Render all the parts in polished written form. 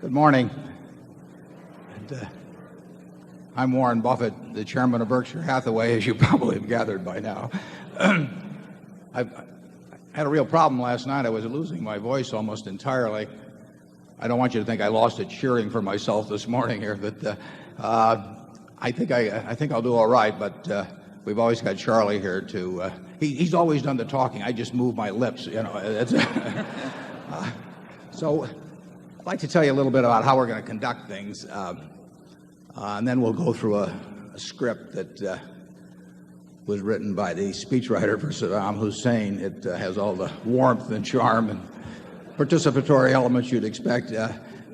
Good morning. I'm Warren Buffett, the chairman of Berkshire Hathaway, as you probably have gathered by now. I had a real problem last night. I was losing my voice almost entirely. I don't want you to think I lost it cheering for myself this morning here, but I think I'll do all right. But we've always got Charlie here to. He's always done the talking. I just move my lips, you know. So I'd like to tell you a little bit about how we're going to conduct things, and then we'll go through a script that was written by the speechwriter for Saddam Hussein. It has all the warmth and charm and participatory elements you'd expect.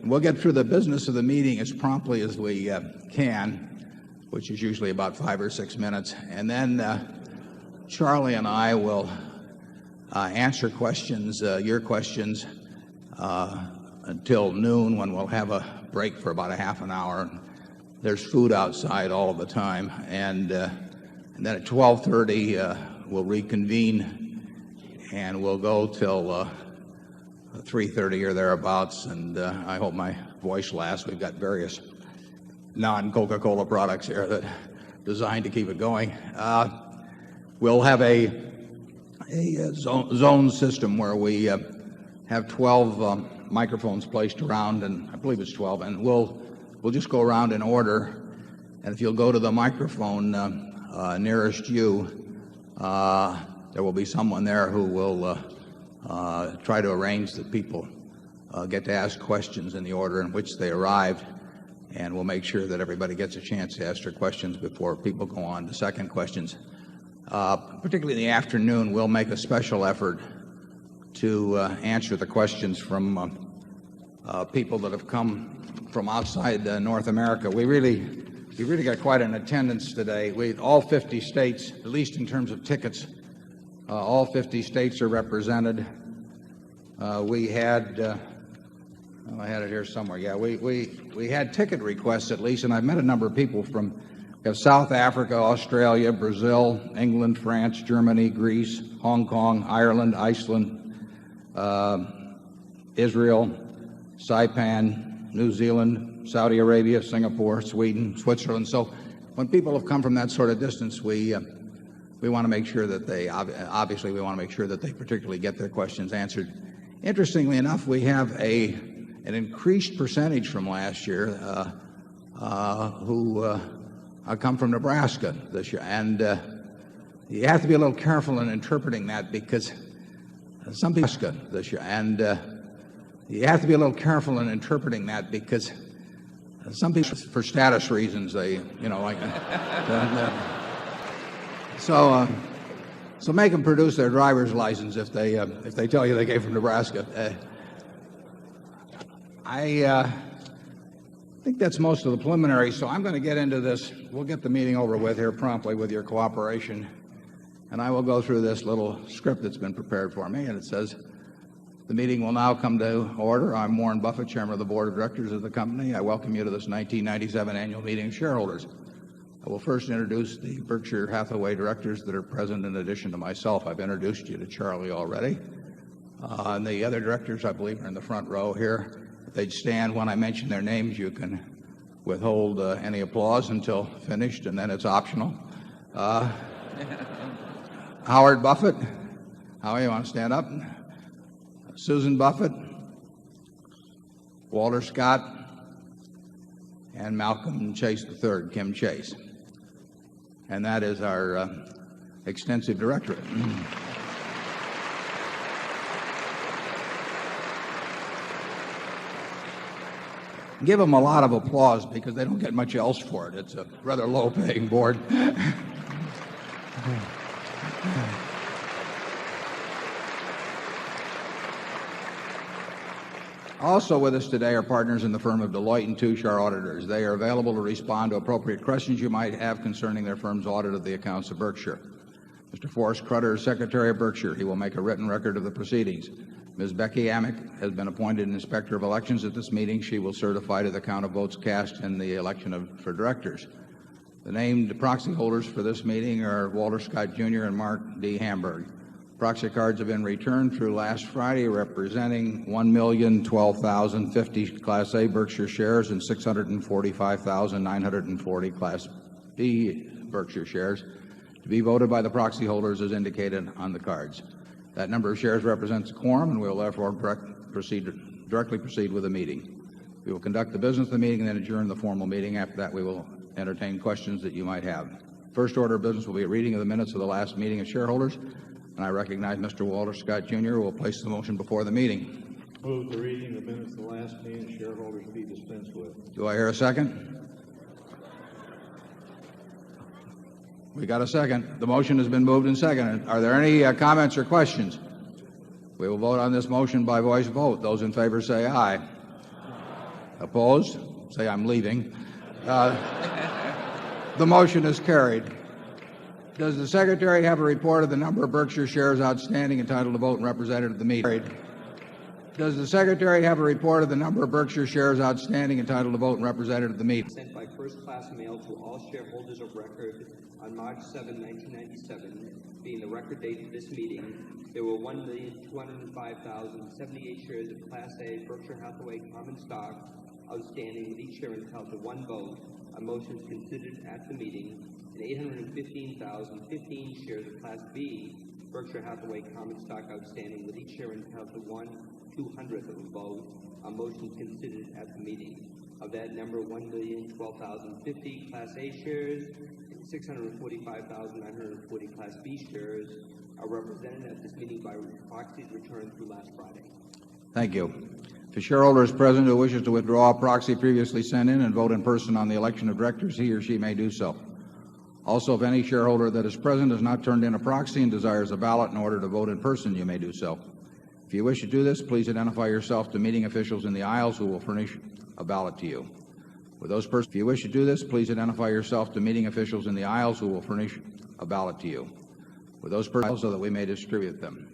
We'll get through the business of the meeting as promptly as we can, which is usually about 5 or 6 minutes. And then Charlie and I will answer questions, your questions, until noon, when we'll have a break for about a half an hour. There's food outside all of the time, and then at 12:30 we'll reconvene, and we'll go till 3:30 or thereabouts. And I hope my voice lasts. We've got various non-Coca-Cola products here that are designed to keep it going. We'll have a zone system where we have 12 microphones placed around, and I believe it's 12, and we'll just go around in order. And if you'll go to the microphone nearest you, there will be someone there who will try to arrange that people get to ask questions in the order in which they arrived, and we'll make sure that everybody gets a chance to ask their questions before people go on to second questions. Particularly in the afternoon, we'll make a special effort to answer the questions from people that have come from outside North America. We really got quite an attendance today. All 50 states, at least in terms of tickets, all 50 states are represented. We had, I had it here somewhere. Yeah, we had ticket requests at least, and I've met a number of people from South Africa, Australia, Brazil, England, France, Germany, Greece, Hong Kong, Ireland, Iceland, Israel, Saipan, New Zealand, Saudi Arabia, Singapore, Sweden, Switzerland. So when people have come from that sort of distance, we want to make sure that they, obviously we want to make sure that they particularly get their questions answered. Interestingly enough, we have an increased percentage from last year who come from Nebraska this year. And you have to be a little careful in interpreting that, because some people this year, and you have to be a little careful in interpreting that, because some people, for status reasons, they, you know, like, so make them produce their driver's license if they tell you they came from Nebraska. I think that's most of the preliminaries, so I'm going to get into this. We'll get the meeting over with here promptly with your cooperation, and I will go through this little script that's been prepared for me, and it says, the meeting will now come to order. I'm Warren Buffett, chairman of the board of directors of the company. I welcome you to this 1997 annual meeting of shareholders. I will first introduce the Berkshire Hathaway directors that are present in addition to myself. I've introduced you to Charlie already. And the other directors, I believe, are in the front row here. If they'd stand when I mention their names, you can withhold any applause until finished, and then it's optional. Howard Buffett. Howie, you want to stand up? Susan Buffett, Walter Scott, and Malcolm Chase III, Kim Chase. And that is our extensive directorate. Give them a lot of applause, because they don't get much else for it. It's a rather low-paying board. Also with us today are partners in the firm of Deloitte & Touche, our auditors. They are available to respond to appropriate questions you might have concerning their firm's audit of the accounts of Berkshire. Mr. Forrest Crutter is Secretary of Berkshire. He will make a written record of the proceedings. Ms. Becky Amick has been appointed Inspector of Elections at this meeting. She will certify to the count of votes cast in the election for directors. The named proxy holders for this meeting are Walter Scott Jr. and Mark D. Hamburg. Proxy cards have been returned through last Friday, representing 1,012,050 Class A Berkshire shares and 645,940 Class B Berkshire shares to be voted by the proxy holders as indicated on the cards. That number of shares represents a quorum, and we will therefore directly proceed with the meeting. We will conduct the business of the meeting and then adjourn the formal meeting. After that, we will entertain questions that you might have. First order of business will be a reading of the minutes of the last meeting of shareholders, and I recognize Mr. Walter Scott, Jr. who will place the motion before the meeting. Move the reading of the minutes of the last meeting of shareholders be dispensed with. Do I hear a second? We got a second. The motion has been moved and seconded. Are there any comments or questions? We will vote on this motion by voice vote. Those in favor say aye. Opposed? Say I'm leaving. The motion is carried. Does the Secretary have a report of the number of Berkshire shares outstanding entitled to vote and represented at the meeting? Does the Secretary have a report of the number of Berkshire shares outstanding entitled to vote and represented at the meeting? Sent by first-class mail to all shareholders of record on March 7, 1997, being the record date for this meeting. There were 1,205,078 shares of Class A Berkshire Hathaway common stock outstanding, with each share entitled to one vote on motions considered at the meeting, and 815,015 shares of Class B Berkshire Hathaway common stock outstanding, with each share entitled to 1/200th of a vote on motions considered at the meeting. Of that number, 1,012,050 Class A shares and 645,940 Class B shares are represented at this meeting by proxies returned through last Friday. Thank you. If a shareholder is present who wishes to withdraw a proxy previously sent in and vote in person on the election of directors, he or she may do so. Also, if any shareholder that is present has not turned in a proxy and desires a ballot in order to vote in person, you may do so. If you wish to do this, please identify yourself to meeting officials in the aisles who will furnish a ballot to you. If you wish to do this, please identify yourself to meeting officials in the aisles who will furnish a ballot to you. With those persons, so that we may distribute them.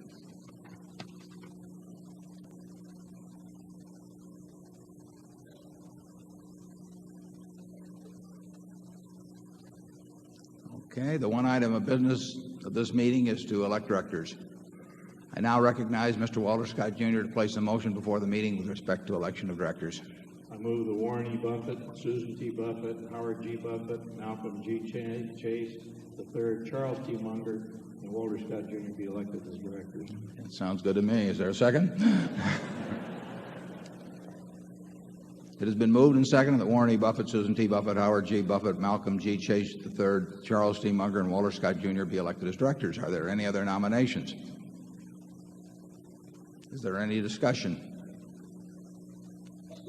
Okay, the one item of business of this meeting is to elect directors. I now recognize Mr. Walter Scott, Jr. to place a motion before the meeting with respect to election of directors. I move that Warren E. Buffett, Susan T. Buffett, Howard G. Buffett, Malcolm G. Chase III, Charles T. Munger, and Walter Scott, Jr. be elected as directors. That sounds good to me. Is there a second? It has been moved and seconded that Warren E. Buffett, Susan T. Buffett, Howard G. Buffett, Malcolm G. Chase III, Charles T. Munger, and Walter Scott, Jr. be elected as directors. Are there any other nominations? Is there any discussion?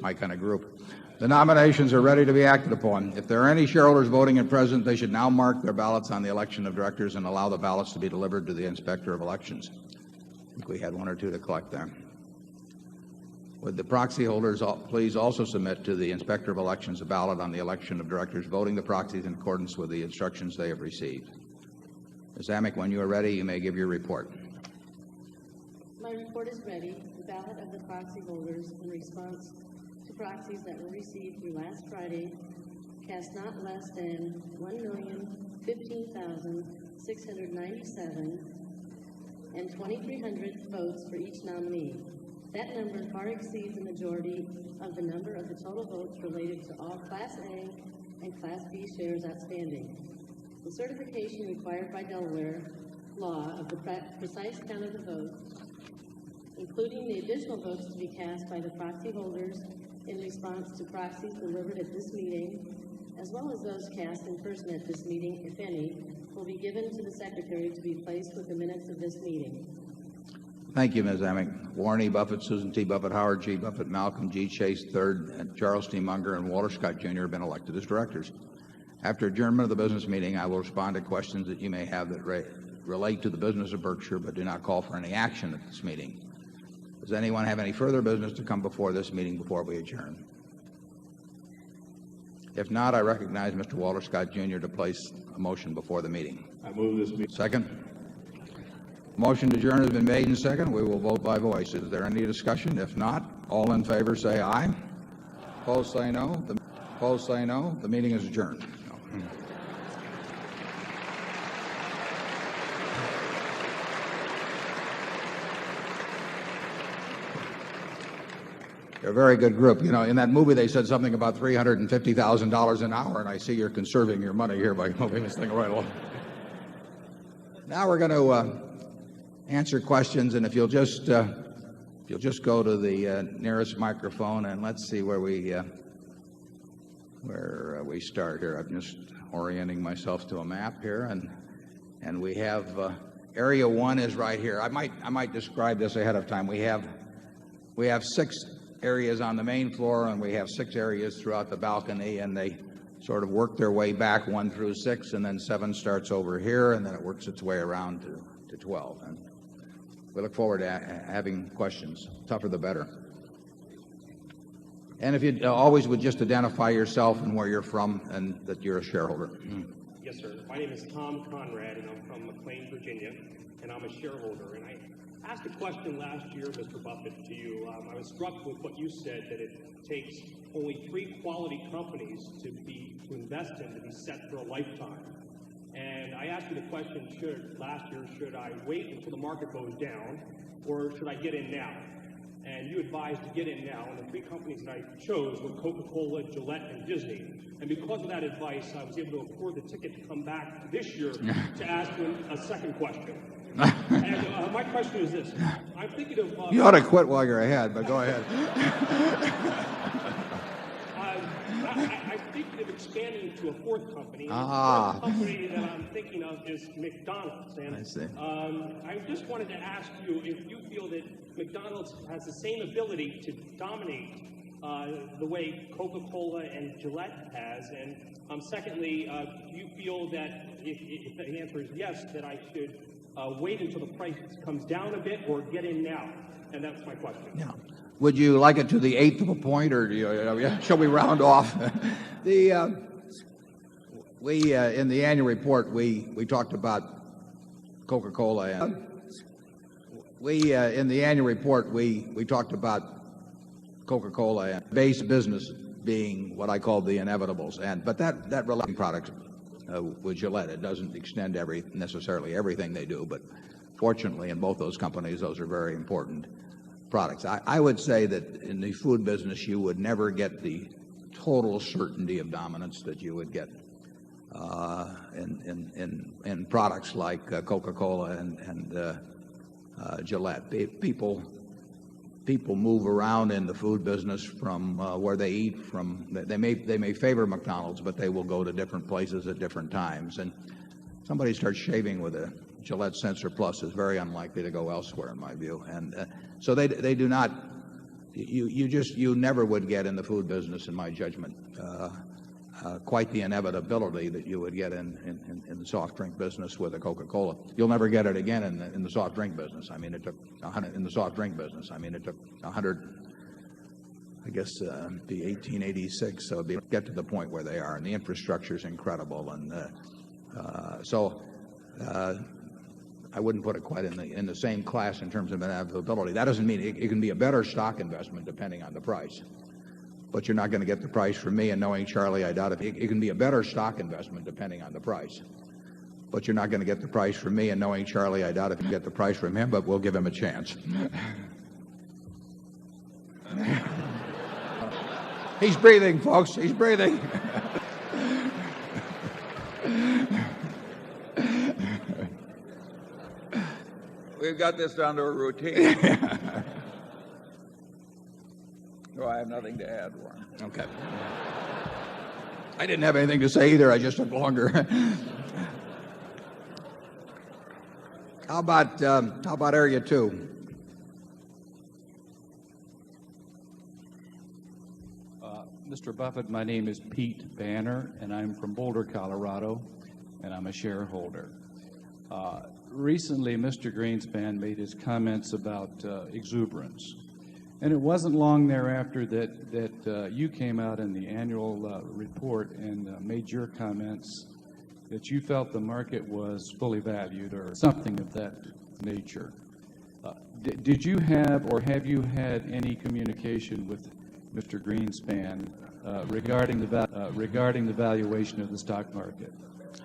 My kind of group. The nominations are ready to be acted upon. If there are any shareholders voting in present, they should now mark their ballots on the election of directors and allow the ballots to be delivered to the Inspector of Elections. I think we had one or two to collect there. Would the proxy holders please also submit to the Inspector of Elections a ballot on the election of directors, voting the proxies in accordance with the instructions they have received. Ms. Amick, when you are ready, you may give your report. My report is ready. The ballot of the proxy holders in response to proxies that were received through last Friday cast not less than 1,015,697 and 2,300 votes for each nominee. That number far exceeds the majority of the number of the total votes related to all Class A and Class B shares outstanding. The certification required by Delaware law of the precise count of the votes, including the additional votes to be cast by the proxy holders in response to proxies delivered at this meeting, as well as those cast in person at this meeting, if any, will be given to the Secretary to be placed with the minutes of this meeting. Thank you, Ms. Amick. Warren E. Buffett, Susan T. Buffett, Howard G. Buffett, Malcolm G. Chase III, and Charles T. Munger, and Walter Scott, Jr. have been elected as directors. After adjournment of the business meeting, I will respond to questions that you may have that relate to the business of Berkshire but do not call for any action at this meeting. Does anyone have any further business to come before this meeting before we adjourn? If not, I recognize Mr. Walter Scott, Jr. to place a motion before the meeting. I move this meeting. Second. Motion to adjourn has been made and second. We will vote by voice. Is there any discussion? If not, all in favor say aye. Opposed say no. Opposed say no. The meeting is adjourned. They're a very good group. You know, in that movie they said something about $350,000 an hour, and I see you're conserving your money here by moving this thing right along. Now we're going to answer questions, and if you'll just go to the nearest microphone, and let's see where we start here. I'm just orienting myself to a map here, and we have area 1 is right here. I might describe this ahead of time. We have 6 areas on the main floor, and we have 6 areas throughout the balcony, and they sort of work their way back 1 through 6, and then 7 starts over here, and then it works its way around to 12. And we look forward to having questions. Tougher the better. And if you always would just identify yourself and where you're from and that you're a shareholder. Yes, sir. My name is Tom Conrad, and I'm from McLean, Virginia, and I'm a shareholder. And I asked a question last year, Mr. Buffett, to you. I was struck with what you said, that it takes only 3 quality companies to invest in to be set for a lifetime. And I asked you the question last year, should I wait until the market goes down, or should I get in now? And you advised to get in now, and the 3 companies that I chose were Coca-Cola, Gillette, and Disney. And because of that advice, I was able to afford the ticket to come back this year to ask you a second question. And my question is this. I'm thinking of... you ought to quit while you're ahead, but go ahead. I'm thinking of expanding to a 4th company. And the 4th company that I'm thinking of is McDonald's. And I see. I just wanted to ask you if you feel that McDonald's has the same ability to dominate the way Coca-Cola and Gillette has. And secondly, do you feel that if the answer is yes, that I should wait until the price comes down a bit or get in now? And that's my question. Yeah. Would you like it to the 1/8 of a point, or shall we round off? In the annual report, we talked about Coca-Cola. In the annual report, we talked about Coca-Cola and base business being what I call the inevitables. But that relating products with Gillette, it doesn't extend necessarily everything they do, but fortunately in both those companies, those are very important products. I would say that in the food business, you would never get the total certainty of dominance that you would get in products like Coca-Cola and Gillette. People move around in the food business from where they eat from. They may favor McDonald's, but they will go to different places at different times. And somebody starts shaving with a Gillette Sensor Plus is very unlikely to go elsewhere, in my view. And so they do not. You never would get in the food business, in my judgment, quite the inevitability that you would get in the soft drink business with a Coca-Cola. You'll never get it again in the soft drink business. I mean, it took 100 in the soft drink business. I mean, it took 100. I guess be 1886, so get to the point where they are, and the infrastructure is incredible, and so I wouldn't put it quite in the same class in terms of inevitability. That doesn't mean it can be a better stock investment depending on the price, but you're not going to get the price from me. And knowing Charlie, I doubt it. It can be a better stock investment depending on the price, but you're not going to get the price from me. And knowing Charlie, I doubt if you get the price from him, but we'll give him a chance. He's breathing, folks. He's breathing. We've got this down to a routine. No, I have nothing to add, Warren. Okay. I didn't have anything to say either. I just took longer. How about area 2? Mr. Buffett, my name is Pete Banner, and I'm from Boulder, Colorado, and I'm a shareholder. Recently, Mr. Greenspan made his comments about exuberance, and it wasn't long thereafter that you came out in the annual report and made your comments that you felt the market was fully valued or something of that nature. Did you have or have you had any communication with Mr. Greenspan regarding the valuation of the stock market?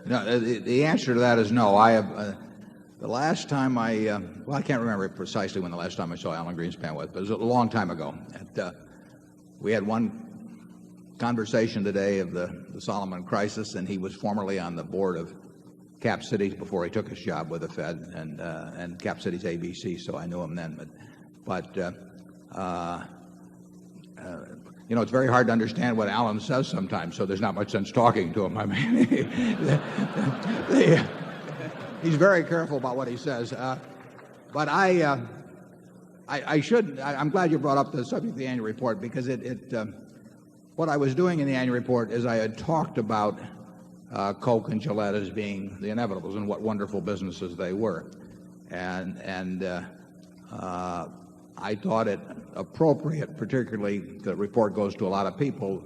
No, the answer to that is no. I have the last time I can't remember precisely when the last time I saw Alan Greenspan was, but it was a long time ago. we had one conversation today of the Solomon crisis, and he was formerly on the board of Cap Cities before he took his job with the Fed, and Cap Cities ABC, so I knew him then. But you know, it's very hard to understand what Alan says sometimes, so there's not much sense talking to him. I mean, he's very careful about what he says. But I'm glad you brought up the subject of the annual report, because what I was doing in the annual report is I had talked about Coke and Gillette as being the inevitables and what wonderful businesses they were. And I thought it appropriate, particularly the report goes to a lot of people,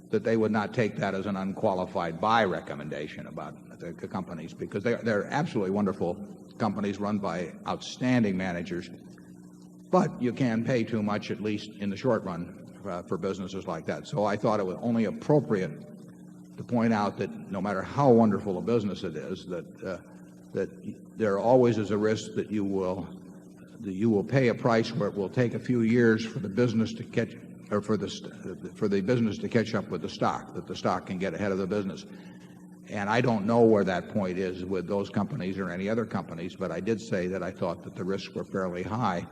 that they would not take that as an unqualified buy recommendation about the companies, because they're absolutely wonderful companies run by outstanding managers. But you can pay too much, at least in the short run, for businesses like that. So I thought it was only appropriate to point out that no matter how wonderful a business it is, that there always is a risk that you will pay a price where it will take a few years for the business to catch, or for the business to catch up with the stock, that the stock can get ahead of the business. And I don't know where that point is with those companies or any other companies, but I did say that I thought that the risks were fairly high,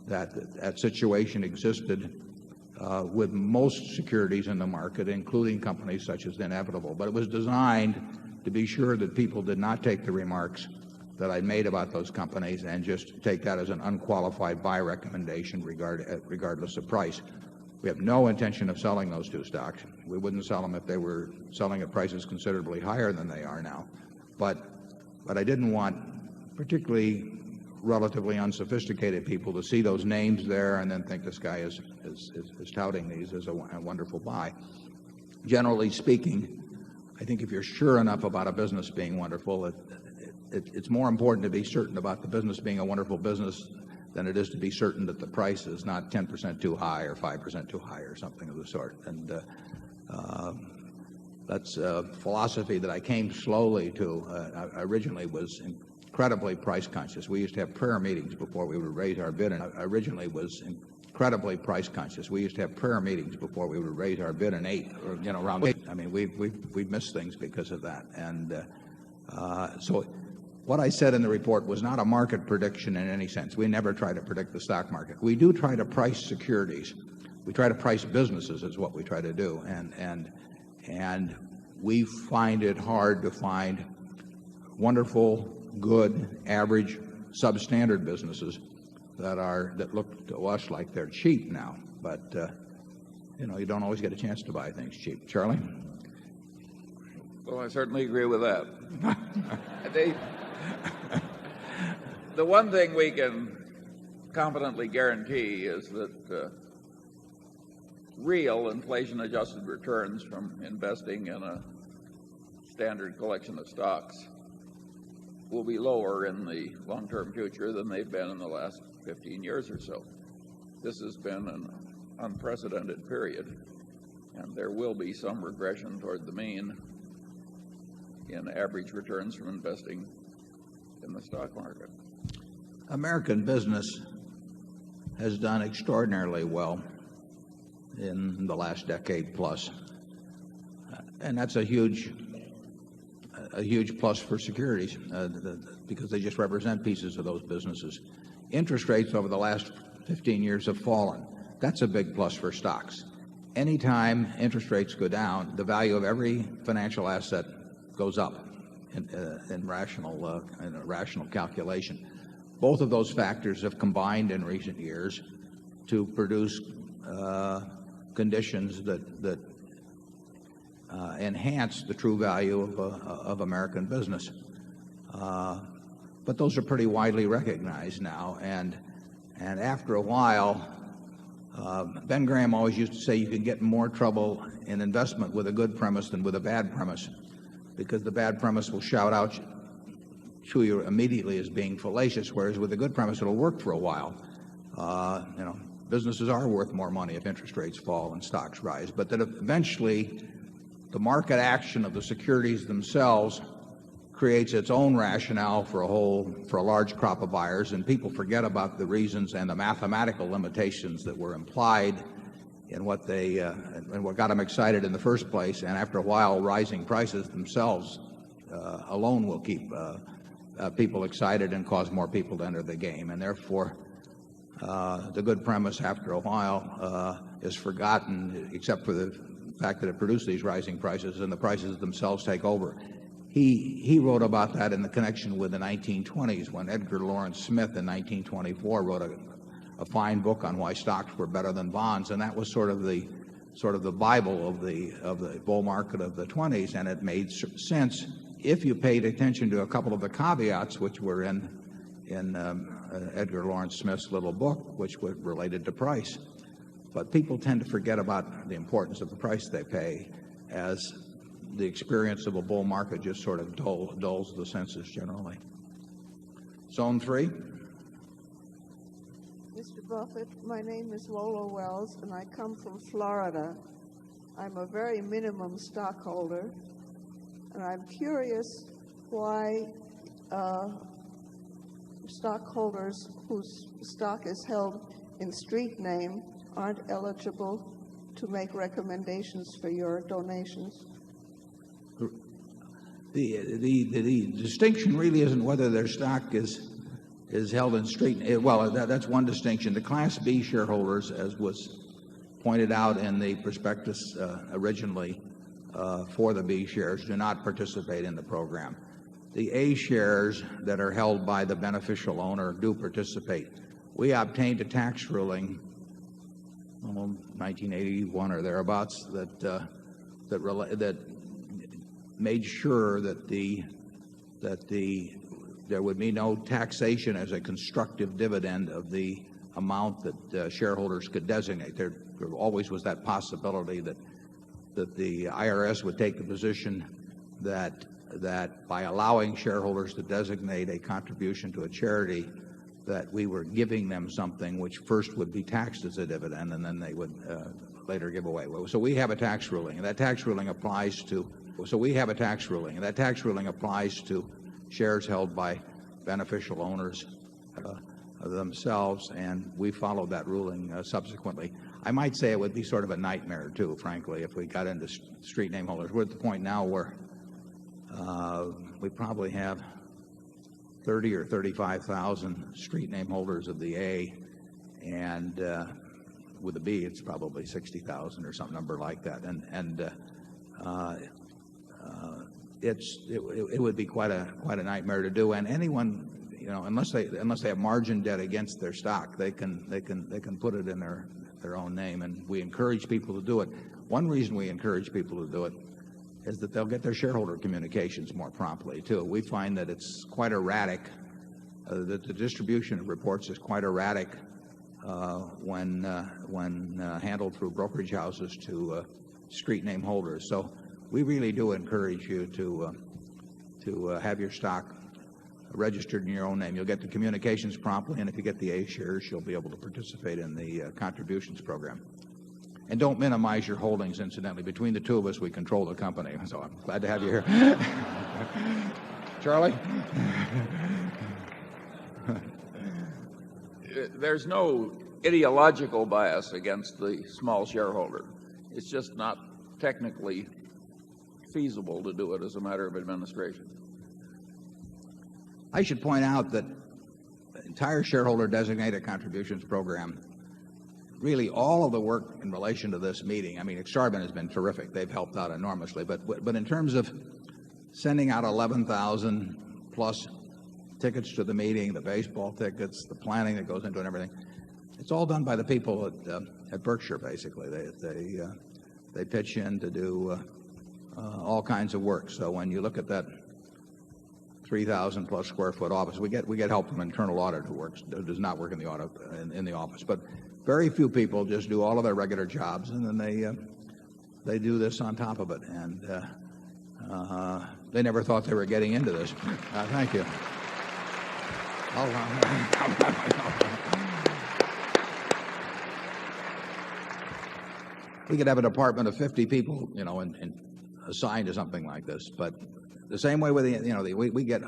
that situation existed with most securities in the market, including companies such as the inevitable. But it was designed to be sure that people did not take the remarks that I made about those companies and just take that as an unqualified buy recommendation regardless of price. We have no intention of selling those two stocks. We wouldn't sell them if they were selling at prices considerably higher than they are now. But I didn't want particularly relatively unsophisticated people to see those names there and then think this guy is touting these as a wonderful buy. Generally speaking, I think if you're sure enough about a business being wonderful, it's more important to be certain about the business being a wonderful business than it is to be certain that the price is not 10% too high or 5% too high or something of the sort. And that's a philosophy that I came slowly to. I originally was incredibly price conscious. We used to have prayer meetings before we would raise our bid, and I originally was incredibly price conscious. We used to have prayer meetings before we would raise our bid in 8 or around 8. I mean, we've missed things because of that. And so what I said in the report was not a market prediction in any sense. We never try to predict the stock market. We do try to price securities. We try to price businesses is what we try to do. And we find it hard to find wonderful, good, average, substandard businesses that look to us like they're cheap now. But you don't always get a chance to buy things cheap. Charlie? Well, I certainly agree with that. The one thing we can confidently guarantee is that real inflation-adjusted returns from investing in a standard collection of stocks will be lower in the long-term future than they've been in the last 15 years or so. This has been an unprecedented period, and there will be some regression toward the mean in average returns from investing in the stock market. American business has done extraordinarily well in the last decade plus, and that's a huge plus for securities because they just represent pieces of those businesses. Interest rates over the last 15 years have fallen. That's a big plus for stocks. Anytime interest rates go down, the value of every financial asset goes up in rational calculation. Both of those factors have combined in recent years to produce conditions that enhance the true value of American business. But those are pretty widely recognized now. And after a while, Ben Graham always used to say you can get in more trouble in investment with a good premise than with a bad premise, because the bad premise will shout out to you immediately as being fallacious, whereas with a good premise it'll work for a while. Businesses are worth more money if interest rates fall and stocks rise, but that eventually the market action of the securities themselves creates its own rationale for a large crop of buyers, and people forget about the reasons and the mathematical limitations that were implied in what they and what got them excited in the first place. And after a while, rising prices themselves alone will keep people excited and cause more people to enter the game. And therefore, the good premise after a while is forgotten, except for the fact that it produced these rising prices, and the prices themselves take over. He wrote about that in the connection with the 1920s, when Edgar Lawrence Smith in 1924 wrote a fine book on why stocks were better than bonds, and that was sort of the Bible of the bull market of the 20s. And it made sense if you paid attention to a couple of the caveats which were in Edgar Lawrence Smith's little book, which were related to price. But people tend to forget about the importance of the price they pay, as the experience of a bull market just sort of dulls the senses generally. Zone 3. Mr. Buffett, my name is Lola Wells, and I come from Florida. I'm a very minimum stockholder, and I'm curious why stockholders whose stock is held in street name aren't eligible to make recommendations for your donations. The distinction really isn't whether their stock is held in street. Well, that's one distinction. The Class B shareholders, as was pointed out in the prospectus originally for the B shares, do not participate in the program. The A shares that are held by the beneficial owner do participate. We obtained a tax ruling, 1981 or thereabouts, that made sure that there would be no taxation as a constructive dividend of the amount that shareholders could designate. There always was that possibility that the IRS would take the position that by allowing shareholders to designate a contribution to a charity, that we were giving them something which first would be taxed as a dividend, and then they would later give away. So we have a tax ruling, and that tax ruling applies to shares held by beneficial owners themselves, and we followed that ruling subsequently. I might say it would be sort of a nightmare too, frankly, if we got into street name holders. We're at the point now where we probably have 30 or 35,000 street name holders of the A, and with the B, it's probably 60,000 or some number like that. It would be quite a nightmare to do. And anyone, unless they have margin debt against their stock, they can put it in their own name. And we encourage people to do it. One reason we encourage people to do it is that they'll get their shareholder communications more promptly too. We find that it's quite erratic. That the distribution of reports is quite erratic when handled through brokerage houses to street name holders. So we really do encourage you to have your stock registered in your own name. You'll get the communications promptly, and if you get the A shares, you'll be able to participate in the contributions program. And don't minimize your holdings, incidentally. Between the two of us, we control the company. So I'm glad to have you here. Charlie? There's no ideological bias against the small shareholder. It's just not technically feasible to do it as a matter of administration. I should point out that the entire shareholder designated contributions program, really all of the work in relation to this meeting, I mean, Exarban has been terrific. They've helped out enormously. But in terms of sending out 11,000 plus tickets to the meeting, the baseball tickets, the planning that goes into it and everything, it's all done by the people at Berkshire, basically. They pitch in to do all kinds of work. So when you look at that 3,000 plus square foot office, we get help from internal audit who does not work in the office. But very few people just do all of their regular jobs, and then they do this on top of it. And they never thought they were getting into this. Thank you. We could have a department of 50 people, and assigned to something like this. But the same way with we get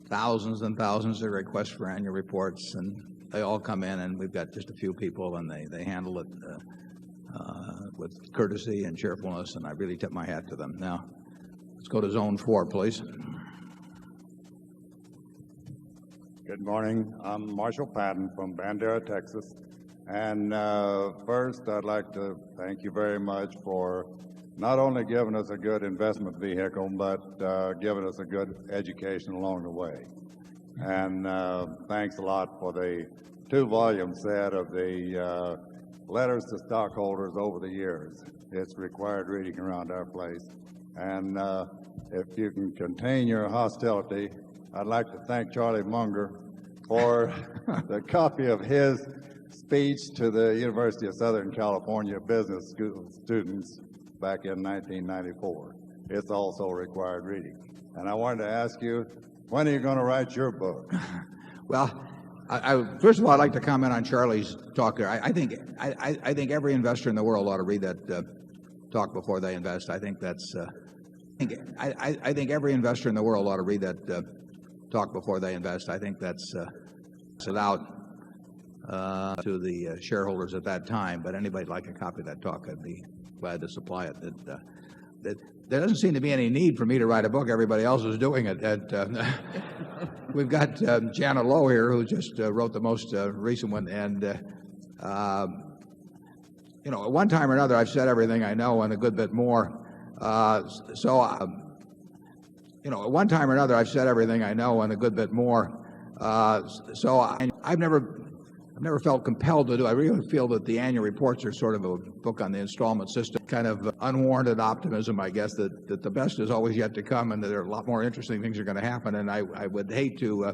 thousands and thousands of requests for annual reports, and they all come in, and we've got just a few people, and they handle it with courtesy and cheerfulness, and I really tip my hat to them. Now, let's go to Zone 4, please. Good morning. I'm Marshall Patton from Bandera, Texas. And first, I'd like to thank you very much for not only giving us a good investment vehicle, but giving us a good education along the way. And thanks a lot for the 2-volume set of the letters to stockholders over the years. It's required reading around our place. And if you can contain your hostility, I'd like to thank Charlie Munger for the copy of his speech to the University of Southern California business school students back in 1994. It's also required reading. And I wanted to ask you, when are you going to write your book? Well, first of all, I'd like to comment on Charlie's talk there. I think every investor in the world ought to read that talk before they invest. I think that's I think every investor in the world ought to read that talk before they invest. I think that's it out to the shareholders at that time. But anybody'd like a copy of that talk, I'd be glad to supply it. There doesn't seem to be any need for me to write a book. Everybody else is doing it. We've got Janet Lowe here, who just wrote the most recent one. And, you know, at one time or another, I've said everything I know and a good bit more. You know, at one time or another, I've said everything I know and a good bit more. I've never felt compelled to do. I really feel that the annual reports are sort of a book on the installment system, kind of unwarranted optimism, I guess, that the best is always yet to come and that there are a lot more interesting things are going to happen. And I would hate to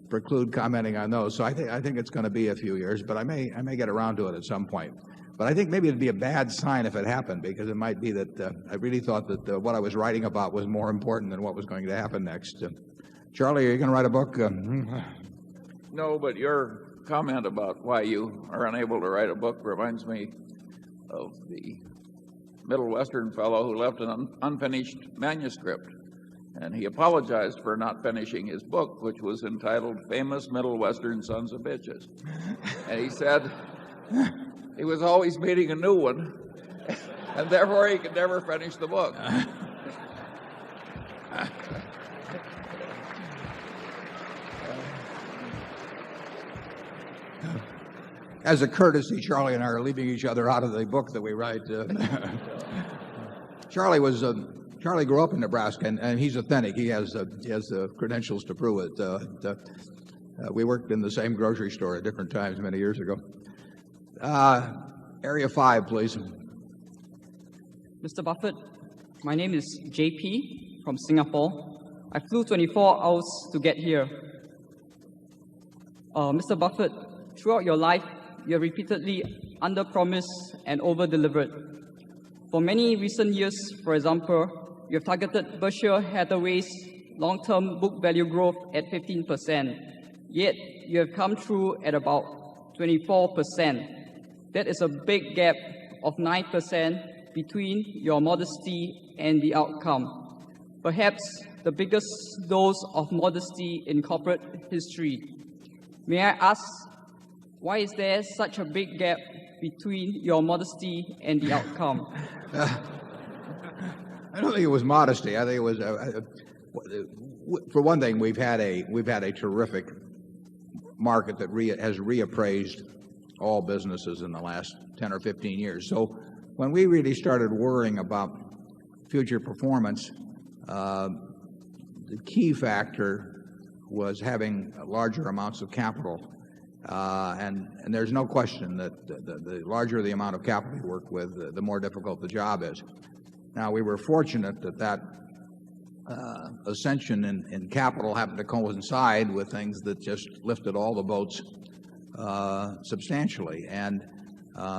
preclude commenting on those. So I think it's going to be a few years, but I may get around to it at some point. But I think maybe it'd be a bad sign if it happened, because it might be that I really thought that what I was writing about was more important than what was going to happen next. Charlie, are you going to write a book? No, but your comment about why you are unable to write a book reminds me of the Middle Western fellow who left an unfinished manuscript. And he apologized for not finishing his book, which was entitled Famous Middle Western Sons of Bitches. And he said he was always meeting a new one, and therefore he could never finish the book. As a courtesy, Charlie and I are leaving each other out of the book that we write. Charlie grew up in Nebraska, and he's authentic. He has the credentials to prove it. We worked in the same grocery store at different times many years ago. Area 5, please. Mr. Buffett, my name is JP from Singapore. I flew 24 hours to get here. Mr. Buffett, throughout your life, you have repeatedly under-promised and over-delivered. For many recent years, for example, you have targeted Berkshire Hathaway's long-term book value growth at 15%, yet you have come through at about 24%. That is a big gap of 9% between your modesty and the outcome. Perhaps the biggest dose of modesty in corporate history. May I ask, why is there such a big gap between your modesty and the outcome? I don't think it was modesty. I think it was, for one thing, we've had a terrific market that has reappraised all businesses in the last 10 or 15 years. So when we really started worrying about future performance, the key factor was having larger amounts of capital. And there's no question that the larger the amount of capital you work with, the more difficult the job is. Now, we were fortunate that ascension in capital happened to coincide with things that just lifted all the boats substantially. And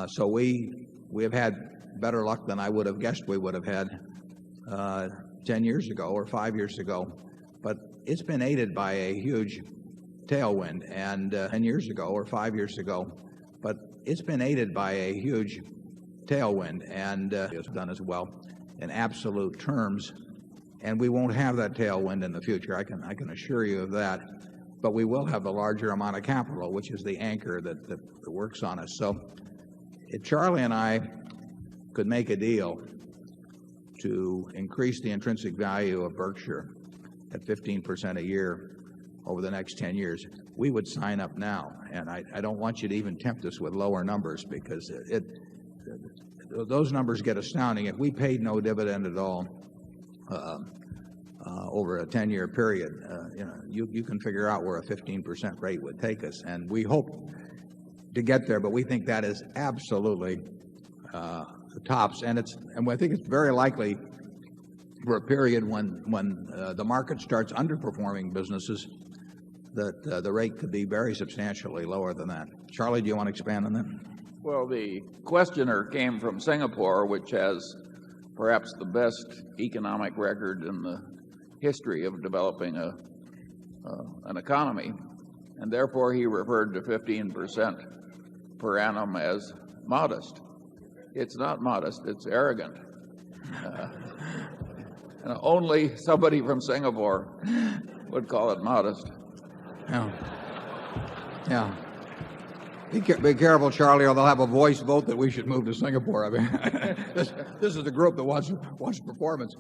so we have had better luck than I would have guessed we would have had 10 years ago or 5 years ago. But it's been aided by a huge tailwind, and 10 years ago or 5 years ago. But it's been aided by a huge tailwind, and it's done as well in absolute terms. And we won't have that tailwind in the future. I can assure you of that. But we will have a larger amount of capital, which is the anchor that works on us. So Charlie and I could make a deal to increase the intrinsic value of Berkshire at 15% a year over the next 10 years, we would sign up now. And I don't want you to even tempt us with lower numbers, because those numbers get astounding. If we paid no dividend at all over a 10-year period, you can figure out where a 15% rate would take us. And we hope to get there, but we think that is absolutely the tops. And I think it's very likely for a period when the market starts underperforming businesses that the rate could be very substantially lower than that. Charlie, do you want to expand on that? Well, the questioner came from Singapore, which has perhaps the best economic record in the history of developing an economy, and therefore he referred to 15% per annum as modest. It's not modest, it's arrogant. And only somebody from Singapore would call it modest. Yeah. Be careful, Charlie, or they'll have a voice vote that we should move to Singapore. I mean, this is the group that wants performance.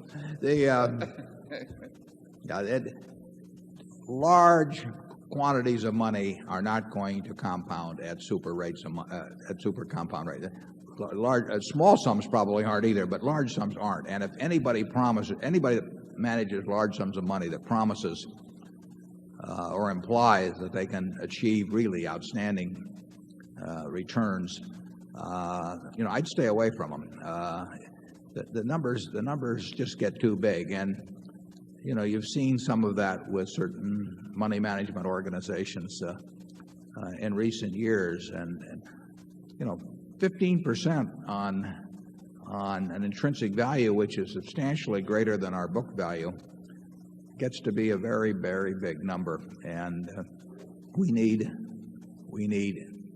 Large quantities of money are not going to compound at super rates, at super compound rates. Small sums probably aren't either, but large sums aren't. And if anybody that manages large sums of money that promises or implies that they can achieve really outstanding returns, I'd stay away from them. The numbers just get too big, and you've seen some of that with certain money management organizations in recent years, and 15% on an intrinsic value which is substantially greater than our book value gets to be a very, very big number. And we need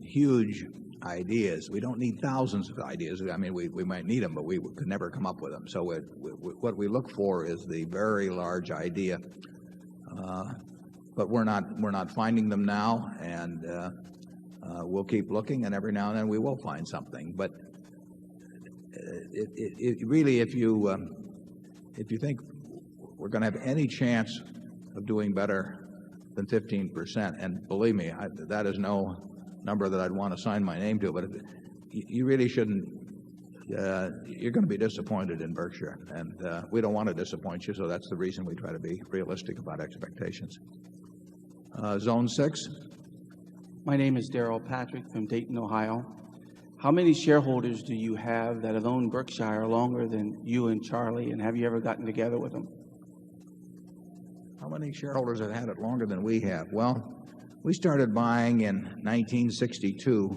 huge ideas. We don't need thousands of ideas. I mean, we might need them, but we could never come up with them. So what we look for is the very large idea, but we're not finding them now, and we'll keep looking, and every now and then we will find something. But it really, if you think we're going to have any chance of doing better than 15%, and believe me, that is no number that I'd want to sign my name to, but you really shouldn't. You're going to be disappointed in Berkshire, and we don't want to disappoint you, so that's the reason we try to be realistic about expectations. Zone 6. My name is Darrell Patrick from Dayton, Ohio. How many shareholders do you have that have owned Berkshire longer than you and Charlie, and have you ever gotten together with them? How many shareholders have had it longer than we have? Well, we started buying in 1962,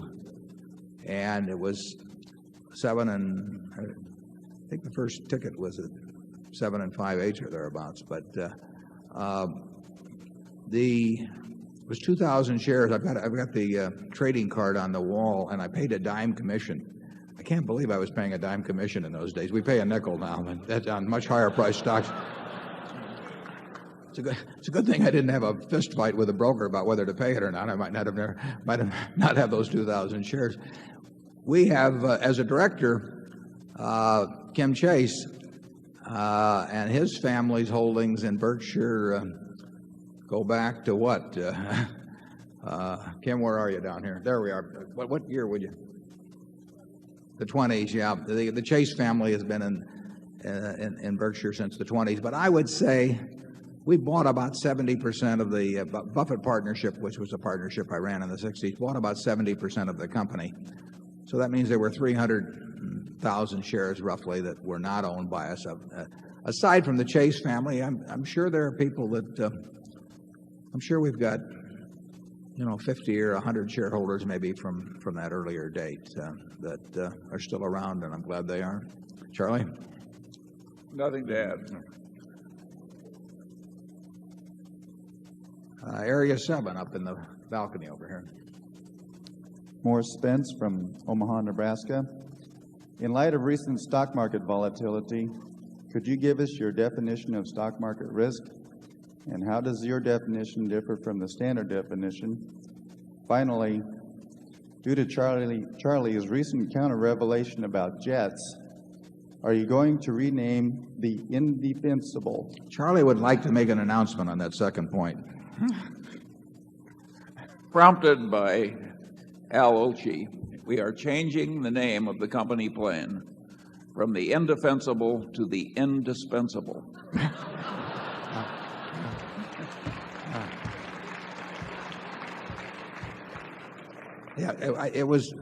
and it was I think the first ticket was at 7 5/8 or thereabouts, but it was 2,000 shares. I've got the trading card on the wall, and I paid a dime commission. I can't believe I was paying a dime commission in those days. We pay a nickel now, and that's on much higher priced stocks. It's a good thing I didn't have a fist fight with a broker about whether to pay it or not. I might not have those 2,000 shares. We have, as a director, Kim Chase, and his family's holdings in Berkshire go back to what? Kim, where are you down here? There we are. What year would you? The 20s, yeah. The Chase family has been in Berkshire since the 20s. But I would say we bought about 70% of the Buffett partnership, which was a partnership I ran in the 60s, bought about 70% of the company. So that means there were 300,000 shares roughly that were not owned by us. Aside from the Chase family, I'm sure there are people that I'm sure we've got 50 or 100 shareholders maybe from that earlier date that are still around, and I'm glad they are. Charlie? Nothing to add. Area 7 up in the balcony over here. Morris Spence from Omaha, Nebraska. In light of recent stock market volatility, could you give us your definition of stock market risk, and how does your definition differ from the standard definition? Finally, due to Charlie's recent counter revelation about jets, Are you going to rename the indefensible? Charlie would like to make an announcement on that second point. Prompted by Al Olchi, we are changing the name of the company plane from the indefensible to the indispensable. Yeah, it was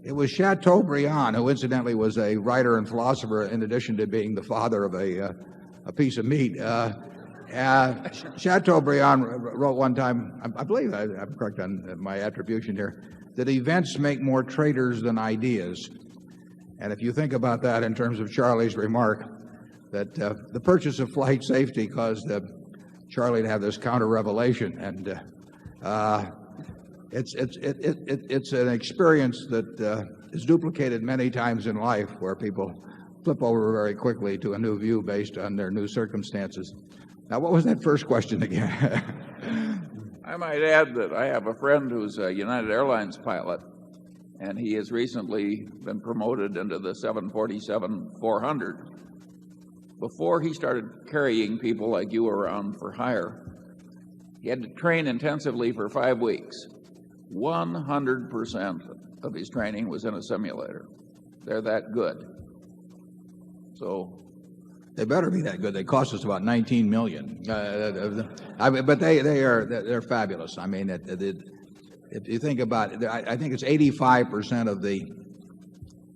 Chateaubriand, who incidentally was a writer and philosopher in addition to being the father of a piece of meat. Chateaubriand wrote one time, I believe I'm correct on my attribution here, that events make more traders than ideas. And if you think about that in terms of Charlie's remark, that the purchase of flight safety caused Charlie to have this counter-revelation. And it's an experience that is duplicated many times in life, where people flip over very quickly to a new view based on their new circumstances. Now, what was that first question again? I might add that I have a friend who's a United Airlines pilot, and he has recently been promoted into the 747-400. Before he started carrying people like you around for hire, he had to train intensively for 5 weeks. 100% of his training was in a simulator. They're that good. So they better be that good. They cost us about $19 million. But they're fabulous. I mean, if you think about it, I think it's 85% of the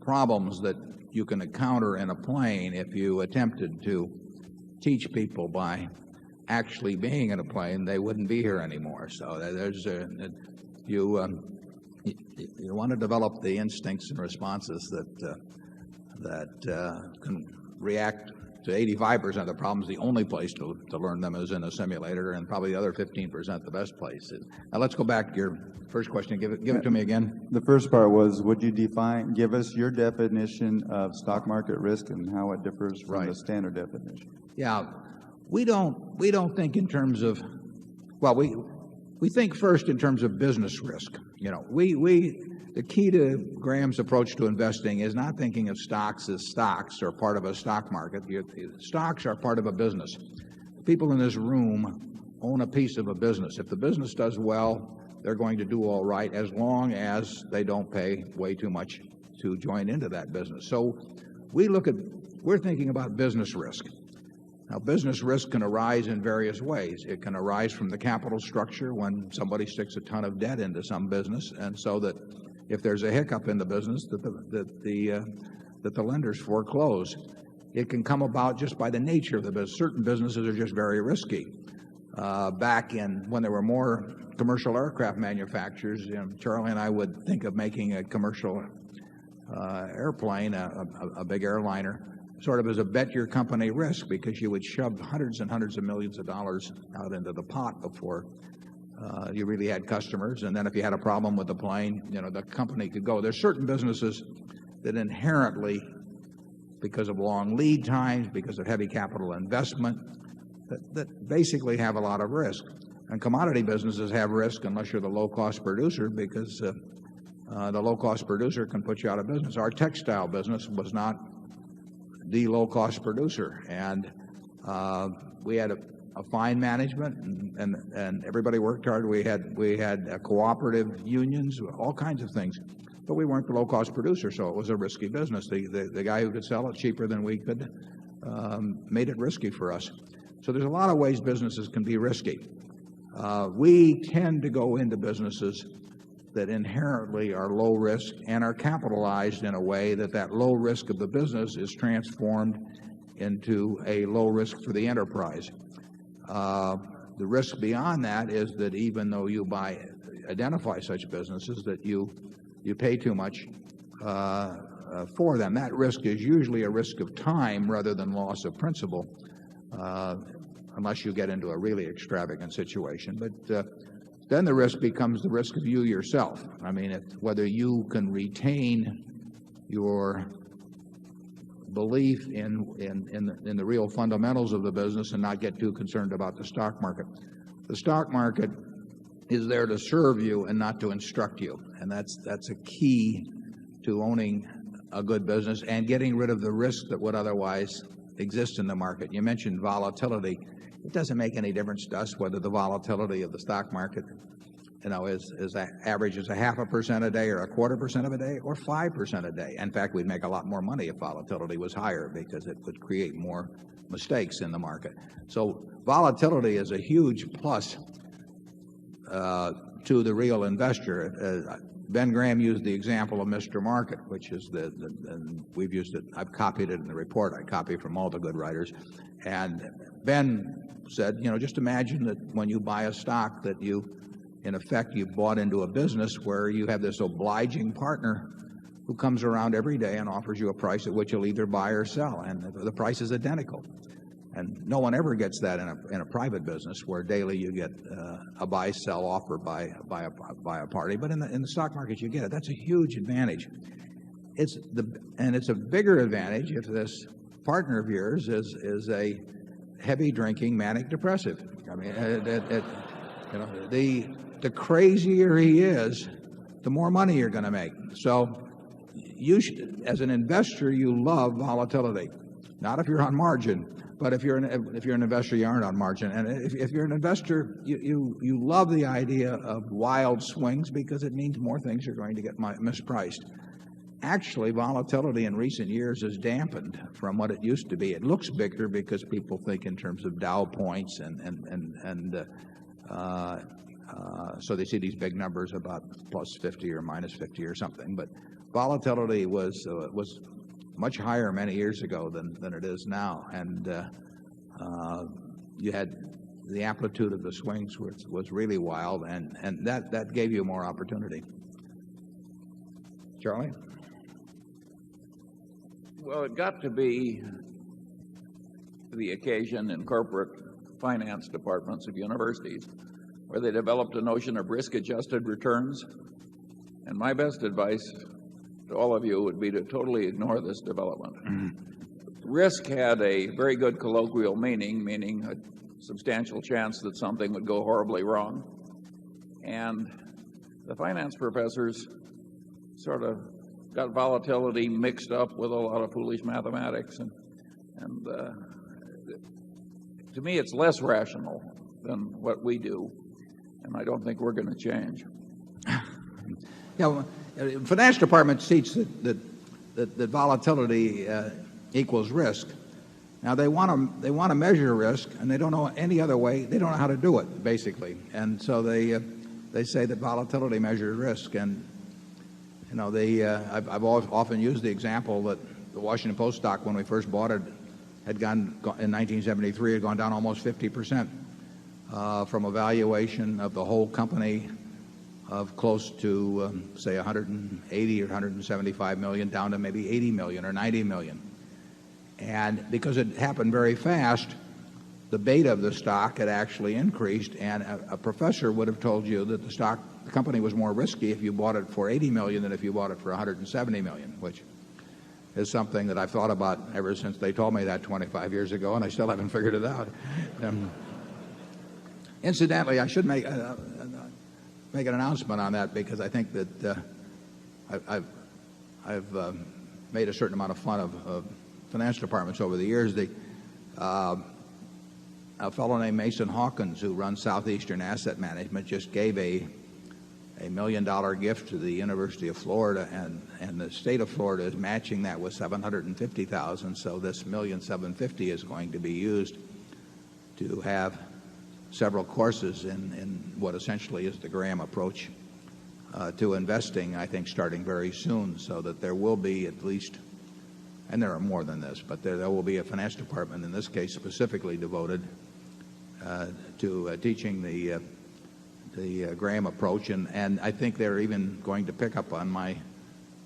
problems that you can encounter in a plane if you attempted to teach people by actually being in a plane, they wouldn't be here anymore. So there's you want to develop the instincts and responses that can react to 85% of the problems. The only place to learn them is in a simulator, and probably the other 15% the best place. Now let's go back to your first question. Give it to me again. The first part was, would you give us your definition of stock market risk and how it differs from the standard definition? Yeah, we don't think in terms of, well, we think first in terms of business risk. You know, the key to Graham's approach to investing is not thinking of stocks as stocks or part of a stock market. Stocks are part of a business. People in this room own a piece of a business. If the business does well, they're going to do all right, as long as they don't pay way too much to join into that business. So we're thinking about business risk. Now, business risk can arise in various ways. It can arise from the capital structure when somebody sticks a ton of debt into some business, and so that if there's a hiccup in the business, that the lenders foreclose. It can come about just by the nature of the business. Certain businesses are just very risky. Back in when there were more commercial aircraft manufacturers, Charlie and I would think of making a commercial airplane, a big airliner, sort of as a bet your company risk, because you would shove hundreds and hundreds of millions of dollars out into the pot before you really had customers. And then if you had a problem with the plane, the company could go. There's certain businesses that inherently, because of long lead times, because of heavy capital investment, that basically have a lot of risk. And commodity businesses have risk unless you're the low-cost producer, because the low-cost producer can put you out of business. Our textile business was not the low-cost producer, and we had a fine management, and everybody worked hard. We had cooperative unions, all kinds of things, but we weren't the low-cost producer, so it was a risky business. The guy who could sell it cheaper than we could made it risky for us. So there's a lot of ways businesses can be risky. We tend to go into businesses that inherently are low risk and are capitalized in a way that low risk of the business is transformed into a low risk for the enterprise. The risk beyond that is that even though you identify such businesses, that you pay too much for them. That risk is usually a risk of time rather than loss of principal, unless you get into a really extravagant situation. But then the risk becomes the risk of you yourself. I mean, whether you can retain your belief in the real fundamentals of the business and not get too concerned about the stock market. The stock market is there to serve you and not to instruct you, and that's a key to owning a good business and getting rid of the risk that would otherwise exist in the market. You mentioned volatility. It doesn't make any difference to us whether the volatility of the stock market, is averages 0.5% a day or 0.25% of a day or 5% a day. In fact, we'd make a lot more money if volatility was higher because it would create more mistakes in the market. So volatility is a huge plus to the real investor. Ben Graham used the example of Mr. Market, which is and we've used it. I've copied it in the report. I copy from all the good writers. And Ben said, just imagine that when you buy a stock that in effect, you've bought into a business where you have this obliging partner who comes around every day and offers you a price at which you'll either buy or sell, and the price is identical. And no one ever gets that in a private business where daily you get a buy-sell offer by a party. But in the stock market, you get it. That's a huge advantage. And it's a bigger advantage if this partner of yours is a heavy-drinking manic depressive. I mean, the crazier he is, the more money you're going to make. So you should, as an investor, you love volatility. Not if you're on margin, but if you're an investor, you aren't on margin. And if you're an investor, you love the idea of wild swings because it means more things are going to get mispriced. Actually, volatility in recent years has dampened from what it used to be. It looks bigger because people think in terms of Dow points so they see these big numbers about plus 50 or minus 50 or something. But volatility was much higher many years ago than it is now. And you had the amplitude of the swings was really wild, and that gave you more opportunity. Charlie? Well, it got to be the occasion in corporate finance departments of universities where they developed a notion of risk-adjusted returns. And my best advice to all of you would be to totally ignore this development. Risk had a very good colloquial meaning a substantial chance that something would go horribly wrong. And the finance professors sort of got volatility mixed up with a lot of foolish mathematics. And to me, it's less rational than what we do. And I don't think we're going to change. Yeah, well, finance department teach that volatility equals risk. Now they want to measure risk, and they don't know any other way. They don't know how to do it, basically. And so they say that volatility measures risk. And I've often used the example that the Washington Post stock, when we first bought it, had gone in 1973, had gone down almost 50%. From a valuation of the whole company of close to, say, 180 or 175 million down to maybe 80 million or 90 million. And because it happened very fast, the beta of the stock had actually increased, and a professor would have told you that the company was more risky if you bought it for 80 million than if you bought it for 170 million, which is something that I've thought about ever since they told me that 25 years ago, and I still haven't figured it out. Incidentally, I should make an announcement on that because I think that I've made a certain amount of fun of finance departments over the years. A fellow named Mason Hawkins, who runs Southeastern Asset Management, just gave a $1 million gift to the University of Florida, and the state of Florida is matching that with $750,000. So this $1,750,000 is going to be used to have several courses in what essentially is the Graham approach to investing, I think, starting very soon, so that there will be at least, and there are more than this, but there will be a finance department, in this case specifically devoted to teaching the Graham approach. And I think they're even going to pick up on my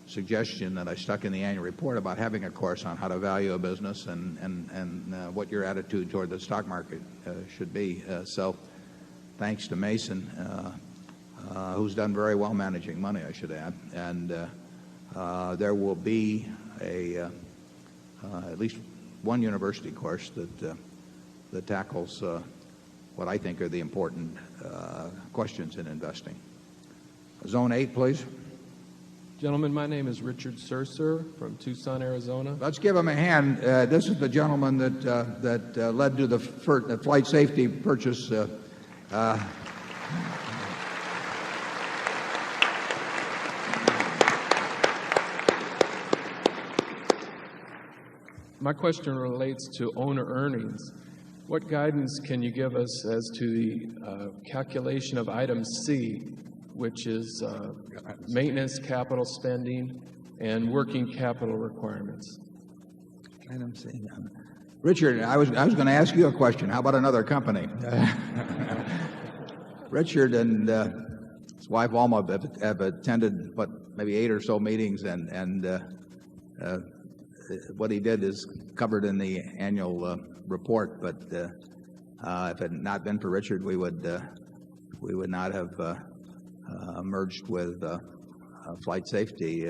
suggestion that I stuck in the annual report about having a course on how to value a business and what your attitude toward the stock market should be. So thanks to Mason, who's done very well managing money, I should add. And there will be at least one university course that tackles what I think are the important questions in investing. Zone 8, please. Gentlemen, my name is Richard Surser from Tucson, Arizona. Let's give him a hand. This is the gentleman that led to the flight safety purchase. My question relates to owner earnings. What guidance can you give us as to the calculation of item C, which is maintenance capital spending and working capital requirements? Item C. Richard, I was going to ask you a question. How about another company? Richard and his wife Alma have attended maybe 8 or so meetings, and what he did is covered in the annual report. But if it had not been for Richard, we would not have merged with flight safety,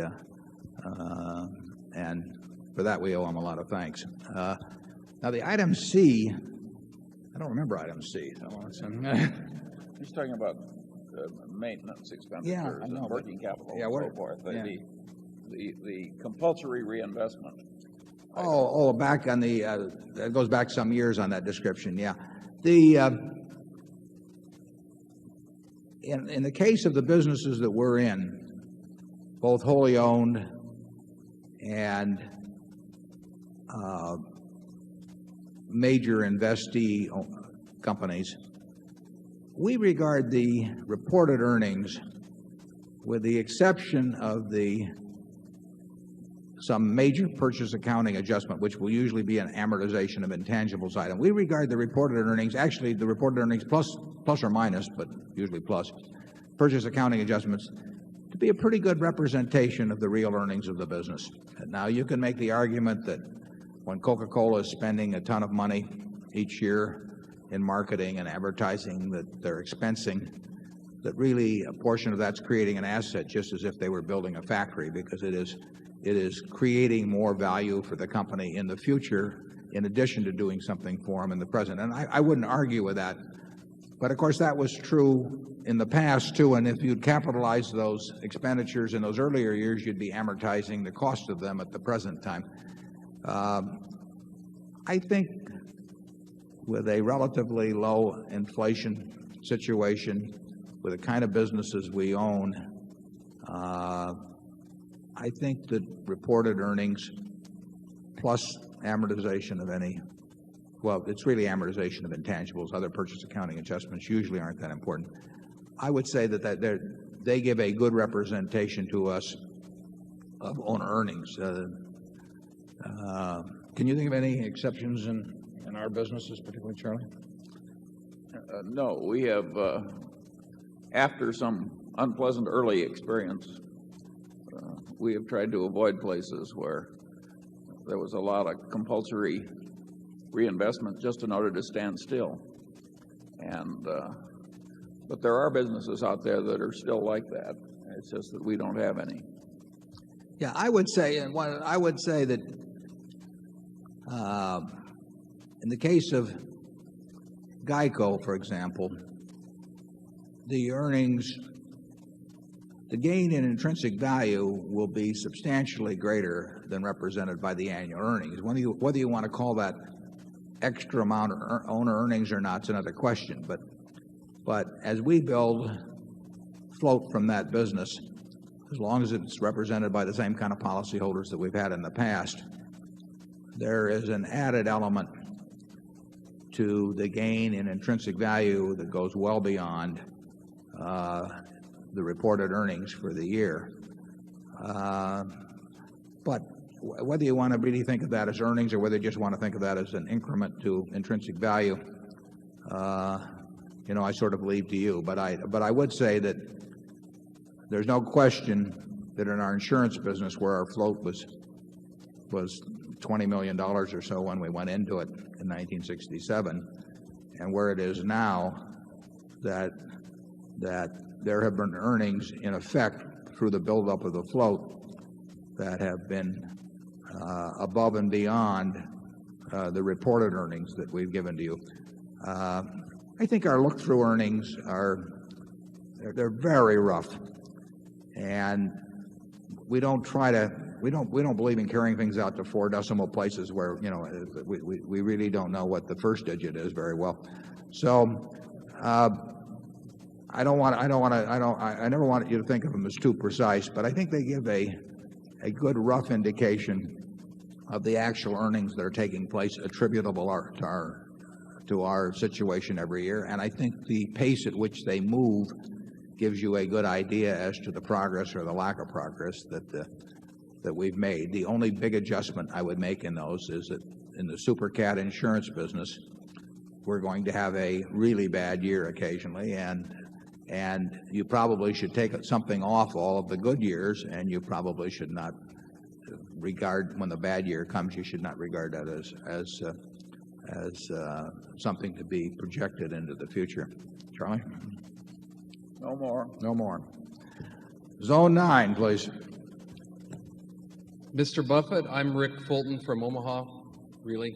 and for that we owe him a lot of thanks. Now the item C, I don't remember item C. He's talking about maintenance expenditures and working capital and so forth. The compulsory reinvestment. Back on the that goes back some years on that description. Yeah, in the case of the businesses that we're in, both wholly owned and major investee companies, we regard the reported earnings, with the exception of some major purchase accounting adjustment, which will usually be an amortization of intangibles item. We regard the reported earnings, actually the reported earnings plus or minus, but usually plus, purchase accounting adjustments, to be a pretty good representation of the real earnings of the business. Now, you can make the argument that when Coca-Cola is spending a ton of money each year in marketing and advertising that they're expensing, that really a portion of that's creating an asset, just as if they were building a factory, because it is creating more value for the company in the future, in addition to doing something for them in the present. And I wouldn't argue with that. But of course, that was true in the past too. And if you'd capitalized those expenditures in those earlier years, you'd be amortizing the cost of them at the present time. I think with a relatively low inflation situation, with the kind of businesses we own, I think that reported earnings plus amortization of any, well, it's really amortization of intangibles. Other purchase accounting adjustments usually aren't that important. I would say that they give a good representation to us of owner earnings. Can you think of any exceptions in our businesses, particularly, Charlie? No, we have, after some unpleasant early experience, we have tried to avoid places where there was a lot of compulsory reinvestment just in order to stand still. And but there are businesses out there that are still like that. It's just that we don't have any. Yeah, I would say that in the case of Geico, for example, the earnings, the gain in intrinsic value will be substantially greater than represented by the annual earnings. Whether you want to call that extra amount of owner earnings or not is another question. But as we build float from that business, as long as it's represented by the same kind of policyholders that we've had in the past, there is an added element to the gain in intrinsic value that goes well beyond the reported earnings for the year. But whether you want to really think of that as earnings or whether you just want to think of that as an increment to intrinsic value, I sort of leave to you. But I would say that there's no question that in our insurance business, where our float was $20 million or so when we went into it in 1967, and where it is now, that there have been earnings in effect through the buildup of the float that have been above and beyond the reported earnings that we've given to you. I think our look-through earnings they're very rough, and we don't believe in carrying things out to 4 decimal places where, you know, we really don't know what the first digit is very well. So, I never want you to think of them as too precise, but I think they give a good rough indication of the actual earnings that are taking place attributable to our situation every year. And I think the pace at which they move gives you a good idea as to the progress or the lack of progress that we've made. The only big adjustment I would make in those is that in the super cat insurance business, we're going to have a really bad year occasionally, and you probably should take something off all of the good years, and you probably should not regard, when the bad year comes, you should not regard that as something to be projected into the future. Charlie? No more. No more. Zone 9, please. Mr. Buffett, I'm Rick Fulton from Omaha, really.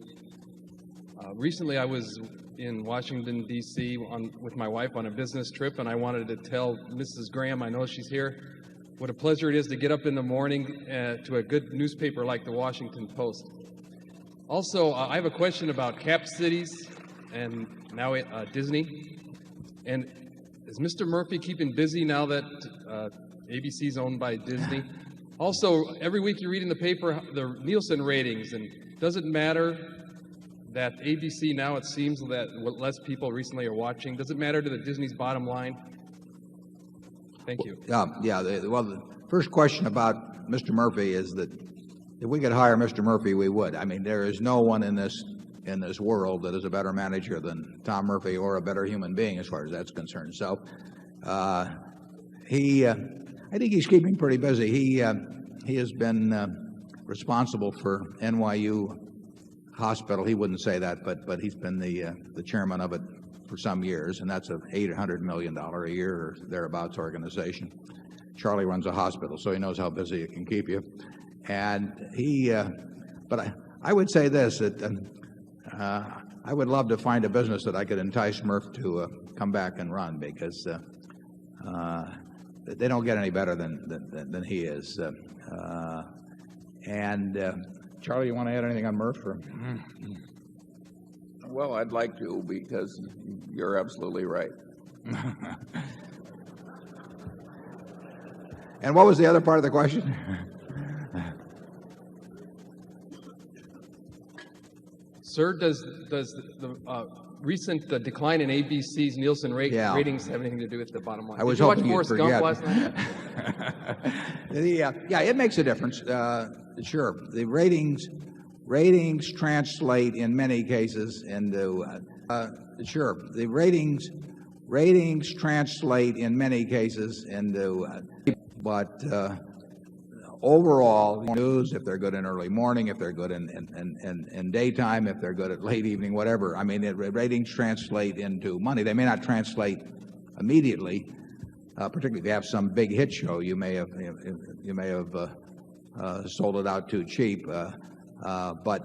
Recently I was in Washington, D.C. with my wife on a business trip, and I wanted to tell Mrs. Graham, I know she's here, what a pleasure it is to get up in the morning to a good newspaper like the Washington Post. Also, I have a question about cap cities and now Disney. And is Mr. Murphy keeping busy now that ABC is owned by Disney? Also, every week you read in the paper the Nielsen ratings, and does it matter that ABC now, it seems that less people recently are watching? Does it matter to the Disney's bottom line? Thank you. Well, the first question about Mr. Murphy is that if we could hire Mr. Murphy, we would. I mean, there is no one in this world that is a better manager than Tom Murphy, or a better human being as far as that's concerned. So, I think he's keeping pretty busy. He has been responsible for NYU Hospital. He wouldn't say that, but he's been the chairman of it for some years, and that's an $800 million a year or thereabouts organization. Charlie runs a hospital, so he knows how busy it can keep you. And but I would say this, that I would love to find a business that I could entice Murph to come back and run, because they don't get any better than he is. Charlie, you want to add anything on Murph? Or? Well, I'd like to, because you're absolutely right. And what was the other part of the question? Sir, does the recent decline in ABC's Nielsen ratings have anything to do with the bottom line? I was Did you watch hoping you'd Forrest Gump forget. last night? Yeah, it makes a difference. Sure, the ratings translate in many cases into ratings translate in many cases into but overall news, if they're good in early morning, if they're good in daytime, if they're good at late evening, whatever, I mean, ratings translate into money. They may not translate immediately, particularly if you have some big hit show. You may have sold it out too cheap, but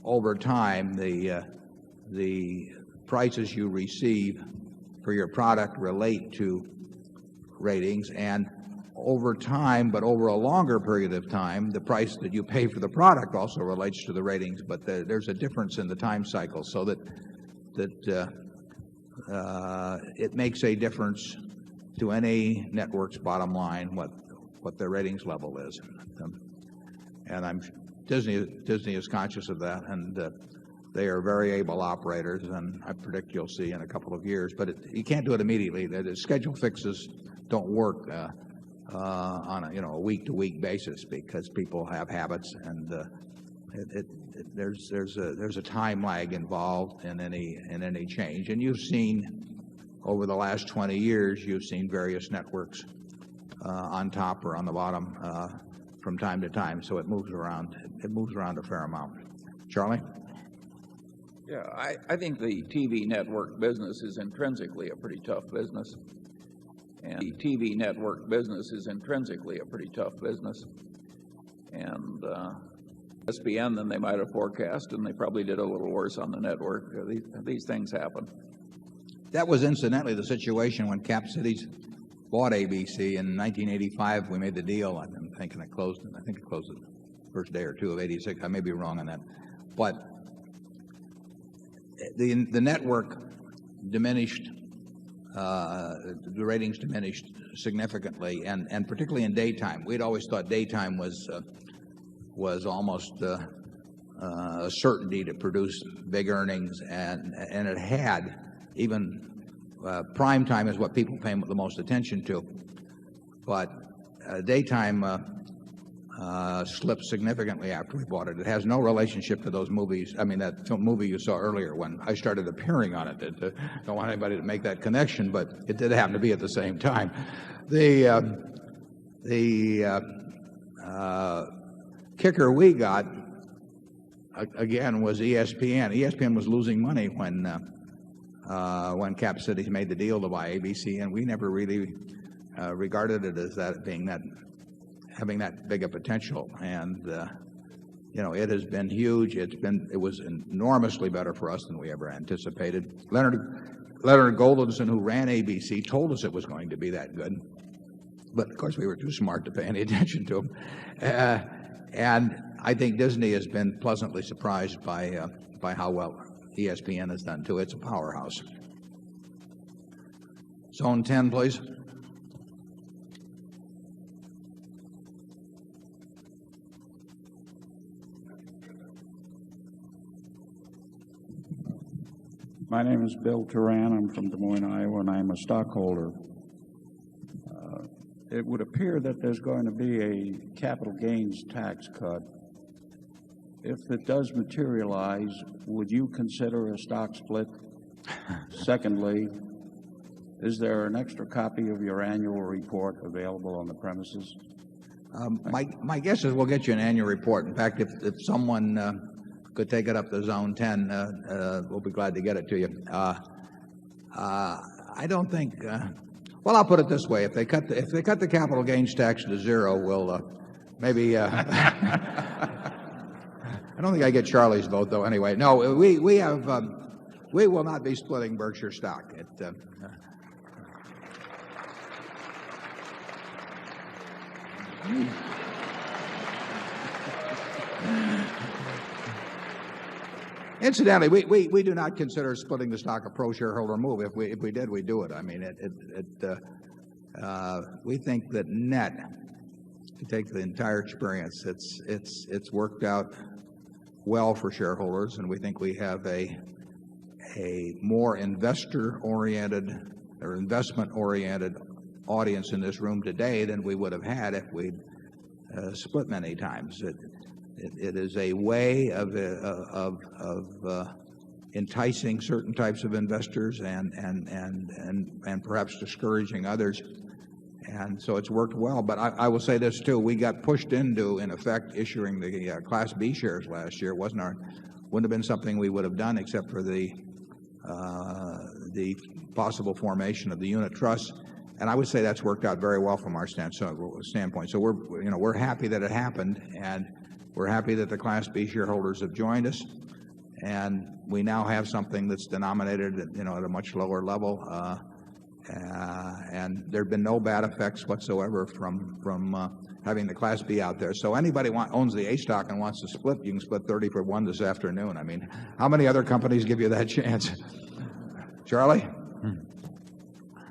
over time the prices you receive for your product relate to ratings, and over time, but over a longer period of time, the price that you pay for the product also relates to the ratings. But there's a difference in the time cycle, so that it makes a difference to any network's bottom line what their ratings level is. And Disney is conscious of that, and they are very able operators, and I predict you'll see in a couple of years. But you can't do it immediately. The schedule fixes don't work on a week-to-week basis, because people have habits, and there's a time lag involved in any change. And you've seen over the last 20 years, you've seen various networks on top or on the bottom from time to time, so it moves around. It moves around a fair amount. Charlie? Yeah, I think the TV network business is intrinsically a pretty tough business. And the TV network business is intrinsically a pretty tough business. And ESPN than they might have forecast, and they probably did a little worse on the network. These things happen. That was incidentally the situation when Cap Cities bought ABC in 1985. We made the deal. I'm thinking I closed it. I think it closed the first day or two of '86. I may be wrong on that. But the network diminished, the ratings diminished significantly, and particularly in daytime. We'd always thought daytime was almost a certainty to produce big earnings, and it had. Even prime time is what people pay the most attention to, but daytime slipped significantly after we bought it. It has no relationship to those movies. I mean, that movie you saw earlier when I started appearing on it. Don't want anybody to make that connection, but it did happen to be at the same time. The kicker we got again was ESPN. ESPN was losing money when Cap Cities made the deal to buy ABC, and we never really regarded it as having that big a potential. And you know, it has been huge. It was enormously better for us than we ever anticipated. Leonard Goldenson, who ran ABC, told us it was going to be that good, but of course we were too smart to pay any attention to him. And I think Disney has been pleasantly surprised by how well ESPN has done too. It's a powerhouse. Zone 10, please. My name is Bill Turan. I'm from Des Moines, Iowa, and I'm a stockholder. It would appear that there's going to be a capital gains tax cut. If it does materialize, would you consider a stock split? Secondly, is there an extra copy of your annual report available on the premises? My guess is we'll get you an annual report. In fact, if someone could take it up to Zone 10, we'll be glad to get it to you. I don't think. Well, I'll put it this way: if they cut the capital gains tax to zero, we'll maybe. I don't think I get Charlie's vote, though. Anyway, no, we will not be splitting Berkshire stock. Incidentally, we do not consider splitting the stock a pro-shareholder move. If we did, we'd do it. I mean, we think that net, if you take the entire experience, it's worked out well for shareholders, and we think we have a more investor-oriented or investment-oriented audience in this room today than we would have had if we'd split many times. It is a way of enticing certain types of investors and perhaps discouraging others. And so it's worked well. But I will say this too: we got pushed into, in effect, issuing the Class B shares last year. Wouldn't have been something we would have done except for the possible formation of the unit trust. And I would say that's worked out very well from our standpoint. So we're happy that it happened, and we're happy that the Class B shareholders have joined us, and we now have something that's denominated at a much lower level, and there have been no bad effects whatsoever from having the Class B out there. So anybody owns the A stock and wants to split, you can split 30 for 1 this afternoon. I mean, how many other companies give you that chance? Charlie?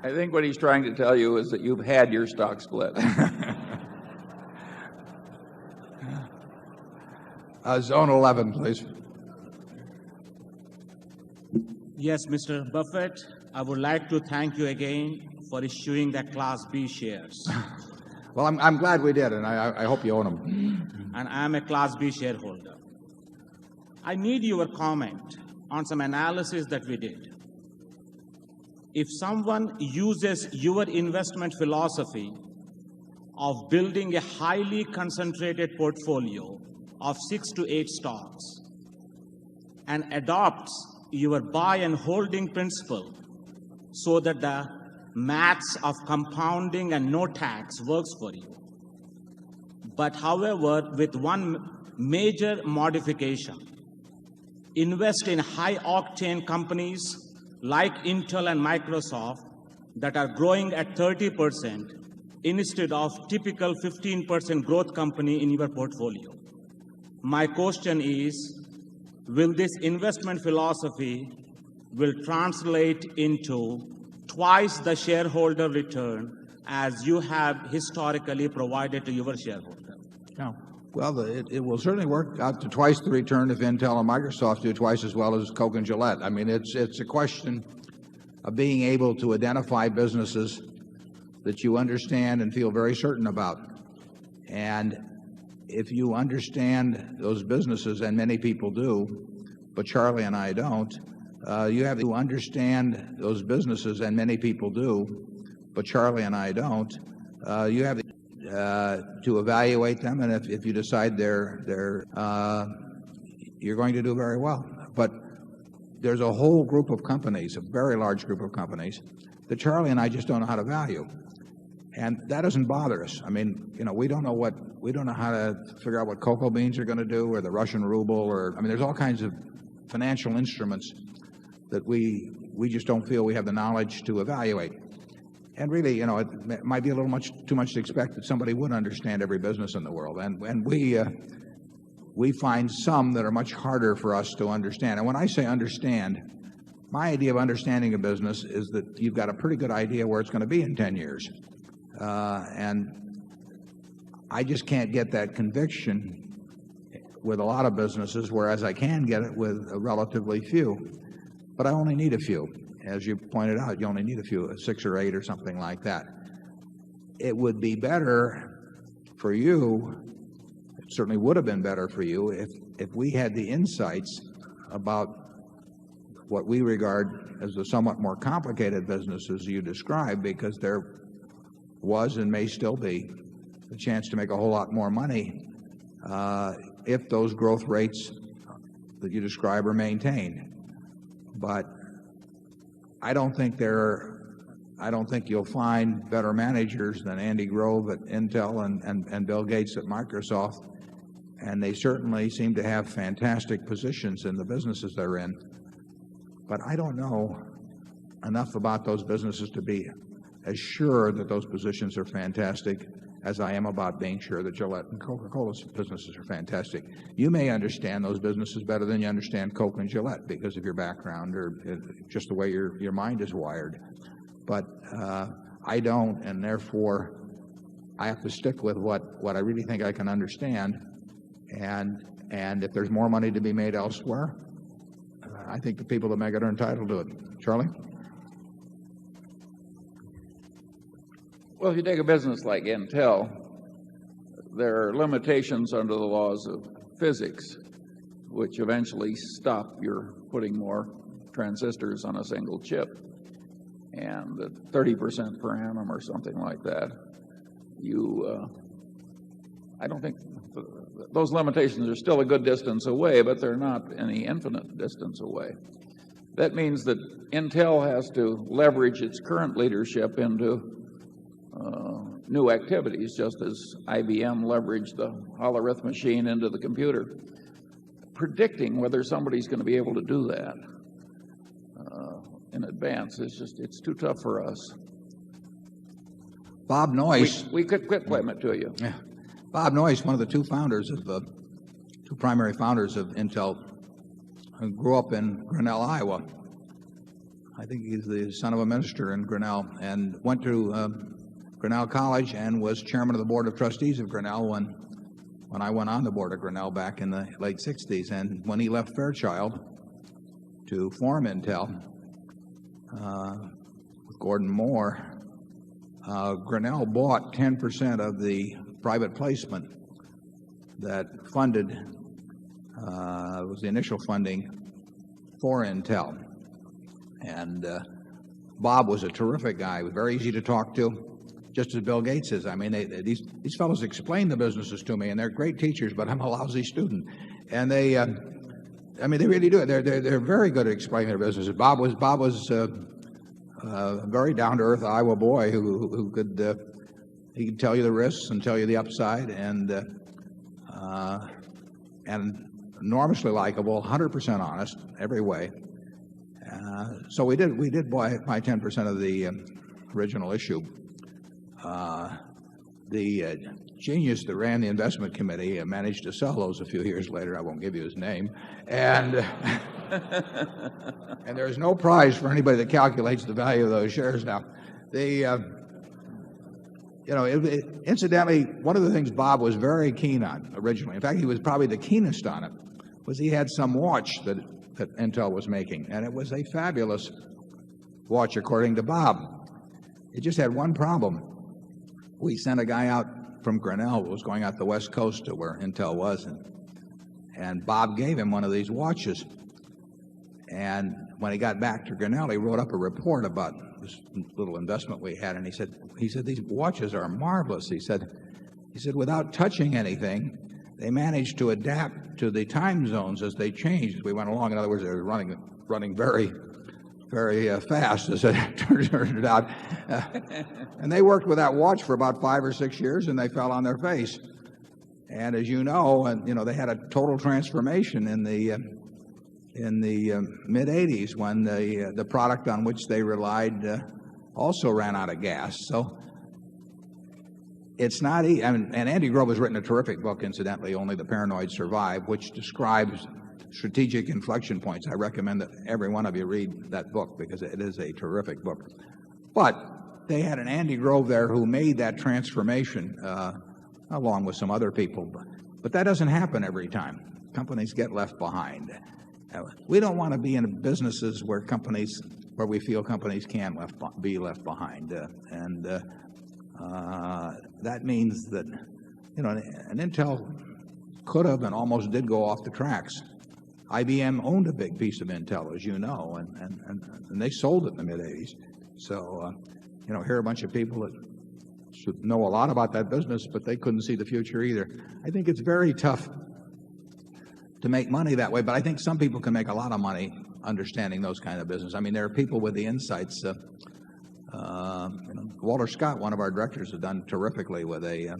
I think what he's trying to tell you is that you've had your stock split. Zone 11, please. Yes, Mr. Buffett, I would like to thank you again for issuing the Class B shares. Well, I'm glad we did, and I hope you own them. And I'm a Class B shareholder. I need your comment on some analysis that we did. If someone uses your investment philosophy of building a highly concentrated portfolio of 6 to 8 stocks and adopts your buy and holding principle so that the maths of compounding and no tax works for you. But however, with one major modification, invest in high octane companies like Intel and Microsoft that are growing at 30% instead of typical 15% growth company in your portfolio. My question is, will this investment philosophy will translate into twice the shareholder return as you have historically provided to your shareholder? Yeah. Well, it will certainly work out to twice the return if Intel and Microsoft do twice as well as Coke and Gillette. I mean, it's a question of being able to identify businesses that you understand and feel very certain about. And if you understand those businesses, and many people do, but Charlie and I don't, you have to understand those businesses, and many people do, but Charlie and I don't. You have to evaluate them, and if you decide you're going to do very well. But there's a whole group of companies, a very large group of companies, that Charlie and I just don't know how to value. And that doesn't bother us. I mean, we don't know how to figure out what cocoa beans are going to do, or the Russian ruble, there's all kinds of financial instruments that we just don't feel we have the knowledge to evaluate. And really, it might be a little too much to expect that somebody would understand every business in the world. And we find some that are much harder for us to understand. And when I say understand, my idea of understanding a business is that you've got a pretty good idea where it's going to be in 10 years. And I just can't get that conviction with a lot of businesses, whereas I can get it with relatively few. But I only need a few. As you pointed out, you only need a few, 6 or 8 or something like that. It would be better for you, it certainly would have been better for you, if we had the insights about what we regard as the somewhat more complicated businesses you described, because there was and may still be a chance to make a whole lot more money if those growth rates that you describe are maintained. But I don't think you'll find better managers than Andy Grove at Intel and Bill Gates at Microsoft, and they certainly seem to have fantastic positions in the businesses they're in. But I don't know enough about those businesses to be as sure that those positions are fantastic as I am about being sure that Gillette and Coca-Cola's businesses are fantastic. You may understand those businesses better than you understand Coke and Gillette because of your background or just the way your mind is wired. But I don't, and therefore I have to stick with what I really think I can understand. And if there's more money to be made elsewhere, I think the people that make it are entitled to it. Charlie? Well, if you take a business like Intel, there are limitations under the laws of physics, which eventually stop your putting more transistors on a single chip. And at 30% per annum or something like that, I don't think those limitations are still a good distance away, but they're not any infinite distance away. That means that Intel has to leverage its current leadership into new activities, just as IBM leveraged the Hollerith machine into the computer. Predicting whether somebody's going to be able to do that in advance it's too tough for us. Bob Noyce. We could quit claim it to you. Yeah. Bob Noyce, one of the two primary founders of Intel, grew up in Grinnell, Iowa. I think he's the son of a minister in Grinnell, and went to Grinnell College and was chairman of the board of trustees of Grinnell when I went on the board of Grinnell back in the late 60s. And when he left Fairchild to form Intel with Gordon Moore, Grinnell bought 10% of the private placement that funded, was the initial funding for Intel. And Bob was a terrific guy, very easy to talk to, just as Bill Gates is. I mean, these fellows explain the businesses to me, and they're great teachers, but I'm a lousy student. And they really do it. They're very good at explaining their businesses. Bob was a very down-to-earth Iowa boy who could tell you the risks and tell you the upside, and enormously likable, 100% honest every way. So we did buy 10% original issue. The genius that ran the investment committee managed to sell those a few years later. I won't give you his name. And and there's no prize for anybody that calculates the value of those shares now. Incidentally, one of the things Bob was very keen on originally, in fact, he was probably the keenest on it, was he had some watch that Intel was making. And it was a fabulous watch, according to Bob. It just had one problem. We sent a guy out from Grinnell who was going out the West Coast to where Intel was, and Bob gave him one of these watches. And when he got back to Grinnell, he wrote up a report about this little investment we had, and he said, these watches are marvelous. He said, without touching anything, they managed to adapt to the time zones as they changed as we went along. In other words, they were running very, very fast, as it turned out. And they worked with that watch for about 5 or 6 years, and they fell on their face. And as you know, they had a total transformation in the mid-'80s when the product on which they relied also ran out of gas. So it's not easy. And Andy Grove has written a terrific book, incidentally, Only the Paranoid Survive, which describes strategic inflection points. I recommend that every one of you read that book because it is a terrific book. But they had an Andy Grove there who made that transformation along with some other people. But that doesn't happen every time. Companies get left behind. We don't want to be in businesses where we feel companies can be left behind. That means that, an Intel could have and almost did go off the tracks. IBM owned a big piece of Intel, as you know, and they sold it in the mid-'80s. So, here are a bunch of people that should know a lot about that business, but they couldn't see the future either. I think it's very tough to make money that way, but I think some people can make a lot of money understanding those kind of business. I mean, there are people with the insights. Walter Scott, one of our directors, has done terrifically with a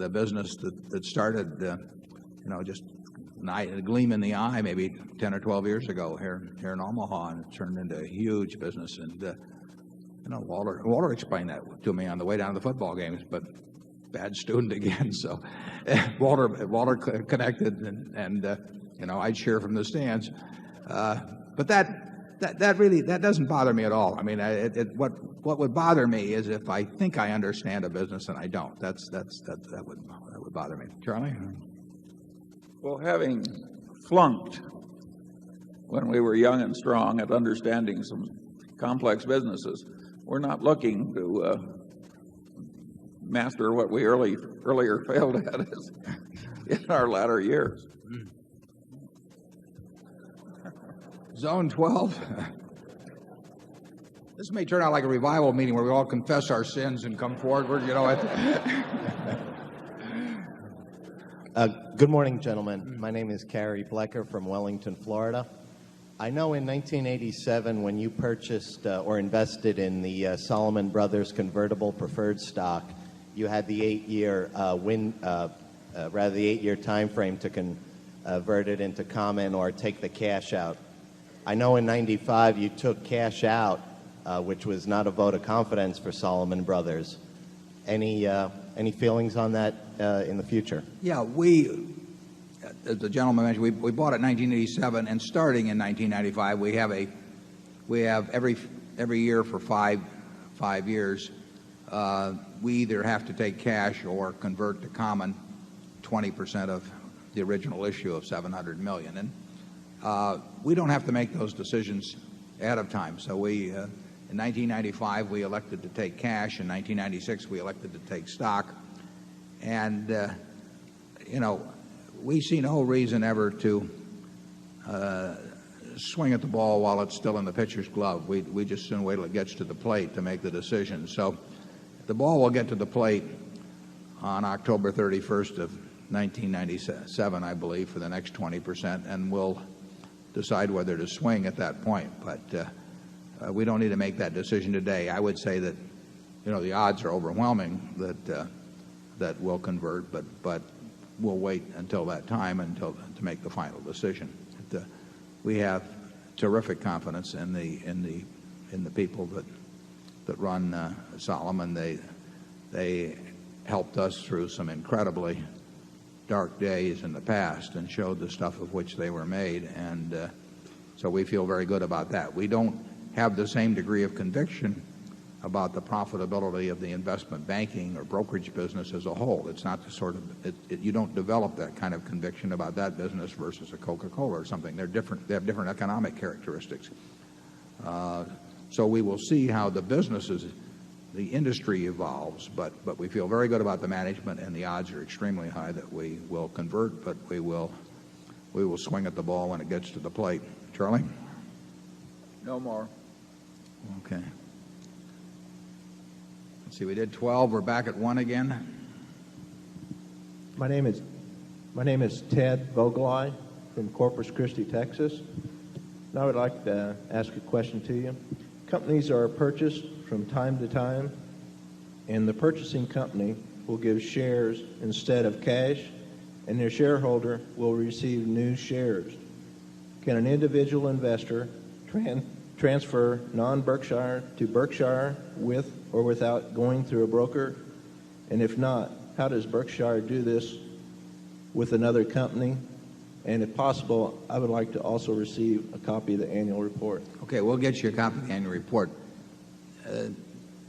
business that started, just a gleam in the eye maybe 10 or 12 years ago here in Omaha, and it turned into a huge business. And Walter explained that to me on the way down to the football games, but bad student again. So Walter connected, and I'd cheer from the stands. But that really doesn't bother me at all. I mean, what would bother me is if I think I understand a business and I don't. That would bother me. Charlie? Well, having flunked when we were young and strong at understanding some complex businesses, we're not looking to master what we earlier failed at in our latter years. Zone 12. This may turn out like a revival meeting where we all confess our sins and come forward. Good morning, gentlemen. My name is Cary Blecker from Wellington, Florida. I know in 1987 when you purchased or invested in the Salomon Brothers convertible preferred stock, you had the 8-year the 8-year time frame to convert it into common or take the cash out. I know in 95 you took cash out, which was not a vote of confidence for Salomon Brothers. Any feelings on that in the future? Yeah, as the gentleman mentioned, we bought it in 1987, and starting in 1995, we have every year for five years, we either have to take cash or convert to common 20% of the original issue of $700 million. And we don't have to make those decisions ahead of time. So in 1995, we elected to take cash. In 1996, we elected to take stock. And, we see no reason ever to swing at the ball while it's still in the pitcher's glove. We just soon wait till it gets to the plate to make the decision. So the ball will get to the plate on October 31st of 1997, I believe, for the next 20%, and we'll decide whether to swing at that point. But we don't need to make that decision today. I would say that, the odds are overwhelming that we'll convert, but we'll wait until that time to make the final decision. We have terrific confidence in the people run Solomon. They helped us through some incredibly dark days in the past and showed the stuff of which they were made. And so we feel very good about that. We don't have the same degree of conviction about the profitability of the investment banking or brokerage business as a whole. It's not the sort of you don't develop that kind of conviction about that business versus a Coca-Cola or something. They're different. They have different economic characteristics. So we will see how the businesses, the industry evolves, but we feel very good about the management, and the odds are extremely high that we will convert, but we will swing at the ball when it gets to the plate. Charlie? No more. Okay. Let's see, we did 12. We're back at 1 again. My name is Ted Vogelai from Corpus Christi, Texas. And I would like to ask a question to you. Companies are purchased from time to time, and the purchasing company will give shares instead of cash, and their shareholder will receive new shares. Can an individual investor transfer non-Berkshire to Berkshire with or without going through a broker? And if not, how does Berkshire do this with another company? And if possible, I would like to also receive a copy of the annual report. Okay, we'll get you a copy of the annual report.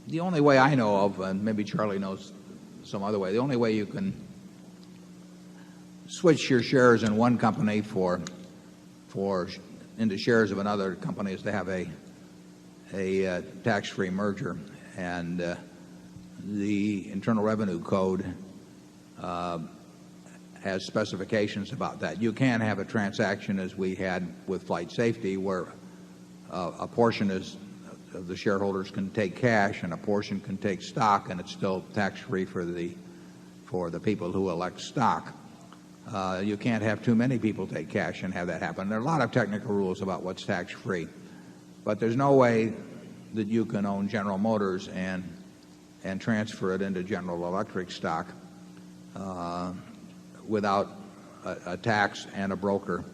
The only way I know of, and maybe Charlie knows some other way, the only way you can switch your shares in one company into shares of another company is to have a tax-free merger. And the Internal Revenue Code has specifications about that. You can have a transaction, as we had with Flight Safety, where a portion of the shareholders can take cash and a portion can take stock, and it's still tax-free for the people who elect stock. You can't have too many people take cash and have that happen. There are a lot of technical rules about what's tax-free, but there's no way that you can own General Motors and transfer it into General Electric stock without a tax and a broker.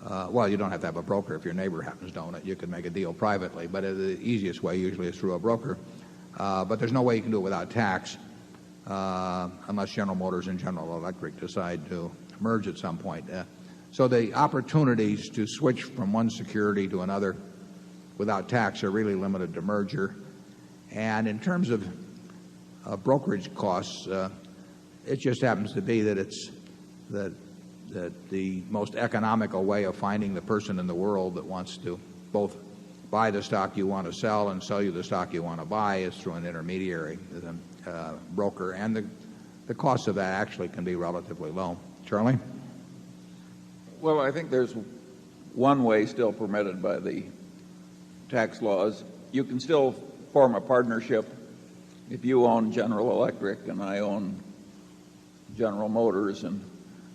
Well, you don't have to have a broker if your neighbor happens to own it. You can make a deal privately, but the easiest way usually is through a broker. But there's no way you can do it without tax unless General Motors and General Electric decide to merge at some point. So the opportunities to switch from one security to another without tax are really limited to merger. And in terms of brokerage costs, it just happens to be that that the most economical way of finding the person in the world that wants to both buy the stock you want to sell and sell you the stock you want to buy is through an intermediary broker, and the cost of that actually can be relatively low. Charlie? Well, I think there's one way still permitted by the tax laws. You can still form a partnership. If you own General Electric and I own General Motors and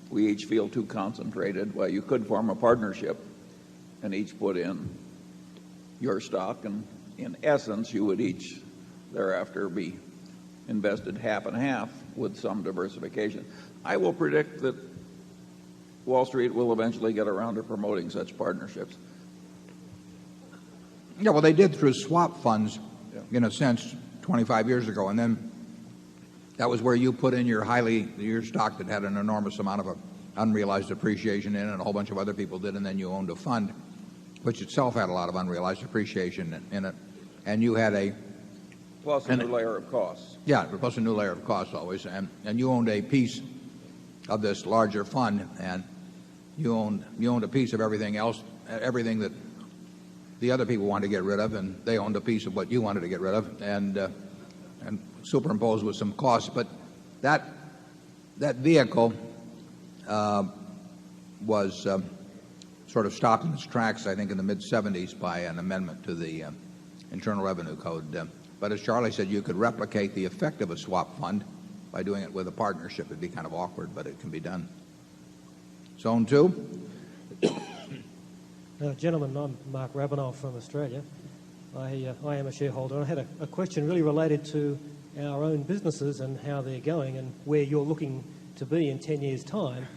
we each feel too concentrated, well, you could form a partnership and each put in your stock, and in essence you would each thereafter be invested half and half with some diversification. I will predict that Wall Street will eventually get around to promoting such partnerships. Yeah, well, they did through swap funds, in a sense, 25 years ago, and then that was where you put in your stock that had an enormous amount of unrealized appreciation in it, and a whole bunch of other people did, and then you owned a fund, which itself had a lot of unrealized appreciation in it, and you had plus a new layer of costs. Yeah, plus a new layer of costs always, and you owned a piece of this larger fund, and you owned a piece of everything else, everything that the other people wanted to get rid of, and they owned a piece of what you wanted to get rid of, and superimposed with some costs. But that vehicle was sort of stopped in its tracks, I think, in the mid-'70s by an amendment to the Internal Revenue Code. But as Charlie said, you could replicate the effect of a swap fund by doing it with a partnership. It'd be kind of awkward, but it can be done. Zone 2. Gentlemen, I'm Mark Rabinoff from Australia. I am a shareholder. I had a question really related to our own businesses and how they're going and where you're looking to be in 10 years' time.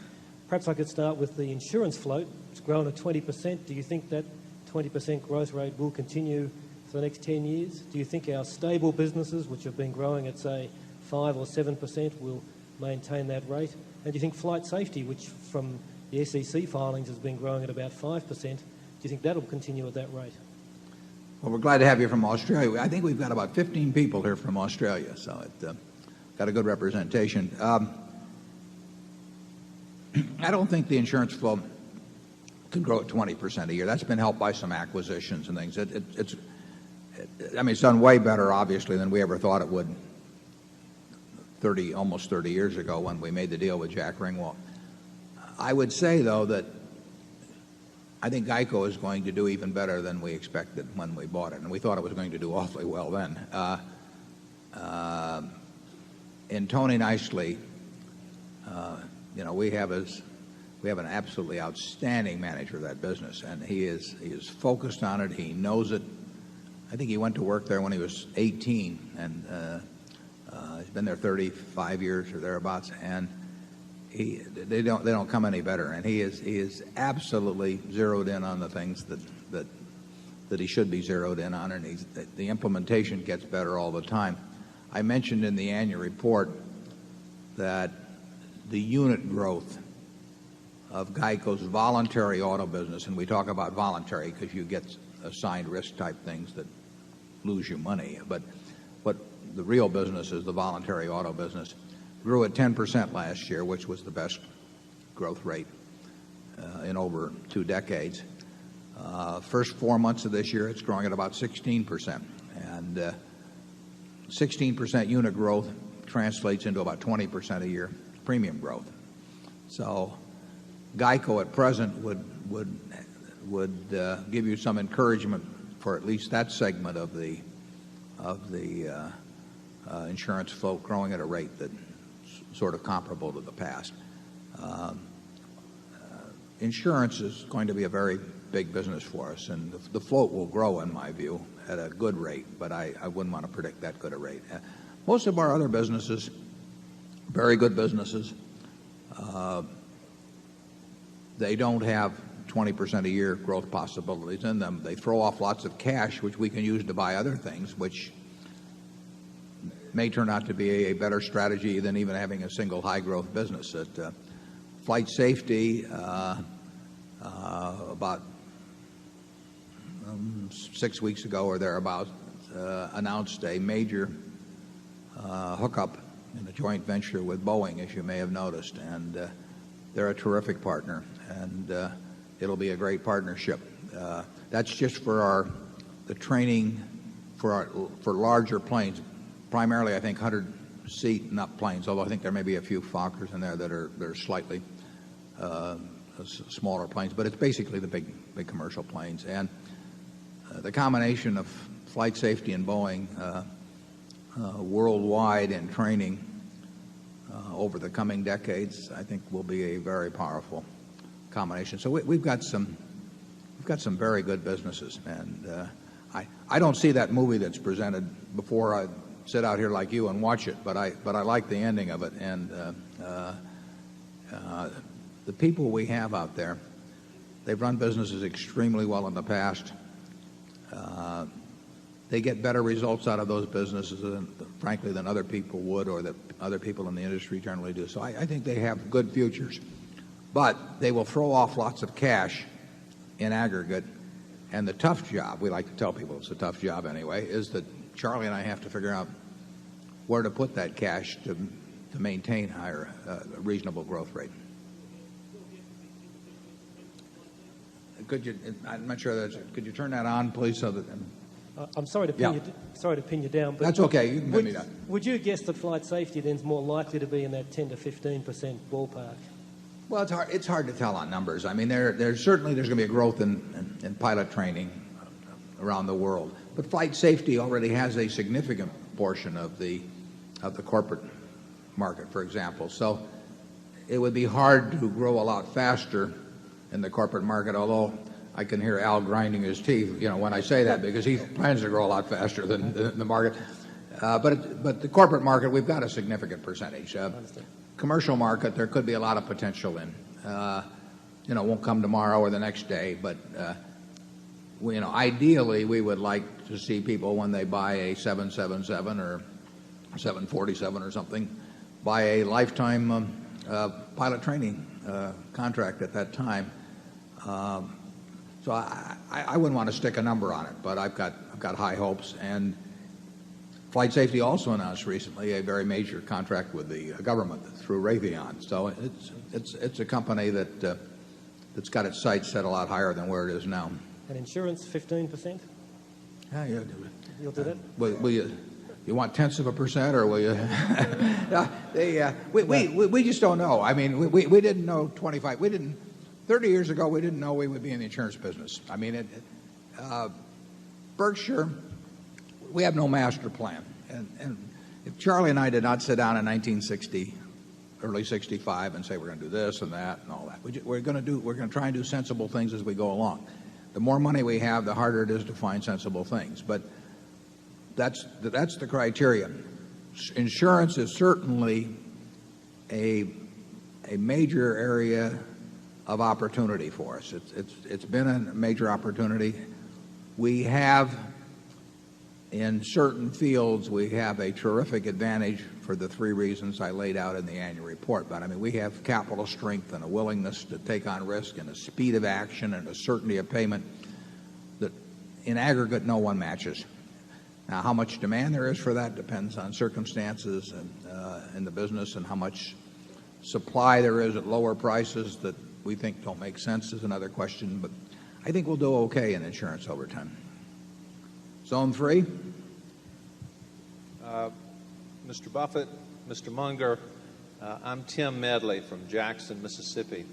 Perhaps I could start with the insurance float. It's grown at 20%. Do you think that 20% growth rate will continue for the next 10 years? Do you think our stable businesses, which have been growing at, say, 5 or 7%, will maintain that rate? And do you think flight safety, which from the SEC filings has been growing at about 5%, do you think that'll continue at that rate? Well, we're glad to have you from Australia. I think we've got about 15 people here from Australia, so it got a good representation. I don't think the insurance flow can grow at 20% a year. That's been helped by some acquisitions and things. It's done way better, obviously, than we ever thought it would almost 30 years ago when we made the deal with Jack Ringwald. I would say, though, that I think GEICO is going to do even better than we expected when we bought it, and we thought it was going to do awfully well then. In Tony Nicely, we have an absolutely outstanding manager of that business, and he is focused on it. He knows it. I think he went to work there when he was 18, and he's been there 35 years or thereabouts, and they don't come any better. And he is absolutely zeroed in on the things that he should be zeroed in on, and the implementation gets better all the time. I mentioned in the annual report that the unit growth of GEICO's voluntary auto business, and we talk about voluntary because you get assigned risk type things that lose you money, but what the real business is, the voluntary auto business, grew at 10% last year, which was the best growth rate in over 2 decades. First 4 months of this year, it's growing at about 16%, and 16% unit growth translates into about 20% a year premium growth. So GEICO at present would give you some encouragement for at least that segment of the insurance float growing at a rate that's sort of comparable to the past. Insurance is going to be a very big business for us, and the float will grow, in my view, at a good rate, but I wouldn't want to predict that good a rate. Most of our other businesses, very good businesses, they don't have 20% a year growth possibilities in them. They throw off lots of cash, which we can use to buy other things, which may turn out to be a better strategy than even having a single high-growth business. Flight safety, about 6 weeks ago or thereabouts, announced a major hookup in a joint venture with Boeing, as you may have noticed, and they're a terrific partner, and it'll be a great partnership. That's just for the training for larger planes, primarily I think 100-seat and up planes, although I think there may be a few Fokkers in there that are slightly smaller planes, but it's basically the big commercial planes. And the combination of flight safety and Boeing worldwide in training over the coming decades, I think, will be a very powerful combination. So we've got some very good businesses, and I don't see that movie that's presented before I sit out here like you and watch it, but I like the ending of it. And the people we have out there, they've run businesses extremely well in the past. They get better results out of those businesses, frankly, than other people would, or that other people in the industry generally do. So I think they have good futures, but they will throw off lots of cash in aggregate. And the tough job, we like to tell people it's a tough job anyway, is that Charlie and I have to figure out where to put that cash to maintain higher, reasonable growth rate. I'm not sure could you turn that on, please, so that. I'm sorry to pin you down, but that's okay. You can pin me down. Would you guess that flight safety then is more likely to be in that 10 to 15% ballpark? Well, it's hard to tell on numbers. I mean, there's going to be a growth in pilot training around the world, but flight safety already has a significant portion of the corporate market, for example. So it would be hard to grow a lot faster in the corporate market, although I can hear Al grinding his teeth, when I say that, because he plans to grow a lot faster than the market. But the corporate market, we've got a significant percentage. Commercial market, there could be a lot of potential in. It won't come tomorrow or the next day, but ideally, we would like to see people, when they buy a 777 or 747 or something, buy a lifetime pilot training contract at that time. So I wouldn't want to stick a number on it, but I've got high hopes. And Flight Safety also announced recently a very major contract with the government through Raytheon. So it's a company that's got its sights set a lot higher than where it is now. And insurance, 15%? Yeah, You'll do that? Will you want tenths of a percent, or will you? We just don't know. I mean, we didn't know 30 years ago, we didn't know we would be in the insurance business. I mean, Berkshire, we have no master plan. And if Charlie and I did not sit down in 1960, early 65, and say we're going to do this and that and all that, we're going to try and do sensible things as we go along. The more money we have, the harder it is to find sensible things. But that's the criteria. Insurance is certainly a major area of opportunity for us. It's been a major opportunity. We have, in certain fields, we have a terrific advantage for the three reasons I laid out in the annual report. But I mean, we have capital strength and a willingness to take on risk and a speed of action and a certainty of payment that in aggregate no one matches. Now, how much demand there is for that depends on circumstances and in the business, and how much supply there is at lower prices that we think don't make sense is another question. But I think we'll do okay in insurance over time. Zone 3. Mr. Buffett, Mr. Munger, I'm Tim Medley from Jackson, Mississippi.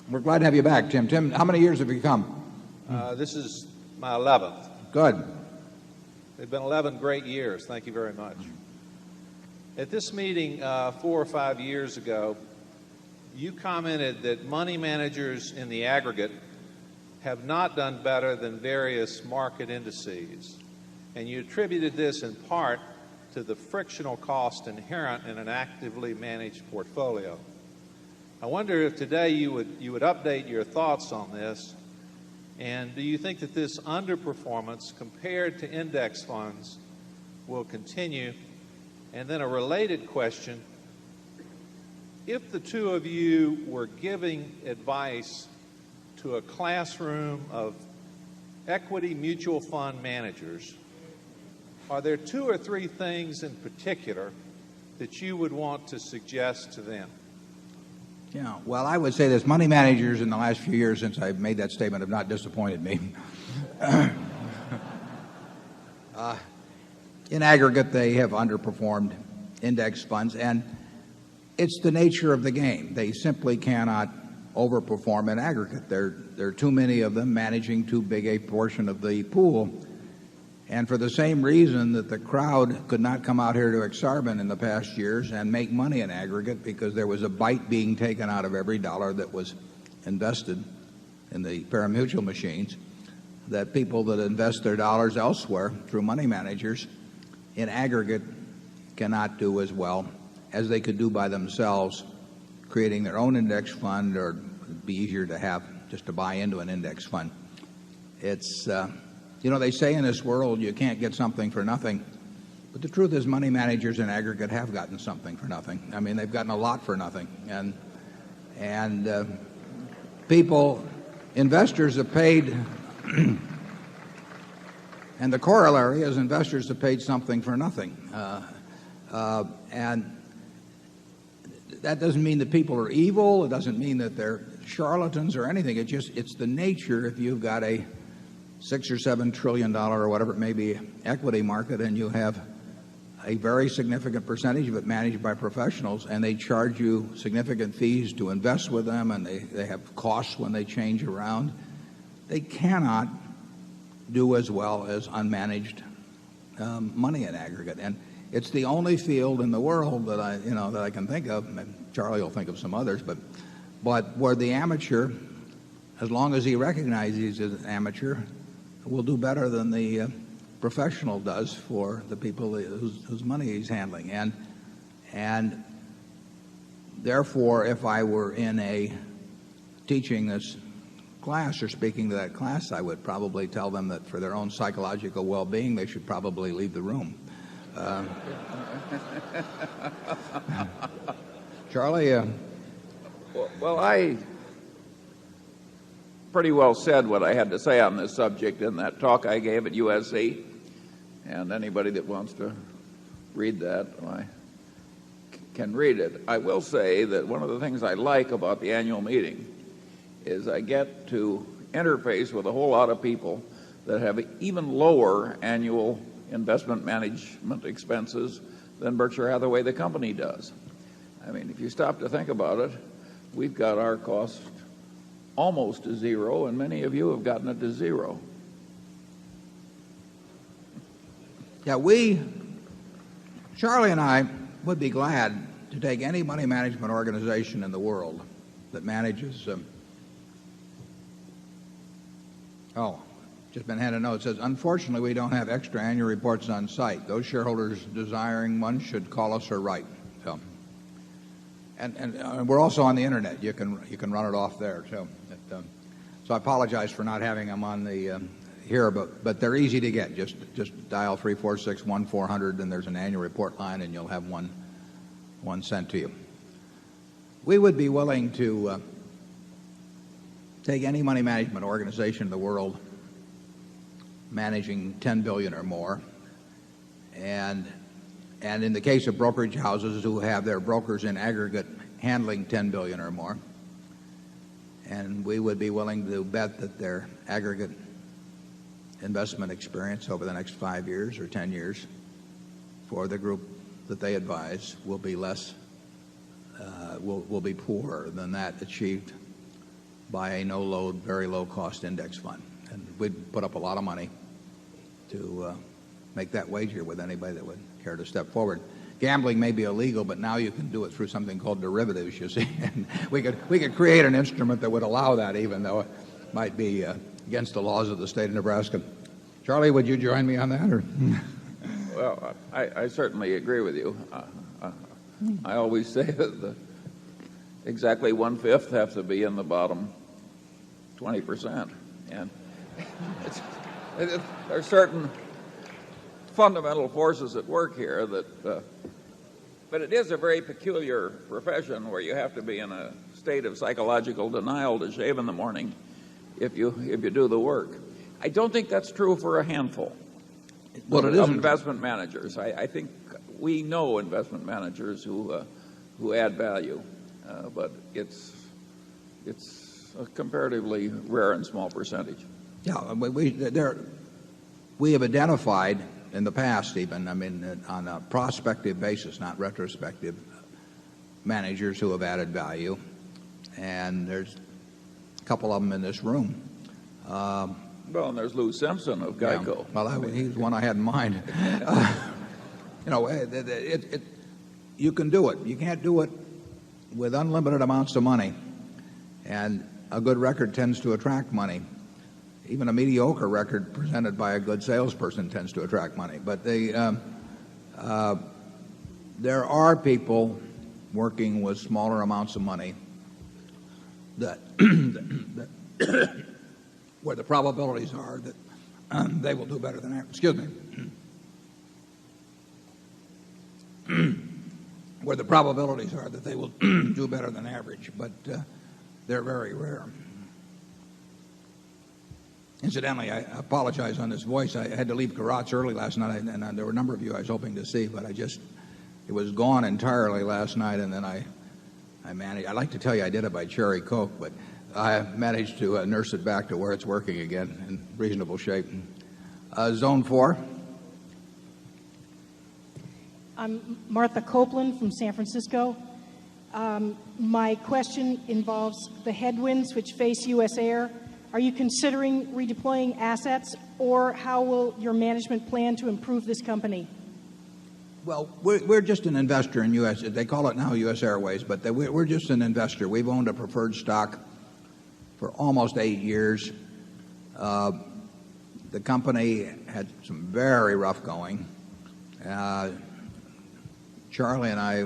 We're glad to have you back, Tim. Tim, how many years have you come? This is my 11th. Good. They've been 11 great years. Thank you very much. At this meeting 4 or 5 years ago, you commented that money managers in the aggregate have not done better than various market indices, and you attributed this in part to the frictional cost inherent in an actively managed portfolio. I wonder if today you would update your thoughts on this, and do you think that this underperformance compared to index funds will continue? And then a related question, if the two of you were giving advice to a classroom of equity mutual fund managers, are there 2 or 3 things in particular that you would want to suggest to them? Yeah, well, I would say this. Money managers in the last few years since I've made that statement have not disappointed me. In aggregate, they have underperformed index funds, and it's the nature of the game. They simply cannot overperform in aggregate. There are too many of them managing too big a portion of the pool. And for the same reason that the crowd could not come out here to Exarban in the past years and make money in aggregate because there was a bite being taken out of every dollar that was invested in the pari-mutuel machines, that people that invest their dollars elsewhere through money managers in aggregate cannot do as well as they could do by themselves, creating their own index fund, or it'd be easier to have just to buy into an index fund. It's they say in this world you can't get something for nothing, but the truth is money managers in aggregate have gotten something for nothing. I mean, they've gotten a lot for nothing, and investors have paid, and the corollary is investors have paid something for nothing, and that doesn't mean that people are evil. It doesn't mean that they're charlatans or anything. It's the nature. If you've got a $6 or $7 trillion or whatever it may be equity market, and you have a very significant percentage of it managed by professionals, and they charge you significant fees to invest with them, and they have costs when they change around, they cannot do as well as unmanaged money in aggregate. And it's the only field in the world that I can think of. Charlie will think of some others, but where the amateur, as long as he recognizes he's an amateur, will do better than the professional does for the people whose money he's handling. And therefore, if I were in a teaching this class or speaking to that class, I would probably tell them that for their own psychological well-being, they should probably leave the room. Charlie? Well, I pretty well said what I had to say on this subject in that talk I gave at USC. And anybody that wants to read that, I can read it. I will say that one of the things I like about the annual meeting is I get to interface with a whole lot of people that have even lower annual investment management expenses than Berkshire Hathaway, the company, does. I mean, if you stop to think about it, we've got our costs almost to zero, and many of you have gotten it to zero. Yeah, Charlie and I would be glad to take any money management organization in the world that manages just been handed a note. It says, unfortunately, we don't have extra annual reports on site. Those shareholders desiring one should call us or write. So, and we're also on the internet. You can run it off there too. So I apologize for not having them on the here, but they're easy to get. Just dial 346-1400, and there's an annual report line, and you'll have one sent to you. We would be willing to take any money management organization in the world managing $10 billion or more, and in the case of brokerage houses who have their brokers in aggregate handling $10 billion or more, and we would be willing to bet that their aggregate investment experience over the next 5 years or 10 years for the group that they advise will be less, will be poorer than that achieved by a no-load, very low-cost index fund. And we'd put up a lot of money to make that wager with anybody that would care to step forward. Gambling may be illegal, but now you can do it through something called derivatives, you see. And we could create an instrument that would allow that, even though it might be against the laws of the state of Nebraska. Charlie, would you join me on that? Or? Well, I certainly agree with you. I always say that exactly 1/5 have to be in the bottom 20%. And there are certain fundamental forces at work here that, but it is a very peculiar profession where you have to be in a state of psychological denial to shave in the morning if you do the work. I don't think that's true for a handful of investment managers. I think we know investment managers who add value, but it's a comparatively rare and small percentage. Yeah, we have identified in the past, even, I mean, on a prospective basis, not retrospective, managers who have added value, and there's a couple of them in this room. Well, and there's Lou Simpson of Geico. Yeah, well, he's one I had in mind. You can do it. You can't do it with unlimited amounts of money, and a good record tends to attract money. Even a mediocre record presented by a good salesperson tends to attract money. But there are people working with smaller amounts of money that where the probabilities are that they will do better than average. Excuse me. Where the probabilities are that they will do better than average, but they're very rare. Incidentally, I apologize on this voice. I had to leave Garage early last night, and there were a number of you I was hoping to see, but it was gone entirely last night, and then I managed. I'd like to tell you I did it by cherry Coke, but I managed to nurse it back to where it's working again in reasonable shape. Zone 4. I'm Martha Copeland from San Francisco. My question involves the headwinds which face U.S. Air. Are you considering redeploying assets, or how will your management plan to improve this company? Well, we're just an investor in U.S. They call it now U.S. Airways, but we're just an investor. We've owned a preferred stock for almost 8 years. The company had some very rough going. Charlie and I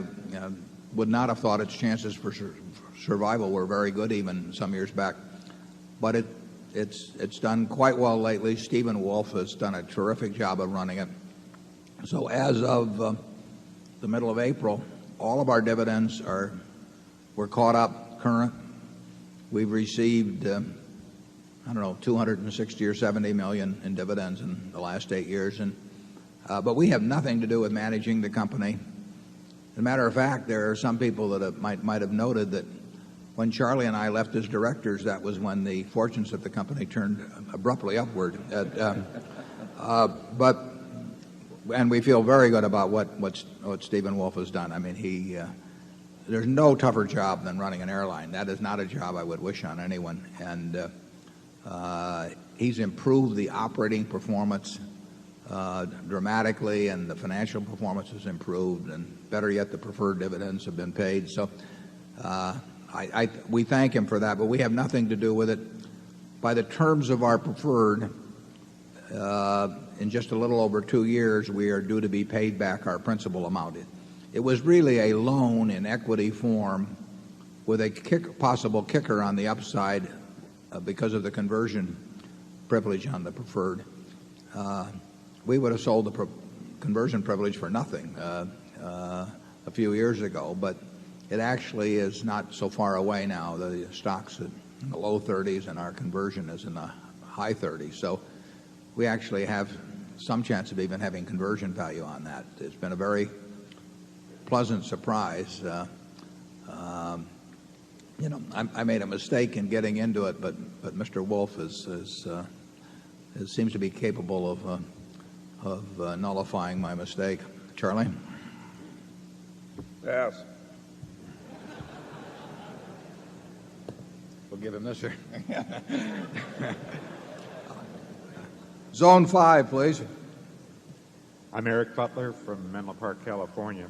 would not have thought its chances for survival were very good even some years back. but it's done quite well lately. Stephen Wolf has done a terrific job of running it. So as of the middle of April, all of our dividends were caught up current. We've received, I don't know, 260 or 70 million in dividends in the last 8 years. But we have nothing to do with managing the company. As a matter of fact, there are some people that might have noted that when Charlie and I left as directors, that was when the fortunes of the company turned abruptly upward. And we feel very good about what Stephen Wolf has done. I mean, there's no tougher job than running an airline. That is not a job I would wish on anyone. And he's improved the operating performance dramatically, and the financial performance has improved, and better yet, the preferred dividends have been paid. So we thank him for that, but we have nothing to do with it. By the terms of our preferred, in just a little over 2 years, we are due to be paid back our principal amount. It was really a loan in equity form with a possible kicker on the upside because of the conversion privilege on the preferred. We would have sold the conversion privilege for nothing a few years ago, but it actually is not so far away now. The stock's in the low 30s, and our conversion is in the high 30s. So we actually have some chance of even having conversion value on that. It's been a very pleasant surprise. I made a mistake in getting into it, but Mr. Wolf seems to be capable of nullifying my mistake. Charlie? Yes. We'll give him this here. Zone 5, please. I'm Eric Butler from Menlo Park, California.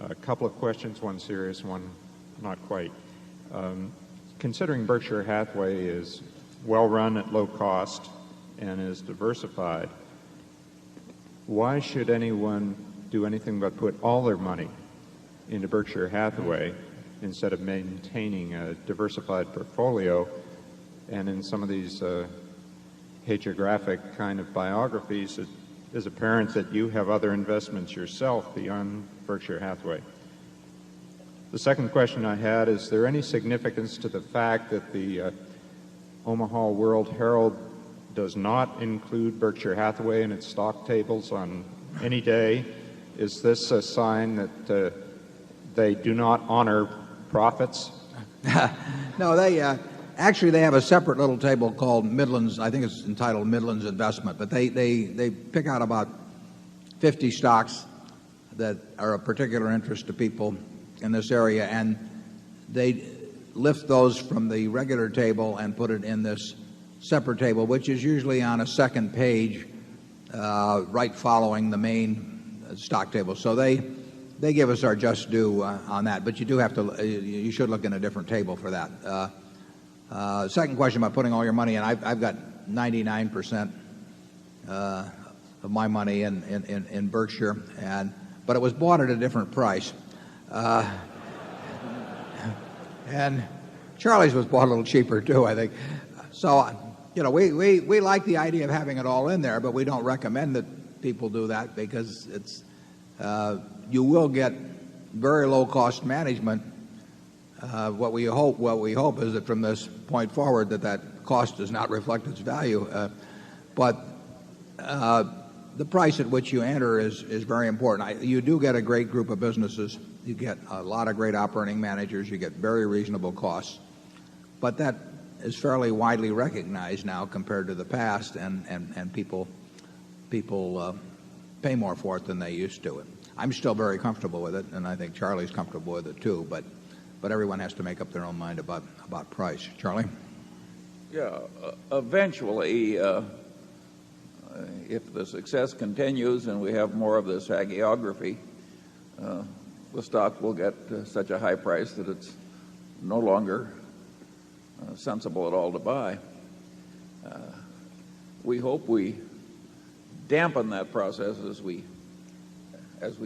A couple of questions, one serious, one not quite. Considering Berkshire Hathaway is well run at low cost and is diversified, why should anyone do anything but put all their money into Berkshire Hathaway instead of maintaining a diversified portfolio? And in some of these hagiographic kind of biographies, it is apparent that you have other investments yourself beyond Berkshire Hathaway. The second question I had, is there any significance to the fact that the Omaha World Herald does not include Berkshire Hathaway in its stock tables on any day? Is this a sign that they do not honor profits? No, they have a separate little table called Midlands. I think it's entitled Midlands Investment, but they pick out about 50 stocks that are of particular interest to people in this area, and they lift those from the regular table and put it in this separate table, which is usually on a second page right following the main stock table. So they give us our just due on that, but you should look in a different table for that. Second question about putting all your money in. I've got 99% of my money in Berkshire, but it was bought at a different price. And Charlie's was bought a little cheaper too, I think. So, we like the idea of having it all in there, but we don't recommend that people do that because you will get very low cost management. What we hope is that from this point forward that cost does not reflect its value. But the price at which you enter is very important. You do get a great group of businesses. You get a lot of great operating managers. You get very reasonable costs. But that is fairly widely recognized now compared to the past, and people pay more for it than they used to. I'm still very comfortable with it, and I think Charlie's comfortable with it too. But everyone has to make up their own mind about price. Charlie? Yeah, eventually, if the success continues and we have more of this hagiography, the stock will get such a high price that it's no longer sensible at all to buy. We hope we dampen that process as we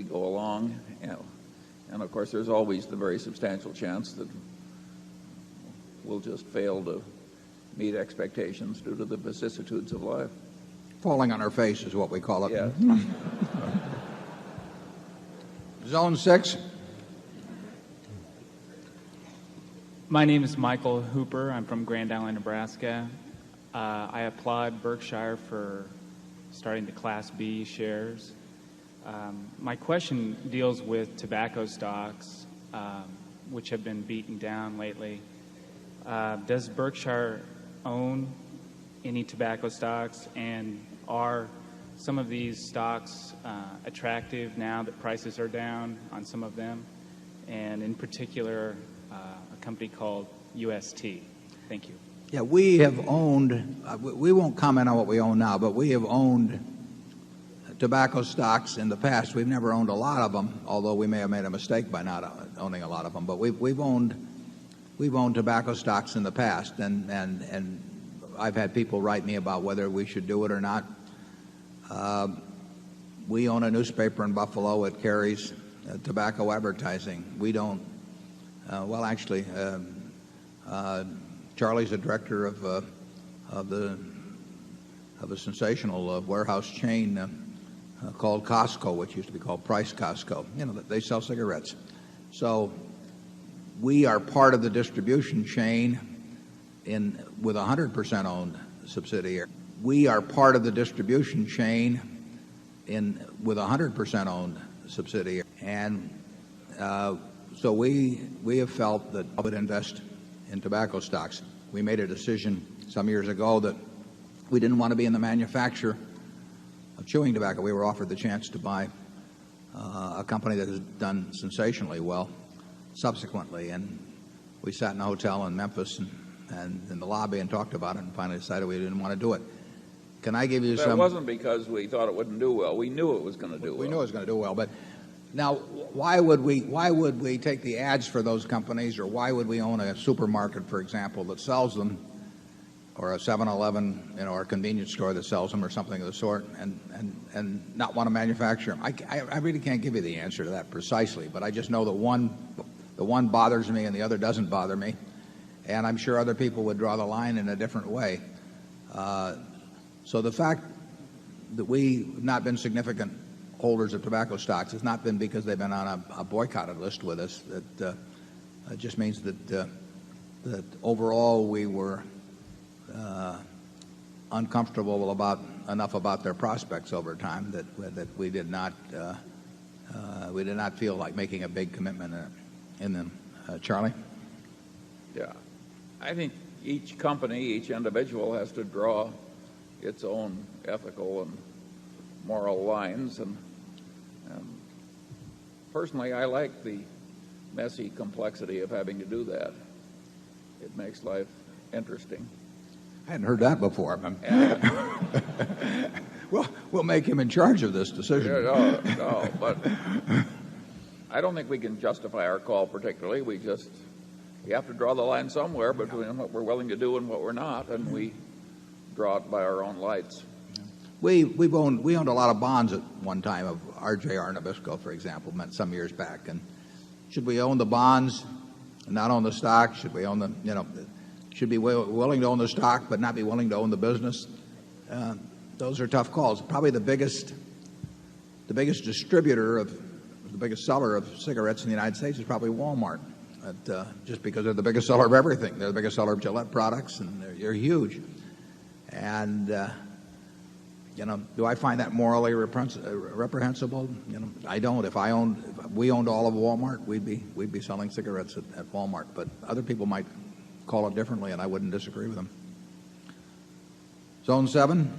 go along, and of course there's always the very substantial chance that we'll just fail to meet expectations due to the vicissitudes of life. Falling on our face is what we call it. Yeah. Zone 6. My name is Michael Hooper. I'm from Grand Island, Nebraska. I applaud Berkshire for starting the Class B shares. My question deals with tobacco stocks, which have been beaten down lately. Does Berkshire own any tobacco stocks, and are some of these stocks attractive now that prices are down on some of them, and in particular a company called UST? Thank you. Yeah, we have owned, we won't comment on what we own now, but we have owned tobacco stocks in the past. We've never owned a lot of them, although we may have made a mistake by not owning a lot of them. But we've owned tobacco stocks in the past, and I've had people write me about whether we should do it or not. We own a newspaper in Buffalo. It carries tobacco advertising. We don't. Well, actually, Charlie's the director of a sensational warehouse chain called Costco, which used to be called Price Costco. You know, they sell cigarettes. So we are part of the distribution chain with a 100% owned subsidiary. We are part of the distribution chain with a 100% owned subsidiary. And so we have felt that we would invest in tobacco stocks. We made a decision some years ago that we didn't want to be in the manufacture of chewing tobacco. We were offered the chance to buy a company that has done sensationally well subsequently, and we sat in a hotel in Memphis and in the lobby and talked about it and finally decided we didn't want to do it. Can I give you some... That wasn't because we thought it wouldn't do well. We knew it was going to do well. We knew it was going to do well, but now why would we take the ads for those companies, or why would we own a supermarket, for example, that sells them, or a 7-Eleven, or a convenience store that sells them, or something of the sort, and not want to manufacture them? I really can't give you the answer to that precisely, but I just know that the one bothers me and the other doesn't bother me, and I'm sure other people would draw the line in a different way. So the fact that we've not been significant holders of tobacco stocks has not been because they've been on a boycotted list with us. That it just means that overall we were uncomfortable enough about their prospects over time that we did not feel like making a big commitment in them. Charlie? Yeah. I think each company, each individual has to draw its own ethical and moral lines, and personally I like the messy complexity of having to do that. It makes life interesting. I hadn't heard that before. We'll make him in charge of this decision. No, but I don't think we can justify our call particularly. We have to draw the line somewhere between what we're willing to do and what we're not, and we draw it by our own lights. We owned a lot of bonds at one time of RJR Nabisco, for example, some years back. And should we own the bonds and not own the stock? Should we own should be willing to own the stock but not be willing to own the business? Those are tough calls. Probably the biggest distributor the biggest seller of cigarettes in the United States is probably Walmart. Just because they're the biggest seller of everything. They're the biggest seller of Gillette products, and they're huge. And do I find that morally reprehensible? I don't. If we owned all of Walmart, we'd be selling cigarettes at Walmart. But other people might call it differently, and I wouldn't disagree with them. Zone 7.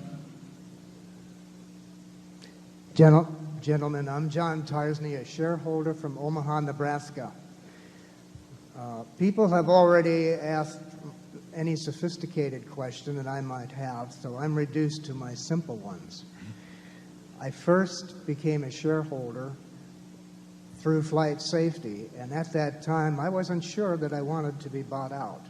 Gentlemen, I'm John Tarsney, a shareholder from Omaha, Nebraska. People have already asked any sophisticated question that I might have, so I'm reduced to my simple ones. I first became a shareholder through flight safety, and at that time I wasn't sure that I wanted to be bought out.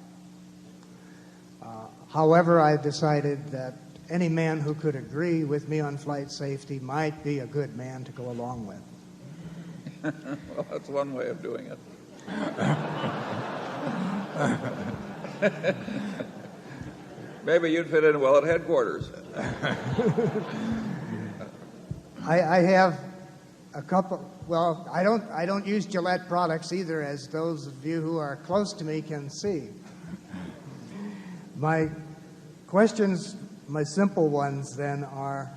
However, I decided that any man who could agree with me on flight safety might be a good man to go along with. Well, that's one way of doing it. Maybe you'd fit in well at headquarters. I have a couple. Well, I don't use Gillette products either, as those of you who are close to me can see. My questions, my simple ones then, are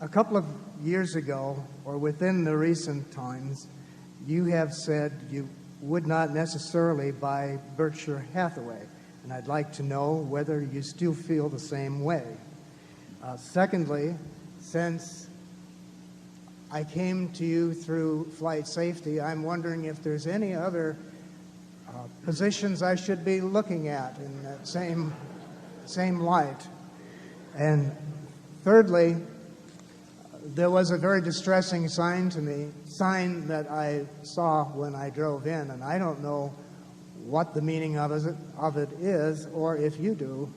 a couple of years ago, or within the recent times, you have said you would not necessarily buy Berkshire Hathaway, and I'd like to know whether you still feel the same way. Secondly, since I came to you through flight safety, I'm wondering if there's any other positions I should be looking at in that same light. And thirdly, there was a very distressing sign that I saw when I drove in, and I don't know what the meaning of it is, or if you do,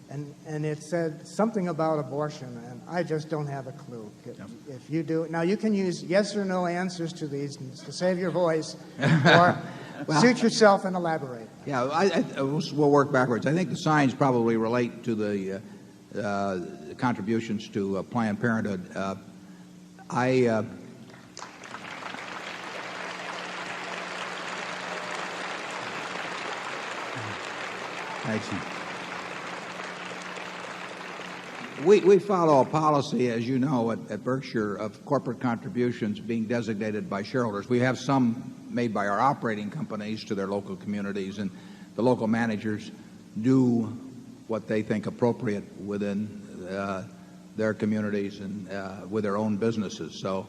and it said something about abortion, and I just don't have a clue. If you do, now you can use yes or no answers to these to save your voice, or suit yourself and elaborate. Yeah, we'll work backwards. I think the signs probably relate to the contributions to Planned Parenthood. We follow a policy, as you know, at Berkshire, of corporate contributions being designated by shareholders. We have some made by our operating companies to their local communities, and the local managers do what they think appropriate within their communities and with their own businesses. So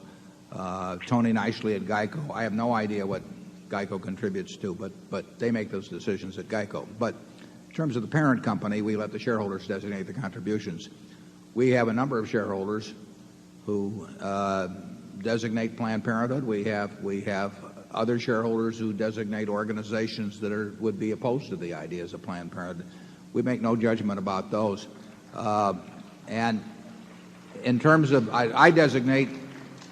Tony Nicely at GEICO, I have no idea what GEICO contributes to, but they make those decisions at GEICO. But in terms of the parent company, we let the shareholders designate the contributions. We have a number of shareholders who designate Planned Parenthood. We have other shareholders who designate organizations that would be opposed to the ideas of Planned Parenthood. We make no judgment about those. And in terms of, I designate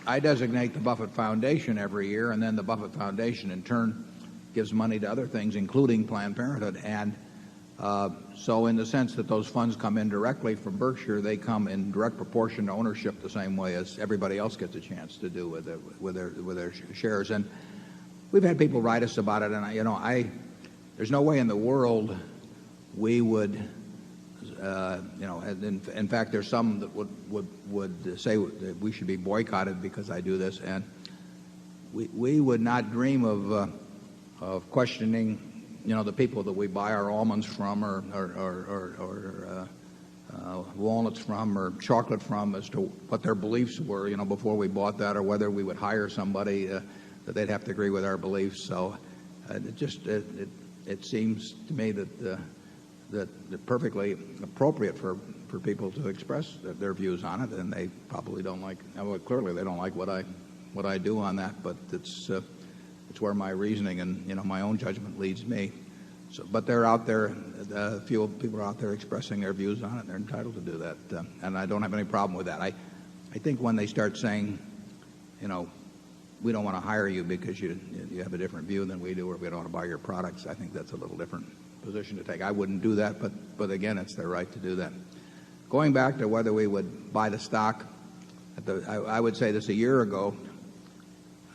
the Buffett Foundation every year, and then the Buffett Foundation in turn gives money to other things, including Planned Parenthood. And so in the sense that those funds come in directly from Berkshire, they come in direct proportion to ownership the same way as everybody else gets a chance to do with their shares. And we've had people write us about it, and there's no way in the world we would, in fact, there's some that would say that we should be boycotted because I do this, and we would not dream of questioning, the people that we buy our almonds from, or walnuts from, or chocolate from, as to what their beliefs were, before we bought that, or whether we would hire somebody that they'd have to agree with our beliefs. So it seems to me that it's perfectly appropriate for people to express their views on it, and they probably don't like. Well, clearly they don't like what I do on that, but it's where my reasoning and my own judgment leads me. So, but they're out there. A few people are out there expressing their views on it. And they're entitled to do that, and I don't have any problem with that. I think when they start saying, we don't want to hire you because you have a different view than we do, or we don't want to buy your products, I think that's a little different position to take. I wouldn't do that, but again, it's their right to do that. Going back to whether we would buy the stock, I would say this a year ago.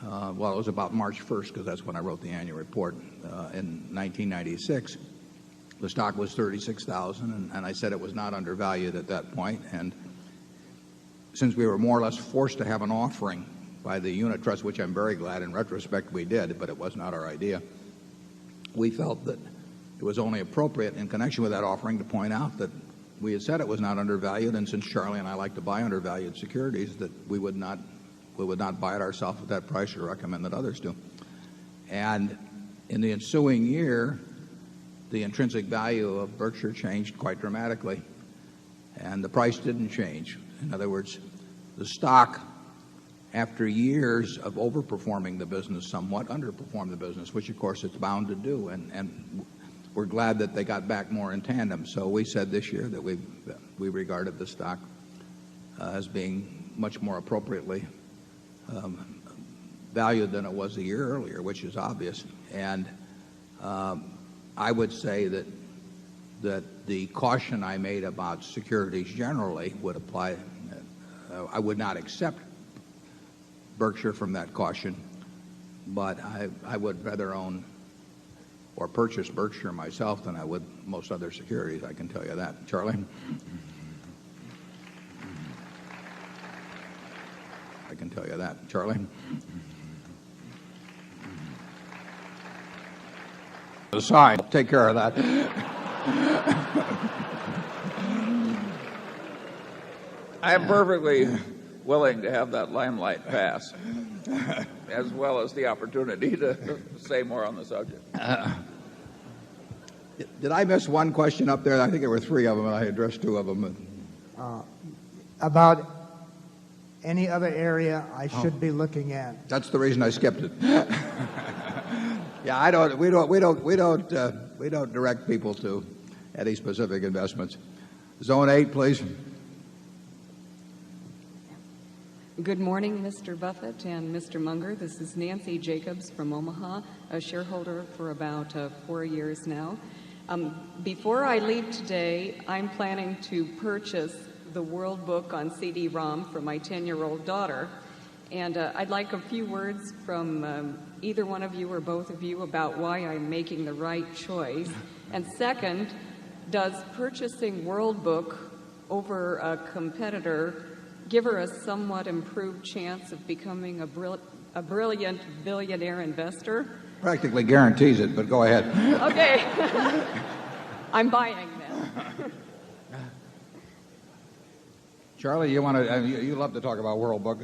Well, it was about March 1st, because that's when I wrote the annual report. In 1996, the stock was $36,000, and I said it was not undervalued at that point. And since we were more or less forced to have an offering by the unit trust, which I'm very glad in retrospect we did, but it was not our idea, we felt that it was only appropriate in connection with that offering to point out that we had said it was not undervalued, and since Charlie and I like to buy undervalued securities, that we would not buy it ourselves at that price or recommend that others do. And in the ensuing year, the intrinsic value of Berkshire changed quite dramatically, and the price didn't change. In other words, the stock, after years of overperforming the business, somewhat underperformed the business, which of course it's bound to do, and we're glad that they got back more in tandem. So we said this year that we regarded the stock as being much more appropriately valued than it was a year earlier, which is obvious. And I would say that that the caution I made about securities generally would apply. I would not accept Berkshire from that caution, but I would rather own or purchase Berkshire myself than I would most other securities. I can tell you that. Charlie? I can tell you that. Charlie? Aside, take care of that. I am perfectly willing to have that limelight pass, as well as the opportunity to say more on the subject. Did I miss one question up there? I think there were three of them, and I addressed two of them. About any other area I should be looking at. That's the reason I skipped it. Yeah, we don't direct people to any specific investments. Zone 8, please. Good morning, Mr. Buffett and Mr. Munger. This is Nancy Jacobs from Omaha, a shareholder for about 4 years now. Before I leave today, I'm planning to purchase the World Book on CD-ROM for my 10-year-old daughter. And I'd like a few words from either one of you or both of you about why I'm making the right choice. And second, does purchasing World Book over a competitor give her a somewhat improved chance of becoming a brilliant billionaire investor? Practically guarantees it, but go ahead. Okay. I'm buying then. Charlie, you love to talk about World Book.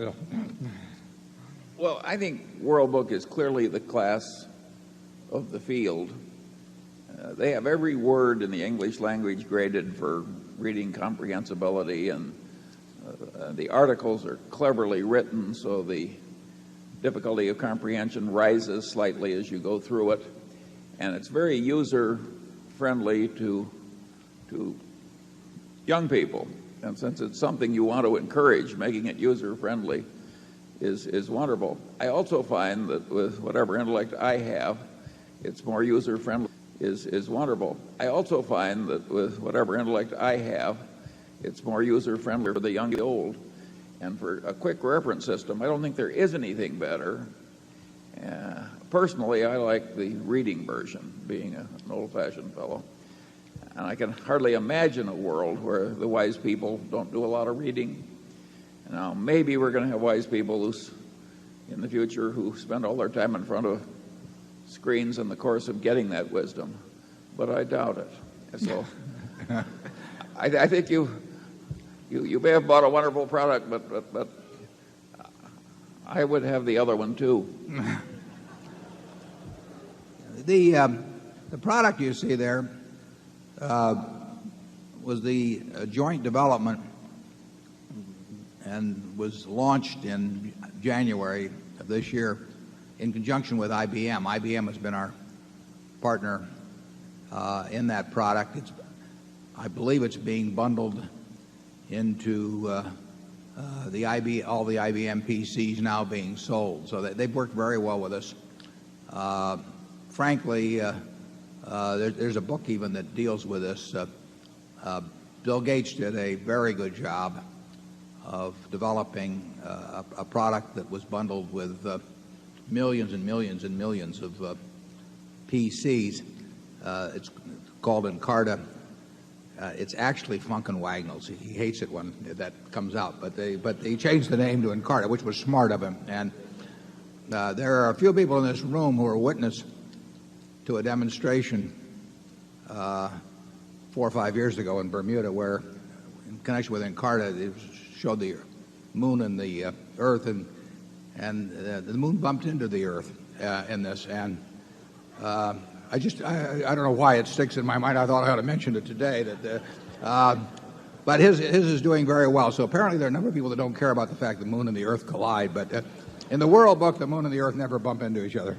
Well, I think World Book is clearly the class of the field. They have every word in the English language graded for reading comprehensibility, and the articles are cleverly written, so the difficulty of comprehension rises slightly as you go through it. And it's very user-friendly to young people. And since it's something you want to encourage, making it user-friendly is wonderful. I also find that with whatever intellect I have, it's more user-friendly is wonderful. I also find that with whatever intellect I have, it's more user-friendly for the young and the old. And for a quick reference system, I don't think there is anything better. Personally, I like the reading version, being an old-fashioned fellow. And I can hardly imagine a world where the wise people don't do a lot of reading. Now, maybe we're going to have wise people in the future who spend all their time in front of screens in the course of getting that wisdom, but I doubt it. So I think you may have bought a wonderful product, but I would have the other one too. The product you see there was the joint development and was launched in January of this year in conjunction with IBM. IBM has been our partner in that product. I believe it's being bundled into all the IBM PCs now being sold. So they've worked very well with us. Frankly, there's a book even that deals with this. Bill Gates did a very good job of developing a product that was bundled with millions and millions and millions of PCs. It's called Encarta. It's actually Funkin' Wagnalls. He hates it when that comes out, but he changed the name to Encarta, which was smart of him. And there are a few people in this room who were witness to a demonstration 4 or 5 years ago in Bermuda, where, in connection with Encarta, it showed the moon and the Earth, and the moon bumped into the Earth in this. And I don't know why it sticks in my mind. I thought I ought to mention it today. But his is doing very well. So apparently there are a number of people that don't care about the fact the moon and the Earth collide. But in the World Book, the moon and the Earth never bump into each other.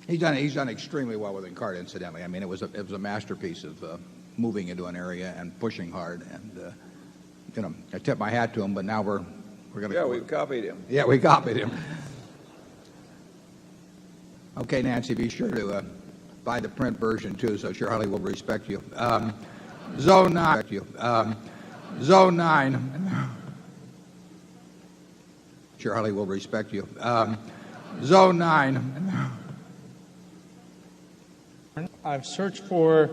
He's done extremely well with Encarta, incidentally. I mean, it was a masterpiece of moving into an area and pushing hard. And I tip my hat to him. But now we're going to. Yeah, we've copied him. Yeah, we copied him. Okay, Nancy, be sure to buy the print version too, so Charlie will respect you. Zone 9. Zone 9. Charlie will respect you. Zone 9. I've searched for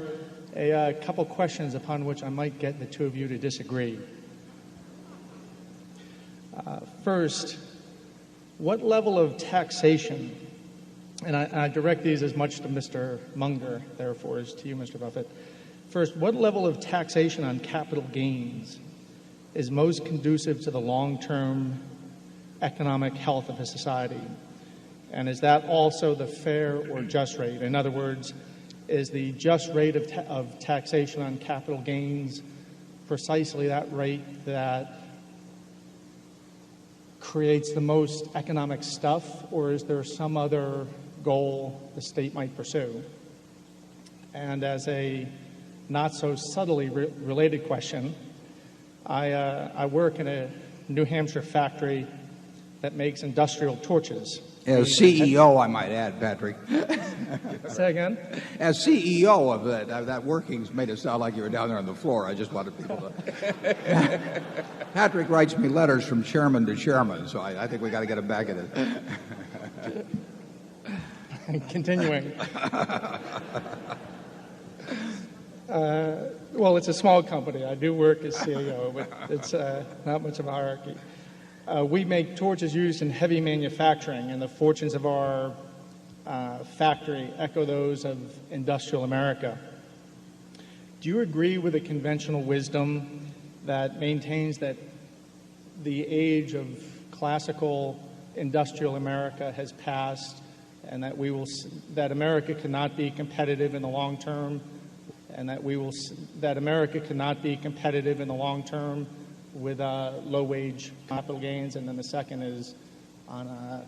a couple questions upon which I might get the two of you to disagree. First, what level of taxation, and I direct these as much to Mr. Munger, therefore, as to you, Mr. Buffett. First, what level of taxation on capital gains is most conducive to the long-term economic health of a society? And is that also the fair or just rate? In other words, is the just rate of taxation on capital gains precisely that rate that creates the most economic stuff, or is there some other goal the state might pursue? And as a not so subtly related question, I work in a New Hampshire factory that makes industrial torches. As CEO, I might add, Patrick. Say again? As CEO of that workings made it sound like you were down there on the floor. I just wanted people to... Patrick writes me letters from chairman to chairman, so I think we got to get him back in it. Continuing. Well, it's a small company. I do work as CEO, but it's not much of a hierarchy. We make torches used in heavy manufacturing, and the fortunes of our factory echo those of industrial America. Do you agree with the conventional wisdom that maintains that the age of classical industrial America has passed, and that America cannot be competitive in the long term, and that America cannot be competitive in the long term with low-wage capital gains? And then the second is on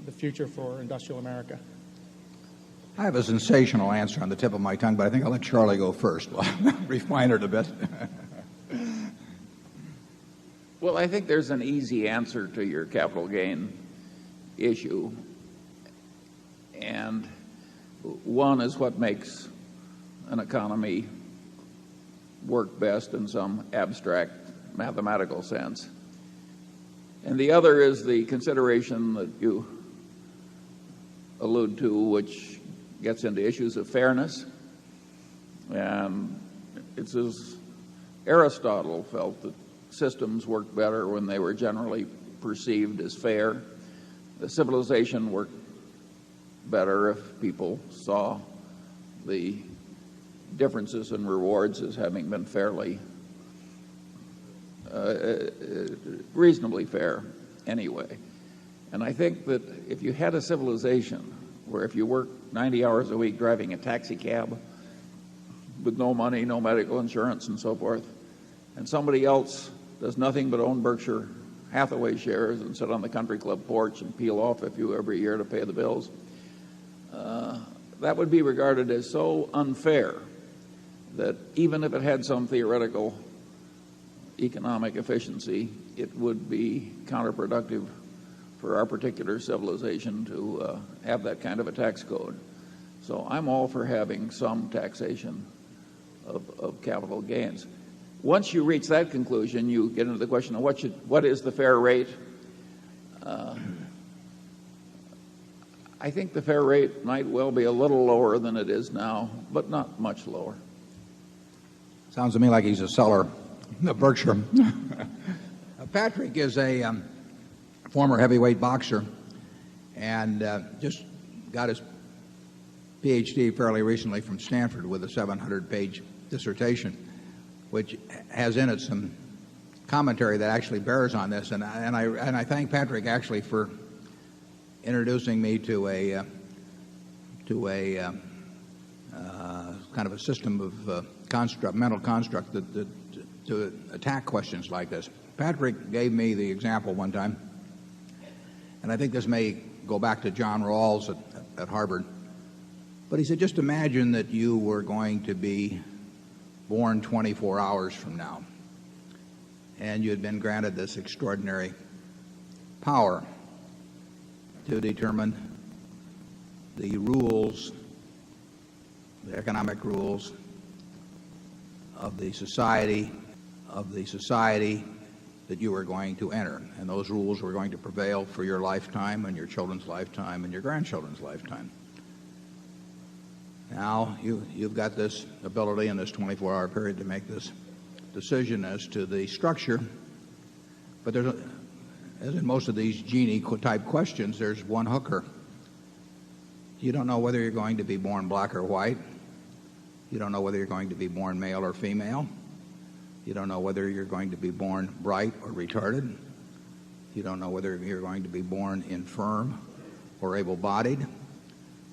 the future for industrial America. I have a sensational answer on the tip of my tongue, but I think I'll let Charlie go first. Well, refine it a bit. Well, I think there's an easy answer to your capital gain issue. And one is what makes an economy work best in some abstract mathematical sense. And the other is the consideration that you allude to, which gets into issues of fairness. And it's as Aristotle felt that systems worked better when they were generally perceived as fair. The civilization worked better if people saw the differences in rewards as having been fairly reasonably fair anyway. And I think that if you had a civilization where if you worked 90 hours a week driving a taxi cab with no money, no medical insurance and so forth, and somebody else does nothing but own Berkshire Hathaway shares and sit on the country club porch and peel off a few every year to pay the bills, that would be regarded as so unfair that even if it had some theoretical economic efficiency, it would be counterproductive for our particular civilization to have that kind of a tax code. So I'm all for having some taxation of capital gains. Once you reach that conclusion, you get into the question of what is the fair rate. I think the fair rate might well be a little lower than it is now, but not much lower. Sounds to me like he's a seller of Berkshire. Patrick is a former heavyweight boxer and just got his PhD fairly recently from Stanford with a 700-page dissertation, which has in it some commentary that actually bears on this. And I thank Patrick actually for introducing me to a kind of a system of mental construct to attack questions like this. Patrick gave me the example one time, and I think this may go back to John Rawls at Harvard, but he said, just imagine that you were going to be born 24 hours from now, and you had been granted this extraordinary power to determine the rules the economic rules of the society that you were going to enter. And those rules were going to prevail for your lifetime and your children's lifetime and your grandchildren's lifetime. Now, you've got this ability in this 24-hour period to make this decision as to the structure. But there's, as in most of these Genie-type questions, there's one hooker. You don't know whether you're going to be born black or white. You don't know whether you're going to be born male or female. You don't know whether you're going to be born bright or retarded. You don't know whether you're going to be born infirm or able-bodied.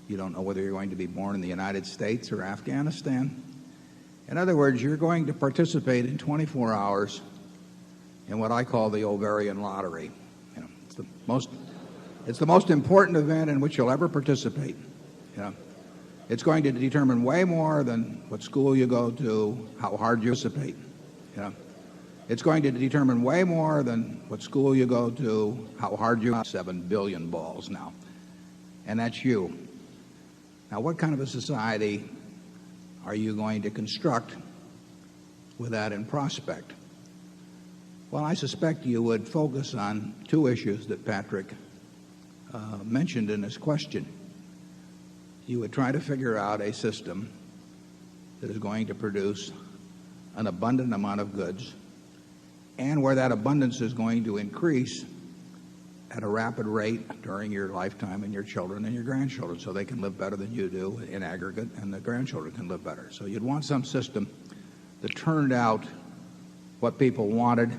You don't know whether you're going to be born in the United States or Afghanistan. In other words, you're going to participate in 24 hours in what I call the ovarian lottery. You know, it's the most important event in which you'll ever participate. You know, it's going to determine way more than what school you go to, how hard you participate. You know, it's going to determine way more than what school you go to, how hard you 7 billion balls now. And that's you. Now, what kind of a society are you going to construct with that in prospect? Well, I suspect you would focus on two issues that Patrick mentioned in his question. You would try to figure out a system that is going to produce an abundant amount of goods, and where that abundance is going to increase at a rapid rate during your lifetime and your children and your grandchildren, so they can live better than you do in aggregate, and the grandchildren can live better. So you'd want some system that turned out what people wanted,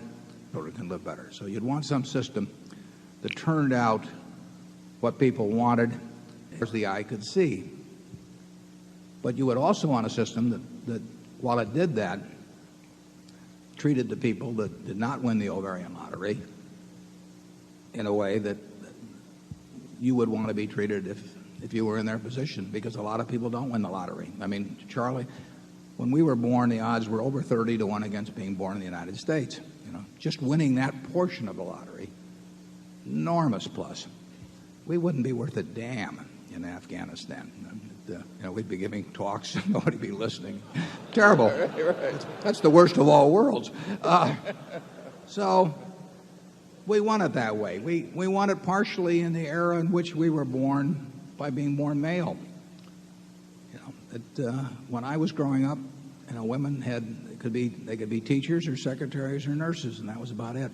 children can live better. So you'd want some system that turned out what people wanted as the eye could see. But you would also want a system that while it did that, treated the people that did not win the ovarian lottery in a way that you would want to be treated if you were in their position, because a lot of people don't win the lottery. I mean, Charlie, when we were born, the odds were over 30 to 1 against being born in the United States. You know, just winning that portion of the lottery, enormous plus. We wouldn't be worth a damn in Afghanistan. You know, we'd be giving talks and nobody'd be listening. Terrible. That's the worst of all worlds. So we want it that way. We want it partially in the era in which we were born by being born male. You know, when I was growing up, you know, women they could be teachers or secretaries or nurses, and that was about it.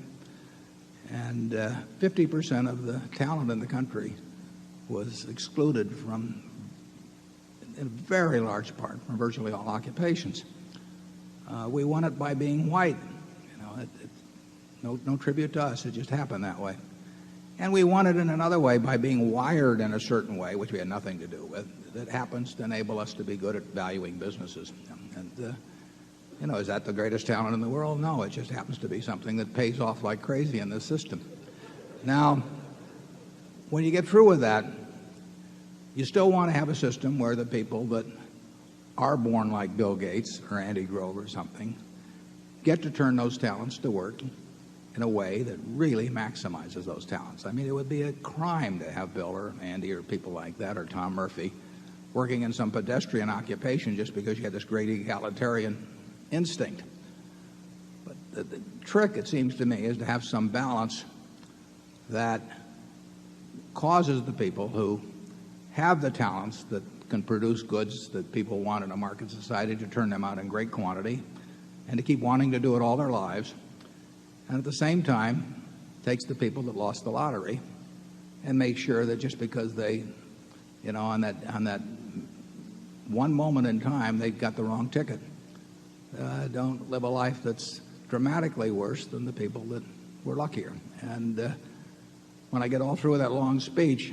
And 50% of the talent in the country was excluded from, in a very large part, from virtually all occupations. We won it by being white. You know, no tribute to us. It just happened that way. And we won it in another way by being wired in a certain way, which we had nothing to do with, that happens to enable us to be good at valuing businesses. And, you know, is that the greatest talent in the world? No, it just happens to be something that pays off like crazy in this system. Now, when you get through with that, you still want to have a system where the people that are born like Bill Gates or Andy Grove or something get to turn those talents to work in a way that really maximizes those talents. I mean, it would be a crime to have Bill or Andy or people like that or Tom Murphy working in some pedestrian occupation just because you had this great egalitarian instinct. But the trick, it seems to me, is to have some balance that causes the people who have the talents that can produce goods that people want in a market society to turn them out in great quantity and to keep wanting to do it all their lives, and at the same time takes the people that lost the lottery and makes sure that just because they, you know, on that one moment in time they got the wrong ticket, don't live a life that's dramatically worse than the people that were luckier. And when I get all through with that long speech,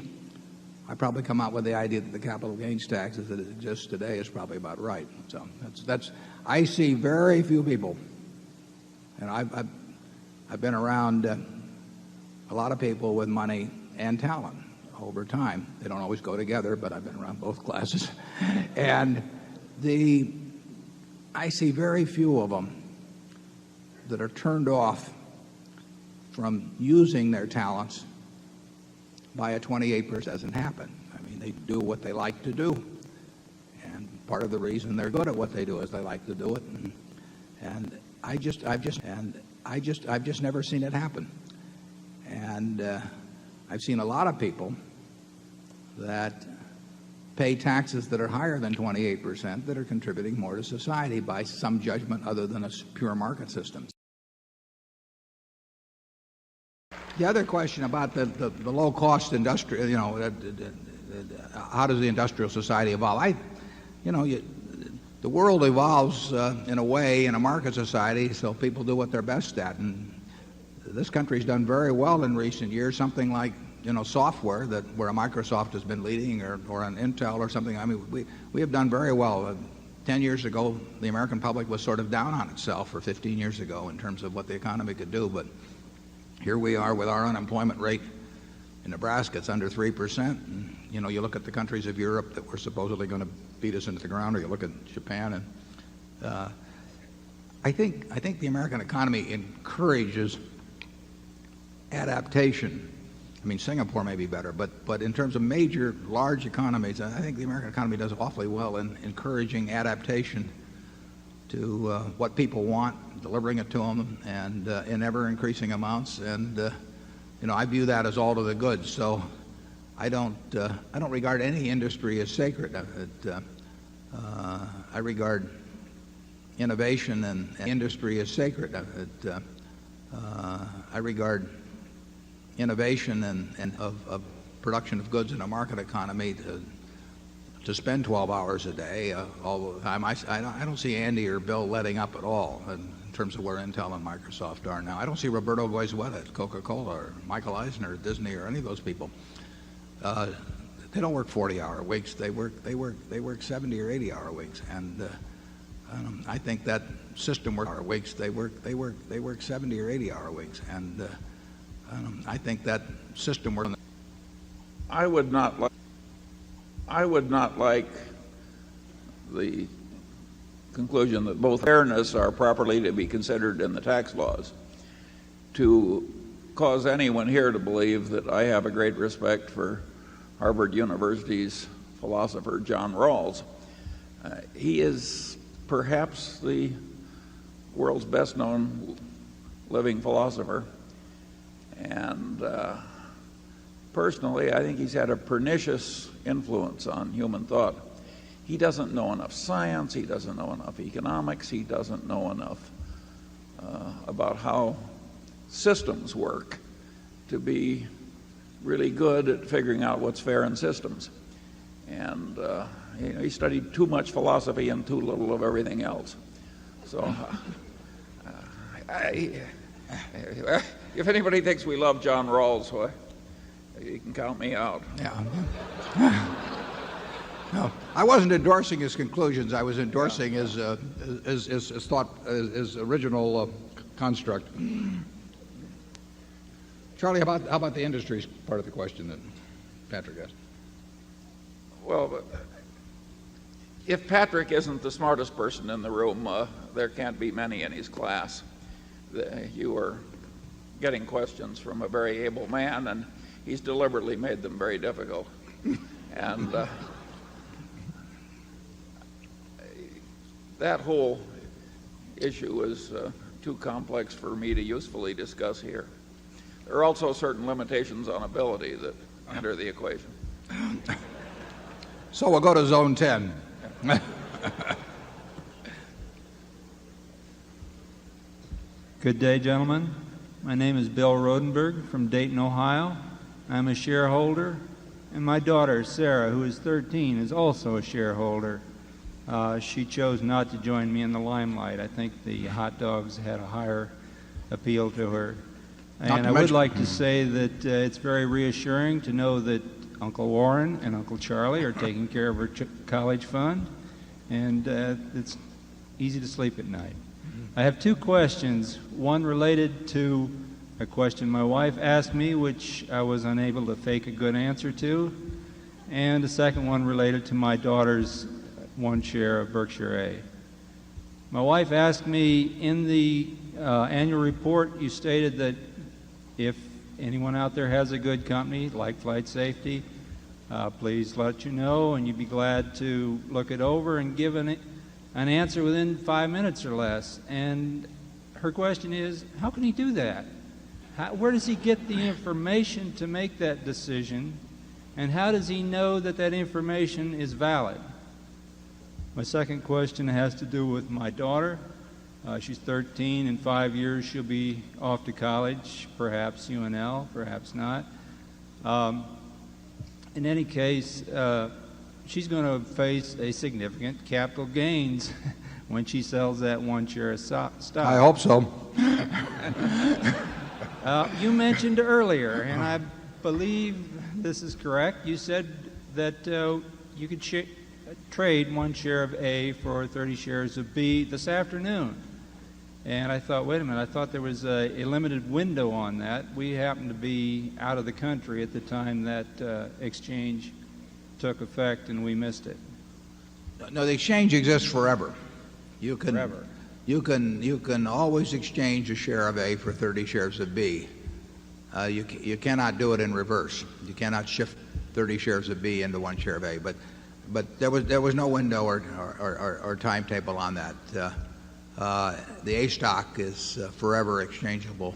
I probably come out with the idea that the capital gains tax as it exists today is probably about right. So that's I see very few people, and I've been around a lot of people with money and talent over time. They don't always go together, but I've been around both classes. And I see very few of them that are turned off from using their talents by a 28%. Doesn't happen. I mean, they do what they like to do. And part of the reason they're good at what they do is they like to do it. And I've just never seen it happen. And I've seen a lot of people that pay taxes that are higher than 28% that are contributing more to society by some judgment other than a pure market system. The other question about the low-cost industrial, how does the industrial society evolve? The world evolves in a way in a market society, so people do what they're best at. And this country's done very well in recent years, something like software, where a Microsoft has been leading, or an Intel or something. I mean, we have done very well. 10 years ago, the American public was sort of down on itself, or 15 years ago, in terms of what the economy could do. But here we are with our unemployment rate in Nebraska. It's under 3%. And, you look at the countries of Europe that were supposedly going to beat us into the ground, or you look at Japan, and I think the American economy encourages adaptation. I mean, Singapore may be better, but in terms of major, large economies, I think the American economy does awfully well in encouraging adaptation to what people want, delivering it to them, and in ever-increasing amounts. And I view that as all to the good. So I don't regard any industry as sacred. I regard innovation and industry as sacred. I regard innovation and of production of goods in a market economy to spend 12 hours a day all the time. I don't see Andy or Bill letting up at all in terms of where Intel and Microsoft are now. I don't see Roberto Goizueta at Coca-Cola or Michael Eisner at Disney or any of those people. They don't work 40-hour weeks. They work 70 or 80-hour weeks, and I think that system works. Weeks they work 70 or 80-hour weeks, and I think that system works. I would not like the conclusion that both fairness are properly to be considered in the tax laws to cause anyone here to believe that I have a great respect for Harvard University's philosopher John Rawls. He is perhaps the world's best-known living philosopher, and personally, I think he's had a pernicious influence on human thought. He doesn't know enough science, he doesn't know enough economics, he doesn't know enough about how systems work to be really good at figuring out what's fair in systems. And he studied too much philosophy and too little of everything else. So if anybody thinks we love John Rawls, well, you can count me out. Yeah. No, I wasn't endorsing his conclusions. I was endorsing his thought, his original construct. Charlie, how about the industries part of the question that Patrick asked? Well, if Patrick isn't the smartest person in the room, there can't be many in his class. You are getting questions from a very able man, and he's deliberately made them very difficult. And that whole issue is too complex for me to usefully discuss here. There are also certain limitations on ability that enter the equation. So we'll go to Zone 10. Good day, gentlemen. My name is Bill Rodenberg from Dayton, Ohio. I'm a shareholder, and my daughter, Sarah, who is 13, is also a shareholder. She chose not to join me in the limelight. I think the hot dogs had a higher appeal to her. And I would like to say that it's very reassuring to know that Uncle Warren and Uncle Charlie are taking care of her college fund, and it's easy to sleep at night. I have two questions, one related to a question my wife asked me, which I was unable to fake a good answer to, and the second one related to my daughter's one share of Berkshire.A. My wife asked me, in the annual report, you stated that if anyone out there has a good company like Flight Safety, please let you know, and you'd be glad to look it over and give an answer within 5 minutes or less. And her question is, how can he do that? Where does he get the information to make that decision? And how does he know that that information is valid? My second question has to do with my daughter. She's 13. In 5 years, she'll be off to college, perhaps UNL, perhaps not. In any case, she's going to face a significant capital gains when she sells that one share of stock. I hope so. You mentioned earlier, and I believe this is correct, you said that you could trade one share of A for 30 shares of B this afternoon. And I thought, wait a minute, I thought there was a limited window on that. We happened to be out of the country at the time that exchange took effect, and we missed it. No, the exchange exists forever. You can always exchange a share of A for 30 shares of B. You cannot do it in reverse. You cannot shift 30 shares of B into one share of A. But there was no window or timetable on that. The A stock is forever exchangeable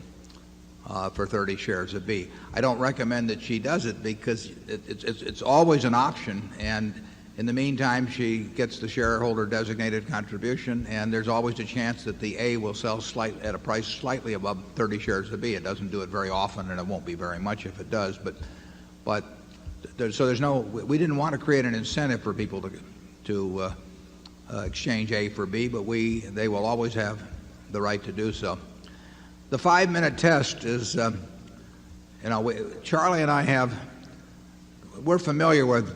for 30 shares of B. I don't recommend that she does it because it's always an option, and in the meantime she gets the shareholder designated contribution, and there's always a chance that the A will sell at a price slightly above 30 shares of B. It doesn't do it very often, and it won't be very much if it does, so there's no, we didn't want to create an incentive for people to exchange A for B, but they will always have the right to do so. The 5-minute test is, Charlie and I we're familiar with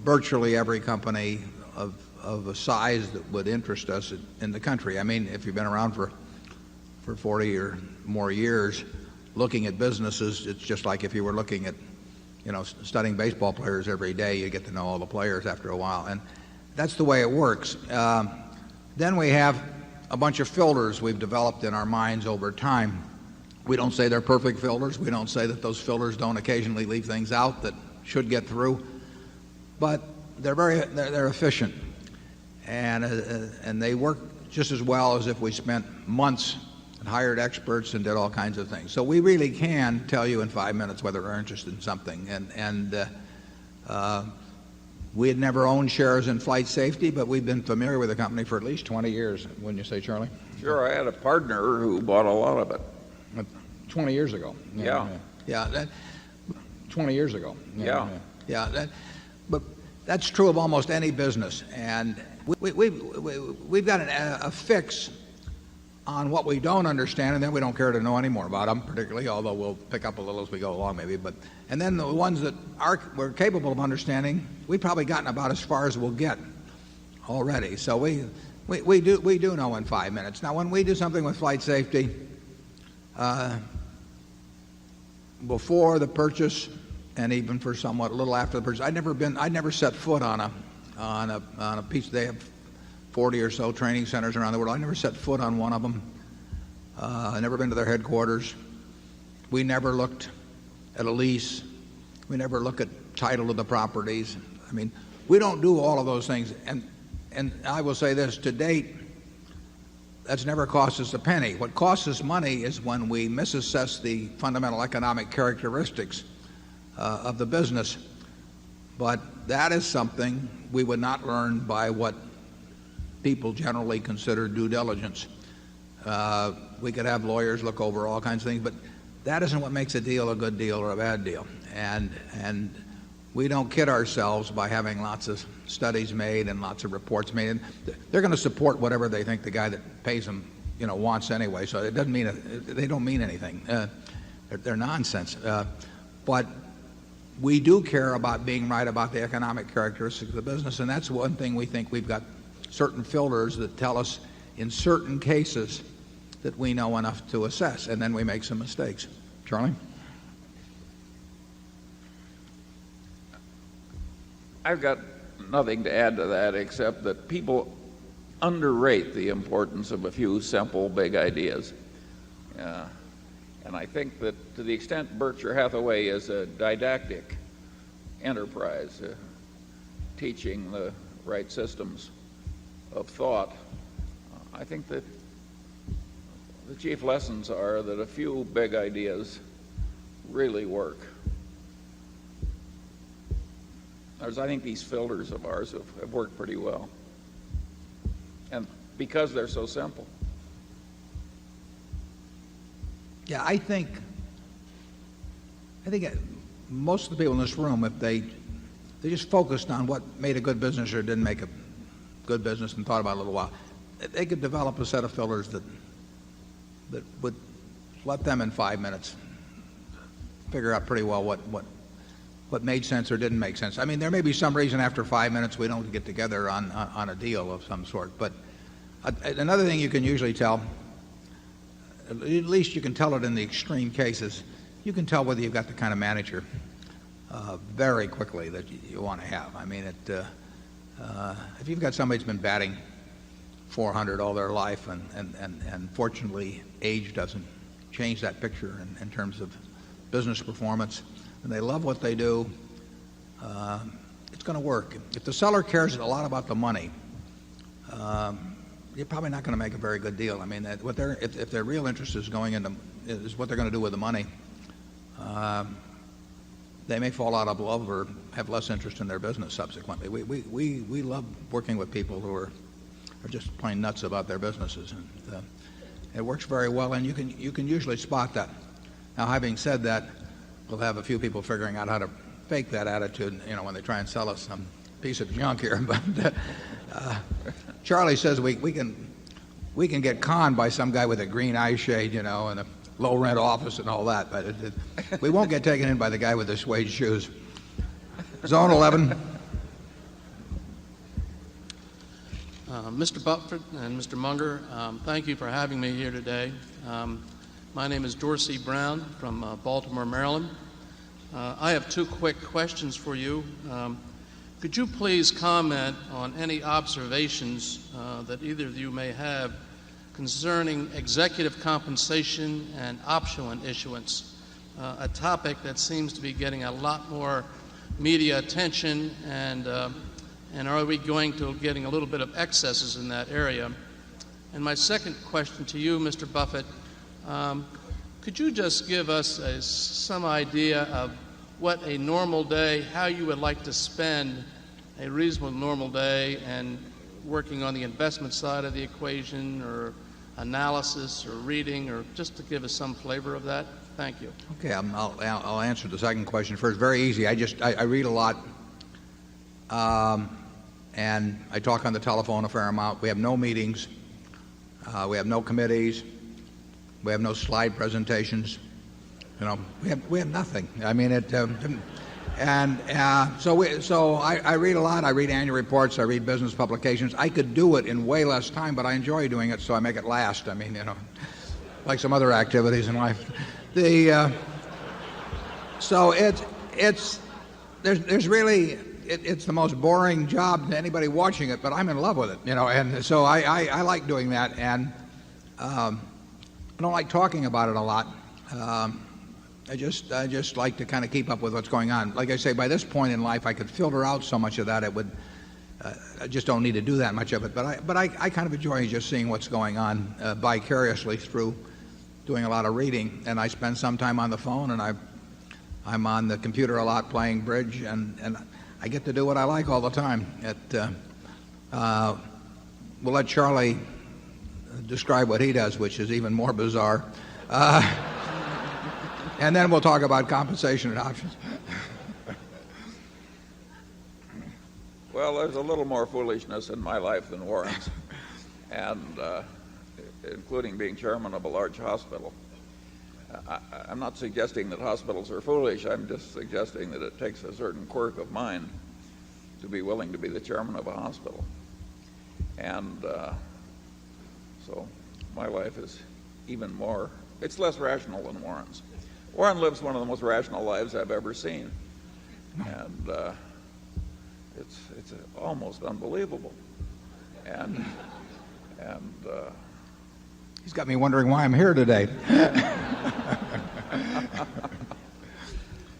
virtually every company of a size that would interest us in the country. I mean, if you've been around for 40 or more years looking at businesses, it's just like if you were looking at, studying baseball players every day, you get to know all the players after a while. And that's the way it works. Then we have a bunch of filters we've developed in our minds over time. We don't say they're perfect filters. We don't say that those filters don't occasionally leave things out that should get through. But they're efficient, and they work just as well as if we spent months and hired experts and did all kinds of things. So we really can tell you in 5 minutes whether we're interested in something. We had never owned shares in Flight Safety, but we've been familiar with the company for at least 20 years, wouldn't you say, Charlie? Sure, I had a partner who bought a lot of it. 20 years ago. Yeah. 20 years ago. Yeah. But that's true of almost any business. And we've got a fix on what we don't understand, and then we don't care to know any more about them, particularly, although we'll pick up a little as we go along maybe. And then the ones that we're capable of understanding, we've probably gotten about as far as we'll get already. So we do know in 5 minutes. Now, when we do something with Flight Safety, before the purchase and even for somewhat a little after the purchase, I'd never set foot on a piece. They have 40 or so training centers around the world. I never set foot on one of them. I never been to their headquarters. We never looked at a lease. We never look at title of the properties. I mean, we don't do all of those things. And I will say this, to date, that's never cost us a penny. What costs us money is when we misassess the fundamental economic characteristics of the business. But that is something we would not learn by what people generally consider due diligence. We could have lawyers look over all kinds of things, but that isn't what makes a deal a good deal or a bad deal. And we don't kid ourselves by having lots of studies made and lots of reports made. And they're going to support whatever they think the guy that pays them, wants anyway. So it doesn't mean they don't mean anything. They're nonsense. But we do care about being right about the economic characteristics of the business, and that's one thing we think we've got certain filters that tell us in certain cases that we know enough to assess, and then we make some mistakes. Charlie? I've got nothing to add to that except that people underrate the importance of a few simple, big ideas. And I think that to the extent Berkshire Hathaway is a didactic enterprise, teaching the right systems of thought. I think that the chief lessons are that a few big ideas really work. I think these filters of ours have worked pretty well. And because they're so simple. Yeah, I think most of the people in this room, if they just focused on what made a good business or didn't make a good business and thought about it a little while, they could develop a set of filters that would let them in 5 minutes figure out pretty well what made sense or didn't make sense. I mean, there may be some reason after 5 minutes we don't get together on a deal of some sort. But another thing you can usually tell, at least you can tell it in the extreme cases, you can tell whether you've got the kind of manager very quickly that you want to have. I mean, if you've got somebody that's been batting .400 all their life, and fortunately age doesn't change that picture in terms of business performance, and they love what they do, it's going to work. If the seller cares a lot about the money, you're probably not going to make a very good deal. I mean, if their real interest is is what they're going to do with the money, they may fall out of love or have less interest in their business subsequently. We love working with people who are just plain nuts about their businesses, and it works very well. And you can usually spot that. Now, having said that, we'll have a few people figuring out how to fake that attitude, when they try and sell us some piece of junk here. But Charlie says we can get conned by some guy with a green eye shade, and a low rent office and all that, but we won't get taken in by the guy with the suede shoes. Zone 11. Mr. Buffett and Mr. Munger, thank you for having me here today. My name is Dorsey Brown from Baltimore, Maryland. I have two quick questions for you. Could you please comment on any observations that either of you may have concerning executive compensation and option issuance, a topic that seems to be getting a lot more media attention, and are we going to getting a little bit of excesses in that area? And my second question to you, Mr. Buffett, could you just give us some idea of what a normal day, how you would like to spend a reasonable normal day, and working on the investment side of the equation, or analysis, or reading, or just to give us some flavor of that? Thank you. Okay, I'll answer the second question first. Very easy. I read a lot, and I talk on the telephone a fair amount. We have no meetings. We have no committees. We have no slide presentations. We have nothing. I mean, so I read a lot. I read annual reports. I read business publications. I could do it in way less time, but I enjoy doing it, so I make it last. I mean, like some other activities in life. So there's really, it's the most boring job to anybody watching it, but I'm in love with it, and so I like doing that, and I don't like talking about it a lot. I just like to kind of keep up with what's going on. Like I say, by this point in life, I could filter out so much of that. I just don't need to do that much of it. But I kind of enjoy just seeing what's going on vicariously through doing a lot of reading. And I spend some time on the phone, and I'm on the computer a lot playing bridge, and I get to do what I like all the time. We'll let Charlie describe what he does, which is even more bizarre. And then we'll talk about compensation and options. Well, there's a little more foolishness in my life than Warren's, and including being chairman of a large hospital. I'm not suggesting that hospitals are foolish. I'm just suggesting that it takes a certain quirk of mind to be willing to be the chairman of a hospital. And so my life is even more, it's less rational than Warren's. Warren lives one of the most rational lives I've ever seen, and it's almost unbelievable. And he's got me wondering why I'm here today.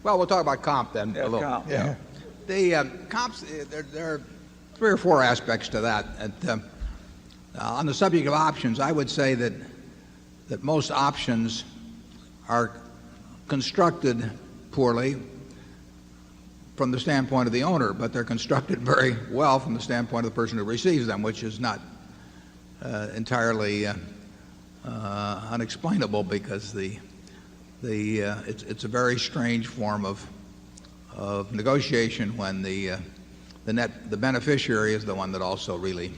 Well, we'll talk about comp then. Yeah, a little. Comp, yeah. The comps, there are 3 or 4 aspects to that. On the subject of options, I would say that most options are constructed poorly from the standpoint of the owner, but they're constructed very well from the standpoint of the person who receives them, which is not entirely unexplainable, because it's a very strange form of negotiation when the beneficiary is the one that also really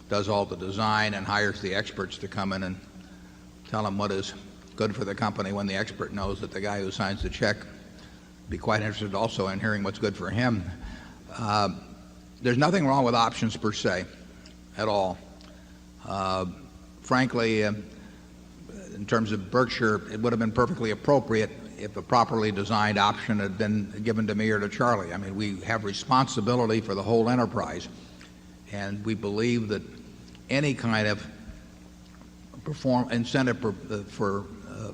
does all the design and hires the experts to come in and tell them what is good for the company, when the expert knows that the guy who signs the check would be quite interested also in hearing what's good for him. There's nothing wrong with options per se at all. Frankly, in terms of Berkshire, it would have been perfectly appropriate if a properly designed option had been given to me or to Charlie. I mean, we have responsibility for the whole enterprise, and we believe that any kind of incentive for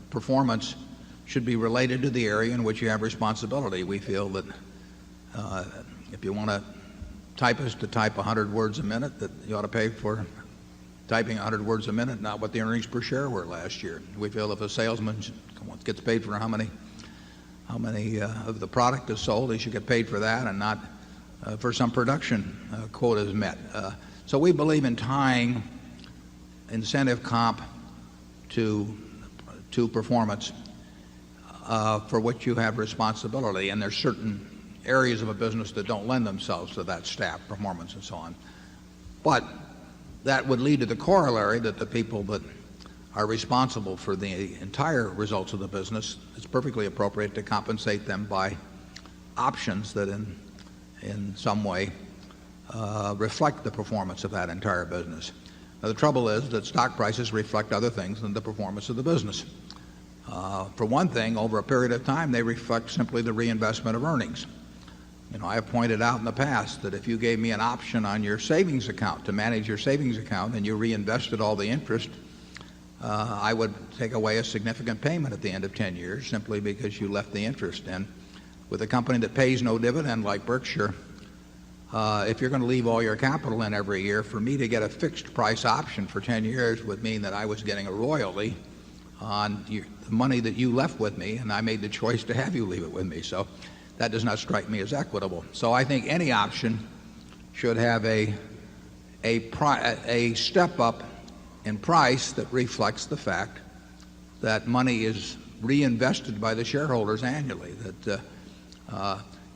performance should be related to the area in which you have responsibility. We feel that if you want a typist to type 100 words a minute, that you ought to pay for typing 100 words a minute, not what the earnings per share were last year. We feel if a salesman gets paid for how many of the product is sold, he should get paid for that and not for some production quotas met. So we believe in tying incentive comp to performance for which you have responsibility, and there's certain areas of a business that don't lend themselves to that staff performance and so on. But that would lead to the corollary that the people that are responsible for the entire results of the business, it's perfectly appropriate to compensate them by options that in some way reflect the performance of that entire business. Now, the trouble is that stock prices reflect other things than the performance of the business. For one thing, over a period of time, they reflect simply the reinvestment of earnings. You know, I have pointed out in the past that if you gave me an option on your savings account to manage your savings account and you reinvested all the interest, I would take away a significant payment at the end of 10 years simply because you left the interest. And with a company that pays no dividend like Berkshire, if you're going to leave all your capital in every year, for me to get a fixed price option for 10 years would mean that I was getting a royalty on the money that you left with me, and I made the choice to have you leave it with me. So that does not strike me as equitable. So I think any option should have a step up in price that reflects the fact that money is reinvested by the shareholders annually. That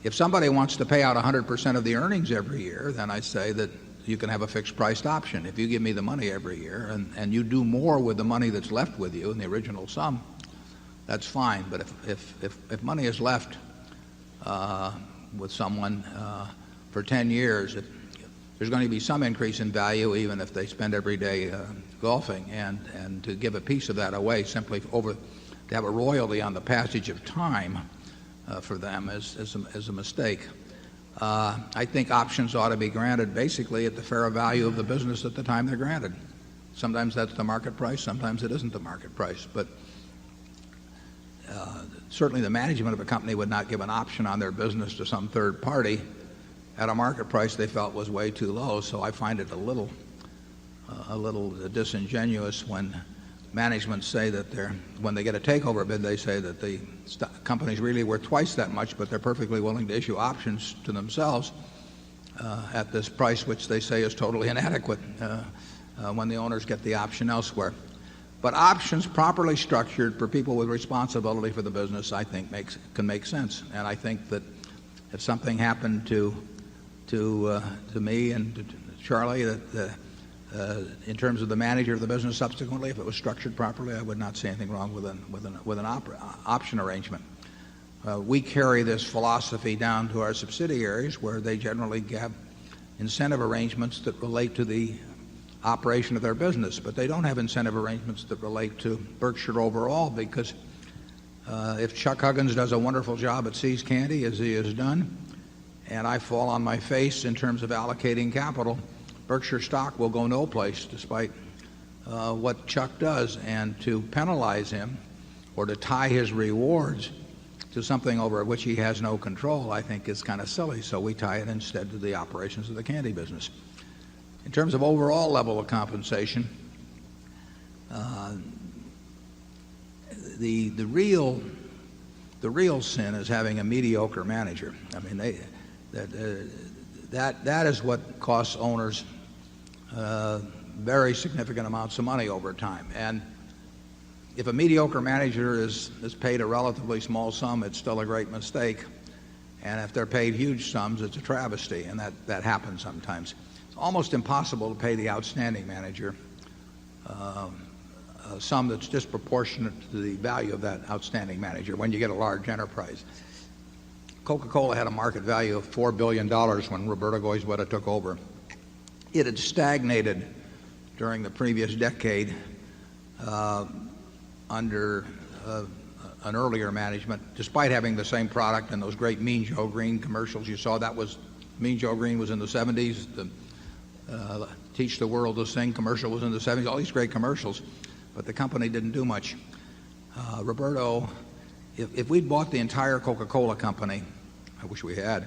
if somebody wants to pay out 100% of the earnings every year, then I say that you can have a fixed priced option. If you give me the money every year and you do more with the money that's left with you in the original sum, that's fine. But if money is left with someone for 10 years, there's going to be some increase in value even if they spend every day golfing, and to give a piece of that away simply to have a royalty on the passage of time for them is a mistake. I think options ought to be granted basically at the fair value of the business at the time they're granted. Sometimes that's the market price, sometimes it isn't the market price, but certainly the management of a company would not give an option on their business to some third party at a market price they felt was way too low. So I find it a little disingenuous when management say that when they get a takeover bid, they say that the company's really worth twice that much, but they're perfectly willing to issue options to themselves at this price, which they say is totally inadequate when the owners get the option elsewhere. But options properly structured for people with responsibility for the business, I think, can make sense. And I think that if something happened to me and to Charlie, that in terms of the manager of the business subsequently, if it was structured properly, I would not see anything wrong with an option arrangement. We carry this philosophy down to our subsidiaries, where they generally have incentive arrangements that relate to the operation of their business, but they don't have incentive arrangements that relate to Berkshire overall, because if Chuck Huggins does a wonderful job at See's Candy, as he has done, and I fall on my face in terms of allocating capital, Berkshire stock will go no place despite what Chuck does. And to penalize him or to tie his rewards to something over which he has no control, I think is kind of silly. So we tie it instead to the operations of the candy business. In terms of overall level of compensation, the real sin is having a mediocre manager. I mean, that is what costs owners very significant amounts of money over time. And if a mediocre manager is paid a relatively small sum, it's still a great mistake. And if they're paid huge sums, it's a travesty, and that happens sometimes. It's almost impossible to pay the outstanding manager a sum that's disproportionate to the value of that outstanding manager when you get a large enterprise. Coca-Cola had a market value of $4 billion when Roberto Goizueta took over. It had stagnated during the previous decade under an earlier management, despite having the same product and those great Mean Joe Green commercials you saw. That was Mean Joe Green was in the 70s. The Teach the World to Sing commercial was in the 70s. All these great commercials, but the company didn't do much. Roberto, if we'd bought the entire Coca-Cola company, I wish we had,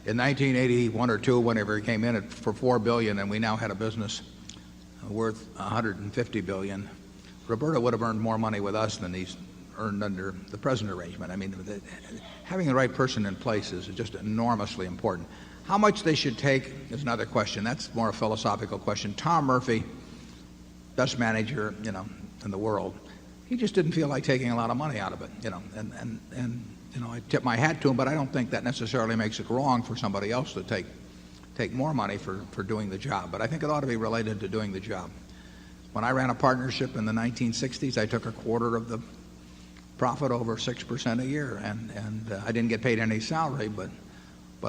in 1981 or 2, whenever he came in for $4 billion, and we now had a business worth $150 billion, Roberto would have earned more money with us than he's earned under the present arrangement. I mean, having the right person in place is just enormously important. How much they should take is another question. That's more a philosophical question. Tom Murphy, best manager, in the world, he just didn't feel like taking a lot of money out of it, and I tip my hat to him, but I don't think that necessarily makes it wrong for somebody else to take more money for doing the job. But I think it ought to be related to doing the job. When I ran a partnership in the 1960s, I took a quarter of the profit, over 6% a year, and I didn't get paid any salary, but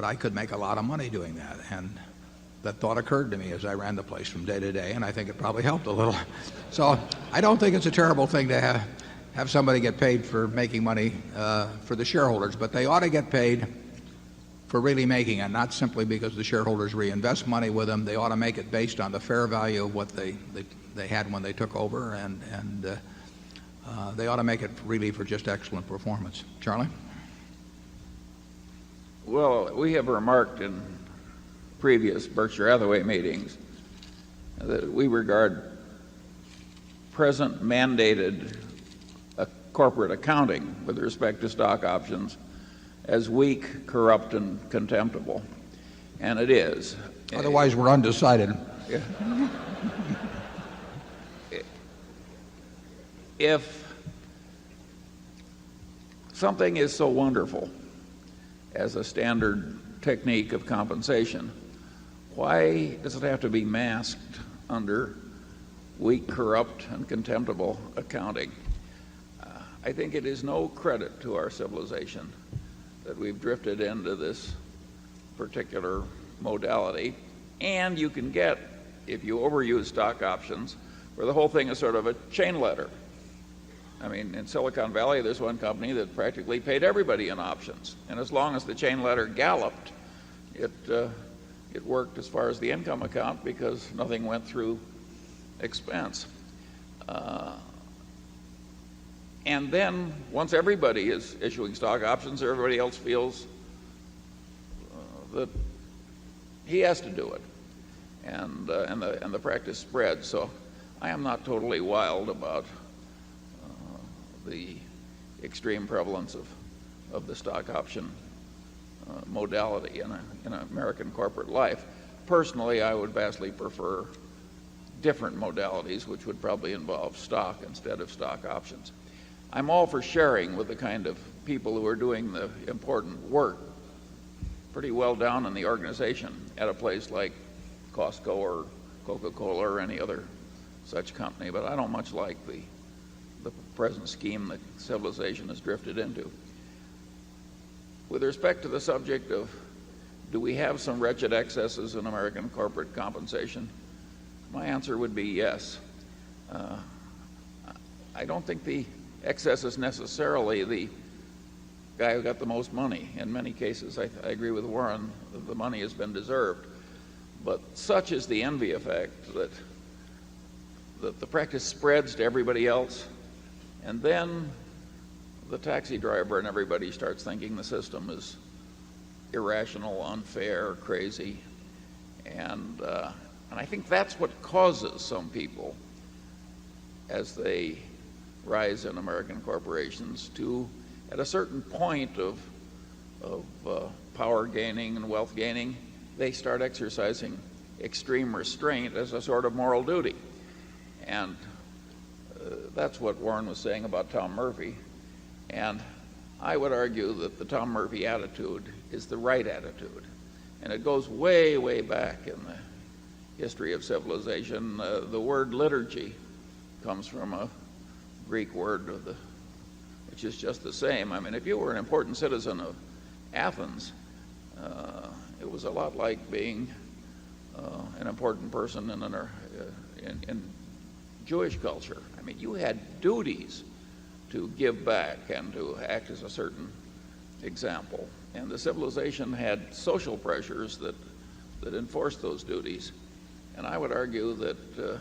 I could make a lot of money doing that. And that thought occurred to me as I ran the place from day to day, and I think it probably helped a little. So I don't think it's a terrible thing to have somebody get paid for making money for the shareholders, but they ought to get paid for really making it, not simply because the shareholders reinvest money with them. They ought to make it based on the fair value of what they had when they took over, and they ought to make it really for just excellent performance. Charlie? Well, we have remarked in previous Berkshire Hathaway meetings that we regard present mandated corporate accounting with respect to stock options as weak, corrupt, and contemptible. And it is. Otherwise, we're undecided. If something is so wonderful as a standard technique of compensation, why does it have to be masked under weak, corrupt, and contemptible accounting? I think it is no credit to our civilization that we've drifted into this particular modality. And you can get, if you overuse stock options, where the whole thing is sort of a chain letter. I mean, in Silicon Valley, there's one company that practically paid everybody in options. And as long as the chain letter galloped, it worked as far as the income account because nothing went through expense. And then once everybody is issuing stock options, everybody else feels that he has to do it, and the practice spreads. So I am not totally wild about the extreme prevalence of the stock option modality in American corporate life. Personally, I would vastly prefer different modalities, which would probably involve stock instead of stock options. I'm all for sharing with the kind of people who are doing the important work pretty well down in the organization at a place like Costco or Coca-Cola or any other such company, but I don't much like the present scheme that civilization has drifted into. With respect to the subject of do we have some wretched excesses in American corporate compensation, my answer would be yes. I don't think the excess is necessarily the guy who got the most money. In many cases, I agree with Warren that the money has been deserved. But such is the envy effect that the practice spreads to everybody else, and then the taxi driver and everybody starts thinking the system is irrational, unfair, crazy. And I think that's what causes some people, as they rise in American corporations, to, at a certain point of power gaining and wealth gaining, they start exercising extreme restraint as a sort of moral duty. And that's what Warren was saying about Tom Murphy. And I would argue that the Tom Murphy attitude is the right attitude. And it goes way, way back in the history of civilization. The word liturgy comes from a Greek word which is just the same. I mean, if you were an important citizen of Athens, it was a lot like being an important person in Jewish culture. I mean, you had duties to give back and to act as a certain example. And the civilization had social pressures that enforced those duties. And I would argue that the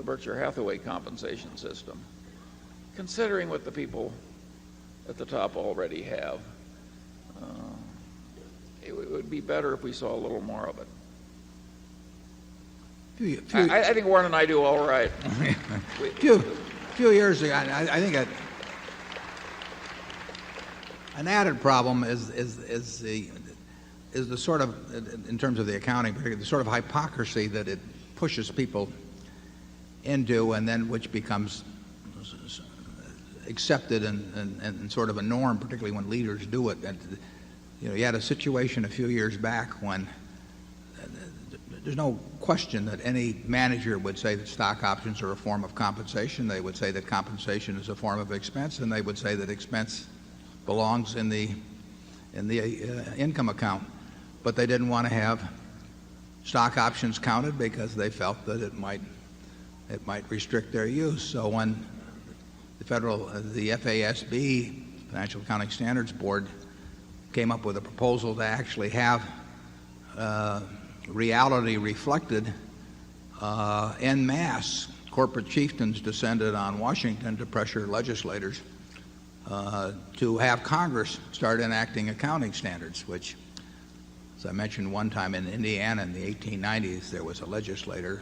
Berkshire Hathaway compensation system, considering what the people at the top already have, it would be better if we saw a little more of it. I think Warren and I do all right. Few years ago, I think an added problem is the sort of, in terms of the accounting, the sort of hypocrisy that it pushes people into, and then which becomes accepted and sort of a norm, particularly when leaders do it. And, you had a situation a few years back when there's no question that any manager would say that stock options are a form of compensation. They would say that compensation is a form of expense, and they would say that expense belongs in the income account. But they didn't want to have stock options counted because they felt that it might restrict their use. So when the FASB, Financial Accounting Standards Board, came up with a proposal to actually have reality reflected en masse, corporate chieftains descended on Washington to pressure legislators to have Congress start enacting accounting standards, which, as I mentioned one time, in Indiana in the 1890s, there was a legislator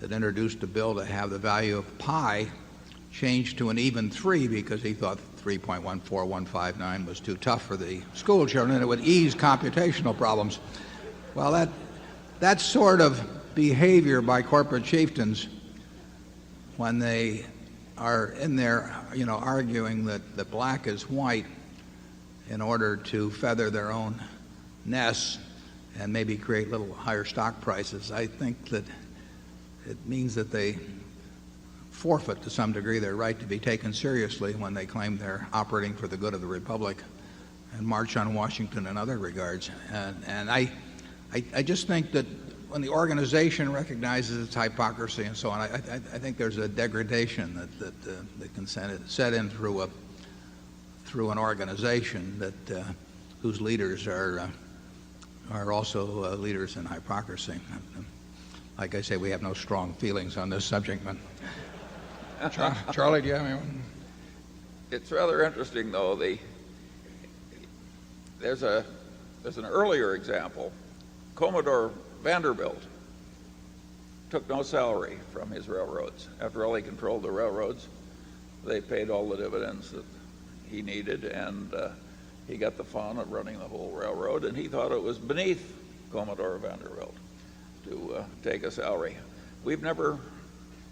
that introduced a bill to have the value of pi changed to an even 3 because he thought 3.14159 was too tough for the school children and it would ease computational problems. Well, that sort of behavior by corporate chieftains, when they are in there, arguing that black is white in order to feather their own nests and maybe create little higher stock prices, I think that it means that they forfeit to some degree their right to be taken seriously when they claim they're operating for the good of the republic and march on Washington in other regards. And I just think that when the organization recognizes its hypocrisy and so on, I think there's a degradation that can set in through an organization that whose leaders are also leaders in hypocrisy. Like I say, we have no strong feelings on this subject, but Charlie, do you have anyone? It's rather interesting, though. There's an earlier example. Commodore Vanderbilt took no salary from his railroads. After all, he controlled the railroads. They paid all the dividends that he needed, and he got the fun of running the whole railroad, and he thought it was beneath Commodore Vanderbilt to take a salary. We've never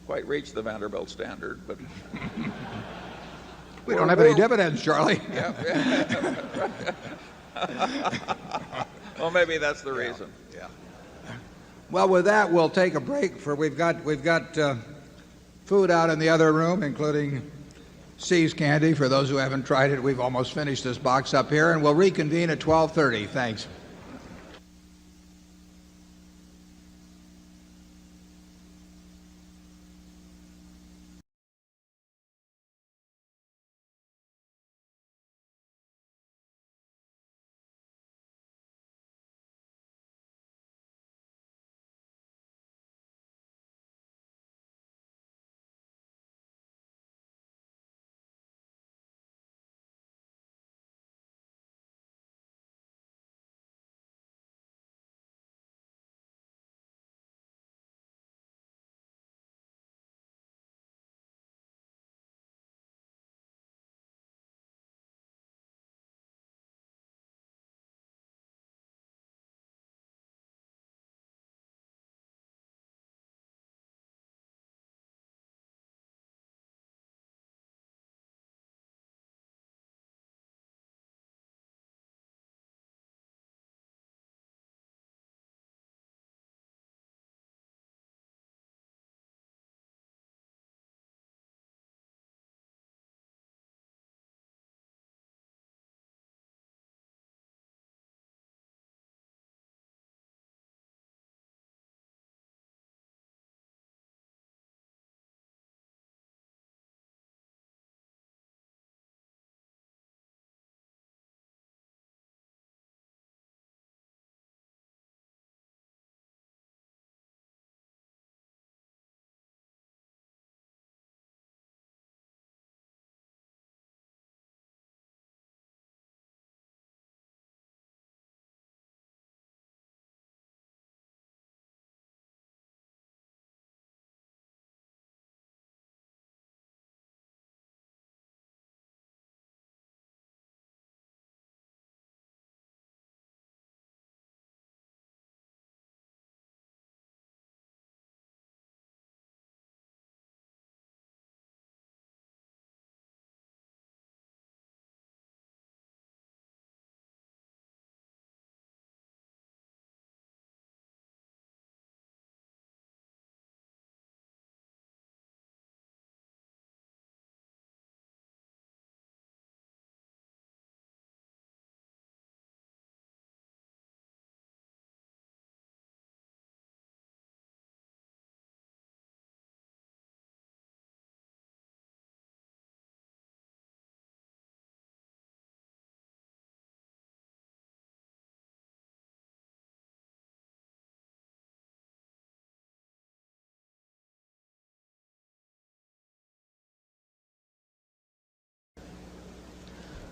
quite reached the Vanderbilt standard, but we don't have any dividends, Charlie. Well, maybe that's the reason. Yeah. Well, with that, we'll take a break. We've got food out in the other room, including See's candy. For those who haven't tried it, we've almost finished this box up here, and we'll reconvene at 12:30. Thanks.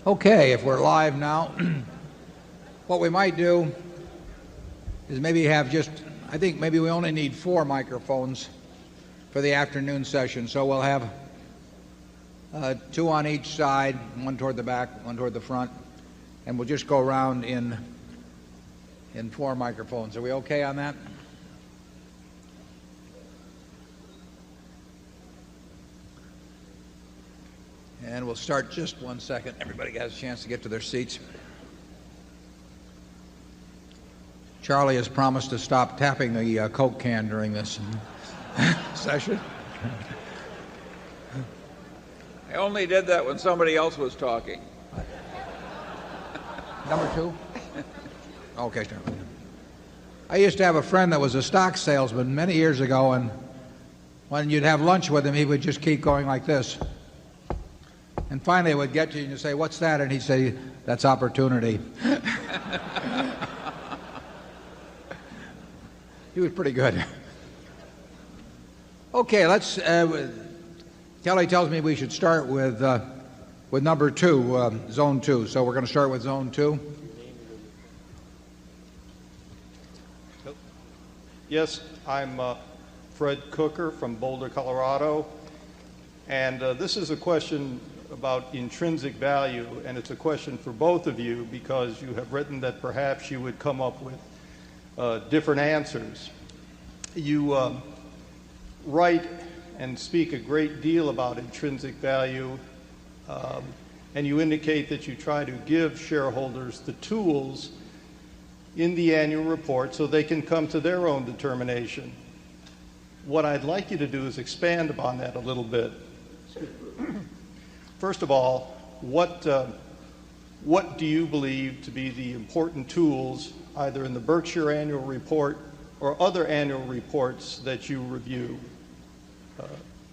Okay, if we're live now, what we might do is maybe have just, I think maybe we only need 4 microphones for the afternoon session. So we'll have 2 on each side, 1 toward the back, 1 toward the front, and we'll just go around in 4 microphones. Are we okay on that? And we'll start just 1 second. Everybody has a chance to get to their seats. Charlie has promised to stop tapping the Coke can during this session. I only did that when somebody else was talking. Number 2? Okay, start. I used to have a friend that was a stock salesman many years ago, and when you'd have lunch with him, he would just keep going like this. And finally, it would get to you and you'd say, "What's that?" And he'd say, "That's opportunity." He was pretty good. Okay, let's. Kelly tells me we should start with number 2, zone 2. So we're going to start with zone 2. Yes, I'm Fred Cooker from Boulder, Colorado, and this is a question about intrinsic value, and it's a question for both of you because you have written that perhaps you would come up with different answers. You write and speak a great deal about intrinsic value, and you indicate that you try to give shareholders the tools in the annual report so they can come to their own determination. What I'd like you to do is expand upon that a little bit. First of all, what do you believe to be the important tools, either in the Berkshire annual report or other annual reports that you review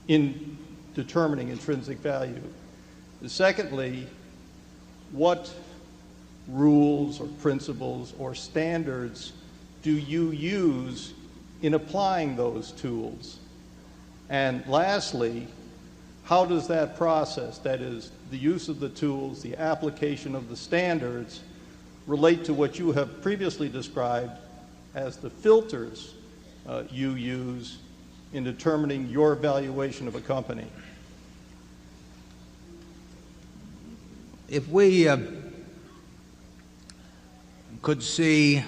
in determining intrinsic value? Secondly, what rules or principles or standards do you use in applying those tools? And lastly, how does that process, that is, the use of the tools, the application of the standards, relate to what you have previously described as the filters you use in determining your valuation of a company? If we could see,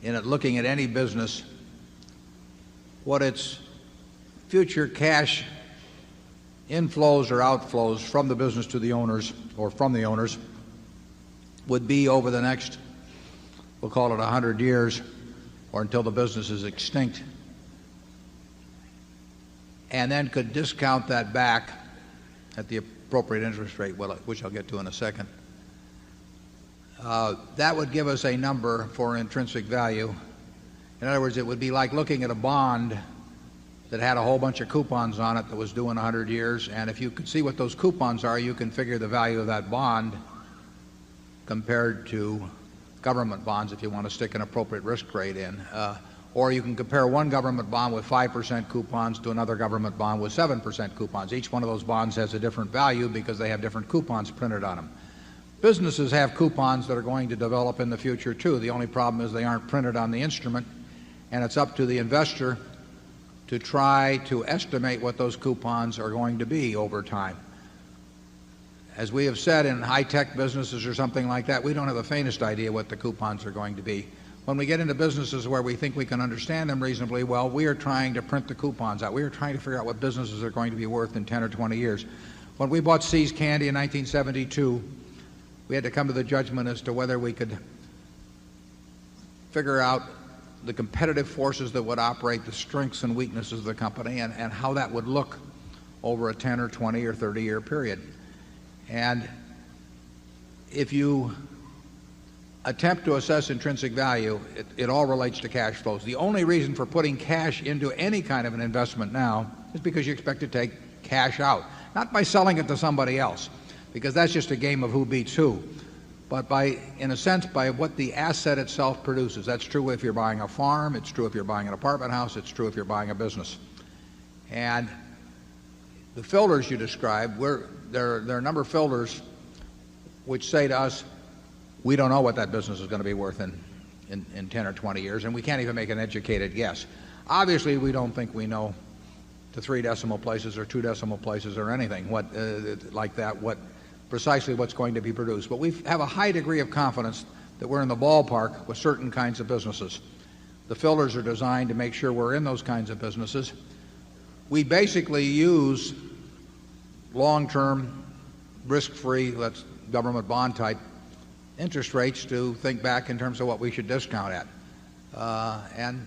looking at any business, what its future cash inflows or outflows from the business to the owners or from the owners would be over the next, we'll call it 100 years, or until the business is extinct, and then could discount that back at the appropriate interest rate, which I'll get to in a second, that would give us a number for intrinsic value. In other words, it would be like looking at a bond that had a whole bunch of coupons on it that was due in 100 years, and if you could see what those coupons are, you can figure the value of that bond compared to government bonds if you want to stick an appropriate risk rate in. Or you can compare one government bond with 5% coupons to another government bond with 7% coupons. Each one of those bonds has a different value because they have different coupons printed on them. Businesses have coupons that are going to develop in the future too. The only problem is they aren't printed on the instrument, and it's up to the investor to try to estimate what those coupons are going to be over time. As we have said, in high-tech businesses or something like that, we don't have the faintest idea what the coupons are going to be. When we get into businesses where we think we can understand them reasonably well, we are trying to print the coupons out. We are trying to figure out what businesses are going to be worth in 10 or 20 years. When we bought See's Candy in 1972, we had to come to the judgment as to whether we could figure out the competitive forces that would operate the strengths and weaknesses of the company and how that would look over a 10 or 20 or 30-year period. And if you attempt to assess intrinsic value, it all relates to cash flows. The only reason for putting cash into any kind of an investment now is because you expect to take cash out, not by selling it to somebody else, because that's just a game of who beats who, but by, in a sense, by what the asset itself produces. That's true if you're buying a farm, it's true if you're buying an apartment house, it's true if you're buying a business. And the filters you described, there are a number of filters. which say to us, we don't know what that business is going to be worth in 10 or 20 years, and we can't even make an educated guess. Obviously, we don't think we know to 3 decimal places or 2 decimal places or anything like that, precisely what's going to be produced. But we have a high degree of confidence that we're in the ballpark with certain kinds of businesses. The filters are designed to make sure we're in those kinds of businesses. We basically use long-term, risk-free, that's government bond type interest rates to think back in terms of what we should discount at. And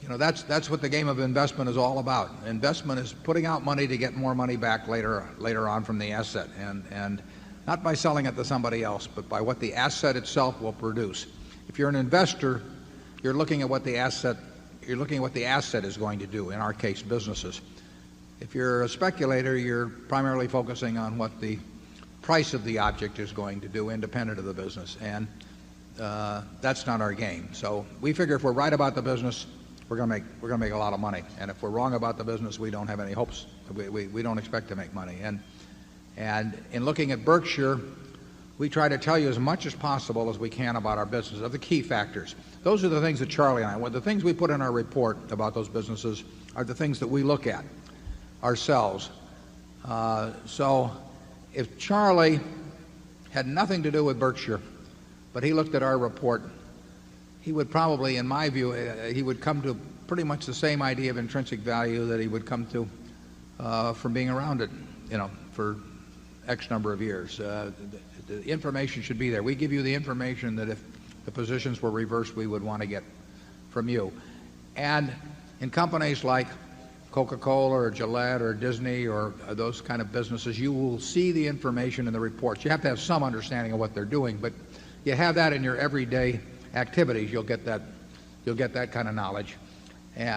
you know, that's what the game of investment is all about. Investment is putting out money to get more money back later on from the asset, and not by selling it to somebody else, but by what the asset itself will produce. If you're an investor, you're looking at what the asset is going to do, in our case, businesses. If you're a speculator, you're primarily focusing on what the price of the object is going to do, independent of the business, and that's not our game. So we figure if we're right about the business, we're going to make a lot of money, and if we're wrong about the business, we don't have any hopes. We don't expect to make money. And in looking at Berkshire, we try to tell you as much as possible as we can about our business, of the key factors. Those are the things that Charlie and the things we put in our report about those businesses are the things that we look at ourselves. So if Charlie had nothing to do with Berkshire, but he looked at our report, he would probably, in my view, he would come to pretty much the same idea of intrinsic value that he would come to from being around it, for X number of years. The information should be there. We give you the information that if the positions were reversed, we would want to get from you. And in companies like Coca-Cola or Gillette or Disney or those kind of businesses, you will see the information in the reports. You have to have some understanding of what they're doing, but you have that in your everyday activities. You'll get that kind of knowledge.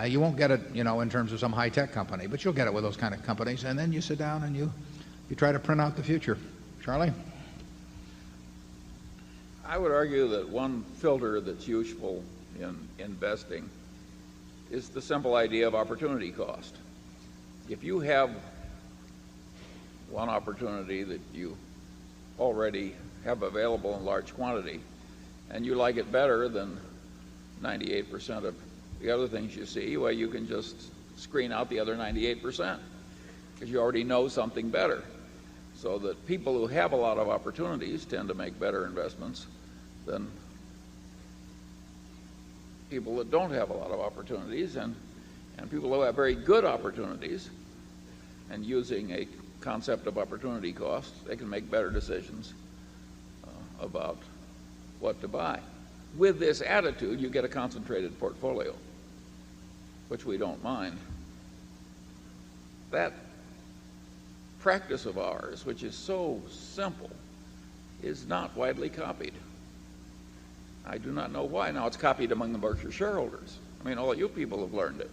You won't get it, in terms of some high-tech company, but you'll get it with those kind of companies. And then you sit down and you try to print out the future. Charlie? I would argue that one filter that's useful in investing is the simple idea of opportunity cost. If you have one opportunity that you already have available in large quantity, and you like it better than 98% of the other things you see, well, you can just screen out the other 98% because you already know something better. So that people who have a lot of opportunities tend to make better investments than people that don't have a lot of opportunities, and people who have very good opportunities, and using a concept of opportunity cost, they can make better decisions about what to buy. With this attitude, you get a concentrated portfolio, which we don't mind. That practice of ours, which is so simple, is not widely copied. I do not know why. Now, it's copied among the Berkshire shareholders. I mean, all you people have learned it.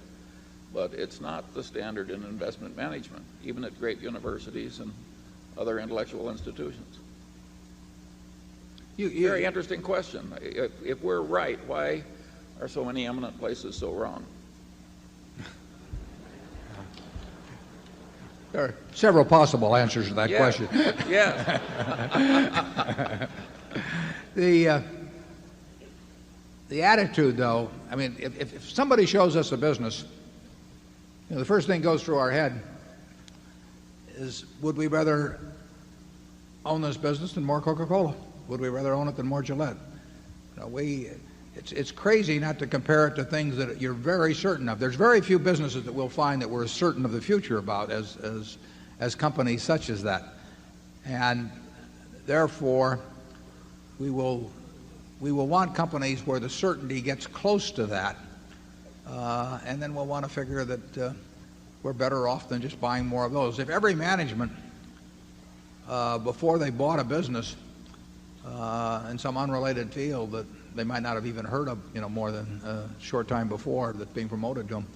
But it's not the standard in investment management, even at great universities and other intellectual institutions. Very interesting question. If we're right, why are so many eminent places so wrong? There are several possible answers to that question. Yes. The attitude, though, I mean, if somebody shows us a business, the first thing goes through our head is, would we rather own this business than more Coca-Cola? Would we rather own it than more Gillette? It's crazy not to compare it to things that you're very certain of. There's very few businesses that we'll find that we're certain of the future about as companies such as that. And therefore, we will want companies where the certainty gets close to that, and then we'll want to figure that we're better off than just buying more of those. If every management, before they bought a business in some unrelated field that they might not have even heard of, more than a short time before that's being promoted to them,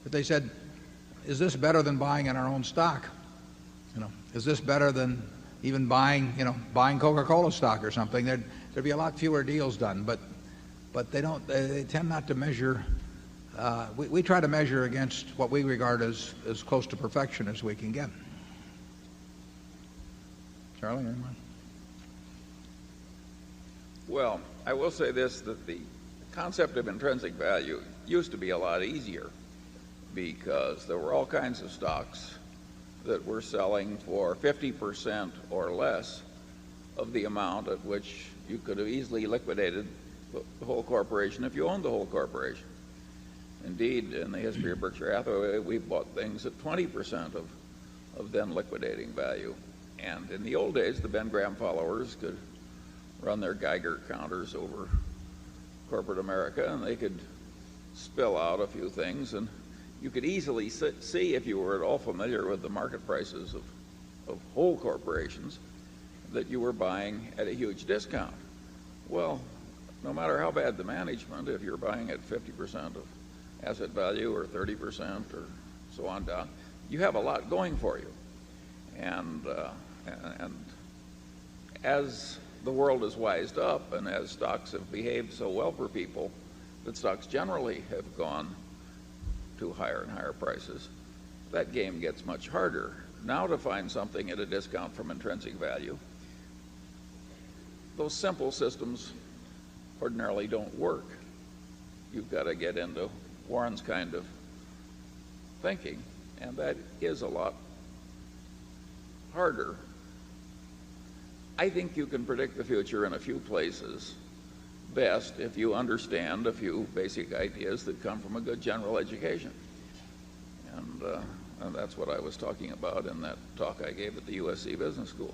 if they said, is this better than buying in our own stock? Is this better than even buying Coca-Cola stock or something? There'd be a lot fewer deals done, but they tend not to measure. We try to measure against what we regard as close to perfection as we can get. Charlie, anyone? Well, I will say this, that the concept of intrinsic value used to be a lot easier because there were all kinds of stocks that were selling for 50% or less of the amount at which you could have easily liquidated the whole corporation if you owned the whole corporation. Indeed, in the history of Berkshire Hathaway, we bought things at 20% of then liquidating value. And in the old days, the Ben Graham followers could run their Geiger counters over corporate America, and they could spill out a few things, and you could easily see, if you were at all familiar with the market prices of whole corporations, that you were buying at a huge discount. Well, no matter how bad the management, if you're buying at 50% of asset value or 30% or so on down, you have a lot going for you. And as the world has wised up and as stocks have behaved so well for people that stocks generally have gone to higher and higher prices, that game gets much harder. Now to find something at a discount from intrinsic value, those simple systems ordinarily don't work. You've got to get into Warren's kind of thinking, and that is a lot harder. I think you can predict the future in a few places best if you understand a few basic ideas that come from a good general education. And that's what I was talking about in that talk I gave at the USC Business School.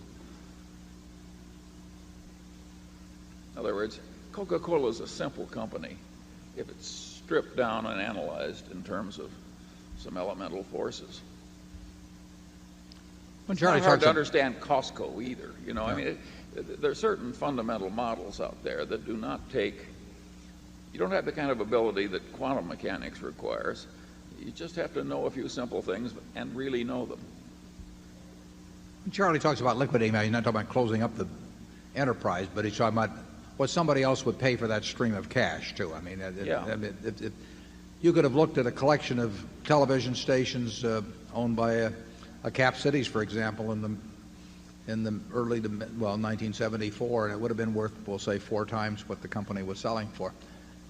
In other words, Coca-Cola is a simple company if it's stripped down and analyzed in terms of some elemental forces. It's not hard to understand Costco either. You know, I mean, there are certain fundamental models out there that do not take, you don't have the kind of ability that quantum mechanics requires. You just have to know a few simple things and really know them. Charlie talks about liquidating value. He's not talking about closing up the enterprise, but he's talking about what somebody else would pay for that stream of cash, too. I mean, you could have looked at a collection of television stations owned by a Cap Cities, for example, in the early to 1974, and it would have been worth, we'll say, 4 times what the company was selling for.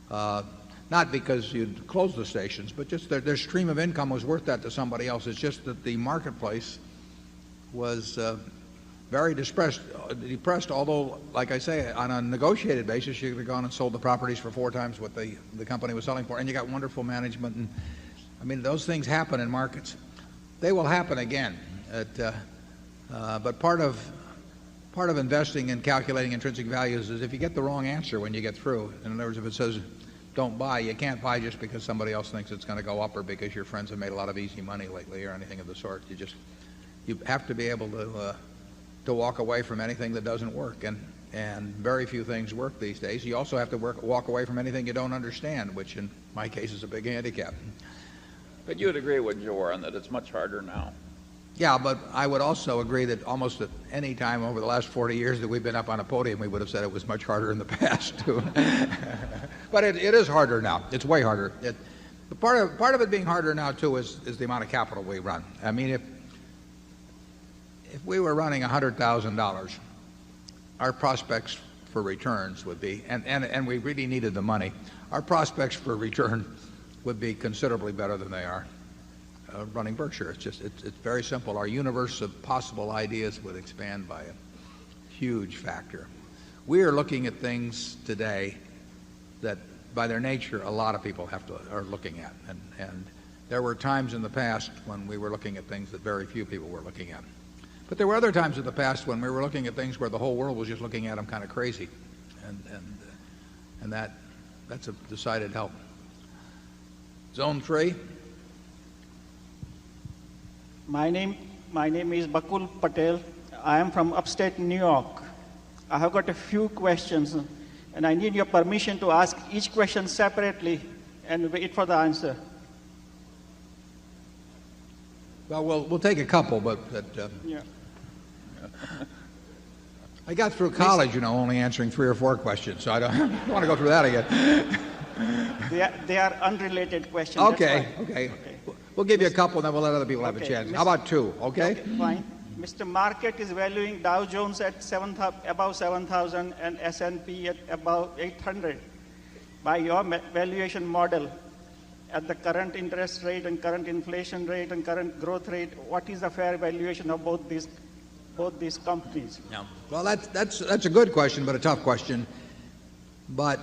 Not because you'd close the stations, but just their stream of income was worth that to somebody else. It's just that the marketplace was very depressed, although, like I say, on a negotiated basis, you could have gone and sold the properties for 4 times what the company was selling for, and you got wonderful management. And I mean, those things happen in markets. They will happen again. But part of investing and calculating intrinsic values is if you get the wrong answer when you get through. In other words, if it says don't buy, you can't buy just because somebody else thinks it's going to go up or because your friends have made a lot of easy money lately or anything of the sort. You have to be able to walk away from anything that doesn't work, and very few things work these days. You also have to walk away from anything you don't understand, which in my case is a big handicap. But you would agree, wouldn't you, Warren, that it's much harder now? Yeah, but I would also agree that almost at any time over the last 40 years that we've been up on a podium, we would have said it was much harder in the past, too. But it is harder now. It's way harder. Part of it being harder now, too, is the amount of capital we run. I mean, if we were running $100,000, our prospects for returns would be, and we really needed the money, our prospects for return would be considerably better than they are running Berkshire. It's very simple. Our universe of possible ideas would expand by a huge factor. We are looking at things today that, by their nature, a lot of people are looking at, and there were times in the past when we were looking at things that very few people were looking at. But there were other times in the past when we were looking at things where the whole world was just looking at them kind of crazy, and that's a decided help. Zone 3. My name is Bakul Patel. I am from upstate New York. I have got a few questions, and I need your permission to ask each question separately and wait for the answer. Well, we'll take a couple, but yeah. I got through college, only answering 3 or 4 questions, so I don't want to go through that again. They are unrelated questions. Okay. We'll give you a couple, and then we'll let other people have a chance. How about 2, okay? Fine. Mr. Market is valuing Dow Jones at above 7,000 and S&P at above 800. By your valuation model, at the current interest rate and current inflation rate and current growth rate, what is the fair valuation of both these companies? Yeah. Well, that's a good question, but a tough question. But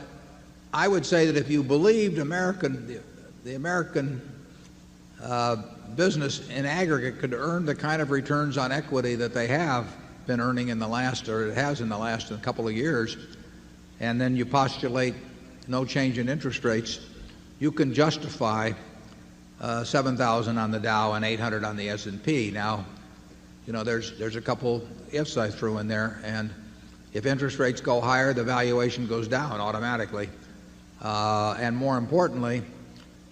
I would say that if you believed the American business in aggregate could earn the kind of returns on equity that they have been earning in the last, or it has in the last couple of years, and then you postulate no change in interest rates, you can justify 7,000 on the Dow and 800 on the S&P. Now, there's a couple ifs I threw in there, and if interest rates go higher, the valuation goes down automatically. And more importantly,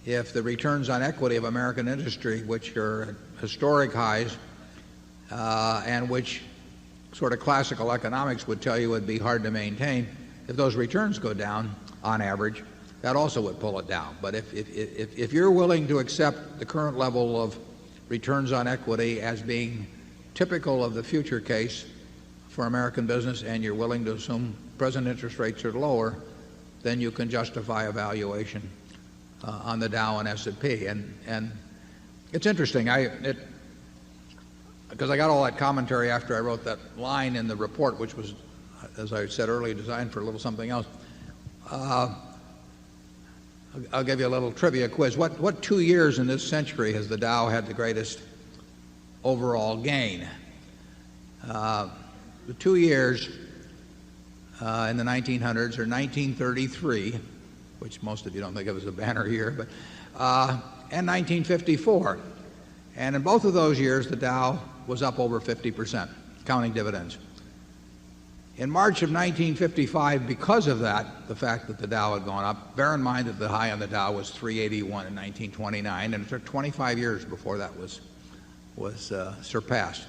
if the returns on equity of American industry, which are at historic highs, and which sort of classical economics would tell you would be hard to maintain, if those returns go down on average, that also would pull it down. But if you're willing to accept the current level of returns on equity as being typical of the future case for American business, and you're willing to assume present interest rates are lower, then you can justify a valuation on the Dow and S&P. And it's interesting, because I got all that commentary after I wrote that line in the report, which was, as I said earlier, designed for a little something else. I'll give you a little trivia quiz. What 2 years in this century has the Dow had the greatest overall gain? The 2 years in the 1900s are 1933, which most of you don't think of as a banner year, but and 1954. And in both of those years, the Dow was up over 50%, counting dividends. In March of 1955, because of that, the fact that the Dow had gone up, bear in mind that the high on the Dow was 381 in 1929, and it took 25 years before that was surpassed.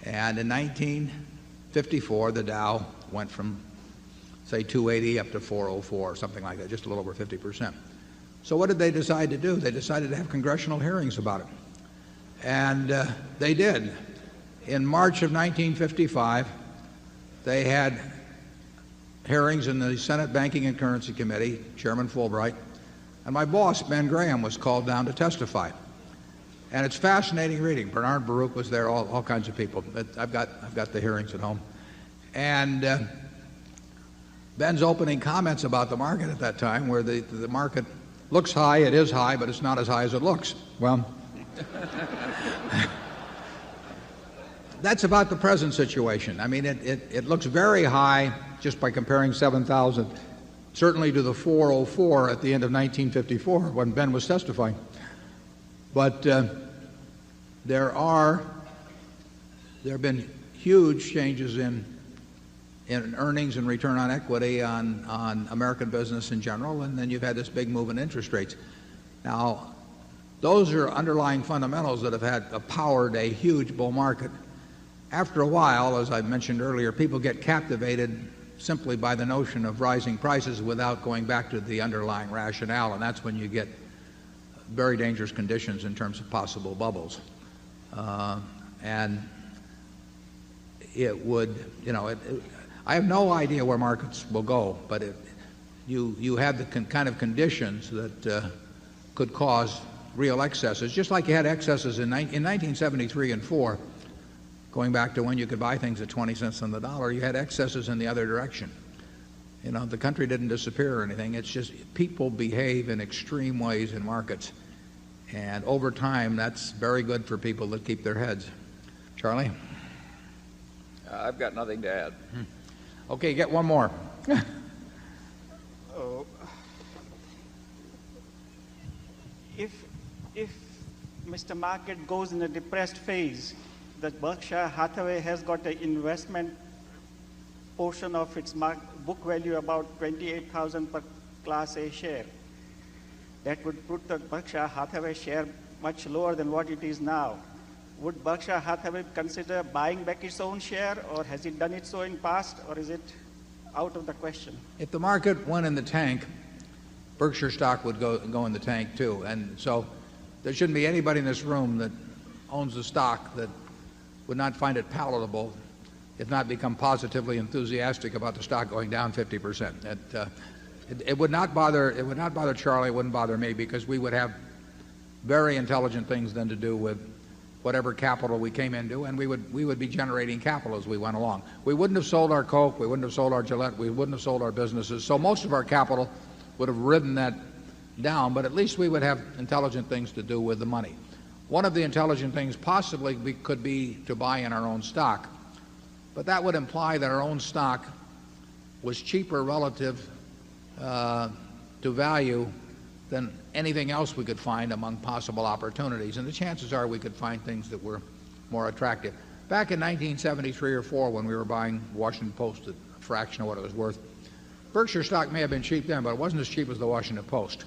And in 1954, the Dow went from, say, 280 up to 404, or something like that, just a little over 50%. So what did they decide to do? They decided to have congressional hearings about it. And they did. In March of 1955, they had hearings in the Senate Banking and Currency Committee, Chairman Fulbright, and my boss, Ben Graham, was called down to testify. And it's fascinating reading. Bernard Baruch was there, all kinds of people. I've got the hearings at home. And Ben's opening comments about the market at that time, where the market looks high, it is high, but it's not as high as it looks. Well, that's about the present situation. I mean, it looks very high just by comparing 7,000, certainly to the 404 at the end of 1954 when Ben was testifying. But there have been huge changes in earnings and return on equity on American business in general, and then you've had this big move in interest rates. Now, those are underlying fundamentals that have powered a huge bull market. After a while, as I mentioned earlier, people get captivated simply by the notion of rising prices without going back to the underlying rationale, and that's when you get very dangerous conditions in terms of possible bubbles. And it would, I have no idea where markets will go, but you have the kind of conditions that could cause real excesses, just like you had excesses in 1973 and 4, going back to when you could buy things at 20 cents on the dollar. You had excesses in the other direction. The country didn't disappear or anything. It's just people behave in extreme ways in markets. And over time, that's very good for people that keep their heads. Charlie? I've got nothing to add. Okay, get one more. If Mr. Market goes in a depressed phase, that Berkshire Hathaway has got an investment portion of its book value about $28,000 per Class A share. That would put the Berkshire Hathaway share much lower than what it is now. Would Berkshire Hathaway consider buying back its own share, or has it done it so in past, or is it out of the question? If the market went in the tank, Berkshire stock would go in the tank too. And so there shouldn't be anybody in this room that owns a stock that would not find it palatable, if not become positively enthusiastic about the stock going down 50%. It would not bother Charlie, it wouldn't bother me, because we would have very intelligent things then to do with whatever capital we came into, and we would be generating capital as we went along. We wouldn't have sold our Coke, we wouldn't have sold our Gillette, we wouldn't have sold our businesses. So most of our capital would have ridden that down, but at least we would have intelligent things to do with the money. One of the intelligent things possibly could be to buy in our own stock, but that would imply that our own stock was cheaper relative to value than anything else we could find among possible opportunities. And the chances are we could find things that were more attractive. Back in 1973 or 4, when we were buying Washington Post at a fraction of what it was worth, Berkshire stock may have been cheap then, but it wasn't as cheap as the Washington Post.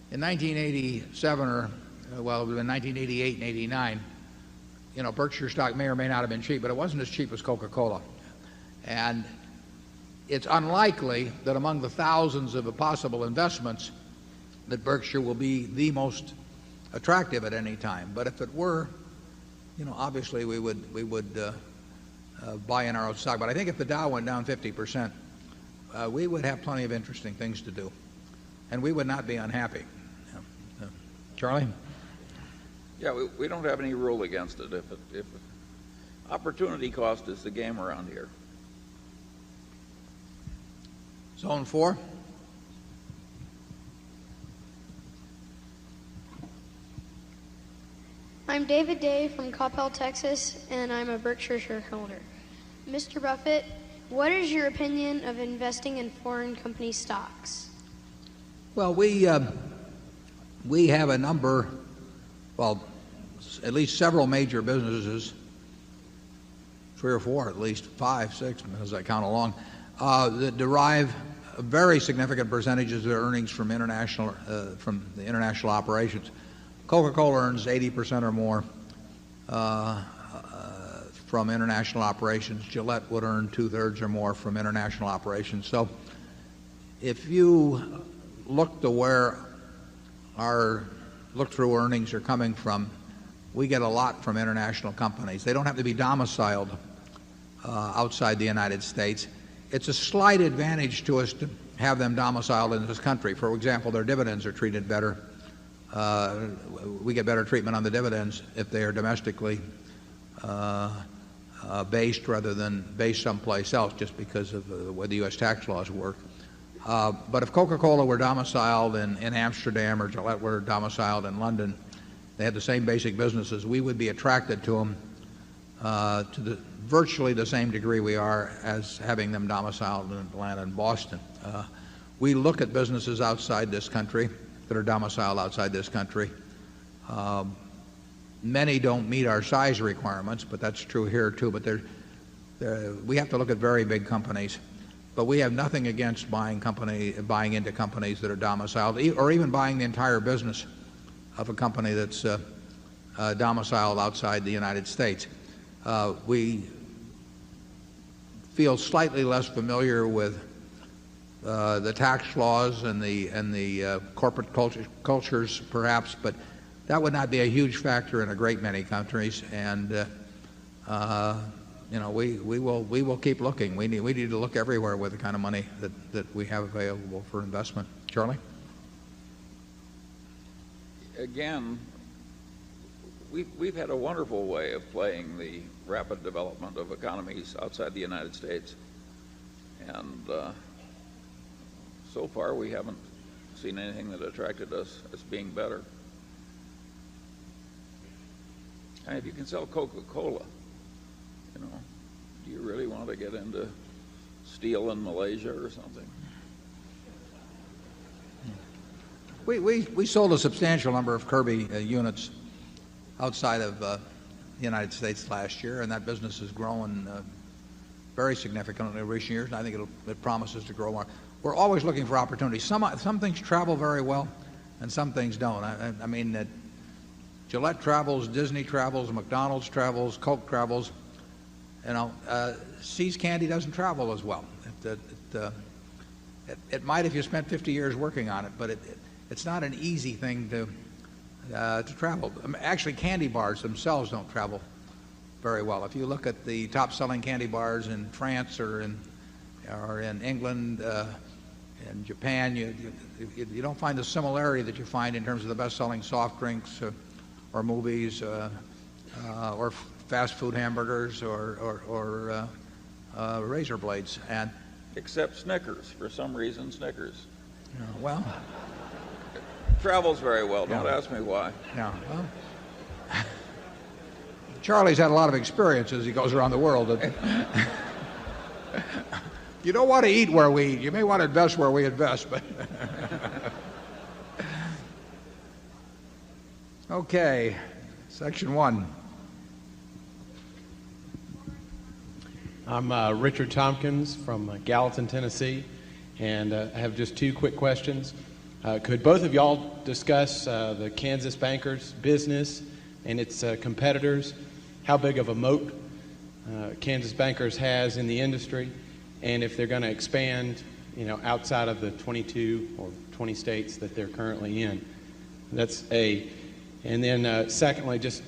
In 1987 or, well, it was in 1988 and 89, you know, Berkshire stock may or may not have been cheap, but it wasn't as cheap as Coca-Cola. And it's unlikely that among the thousands of possible investments that Berkshire will be the most attractive at any time. But if it were, you know, obviously we would buy in our own stock. But I think if the Dow went down 50%, we would have plenty of interesting things to do, and we would not be unhappy. Charlie? Yeah, we don't have any rule against it. If opportunity cost is the game around here. Zone 4. I'm David Day from Coppell, Texas, and I'm a Berkshire shareholder. Mr. Buffett, what is your opinion of investing in foreign company stocks? Well, we have a number, well, at least several major businesses, 3 or 4, at least 5, 6, as I count along, that derive very significant percentages of their earnings from the international operations. Coca-Cola earns 80% or more from international operations. Gillette would earn 2/3 or more from international operations. So if you look to where our look-through earnings are coming from, we get a lot from international companies. They don't have to be domiciled outside the United States. It's a slight advantage to us to have them domiciled in this country. For example, their dividends are treated better. We get better treatment on the dividends if they are domestically based rather than based someplace else, just because of the way the U.S. tax laws work. But if Coca-Cola were domiciled in Amsterdam, or Gillette were domiciled in London, they had the same basic businesses, we would be attracted to them to virtually the same degree we are as having them domiciled in Atlanta and Boston. We look at businesses outside this country that are domiciled outside this country. Many don't meet our size requirements, but that's true here too. But we have to look at very big companies. But we have nothing against buying into companies that are domiciled, or even buying the entire business of a company that's domiciled outside the United States. We feel slightly less familiar with the tax laws and the corporate cultures, perhaps, but that would not be a huge factor in a great many countries. And you know, we will keep looking. We need to look everywhere with the kind of money that we have available for investment. Charlie? Again, we've had a wonderful way of playing the rapid development of economies outside the United States, and so far we haven't seen anything that attracted us as being better. And if you can sell Coca-Cola, you know, do you really want to get into steel in Malaysia or something? We sold a substantial number of Kirby units outside of the United States last year, and that business has grown very significantly in recent years, and I think it promises to grow more. We're always looking for opportunities. Some things travel very well, and some things don't. I mean, Gillette travels, Disney travels, McDonald's travels, Coke travels. You know, See's Candy doesn't travel as well. It might if you spent 50 years working on it, but it's not an easy thing to travel. Actually, candy bars themselves don't travel very well. If you look at the top-selling candy bars in France or in England, in Japan, you don't find the similarity that you find in terms of the best-selling soft drinks or movies or fast food hamburgers or razor blades. And except Snickers. For some reason, Snickers. Well, travels very well. Yeah. Don't ask me why. Yeah. Well, Charlie's had a lot of experience as he goes around the world. You don't want to eat where we eat. You may want to invest where we invest, but okay. Section 1. I'm Richard Tompkins from Gallatin, Tennessee, and I have just 2 quick questions. Could both of y'all discuss the Kansas Bankers business and its competitors, how big of a moat Kansas Bankers has in the industry, and if they're going to expand, outside of the 22 or 20 states that they're currently in? That's A. And then secondly, just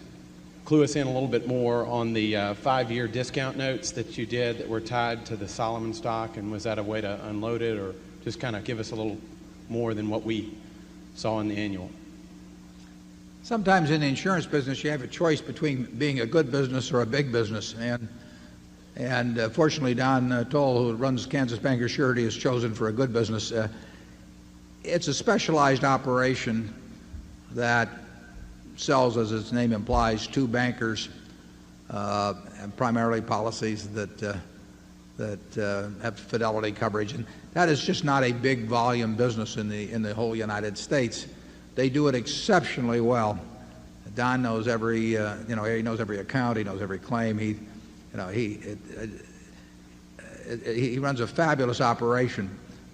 clue us in a little bit more on the 5-year discount notes that you did that were tied to the Solomon stock, and was that a way to unload it, or just kind of give us a little more than what we saw in the annual? Sometimes in the insurance business, you have a choice between being a good business or a big business. And fortunately, Don Toll, who runs Kansas Bankers Surety, is chosen for a good business. It's a specialized operation that sells, as its name implies, to bankers, and primarily policies that have fidelity coverage. And that is just not a big volume business in the whole United States. They do it exceptionally well. Don knows he knows every account, he knows every claim. He runs a fabulous operation,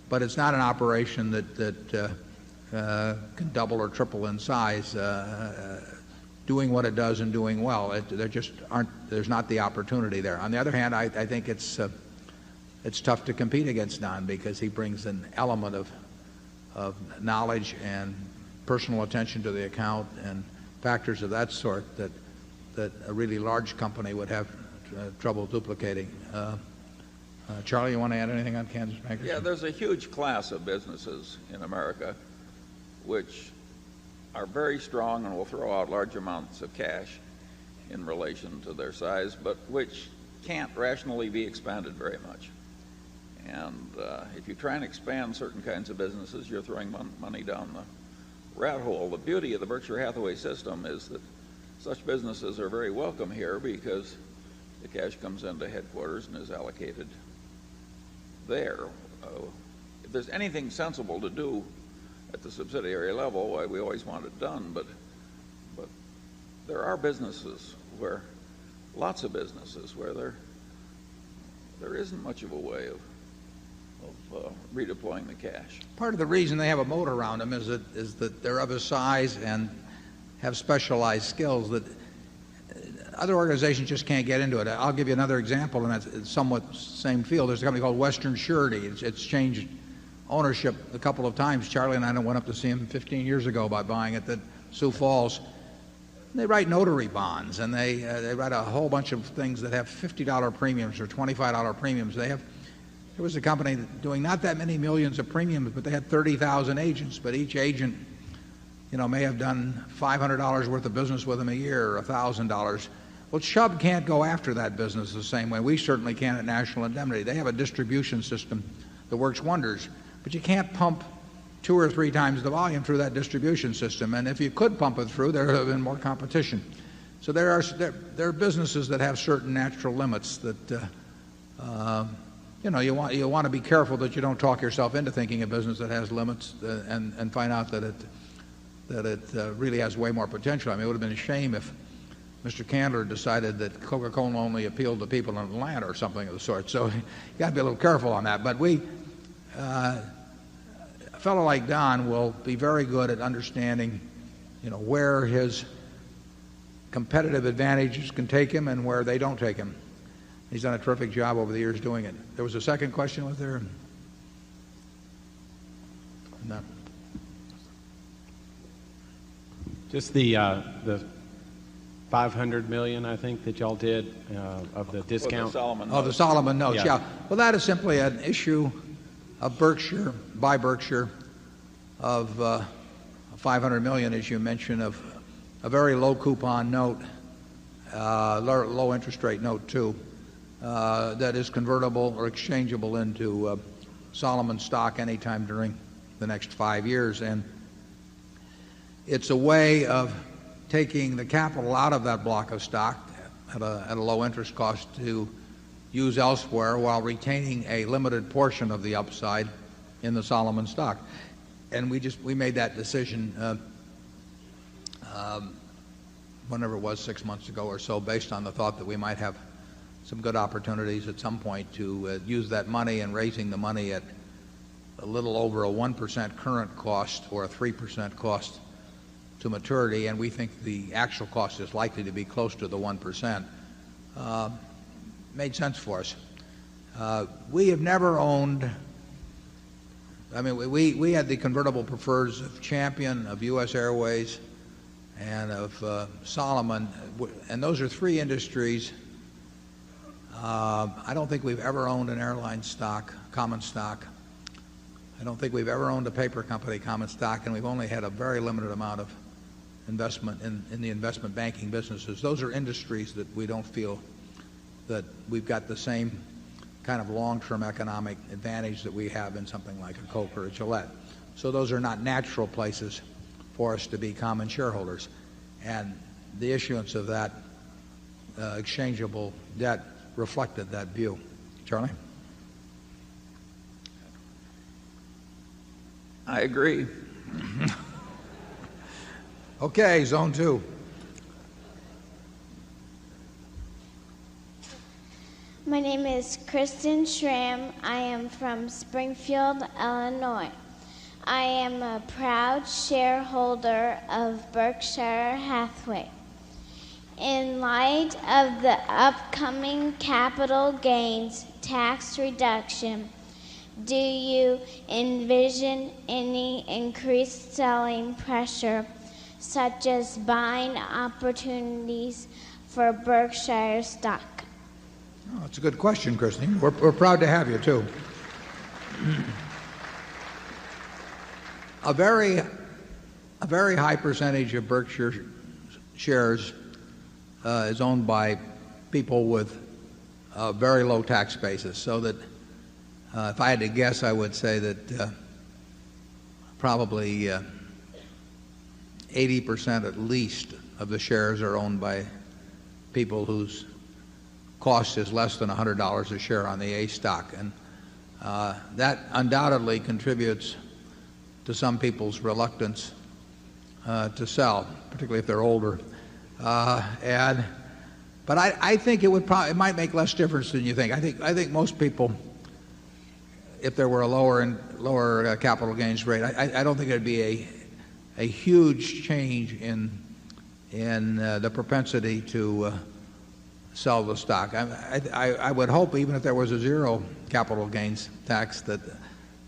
but it's not an operation that can double or triple in size, doing what it does and doing well. There's not the opportunity there. On the other hand, I think it's tough to compete against Don, because he brings an element of knowledge and personal attention to the account and factors of that sort that a really large company would have trouble duplicating. Charlie, you want to add anything on Kansas Bankers? Yeah, there's a huge class of businesses in America which are very strong and will throw out large amounts of cash in relation to their size, but which can't rationally be expanded very much. And if you try and expand certain kinds of businesses, you're throwing money down the rat hole. The beauty of the Berkshire Hathaway system is that such businesses are very welcome here, because the cash comes into headquarters and is allocated there. If there's anything sensible to do at the subsidiary level, why, we always want it done, but there are businesses where, lots of businesses where there isn't much of a way of redeploying the cash. Part of the reason they have a moat around them is that they're of a size and have specialized skills that other organizations just can't get into it. I'll give you another example, and it's somewhat same field. There's a company called Western Surety. It's changed ownership a couple of times. Charlie and I went up to see him 15 years ago by buying it at Sioux Falls. They write notary bonds, and they write a whole bunch of things that have $50 premiums or $25 premiums. There was a company doing not that many millions of premiums, but they had 30,000 agents. But each agent, may have done $500 worth of business with them a year, or $1,000. Well, Chubb can't go after that business the same way. We certainly can at National Indemnity. They have a distribution system that works wonders, but you can't pump 2 or 3 times the volume through that distribution system. And if you could pump it through, there would have been more competition. So there are businesses that have certain natural limits that you want to be careful that you don't talk yourself into thinking a business that has limits and find out that it really has way more potential. I mean, it would have been a shame if Mr. Candler decided that Coca-Cola only appealed to people in Atlanta or something of the sort. So you got to be a little careful on that. But a fellow like Don will be very good at understanding, where his competitive advantages can take him and where they don't take him. He's done a terrific job over the years doing it. There was a second question, was there? No. $500 million, I think, that y'all did of the discount. The Solomon notes, yeah. Well, that is simply an issue of Berkshire, by Berkshire, of $500 million, as you mentioned, of a very low coupon note, low interest rate note too, that is convertible or exchangeable into Solomon stock anytime during the next 5 years. And it's a way of taking the capital out of that block of stock at a low interest cost to use elsewhere while retaining a limited portion of the upside in the Solomon stock. And we made that decision whenever it was, 6 months ago or so, based on the thought that we might have some good opportunities at some point to use that money, and raising the money at a little over a 1% current cost or a 3% cost to maturity, and we think the actual cost is likely to be close to the 1%, made sense for us. We have never owned, I mean, we had the convertible prefers of Champion, of U.S. Airways, and of Solomon, and those are three industries. I don't think we've ever owned an airline stock, common stock. I don't think we've ever owned a paper company common stock, and we've only had a very limited amount of investment in the investment banking businesses. Those are industries that we don't feel that we've got the same kind of long-term economic advantage that we have in something like a Coke or a Gillette. So those are not natural places for us to be common shareholders. And the issuance of that exchangeable debt reflected that view. Charlie? I agree. Okay, zone two. My name is Kristen Schramm. I am from Springfield, Illinois. I am a proud shareholder of Berkshire Hathaway. In light of the upcoming capital gains tax reduction, do you envision any increased selling pressure, such as buying opportunities for Berkshire stock? Oh, that's a good question, Christine. We're proud to have you, too. A very high percentage of Berkshire shares is owned by people with a very low tax basis, so that if I had to guess, I would say that probably 80% at least of the shares are owned by people whose cost is less than $100 a share on the A stock. And that undoubtedly contributes to some people's reluctance to sell, particularly if they're older. But I think it might make less difference than you think. I think most people, if there were a lower capital gains rate, I don't think there'd be a huge change in the propensity to sell the stock. I would hope, even if there was a zero capital gains tax, that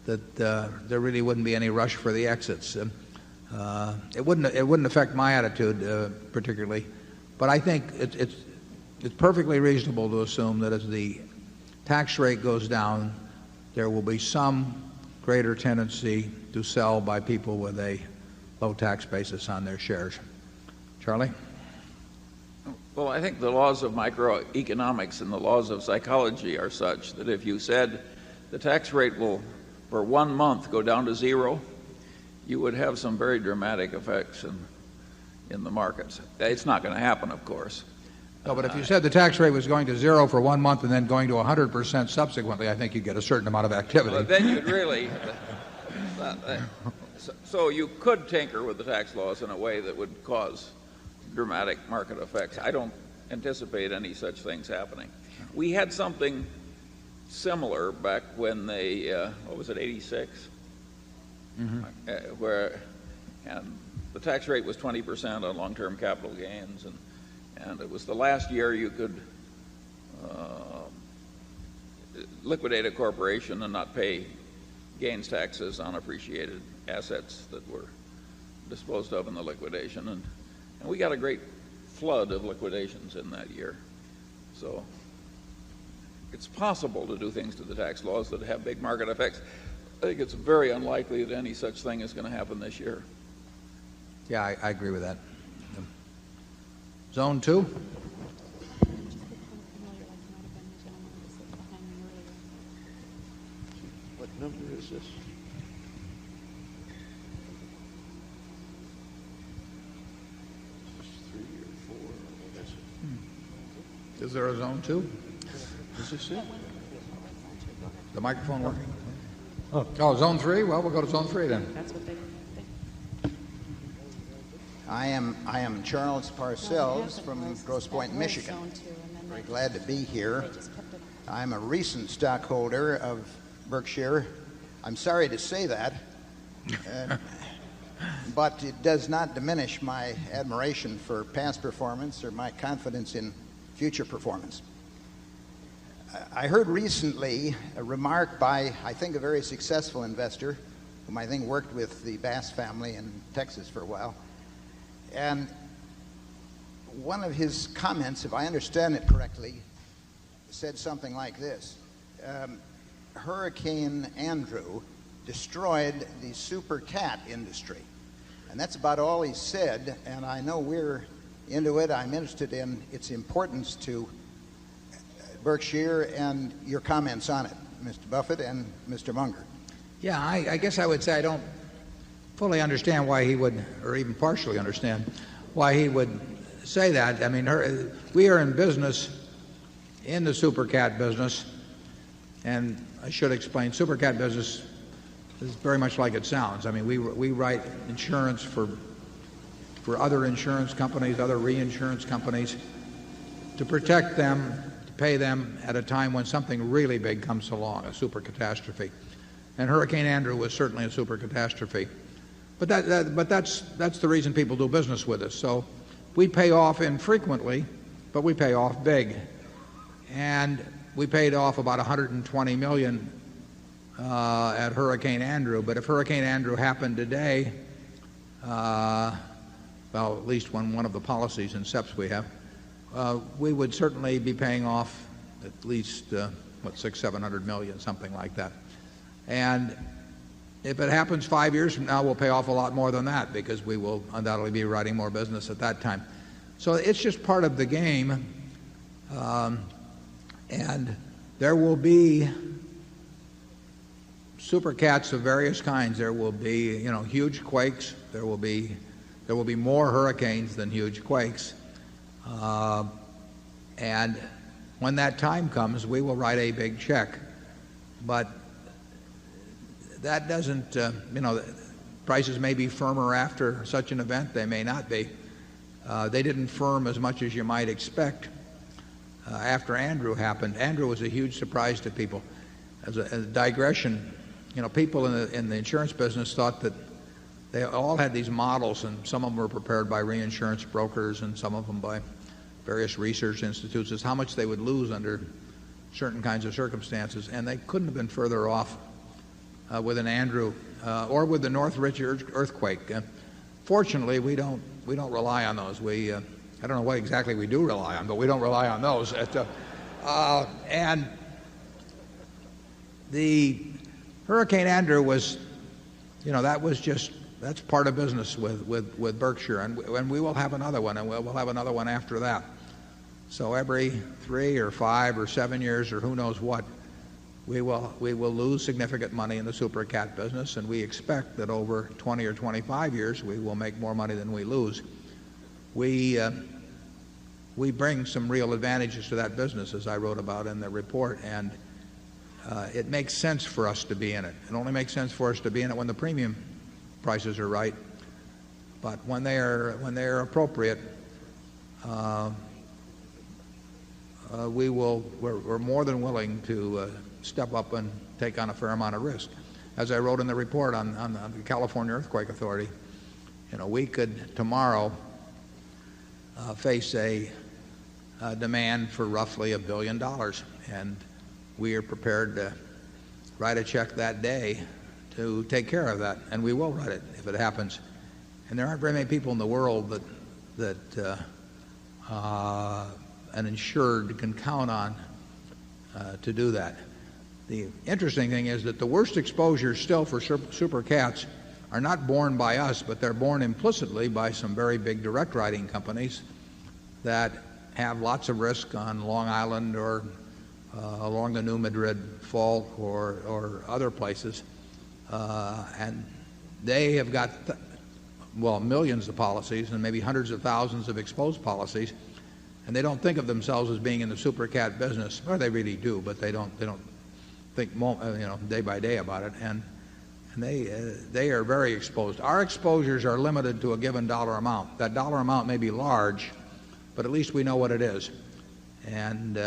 there really wouldn't be any rush for the exits. It wouldn't affect my attitude particularly, but I think it's perfectly reasonable to assume that as the tax rate goes down, there will be some greater tendency to sell by people with a low tax basis on their shares. Charlie? Well, I think the laws of microeconomics and the laws of psychology are such that if you said the tax rate will, for 1 month, go down to zero, you would have some very dramatic effects in the markets. It's not going to happen, of course. No, but if you said the tax rate was going to zero for 1 month and then going to 100% subsequently, I think you'd get a certain amount of activity. Well, then you'd really... So you could tinker with the tax laws in a way that would cause dramatic market effects. I don't anticipate any such things happening. We had something similar back when they, what was it, 86? Where and the tax rate was 20% on long-term capital gains, and it was the last year you could liquidate a corporation and not pay gains taxes on appreciated assets that were disposed of in the liquidation. And we got a great flood of liquidations in that year. So it's possible to do things to the tax laws that have big market effects. I think it's very unlikely that any such thing is going to happen this year. Yeah, I agree with that. Zone 2? What number is this? Is there a zone 2? Is this it? The microphone working? Oh, zone 3? Well, we'll go to zone 3 then. That's what they I am Charles Parcells from Grosse Pointe, Michigan. Very glad to be here. I'm a recent stockholder of Berkshire. I'm sorry to say that, but it does not diminish my admiration for past performance or my confidence in future performance. I heard recently a remark by, I think, a very successful investor, whom I think worked with the Bass family in Texas for a while. And one of his comments, if I understand it correctly, said something like this. Hurricane Andrew destroyed the super cat industry. And that's about all he said, and I know we're into it. I'm interested in its importance to Berkshire and your comments on it, Mr. Buffett and Mr. Munger. Yeah, I guess I would say I don't fully understand why he would, or even partially understand why he would say that. I mean, we are in business, in the super cat business, and I should explain, super cat business is very much like it sounds. I mean, we write insurance for other insurance companies, other reinsurance companies, to protect them, to pay them at a time when something really big comes along, a super catastrophe. And Hurricane Andrew was certainly a super catastrophe. But that's the reason people do business with us. So we pay off infrequently, but we pay off big. And we paid off about $120 million at Hurricane Andrew. But if Hurricane Andrew happened today, well, at least when one of the policies in SEPs we have, we would certainly be paying off at least, $600-700 million, something like that. And if it happens 5 years from now, we'll pay off a lot more than that because we will undoubtedly be writing more business at that time. So it's just part of the game. And there will be super cats of various kinds. There will be, huge quakes. There will be more hurricanes than huge quakes. And when that time comes, we will write a big check. But that doesn't, prices may be firmer after such an event. They may not be. They didn't firm as much as you might expect after Andrew happened. Andrew was a huge surprise to people. As a digression, people in the insurance business thought that they all had these models, and some of them were prepared by reinsurance brokers and some of them by various research institutes, as how much they would lose under certain kinds of circumstances. And they couldn't have been further off with an Andrew or with the Northridge earthquake. Fortunately, we don't rely on those. I don't know what exactly we do rely on, but we don't rely on those. And the Hurricane Andrew was, that's part of business with Berkshire, and we will have another one, and we'll have another one after that. So every 3 or 5 or 7 years, or who knows what, we will lose significant money in the super cat business, and we expect that over 20 or 25 years we will make more money than we lose. We bring some real advantages to that business, as I wrote about in the report, and it makes sense for us to be in it. It only makes sense for us to be in it when the premium prices are right, but when they are appropriate, we're more than willing to step up and take on a fair amount of risk. As I wrote in the report on the California Earthquake Authority, we could tomorrow face a demand for roughly $1 billion, and we are prepared to write a check that day to take care of that, and we will write it if it happens. And there aren't very many people in the world that an insured can count on to do that. The interesting thing is that the worst exposures still for super cats are not borne by us, but they're borne implicitly by some very big direct writing companies that have lots of risk on Long Island or along the New Madrid Fault or other places. And they have got, millions of policies and maybe hundreds of thousands of exposed policies. And they don't think of themselves as being in the super cat business, or they really do, but they don't think day by day about it. And they are very exposed. Our exposures are limited to a given dollar amount. That dollar amount may be large, but at least we know what it is. And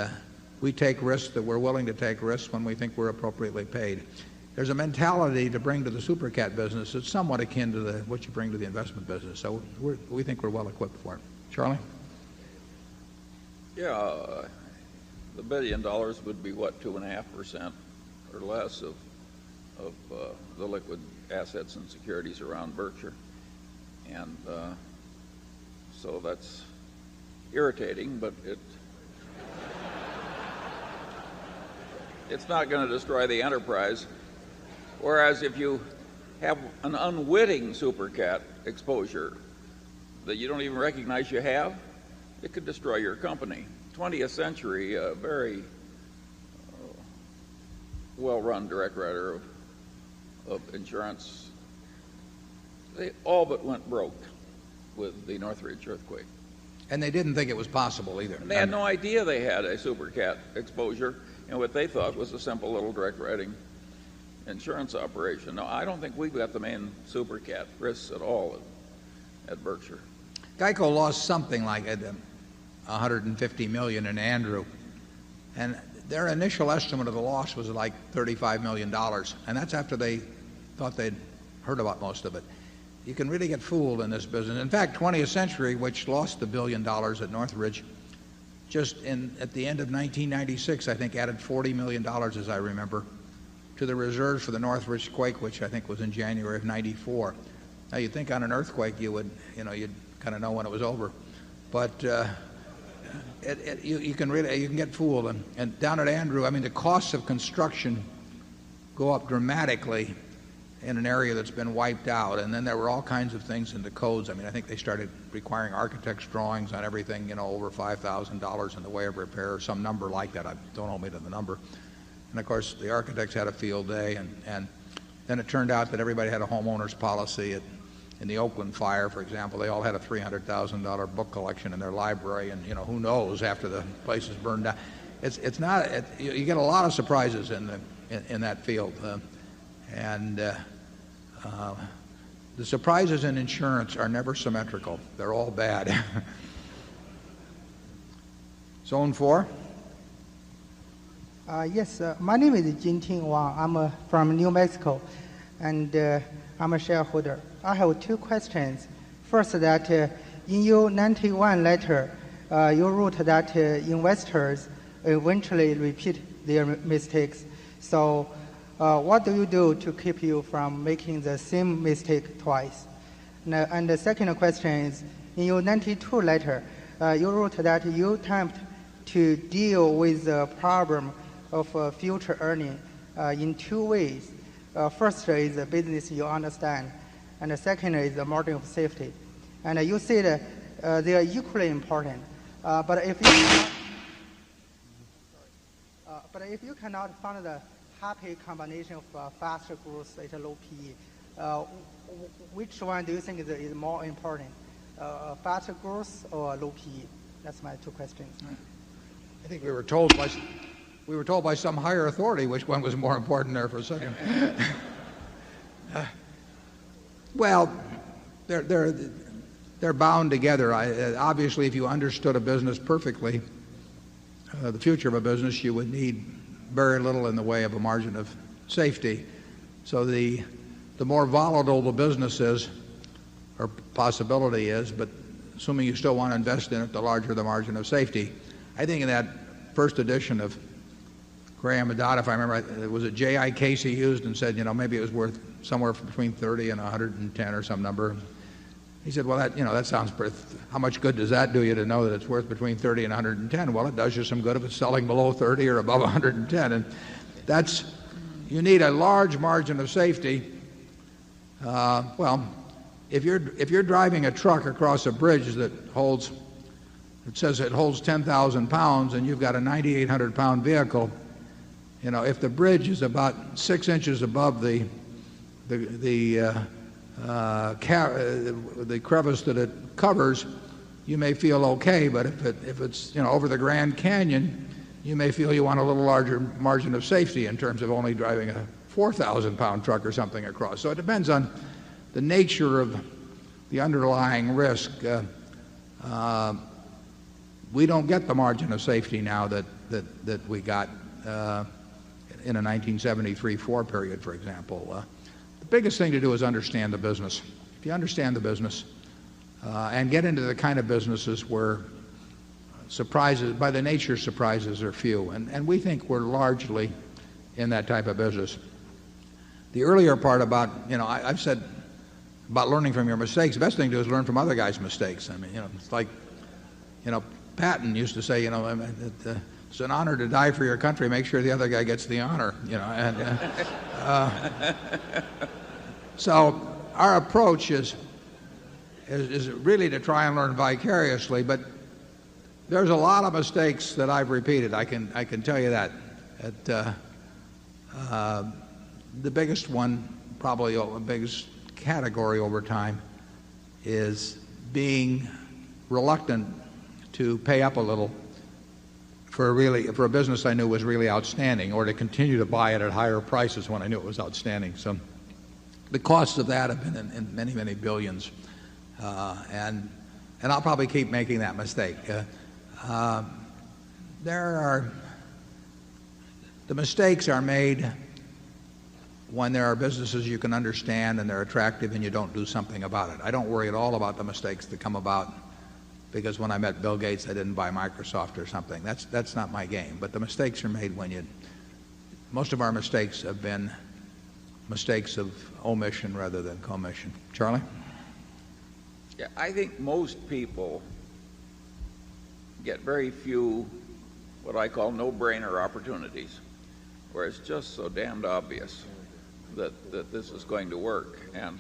we take risks that we're willing to take risks when we think we're appropriately paid. There's a mentality to bring to the super cat business that's somewhat akin to what you bring to the investment business. So we think we're well equipped for it. Charlie? Yeah, the $1 billion would be what, 2.5% or less of the liquid assets and securities around Berkshire, and so that's irritating, but it's not going to destroy the enterprise. Whereas if you have an unwitting super cat exposure that you don't even recognize you have, it could destroy your company. 20th Century, a very well-run direct writer of insurance, they all but went broke with the Northridge earthquake. And they didn't think it was possible either. And they had no idea they had a super cat exposure in what they thought was a simple little direct writing insurance operation. No, I don't think we've got the main super cat risks at all at Berkshire. GEICO lost something like $150 million in Andrew, and their initial estimate of the loss was like $35 million, and that's after they thought they'd heard about most of it. You can really get fooled in this business. In fact, 20th Century, which lost $1 billion at Northridge, just at the end of 1996, I think, added $40 million, as I remember, to the reserves for the Northridge quake, which I think was in January of '94. Now, you'd think on an earthquake you'd kind of know when it was over, but you can get fooled. And down at Andrew, I mean, the costs of construction go up dramatically in an area that's been wiped out. And then there were all kinds of things in the codes. I mean, I think they started requiring architect's drawings on everything, over $5,000 in the way of repair, or some number like that. Don't hold me to the number. And of course, the architects had a field day, and then it turned out that everybody had a homeowner's policy. In the Oakland fire, for example, they all had a $300,000 book collection in their library, and who knows after the place is burned down. It's not. You get a lot of surprises in that field, and the surprises in insurance are never symmetrical. They're all bad. Zone 4. Yes, my name is Jinting Wang. I'm from New Mexico, and I'm a shareholder. I have two questions. First, that in your 91 letter, you wrote that investors eventually repeat their mistakes. So what do you do to keep you from making the same mistake twice? And the second question is, in your 92 letter, you wrote that you attempt to deal with the problem of future earning in two ways. First is the business you understand, and the second is the margin of safety. And you said they are equally important. But if you cannot find the happy combination of faster growth at a low PE, which one do you think is more important, faster growth or low PE? That's my two questions. I think we were told by some higher authority which one was more important there for a second. Well, they're bound together. Obviously, if you understood a business perfectly, the future of a business, you would need very little in the way of a margin of safety. So the more volatile the business is, or possibility is, but assuming you still want to invest in it, the larger the margin of safety. I think in that first edition of Graham and Dodd, if I remember, was it J.I. Casey used and said, maybe it was worth somewhere between 30 and 110 or some number. He said, well, that sounds pretty, how much good does that do you to know that it's worth between 30 and 110? Well, it does you some good if it's selling below 30 or above 110. And you need a large margin of safety. Well, if you're driving a truck across a bridge that says it holds 10,000 pounds and you've got a 9,800 pound vehicle, if the bridge is about 6 inches above the crevice that it covers, you may feel okay. But if it's over the Grand Canyon, you may feel you want a little larger margin of safety in terms of only driving a 4,000 pound truck or something across. So it depends on the nature of the underlying risk. We don't get the margin of safety now that we got in a 1973-4 period, for example. The biggest thing to do is understand the business. If you understand the business and get into the kind of businesses where surprises, by the nature, surprises are few, and we think we're largely in that type of business. The earlier part about, I've said about learning from your mistakes, the best thing to do is learn from other guys' mistakes. I mean, it's like, Patton used to say, it's an honor to die for your country. Make sure the other guy gets the honor, So our approach is really to try and learn vicariously, but there's a lot of mistakes that I've repeated. I can tell you that. The biggest one, probably the biggest category over time, is being reluctant to pay up a little for a business I knew was really outstanding, or to continue to buy it at higher prices when I knew it was outstanding. So the costs of that have been in many, many billions, and I'll probably keep making that mistake. The mistakes are made when there are businesses you can understand and they're attractive and you don't do something about it. I don't worry at all about the mistakes that come about because when I met Bill Gates, I didn't buy Microsoft or something. That's not my game. But the mistakes are made when most of our mistakes have been mistakes of omission rather than commission. Charlie? Yeah, I think most people get very few what I call no-brainer opportunities, where it's just so damned obvious that this is going to work. And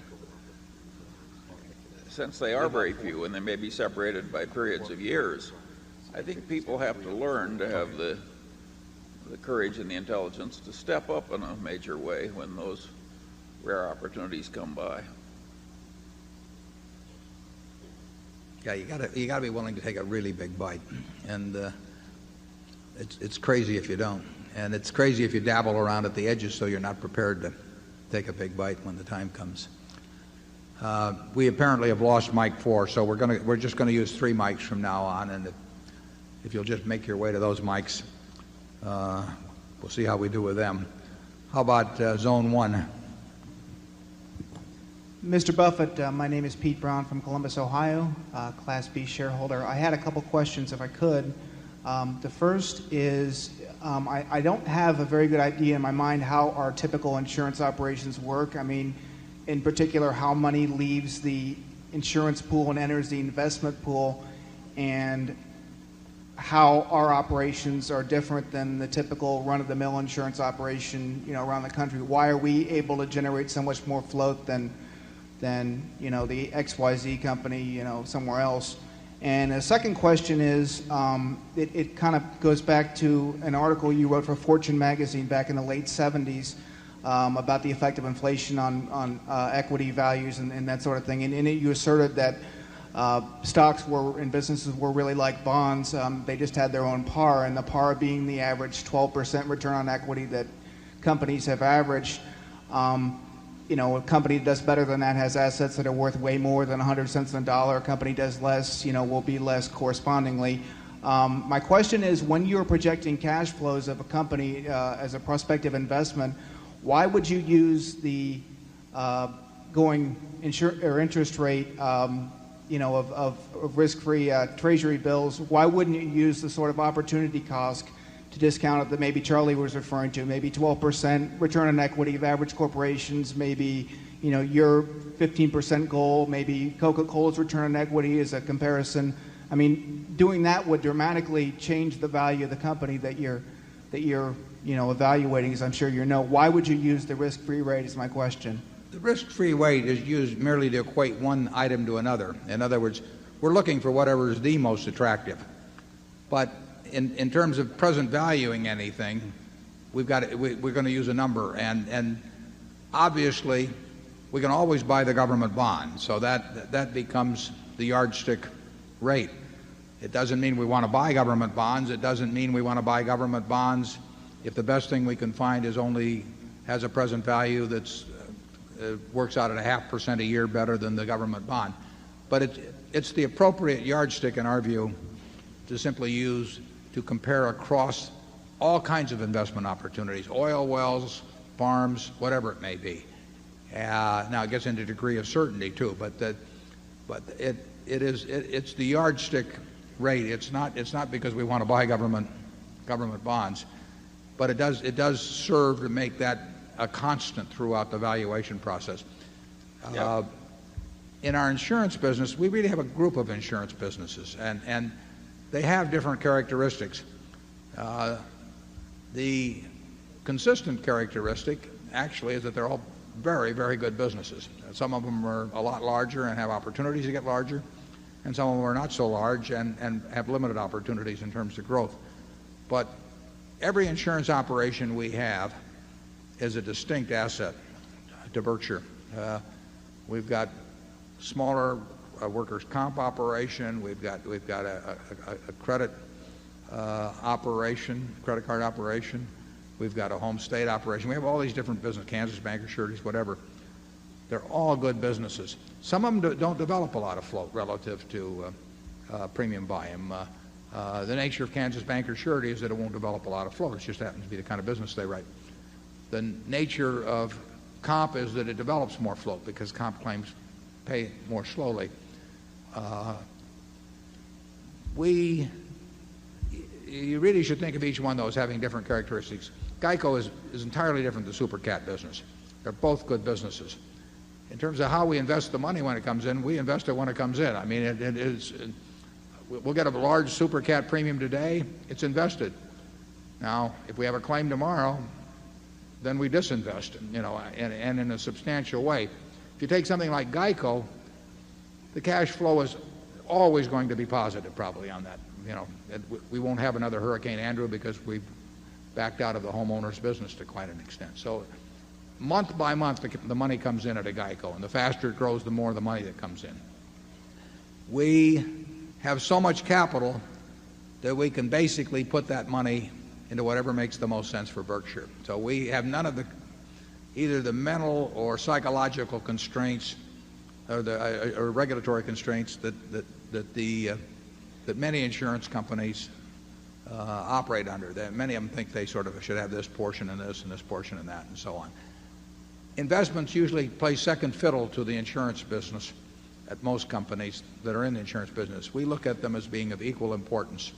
since they are very few and they may be separated by periods of years, I think people have to learn to have the courage and the intelligence to step up in a major way when those rare opportunities come by. Yeah, you got to be willing to take a really big bite, and it's crazy if you don't, and it's crazy if you dabble around at the edges so you're not prepared to take a big bite when the time comes. We apparently have lost mic 4, so we're just going to use 3 mics from now on, and if you'll just make your way to those mics, we'll see how we do with them. How about zone 1? Mr. Buffett, my name is Pete Brown from Columbus, Ohio, Class B shareholder. I had a couple questions, if I could. The first is I don't have a very good idea in my mind how our typical insurance operations work. I mean, in particular, how money leaves the insurance pool and enters the investment pool, and how our operations are different than the typical run-of-the-mill insurance operation, around the country. Why are we able to generate so much more float than the XYZ company, somewhere else? And the second question is, it kind of goes back to an article you wrote for Fortune magazine back in the late 70s about the effect of inflation on equity values and that sort of thing. And in it, you asserted that stocks and businesses were really like bonds. They just had their own par, and the par being the average 12% return on equity that companies have averaged. A company that does better than that has assets that are worth way more than 100 cents on the dollar. A company does less, will be less correspondingly. My question is, when you're projecting cash flows of a company as a prospective investment, why would you use the interest rate, of risk-free treasury bills? Why wouldn't you use the sort of opportunity cost to discount it that maybe Charlie was referring to, maybe 12% return on equity of average corporations, maybe your 15% goal, maybe Coca-Cola's return on equity is a comparison. I mean, doing that would dramatically change the value of the company that you're evaluating, as I'm sure you know. Why would you use the risk-free rate is my question. The risk-free rate is used merely to equate one item to another. In other words, we're looking for whatever is the most attractive. But in terms of present valuing anything, we're going to use a number. And obviously, we can always buy the government bond. So that becomes the yardstick rate. It doesn't mean we want to buy government bonds. It doesn't mean we want to buy government bonds if the best thing we can find has a present value that's works out at 0.5% a year better than the government bond. But it's the appropriate yardstick in our view to simply use to compare across all kinds of investment opportunities, oil wells, farms, whatever it may be. Now it gets into degree of certainty too, but it's the yardstick rate. It's not because we want to buy government bonds, but it does serve to make that a constant throughout the valuation process. In our insurance business, we really have a group of insurance businesses, and they have different characteristics. The consistent characteristic actually is that they're all very, very good businesses. Some of them are a lot larger and have opportunities to get larger, and some of them are not so large and have limited opportunities in terms of growth. But every insurance operation we have is a distinct asset to Berkshire. We've got smaller workers' comp operation. We've got a credit operation, credit card operation. We've got a home state operation. We have all these different businesses, Kansas Bankers, Sureties, whatever. They're all good businesses. Some of them don't develop a lot of float relative to premium volume. The nature of Kansas Bankers, Sureties is that it won't develop a lot of float. It just happens to be the kind of business they write. The nature of comp is that it develops more float because comp claims pay more slowly. You really should think of each one of those having different characteristics. GEICO is entirely different than the super cat business. They're both good businesses. In terms of how we invest the money when it comes in, we invest it when it comes in. I mean, we'll get a large super cat premium today, it's invested. Now, if we have a claim tomorrow, then we disinvest, and in a substantial way. If you take something like GEICO, the cash flow is always going to be positive probably on that. We won't have another Hurricane Andrew because we've backed out of the homeowners business to quite an extent. So month by month, the money comes in at a GEICO, and the faster it grows, the more the money that comes in. We have so much capital that we can basically put that money into whatever makes the most sense for Berkshire. So we have none of either the mental or psychological constraints or regulatory constraints that many insurance companies operate under. Many of them think they sort of should have this portion and this and this portion and that and so on. Investments usually play second fiddle to the insurance business at most companies that are in the insurance business. We look at them as being of equal importance,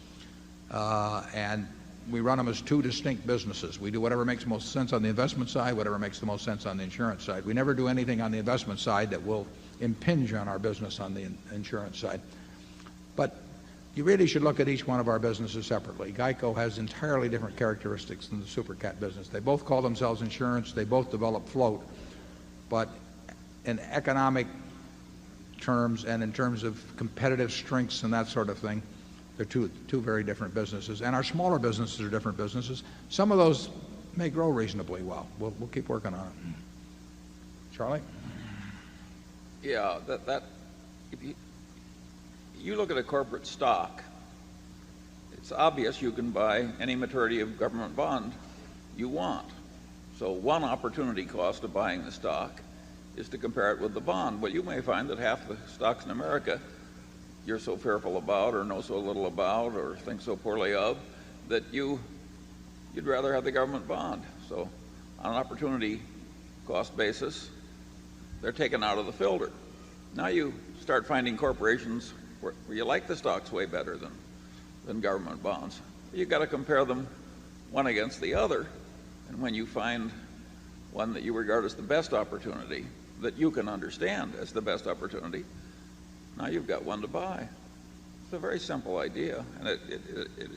and we run them as two distinct businesses. We do whatever makes most sense on the investment side, whatever makes the most sense on the insurance side. We never do anything on the investment side that will impinge on our business on the insurance side. But you really should look at each one of our businesses separately. GEICO has entirely different characteristics than the super cat business. They both call themselves insurance. They both develop float. But in economic terms and in terms of competitive strengths and that sort of thing, they're two very different businesses. And our smaller businesses are different businesses. Some of those may grow reasonably well. We'll keep working on it. Charlie? Yeah, if you look at a corporate stock, it's obvious you can buy any maturity of government bond you want. So one opportunity cost of buying the stock is to compare it with the bond. But you may find that half the stocks in America you're so fearful about or know so little about or think so poorly of that you'd rather have the government bond. So on an opportunity cost basis, they're taken out of the filter. Now you start finding corporations where you like the stocks way better than government bonds. You've got to compare them one against the other, and when you find one that you regard as the best opportunity, that you can understand as the best opportunity, now you've got one to buy. It's a very simple idea, and it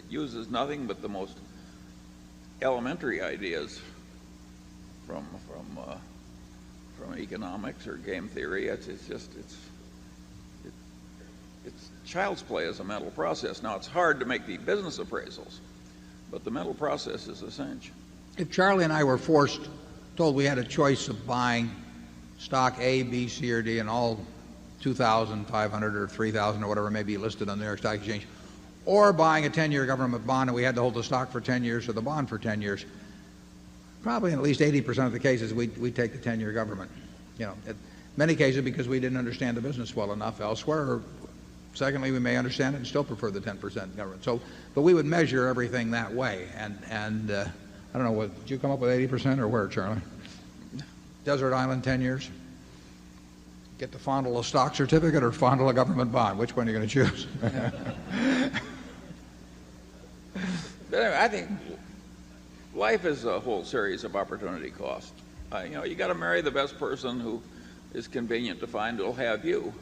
uses nothing but the most elementary ideas from economics or game theory. It's child's play as a mental process. Now, it's hard to make the business appraisals, but the mental process is a cinch. If Charlie and I were told we had a choice of buying stock A, B, C, or D, and all 2,500 or 3,000 or whatever may be listed on the New York Stock Exchange, or buying a 10-year government bond, and we had to hold the stock for 10 years or the bond for 10 years, probably in at least 80% of the cases we'd take the 10-year government. In many cases because we didn't understand the business well enough elsewhere, or secondly, we may understand it and still prefer the 10% government. But we would measure everything that way. And I don't know, did you come up with 80% or where, Charlie? Desert Island, 10 years? Get to fondle a stock certificate or fondle a government bond? Which one are you going to choose? But anyway, I think life is a whole series of opportunity costs. You got to marry the best person who is convenient to find who'll have you.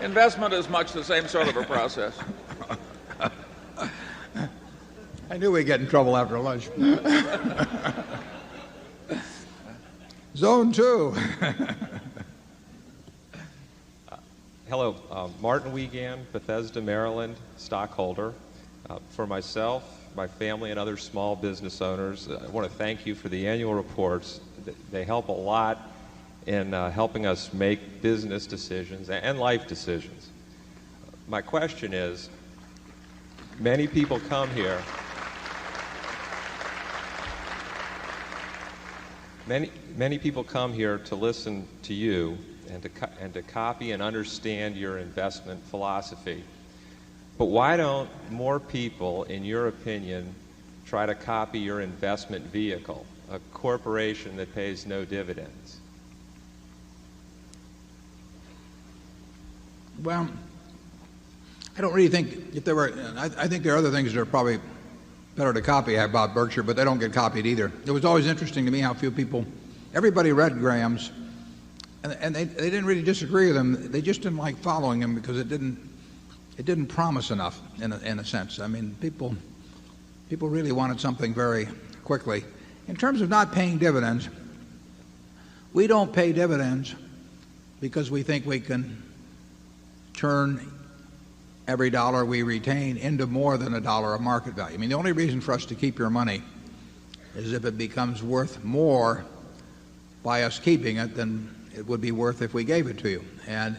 Investment is much the same sort of a process. I knew we'd get in trouble after lunch. Zone 2. Hello, Martin Wiegand, Bethesda, Maryland, stockholder. For myself, my family, and other small business owners, I want to thank you for the annual reports. They help a lot in helping us make business decisions and life decisions. My question is, many people come here to listen to you and to copy and understand your investment philosophy. But why don't more people, in your opinion, try to copy your investment vehicle, a corporation that pays no dividends? Well, I don't really think if there were, I think there are other things that are probably better to copy about Berkshire, but they don't get copied either. It was always interesting to me how few people, everybody read Graham's, and they didn't really disagree with him. They just didn't like following him because it didn't promise enough in a sense. I mean, people really wanted something very quickly. In terms of not paying dividends, we don't pay dividends because we think we can turn every dollar we retain into more than a dollar of market value. I mean, the only reason for us to keep your money is if it becomes worth more by us keeping it than it would be worth if we gave it to you. And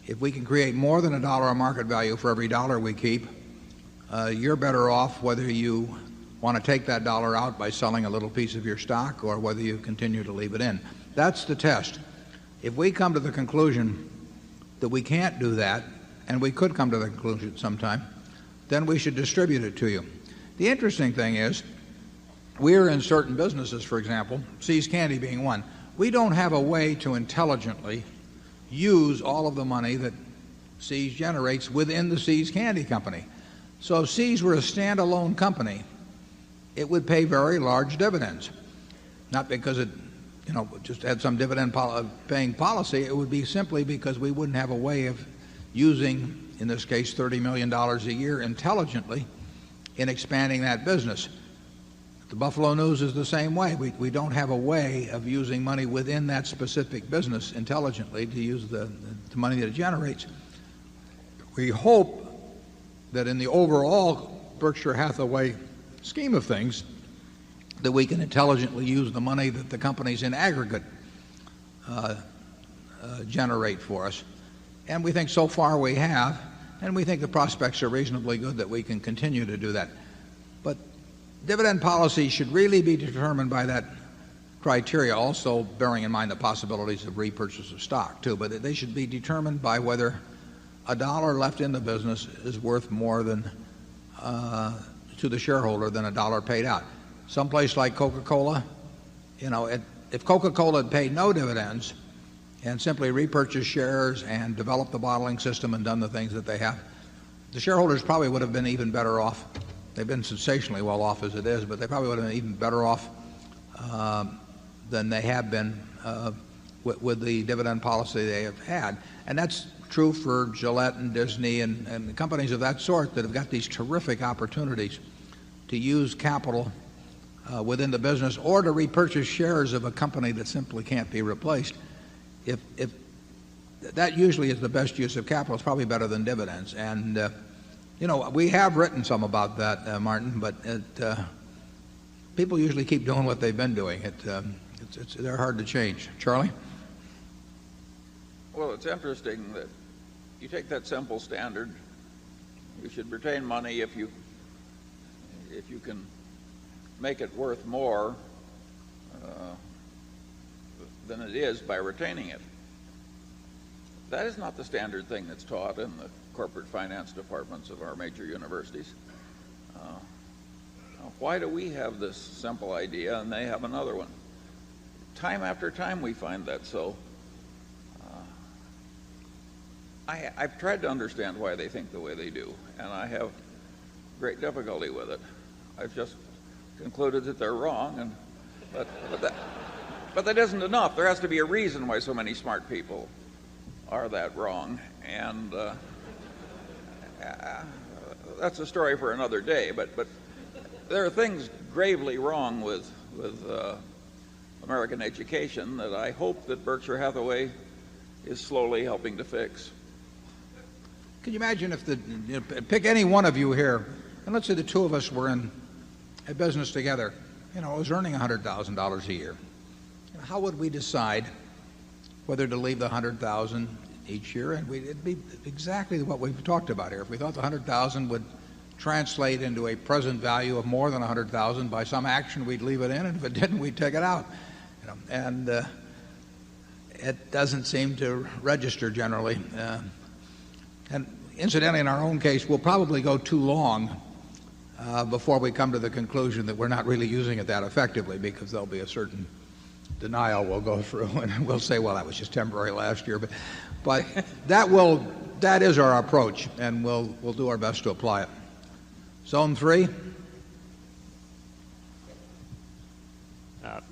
if we can create more than a dollar of market value for every dollar we keep, you're better off whether you want to take that dollar out by selling a little piece of your stock or whether you continue to leave it in. That's the test. If we come to the conclusion that we can't do that, and we could come to the conclusion sometime, then we should distribute it to you. The interesting thing is, we're in certain businesses, for example, See's Candy being one. We don't have a way to intelligently use all of the money that See's generates within the See's Candy Company. So if See's were a standalone company, it would pay very large dividends. Not because it just had some dividend paying policy. It would be simply because we wouldn't have a way of using, in this case, $30 million a year intelligently in expanding that business. The Buffalo News is the same way. We don't have a way of using money within that specific business intelligently to use the money that it generates. We hope that in the overall Berkshire Hathaway scheme of things, that we can intelligently use the money that the companies in aggregate generate for us. And we think so far we have, and we think the prospects are reasonably good that we can continue to do that. But dividend policy should really be determined by that criteria, also bearing in mind the possibilities of repurchase of stock too, but they should be determined by whether a dollar left in the business is worth more than to the shareholder than a dollar paid out. Someplace like Coca-Cola, if Coca-Cola had paid no dividends and simply repurchased shares and developed the bottling system and done the things that they have, the shareholders probably would have been even better off. They've been sensationally well off as it is, but they probably would have been even better off than they have been with the dividend policy they have had. And that's true for Gillette and Disney and companies of that sort that have got these terrific opportunities to use capital within the business or to repurchase shares of a company that simply can't be replaced. If that usually is the best use of capital, it's probably better than dividends. And we have written some about that, Martin, but people usually keep doing what they've been doing. They're hard to change. Charlie? Well, it's interesting that you take that simple standard. You should retain money if you can make it worth more than it is by retaining it. That is not the standard thing that's taught in the corporate finance departments of our major universities. Why do we have this simple idea and they have another one? Time after time we find that so. I've tried to understand why they think the way they do, and I have great difficulty with it. I've just concluded that they're wrong, but that isn't enough. There has to be a reason why so many smart people are that wrong, and that's a story for another day. But there are things gravely wrong with American education that I hope that Berkshire Hathaway is slowly helping to fix. Can you imagine if pick any one of you here, and let's say the two of us were in a business together, it was earning $100,000 a year. How would we decide whether to leave the $100,000 each year? And it'd be exactly what we've talked about here. If we thought the $100,000 would translate into a present value of more than $100,000 by some action, we'd leave it in, and if it didn't, we'd take it out. And it doesn't seem to register generally. And incidentally, in our own case, we'll probably go too long before we come to the conclusion that we're not really using it that effectively, because there'll be a certain denial we'll go through, and we'll say, well, that was just temporary last year. But that is our approach, and we'll do our best to apply it. Zone 3.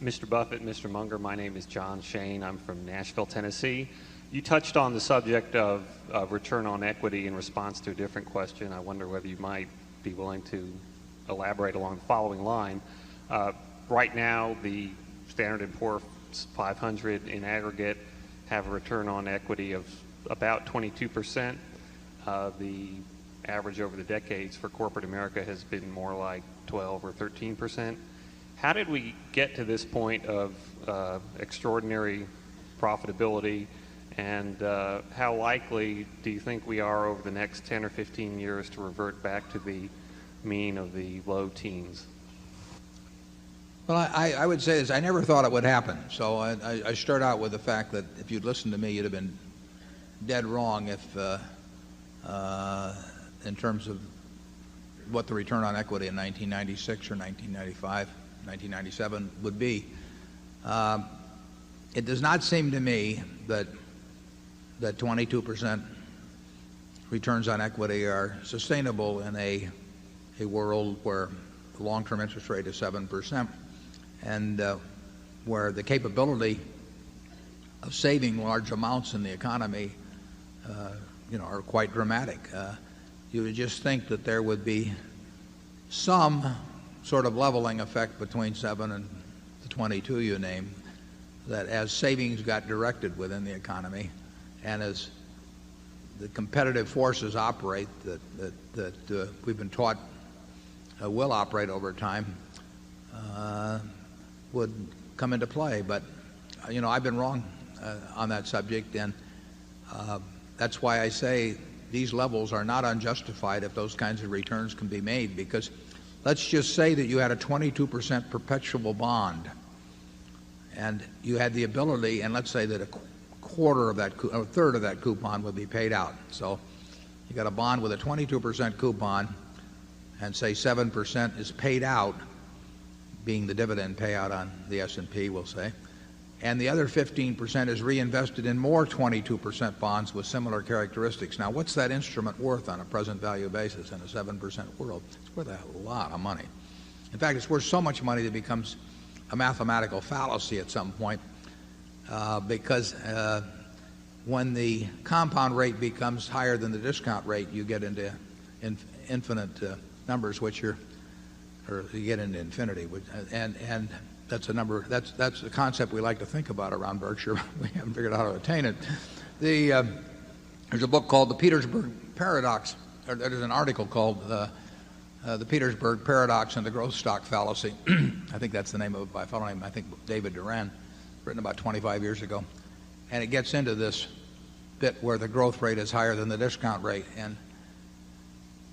Mr. Buffett, Mr. Munger, my name is John Shane. I'm from Nashville, Tennessee. You touched on the subject of return on equity in response to a different question. I wonder whether you might be willing to elaborate along the following line. Right now, the Standard & Poor's 500 in aggregate have a return on equity of about 22%. The average over the decades for corporate America has been more like 12 or 13%. How did we get to this point of extraordinary profitability, and how likely do you think we are over the next 10 or 15 years to revert back to the mean of the low teens? Well, I would say this. I never thought it would happen. So I start out with the fact that if you'd listened to me, you'd have been dead wrong if in terms of what the return on equity in 1996 or 1995, 1997 would be. It does not seem to me that 22% returns on equity are sustainable in a world where the long-term interest rate is 7%, and where the capability of saving large amounts in the economy are quite dramatic. You would just think that there would be some sort of leveling effect between 7 and the 22 you name, that as savings got directed within the economy and as the competitive forces operate that we've been taught will operate over time, would come into play. But I've been wrong on that subject, and that's why I say these levels are not unjustified if those kinds of returns can be made. Because let's just say that you had a 22% perpetual bond, and you had the ability, and let's say that a third of that coupon would be paid out. So you got a bond with a 22% coupon, and say 7% is paid out, being the dividend payout on the S&P, we'll say, and the other 15% is reinvested in more 22% bonds with similar characteristics. Now, what's that instrument worth on a present value basis in a 7% world? It's worth a lot of money. In fact, it's worth so much money that it becomes a mathematical fallacy at some point because when the compound rate becomes higher than the discount rate, you get into infinite numbers, which or you get into infinity, and that's a number. That's the concept we like to think about around Berkshire. We haven't figured out how to attain it. There's a book called The Petersburg Paradox. Or there's an article called The Petersburg Paradox and the Growth Stock Fallacy. I think that's the name of it by a fellow named, I think, David Duran, written about 25 years ago. And it gets into this bit where the growth rate is higher than the discount rate. And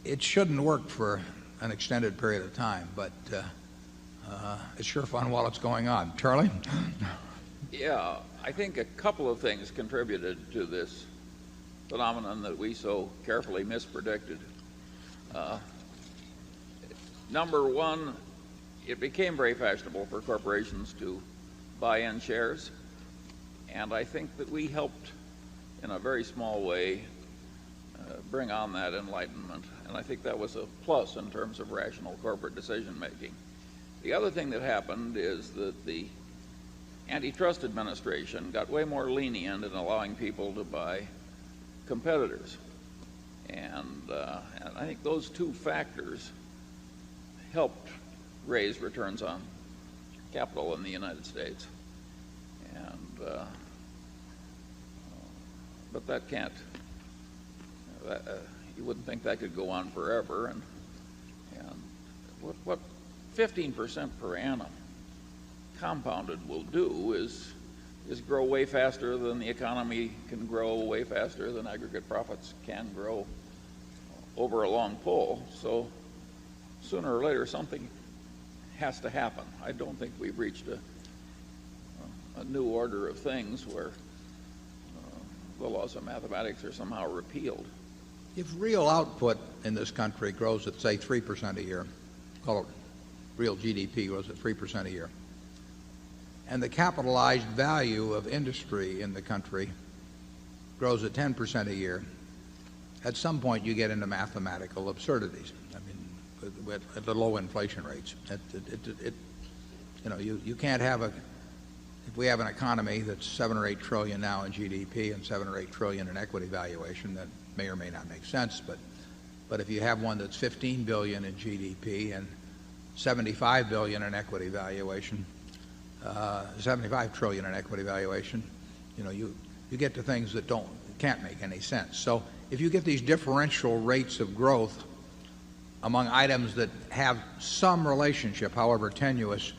it shouldn't work for an extended period of time, but it's sure fun while it's going on. Charlie? Yeah, I think a couple of things contributed to this phenomenon that we so carefully mispredicted. Number one, it became very fashionable for corporations to buy in shares, and I think that we helped in a very small way bring on that enlightenment, and I think that was a plus in terms of rational corporate decision making. The other thing that happened is that the antitrust administration got way more lenient in allowing people to buy competitors, and I think those two factors helped raise returns on capital in the United States, and but that can't. You wouldn't think that could go on forever, and what 15% per annum compounded will do is grow way faster than the economy can grow, way faster than aggregate profits can grow over a long pull. So sooner or later something has to happen. I don't think we've reached a new order of things where the laws of mathematics are somehow repealed. If real output in this country grows at, say, 3% a year, call it real GDP grows at 3% a year, and the capitalized value of industry in the country grows at 10% a year, at some point you get into mathematical absurdities. I mean, at the low inflation rates, you can't have if we have an economy that's 7 or 8 trillion now in GDP and 7 or 8 trillion in equity valuation, that may or may not make sense. But if you have one that's 15 billion in GDP and 75 billion in equity valuation, 75 trillion in equity valuation, you get to things that can't make any sense. So if you get these differential rates of growth among items that have some relationship, however tenuous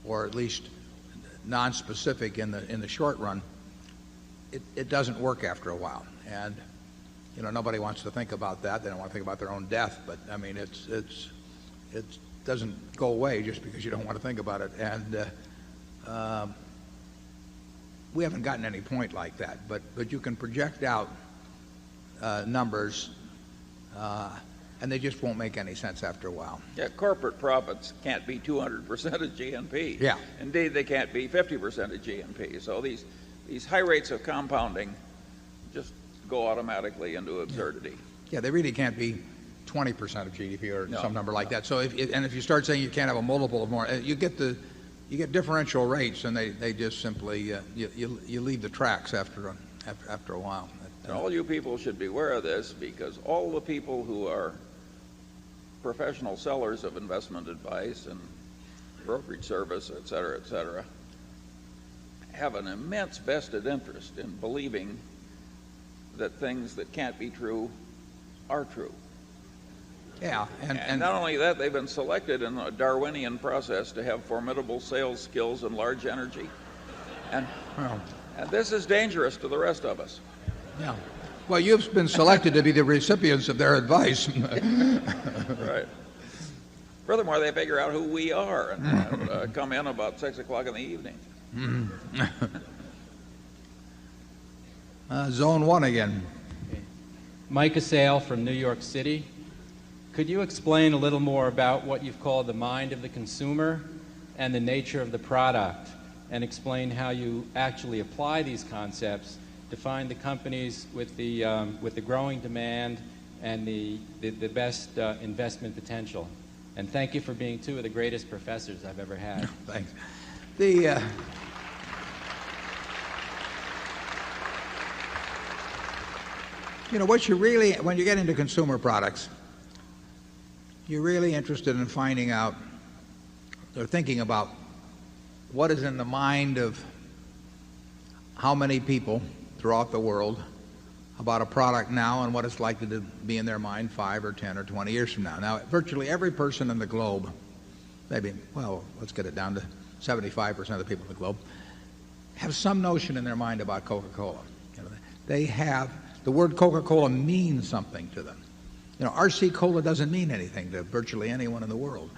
or at least non-specific in the short run, it doesn't work after a while. And nobody wants to think about that. They don't want to think about their own death. But I mean, it doesn't go away just because you don't want to think about it. And we haven't gotten any point like that. But you can project out numbers, and they just won't make any sense after a while. Yeah, corporate profits can't be 200% of GNP. Yeah. Indeed, they can't be 50% of GNP. So these high rates of compounding just go automatically into absurdity. Yeah, they really can't be 20% of GDP or some number like that. So if you start saying you can't have a multiple of more, you get differential rates, and they just simply you leave the tracks after a while. And all you people should be aware of this, because all the people who are professional sellers of investment advice and brokerage service, et cetera, have an immense vested interest in believing that things that can't be true are true. Yeah, and not only that, they've been selected in a Darwinian process to have formidable sales skills and large energy. And this is dangerous to the rest of us. Yeah. Well, you've been selected to be the recipients of their advice. Right. Furthermore, they figure out who we are and come in about 6 o'clock in the evening. Zone 1 again. Mike Assail from New York City. Could you explain a little more about what you've called the mind of the consumer and the nature of the product, and explain how you actually apply these concepts to find the companies with the growing demand and the best investment potential? And thank you for being two of the greatest professors I've ever had. Thanks. What you really, when you get into consumer products, you're really interested in finding out or thinking about what is in the mind of how many people throughout the world about a product now and what it's likely to be in their mind 5 or 10 or 20 years from now. Now, virtually every person in the globe, maybe, well, let's get it down to 75% of the people in the globe, have some notion in their mind about Coca-Cola. They have, the word Coca-Cola means something to them. RC Cola doesn't mean anything to virtually anyone in the world.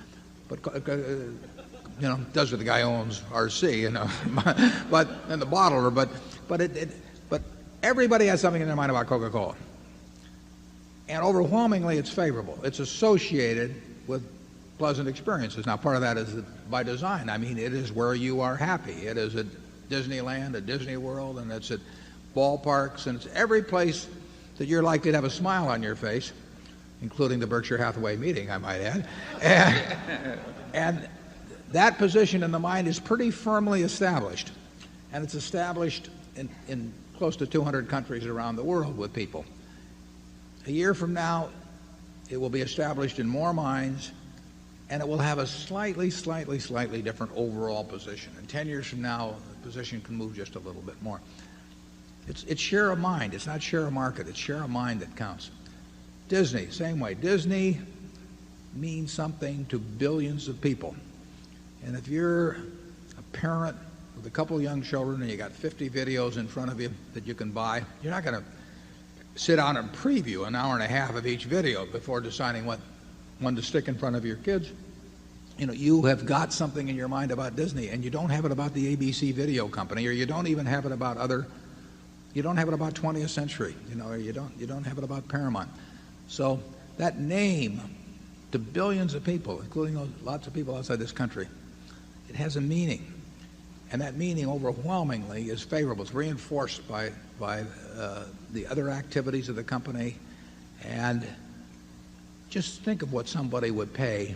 But, it does with the guy who owns RC, but, and the bottler, but everybody has something in their mind about Coca-Cola. And overwhelmingly, it's favorable. It's associated with pleasant experiences. Now, part of that is by design. I mean, it is where you are happy. It is at Disneyland, at Disney World, and it's at ballparks, and it's every place that you're likely to have a smile on your face, including the Berkshire Hathaway meeting, I might add. And that position in the mind is pretty firmly established. And it's established in close to 200 countries around the world with people. A year from now, it will be established in more minds, and it will have a slightly different overall position. And 10 years from now, the position can move just a little bit more. It's share of mind. It's not share of market. It's share of mind that counts. Disney, same way. Disney means something to billions of people. And if you're a parent with a couple of young children and you got 50 videos in front of you that you can buy, you're not going to sit down and preview an hour and a half of each video before deciding what one to stick in front of your kids. You have got something in your mind about Disney, and you don't have it about the ABC video company, or you don't even have it about you don't have it about 20th Century, or you don't have it about Paramount. So that name to billions of people, including lots of people outside this country, it has a meaning. And that meaning overwhelmingly is favorable. It's reinforced by the other activities of the company. And just think of what somebody would pay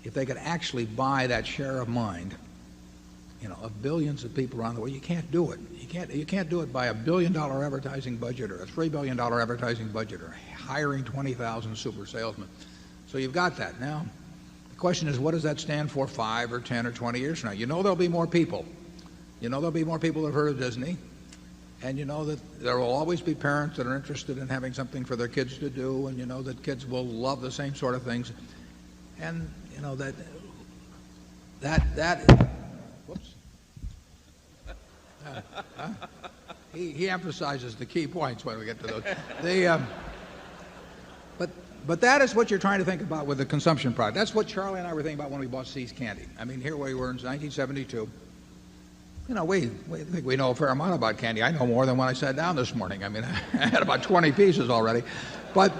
if they could actually buy that share of mind, of billions of people around the world. You can't do it. You can't do it by $1 billion advertising budget or a $3 billion advertising budget or hiring 20,000 super salesmen. So you've got that. Now, the question is, what does that stand for 5 or 10 or 20 years from now? There'll be more people. There'll be more people that have heard of Disney. And that there will always be parents that are interested in having something for their kids to do, and that kids will love the same sort of things. And that whoops. He emphasizes the key points when we get to those. But that is what you're trying to think about with the consumption product. That's what Charlie and I were thinking about when we bought See's Candy. I mean, here we were in 1972. We think we know a fair amount about candy. I know more than when I sat down this morning. I mean, I had about 20 pieces already. But,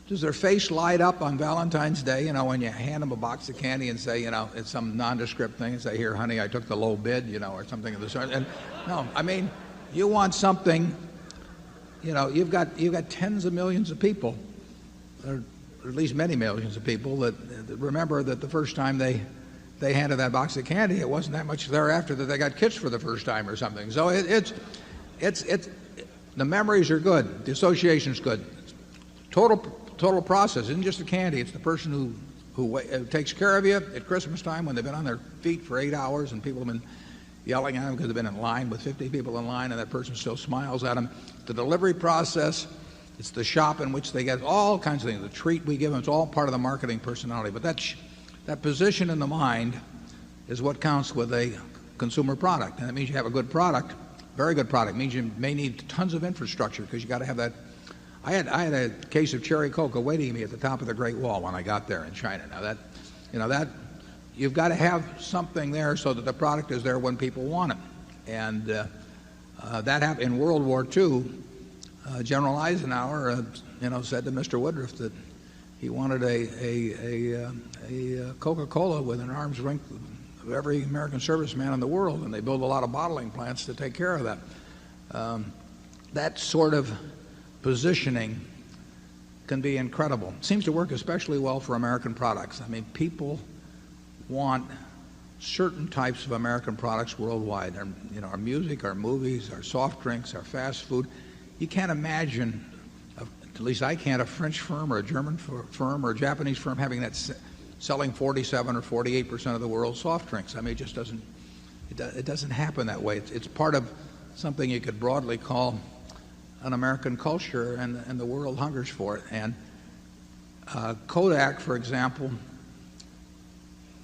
does their face light up on Valentine's Day, when you hand them a box of candy and say, it's some nondescript thing and say, here, honey, I took the low bid, or something of the sort. And no, I mean, you want something, you've got tens of millions of people, or at least many millions of people that remember that the first time they handed that box of candy, it wasn't that much thereafter that they got kissed for the first time or something. So it's the memories are good, the association's good. Total process isn't just the candy. It's the person who takes care of you at Christmas time when they've been on their feet for 8 hours and people have been yelling at them because they've been in line with 50 people in line and that person still smiles at them. The delivery process, it's the shop in which they get all kinds of things. The treat we give them, it's all part of the marketing personality. But that position in the mind is what counts with a consumer product. And that means you have a good product, very good product. It means you may need tons of infrastructure because you got to have that. I had a case of cherry coke awaiting me at the top of the Great Wall when I got there in China. Now that you've got to have something there so that the product is there when people want it. And that happened in World War II. General Eisenhower, said to Mr. Woodruff that he wanted a Coca-Cola within arm's length of every American serviceman in the world, and they build a lot of bottling plants to take care of that. That sort of positioning can be incredible. It seems to work especially well for American products. I mean, people want certain types of American products worldwide. Our music, our movies, our soft drinks, our fast food. You can't imagine, at least I can't, a French firm or a German firm or a Japanese firm having that selling 47 or 48% of the world's soft drinks. I mean, it just doesn't. It doesn't happen that way. It's part of something you could broadly call an American culture, and the world hungers for it. And Kodak, for example,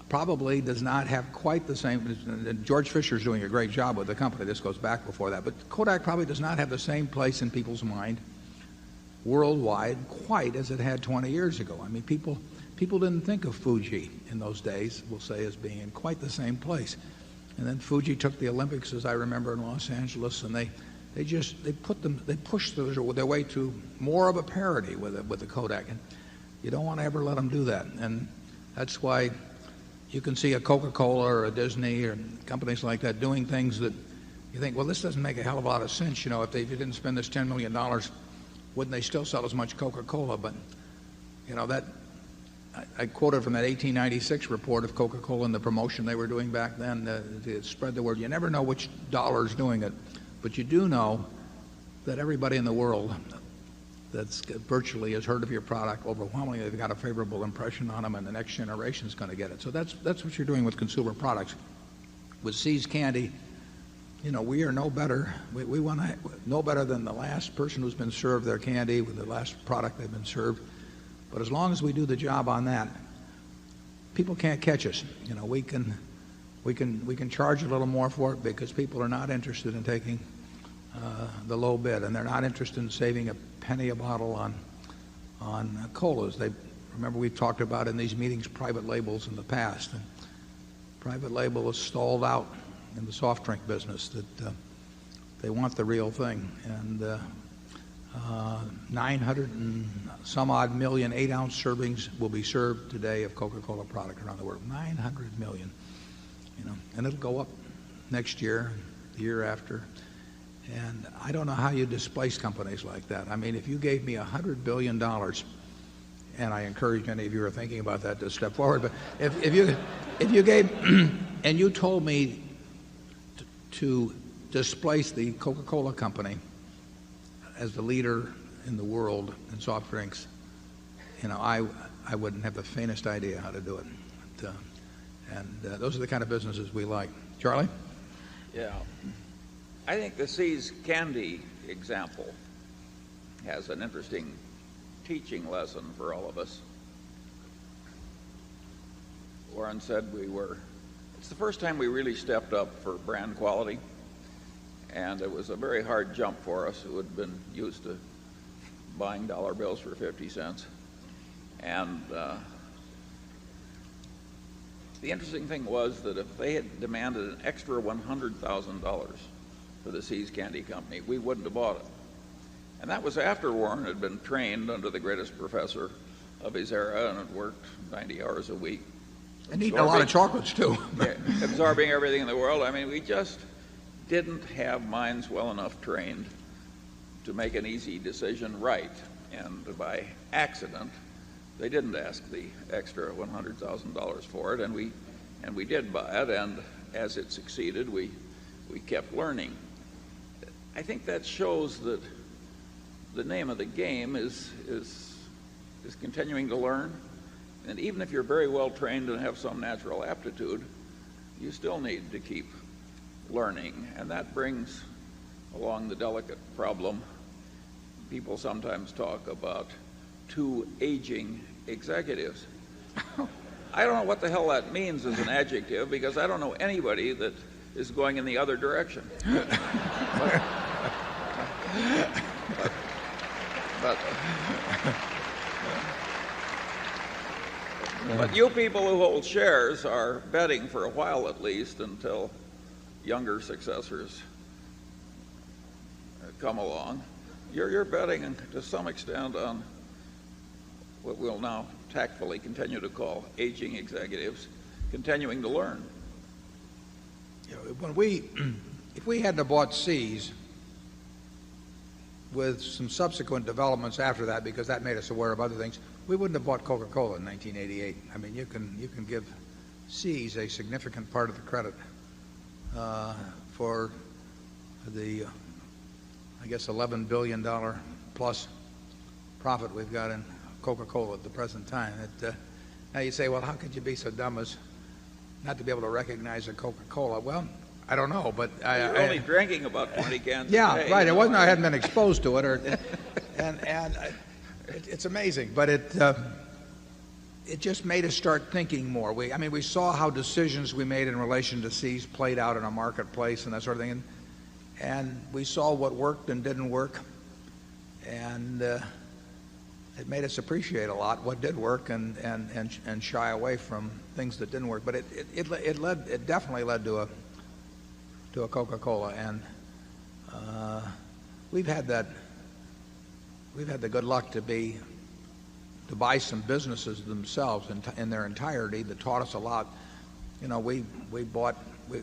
probably does not have quite the same. George Fisher's doing a great job with the company. This goes back before that. But Kodak probably does not have the same place in people's mind worldwide quite as it had 20 years ago. I mean, people didn't think of Fuji in those days, we'll say, as being in quite the same place. And then Fuji took the Olympics, as I remember, in Los Angeles, and they pushed their way to more of a parity with the Kodak. And you don't want to ever let them do that. And that's why you can see a Coca-Cola or a Disney or companies like that doing things that you think, well, this doesn't make a hell of a lot of sense. If you didn't spend this $10 million, wouldn't they still sell as much Coca-Cola? But that I quoted from that 1896 report of Coca-Cola and the promotion they were doing back then to spread the word. You never know which dollar's doing it, but you do know that everybody in the world that's virtually has heard of your product. Overwhelmingly, they've got a favorable impression on them, and the next generation is going to get it. So that's what you're doing with consumer products. With See's Candy, we are no better. We want to no better than the last person who's been served their candy with the last product they've been served. But as long as we do the job on that, people can't catch us. We can charge a little more for it because people are not interested in taking the low bid, and they're not interested in saving a penny a bottle on colas. Remember, we've talked about in these meetings private labels in the past, and private label is stalled out in the soft drink business. That they want the real thing, and 900 and some odd million 8-ounce servings will be served today of Coca-Cola product around the world. 900 million, and it'll go up next year, the year after. And I don't know how you displace companies like that. I mean, if you gave me $100 billion, and I encourage any of you who are thinking about that to step forward, but if you gave and you told me to displace the Coca-Cola company as the leader in the world in soft drinks, I wouldn't have the faintest idea how to do it. Those are the kind of businesses we like. Charlie? Yeah. I think the See's Candy example has an interesting teaching lesson for all of us. Warren said it's the first time we really stepped up for brand quality. And it was a very hard jump for us who had been used to buying dollar bills for 50 cents. And the interesting thing was that if they had demanded an extra $100,000 for the See's Candy Company, we wouldn't have bought it. And that was after Warren had been trained under the greatest professor of his era and had worked 90 hours a week. And eating a lot of chocolates, too. Absorbing everything in the world. I mean, we just didn't have minds well enough trained to make an easy decision right. And by accident, they didn't ask the extra $100,000 for it, and we did buy it, and as it succeeded, we kept learning. I think that shows that the name of the game is continuing to learn. And even if you're very well trained and have some natural aptitude, you still need to keep learning. And that brings along the delicate problem. People sometimes talk about two aging executives. I don't know what the hell that means as an adjective, because I don't know anybody that is going in the other direction. But you people who hold shares are betting for a while at least until younger successors come along. You're betting to some extent on what we'll now tactfully continue to call aging executives continuing to learn. If we hadn't have bought See's, with some subsequent developments after that, because that made us aware of other things, we wouldn't have bought Coca-Cola in 1988. I mean, you can give Seas a significant part of the credit for the, I guess, $11 billion plus profit we've got in Coca-Cola at the present time. Now you say, well, how could you be so dumb as not to be able to recognize a Coca-Cola? Well, I don't know, but you're only drinking about 20 cans yeah, a day. Right. It wasn't I hadn't been exposed to it, and it's amazing, but it just made us start thinking more. I mean, we saw how decisions we made in relation to Seas played out in a marketplace and that sort of thing, and we saw what worked and didn't work, and it made us appreciate a lot what did work and shy away from things that didn't work. But it definitely led to a Coca-Cola, and we've had the good luck to buy some businesses themselves in their entirety that taught us a lot. You know, we bought,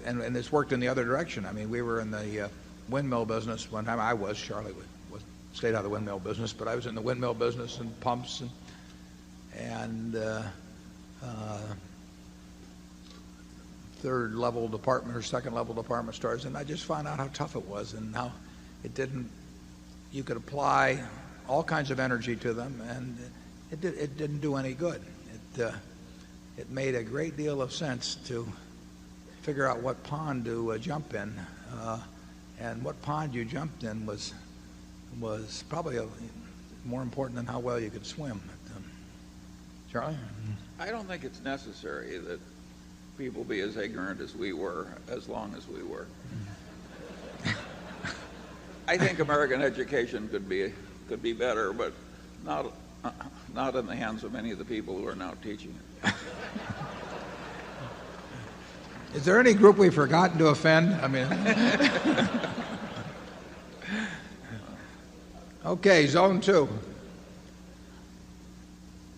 and this worked in the other direction. I mean, we were in the windmill business one time. I was, Charlie stayed out of the windmill business, but I was in the windmill business and pumps and third level department or second level department stores, and I just found out how tough it was and how you could apply all kinds of energy to them, and it didn't do any good. It made a great deal of sense to figure out what pond to jump in, and what pond you jumped in was probably more important than how well you could swim. Charlie? I don't think it's necessary that people be as ignorant as we were, as long as we were. I think American education could be better, but not in the hands of many of the people who are now teaching it. Is there any group we've forgotten to offend? I mean, okay, zone 2.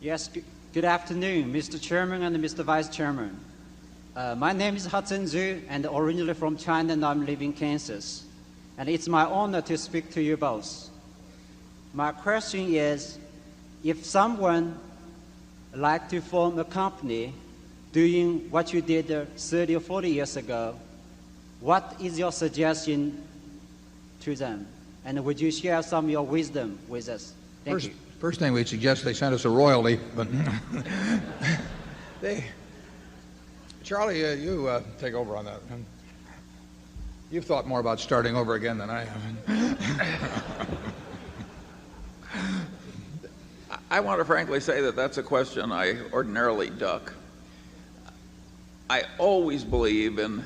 Yes, good afternoon, Mr. Chairman and Mr. Vice Chairman. My name is Hudson Zhu, and originally from China, and I'm living in Kansas. And it's my honor to speak to you both. My question is, if someone like to form a company doing what you did 30 or 40 years ago, what is your suggestion to them? And would you share some of your wisdom with us? Thank you. First thing we'd suggest they send us a royalty, but Charlie, you take over on that. You've thought more about starting over again than I have. I want to frankly say that that's a question I ordinarily duck. I always believe in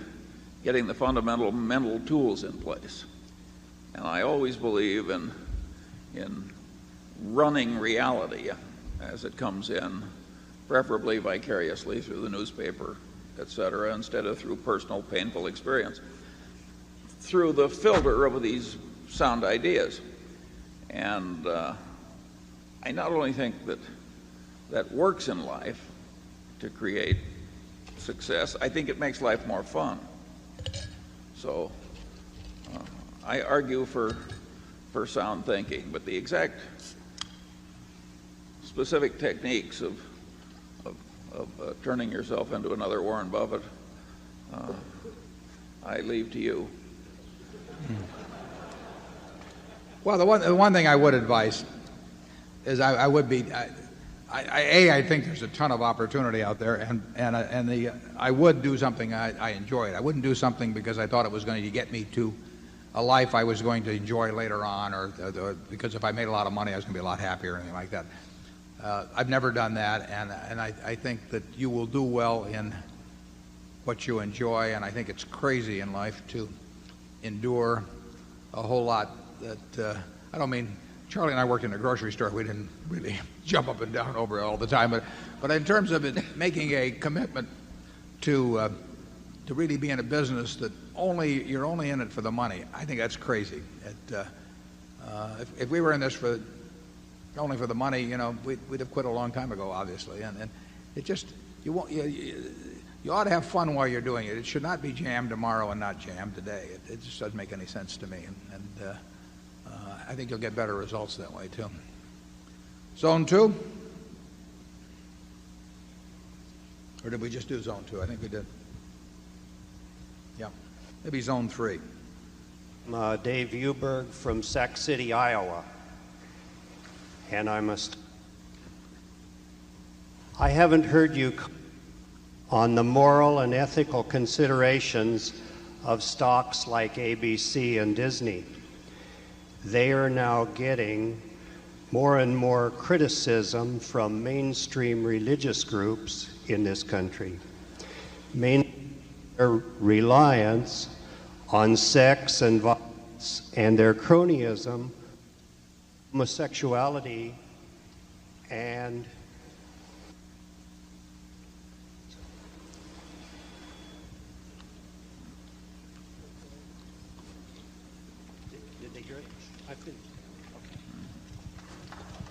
getting the fundamental mental tools in place. And I always believe in running reality as it comes in, preferably vicariously through the newspaper, etc., instead of through personal painful experience, through the filter of these sound ideas. And I not only think that works in life to create success, I think it makes life more fun. So I argue for sound thinking, but the exact specific techniques of turning yourself into another Warren Buffett, I leave to you. Well, the one thing I would advise is I think there's a ton of opportunity out there, and I would do something I enjoyed. I wouldn't do something because I thought it was going to get me to a life I was going to enjoy later on, or because if I made a lot of money I was going to be a lot happier or anything like that. I've never done that, and I think that you will do well in what you enjoy, and I think it's crazy in life to endure a whole lot that I don't mean. Charlie and I worked in a grocery store. We didn't really jump up and down over it all the time, but in terms of making a commitment to really be in a business that you're only in it for the money, I think that's crazy. If we were in this only for the money, we'd have quit a long time ago, obviously. And it just you ought to have fun while you're doing it. It should not be jammed tomorrow and not jammed today. It just doesn't make any sense to me. I think you'll get better results that way, too. Zone 2? Or did we just do Zone 2? I think we did. Yeah. Maybe Zone 3. Dave Uberg from Sac City, Iowa. And I haven't heard you on the moral and ethical considerations of stocks like ABC and Disney. They are now getting more and more criticism from mainstream religious groups in this country. Their reliance on sex and violence and their cronyism, homosexuality, and did they hear it?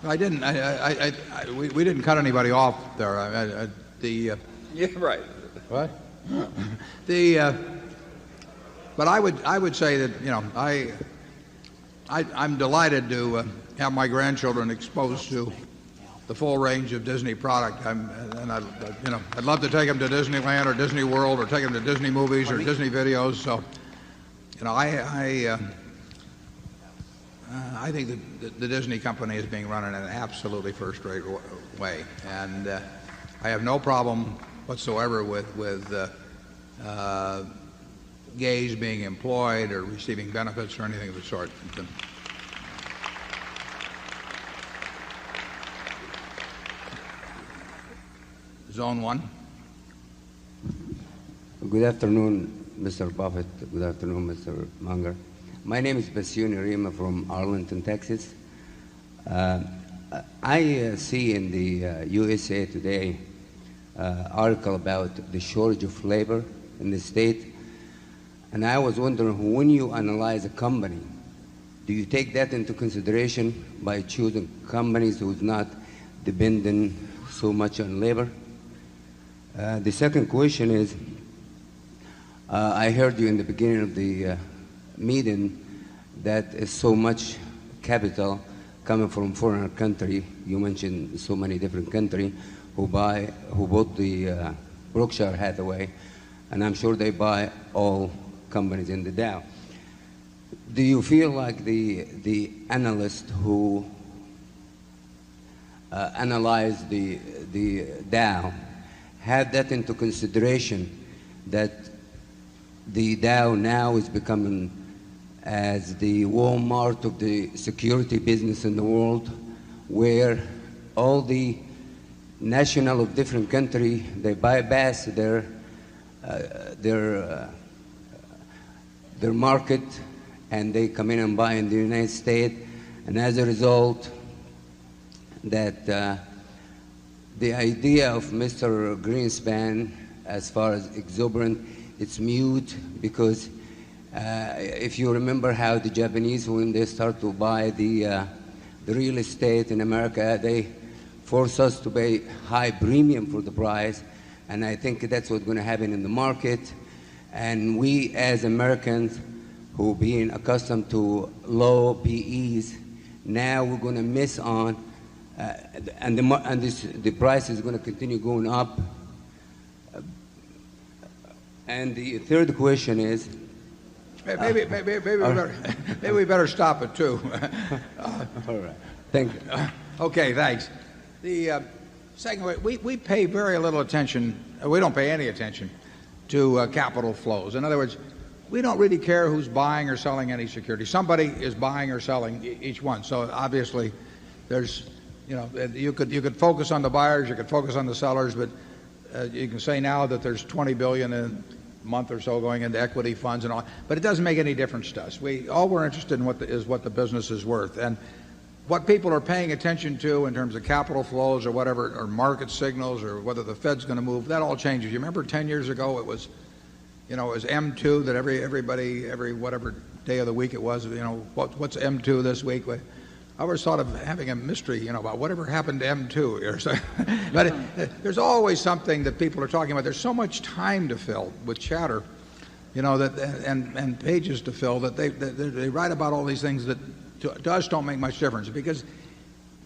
I didn't. We didn't cut anybody off there. Yeah, right. What? But I would say that, you know, I'm delighted to have my grandchildren exposed to the full range of Disney product. I'd love to take them to Disneyland or Disney World or take them to Disney movies or Disney videos. So, you know, I think that the Disney company is being run in an absolutely first-rate way, and I have no problem whatsoever with gays being employed or receiving benefits or anything of the sort. Zone 1. Good afternoon, Mr. Buffett. Good afternoon, Mr. Munger. My name is Basiuni Rima from Arlington, Texas. I see in the USA Today article about the shortage of labor in the state, and I was wondering, when you analyze a company, do you take that into consideration by choosing companies who's not dependent so much on labor? The second question is, I heard you in the beginning of the meeting that is so much capital coming from foreign country. You mentioned so many different countries who bought the Berkshire Hathaway, and I'm sure they buy all companies in the Dow. Do you feel like the analysts who analyze the Dow have that into consideration, that the Dow now is becoming as the Walmart of the security business in the world, where all the national of different country, they bypass their market, and they come in and buy in the United States, and as a result, that the idea of Mr. Greenspan as far as exuberant, it's mute, because if you remember how the Japanese, when they start to buy the real estate in America, they force us to pay high premium for the price, and I think that's what's going to happen in the market. And we as Americans who being accustomed to low PEs, now we're going to miss on, and the price is going to continue going up. And the third question is, maybe we better stop at 2. All right. Thank you. Okay, thanks. The second, we pay very little attention. We don't pay any attention to capital flows. In other words, we don't really care who's buying or selling any security. Somebody is buying or selling each one. So obviously, there's, you know, you could focus on the buyers, you could focus on the sellers, but you can say now that there's $20 billion in a month or so going into equity funds and all, but it doesn't make any difference to us. All we're interested in is what the business is worth, and what people are paying attention to in terms of capital flows or whatever, or market signals, or whether the Fed's going to move. That all changes. You remember 10 years ago it was, you know, it was M2 that everybody every whatever day of the week it was, you know, what's M2 this week? I always thought of having a mystery, you know, about whatever happened to M2 or so. But there's always something that people are talking about. There's so much time to fill with chatter, you know, that and pages to fill, that they write about all these things that to us don't make much difference because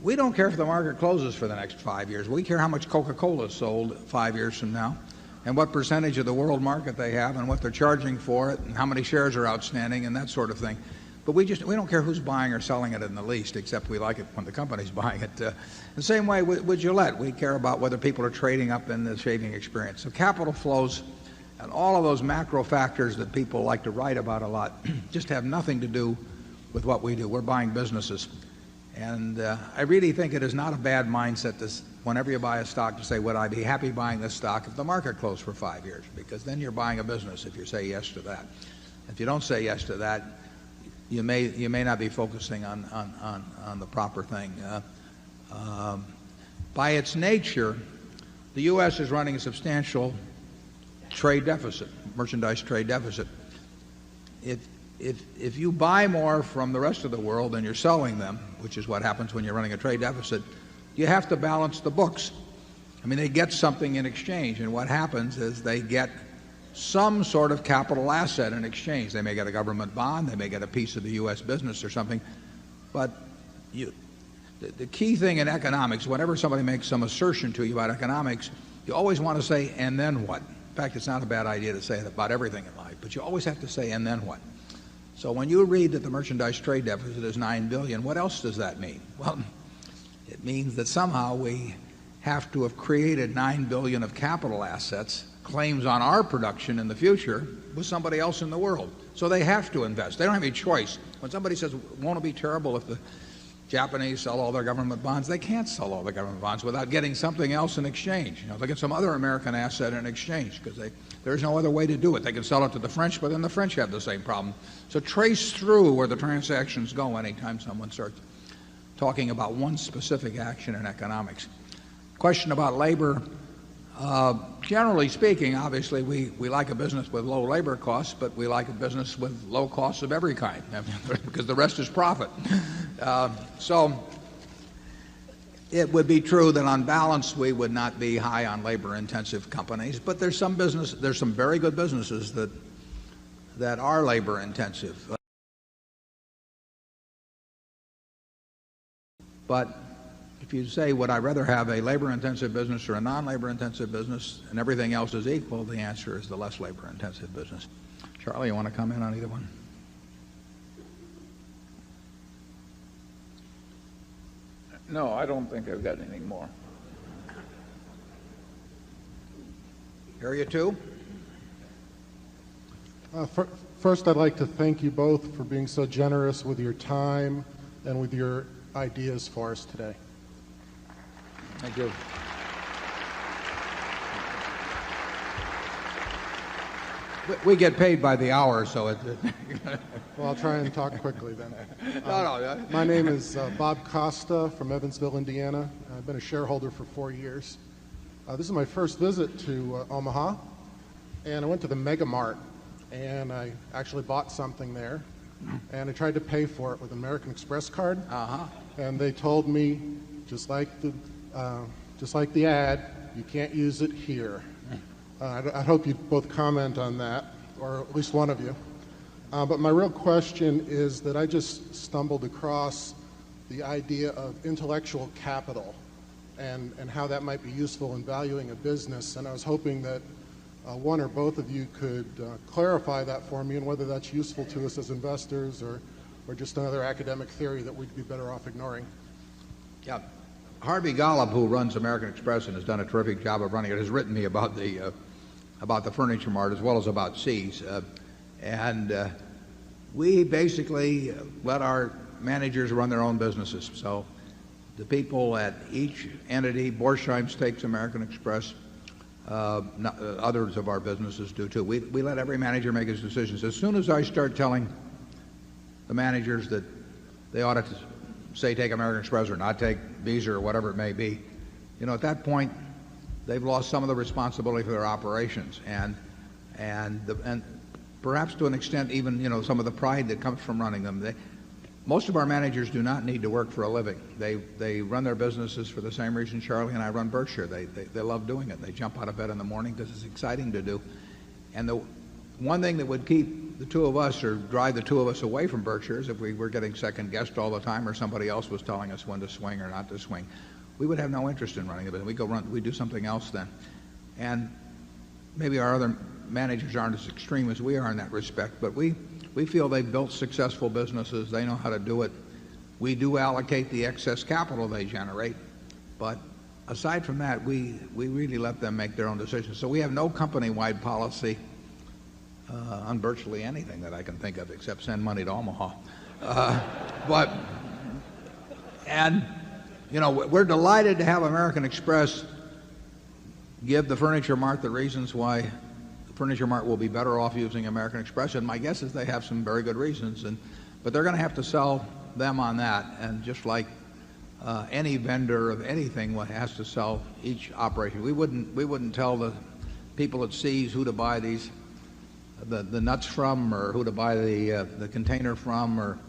we don't care if the market closes for the next 5 years. We care how much Coca-Cola is sold 5 years from now and what percentage of the world market they have and what they're charging for it and how many shares are outstanding and that sort of thing. But we don't care who's buying or selling it in the least, except we like it when the company's buying it. The same way with Gillette, we care about whether people are trading up in the shaving experience. So capital flows and all of those macro factors that people like to write about a lot just have nothing to do with what we do. We're buying businesses. And I really think it is not a bad mindset whenever you buy a stock to say, would I be happy buying this stock if the market closed for 5 years? Because then you're buying a business if you say yes to that. If you don't say yes to that, you may not be focusing on the proper thing. By its nature, the U.S. is running a substantial trade deficit, merchandise trade deficit. If you buy more from the rest of the world than you're selling them, which is what happens when you're running a trade deficit, you have to balance the books. I mean, they get something in exchange, and what happens is they get some sort of capital asset in exchange. They may get a government bond, they may get a piece of the U.S. business or something, but the key thing in economics, whenever somebody makes some assertion to you about economics, you always want to say, and then what? In fact, it's not a bad idea to say it about everything in life, but you always have to say, and then what? So when you read that the merchandise trade deficit is $9 billion, what else does that mean? Well, it means that somehow we have to have created $9 billion of capital assets, claims on our production in the future, with somebody else in the world. So they have to invest. They don't have any choice. When somebody says, won't it be terrible if the Japanese sell all their government bonds? They can't sell all the government bonds without getting something else in exchange. They'll get some other American asset in exchange because there's no other way to do it. They can sell it to the French, but then the French have the same problem. So trace through where the transactions go anytime someone starts talking about one specific action in economics. Question about labor. Generally speaking, obviously, we like a business with low labor costs, but we like a business with low costs of every kind because the rest is profit. So it would be true that on balance we would not be high on labor-intensive companies, but there's some very good businesses that are labor-intensive. But if you say, would I rather have a labor-intensive business or a non-labor-intensive business, and everything else is equal, the answer is the less labor-intensive business. Charlie, you want to comment on either one? No, I don't think I've got anything more. Area 2. First, I'd like to thank you both for being so generous with your time and with your ideas for us today. Thank you. We get paid by the hour, so Well, I'll try and talk quickly then. No. My name is Bob Costa from Evansville, Indiana. I've been a shareholder for 4 years. This is my first visit to Omaha, and I went to the Mega Mart, and I actually bought something there, and I tried to pay for it with an American Express card, and they told me, just like the ad, you can't use it here. I hope you both comment on that, or at least one of you. But my real question is that I just stumbled across the idea of intellectual capital and how that might be useful in valuing a business, and I was hoping that one or both of you could clarify that for me and whether that's useful to us as investors or just another academic theory that we'd be better off ignoring. Yeah. Harvey Golub, who runs American Express and has done a terrific job of running it, has written me about the Furniture Mart as well as about See's. And we basically let our managers run their own businesses. So the people at each entity, Borsheim's takes American Express, others of our businesses do too. We let every manager make his decisions. As soon as I start telling the managers that they ought to say take American Express or not take Visa or whatever it may be, at that point they've lost some of the responsibility for their operations and perhaps to an extent even some of the pride that comes from running them. Most of our managers do not need to work for a living. They run their businesses for the same reason Charlie and I run Berkshire. They love doing it. They jump out of bed in the morning because it's exciting to do. And one thing that would keep the two of us or drive the two of us away from Berkshire is if we were getting second guessed all the time or somebody else was telling us when to swing or not to swing. We would have no interest in running the business. We'd do something else then. And maybe our other managers aren't as extreme as we are in that respect, but we feel they've built successful businesses. They know how to do it. We do allocate the excess capital they generate, but aside from that, we really let them make their own decisions. So we have no company-wide policy on virtually anything that I can think of except send money to Omaha. We're delighted to have American Express give the Furniture Mart the reasons why the Furniture Mart will be better off using American Express. And my guess is they have some very good reasons. But they're going to have to sell them on that. And just like any vendor of anything has to sell each operation. We wouldn't tell the people at Seas who to buy the nuts from, or who to buy the container from, or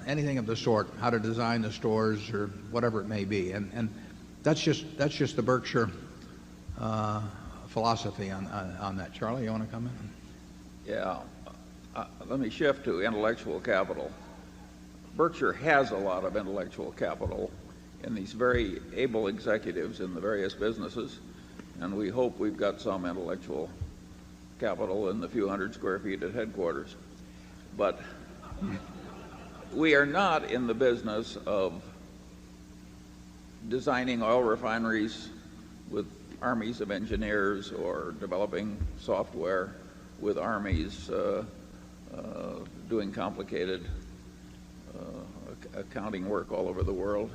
anything of the sort, how to design the stores or whatever it may be. And that's just the Berkshire philosophy on that. Charlie, you want to come in? Yeah. Let me shift to intellectual capital. Berkshire has a lot of intellectual capital in these very able executives in the various businesses, and we hope we've got some intellectual capital in the few hundred square feet at headquarters. But we are not in the business of designing oil refineries with armies of engineers or developing software with armies doing complicated accounting work all over the world.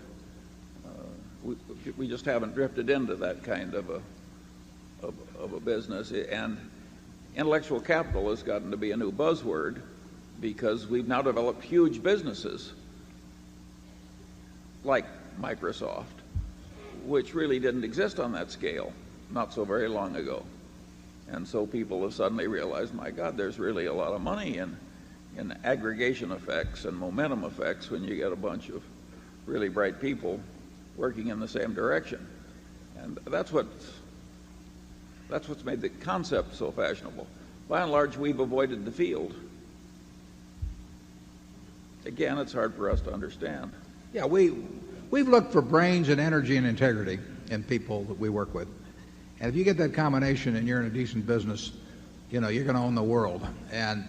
We just haven't drifted into that kind of a business. And intellectual capital has gotten to be a new buzzword because we've now developed huge businesses like Microsoft, which really didn't exist on that scale not so very long ago. And so people have suddenly realized, my God, there's really a lot of money in aggregation effects and momentum effects when you get a bunch of really bright people working in the same direction. And that's what's made the concept so fashionable. By and large, we've avoided the field. Again, it's hard for us to understand. Yeah, we've looked for brains and energy and integrity in people that we work with. And if you get that combination and you're in a decent business, you're going to own the world. And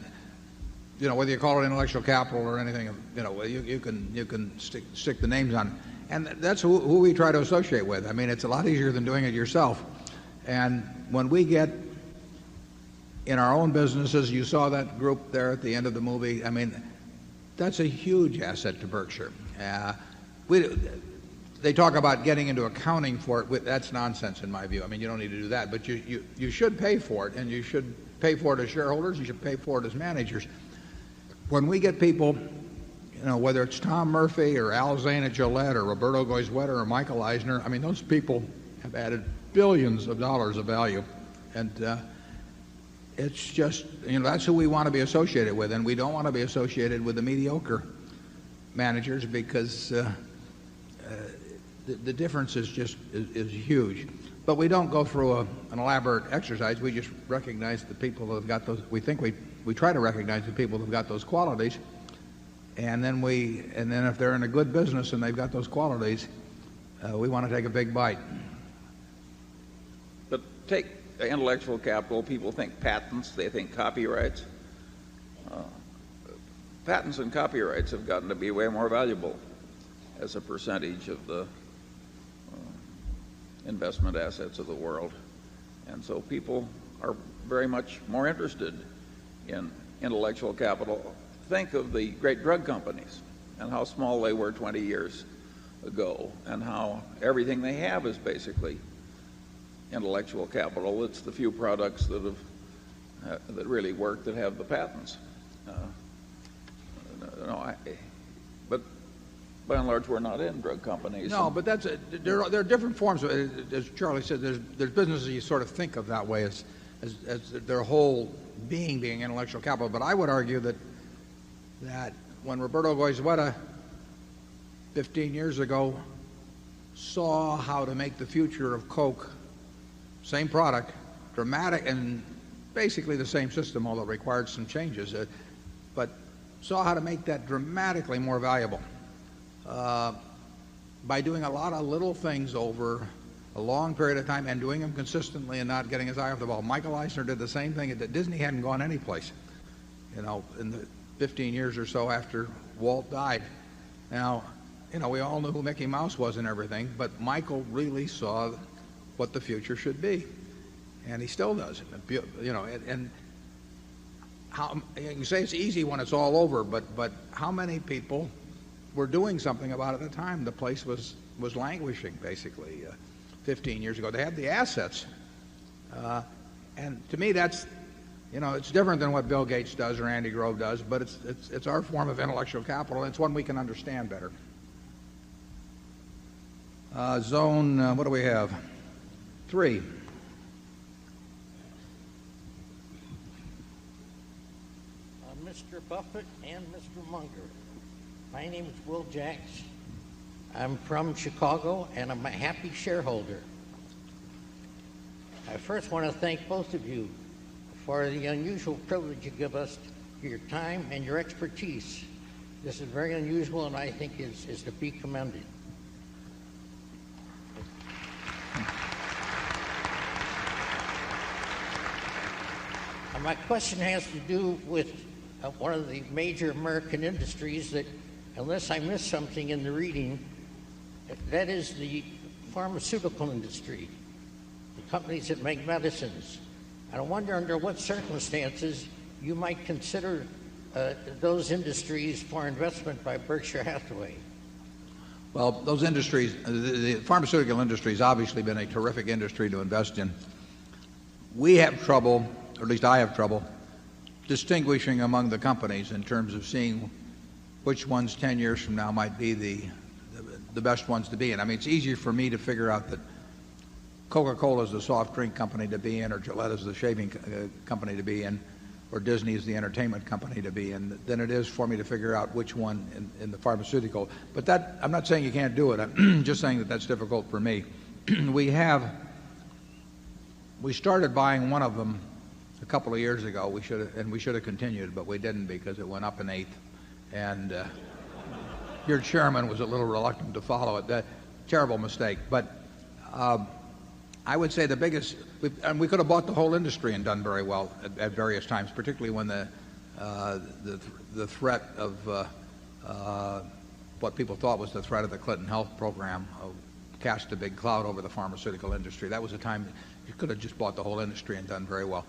whether you call it intellectual capital or anything, you can stick the names on it. And that's who we try to associate with. I mean, it's a lot easier than doing it yourself. And when we get in our own businesses, you saw that group there at the end of the movie. I mean, that's a huge asset to Berkshire. They talk about getting into accounting for it. That's nonsense in my view. I mean, you don't need to do that. But you should pay for it, and you should pay for it as shareholders. You should pay for it as managers. When we get people, whether it's Tom Murphy or Al Zane at Gillette or Roberto Goizueta or Michael Eisner, I mean, those people have added billions of dollars of value. And it's just, that's who we want to be associated with. And we don't want to be associated with the mediocre managers because the difference is huge. But we don't go through an elaborate exercise. We just recognize the people that have got those. We try to recognize the people that have got those qualities, and then if they're in a good business and they've got those qualities, we want to take a big bite. But take intellectual capital. People think patents. They think copyrights. Patents and copyrights have gotten to be way more valuable as a percentage of the investment assets of the world. And so people are very much more interested in intellectual capital. Think of the great drug companies and how small they were 20 years ago and how everything they have is basically intellectual capital. It's the few products that really work that have the patents. But by and large, we're not in drug companies. No, but there are different forms. As Charlie said, there's businesses you sort of think of that way as their whole being intellectual capital. But I would argue that when Roberto Goizueta 15 years ago saw how to make the future of Coke, same product, dramatic and basically the same system, although it required some changes, but saw how to make that dramatically more valuable by doing a lot of little things over a long period of time and doing them consistently and not getting his eye off the ball. Michael Eisner did the same thing. Disney hadn't gone anyplace, in the 15 years or so after Walt died. Now, we all knew who Mickey Mouse was and everything, but Michael really saw what the future should be, and he still does. And how you say it's easy when it's all over, but how many people were doing something about it at the time? The place was languishing basically 15 years ago. They had the assets, and to me that's it's different than what Bill Gates does or Andy Grove does, but it's our form of intellectual capital, and it's one we can understand better. Zone, what do we have? 3. Mr. Buffett and Mr. Munger. My name is Will Jacks. I'm from Chicago, and I'm a happy shareholder. I first want to thank both of you for the unusual privilege you give us, your time and your expertise. This is very unusual, and I think is to be commended. My question has to do with one of the major American industries that, unless I missed something in the reading, that is the pharmaceutical industry, the companies that make medicines. And I wonder under what circumstances you might consider those industries for investment by Berkshire Hathaway. Well, those industries, the pharmaceutical industry has obviously been a terrific industry to invest in. We have trouble, or at least I have trouble, distinguishing among the companies in terms of seeing which ones 10 years from now might be the best ones to be in. I mean, it's easier for me to figure out that Coca-Cola is the soft drink company to be in, or Gillette is the shaving company to be in, or Disney is the entertainment company to be in, than it is for me to figure out which one in the pharmaceutical. But that, I'm not saying you can't do it. I'm just saying that that's difficult for me. We started buying one of them a couple of years ago. We should have continued, but we didn't because it went up an eighth, and your chairman was a little reluctant to follow it. That terrible mistake. But I would say the biggest, and we could have bought the whole industry and done very well at various times, particularly when the threat of what people thought was the threat of the Clinton health program cast a big cloud over the pharmaceutical industry. That was a time you could have just bought the whole industry and done very well.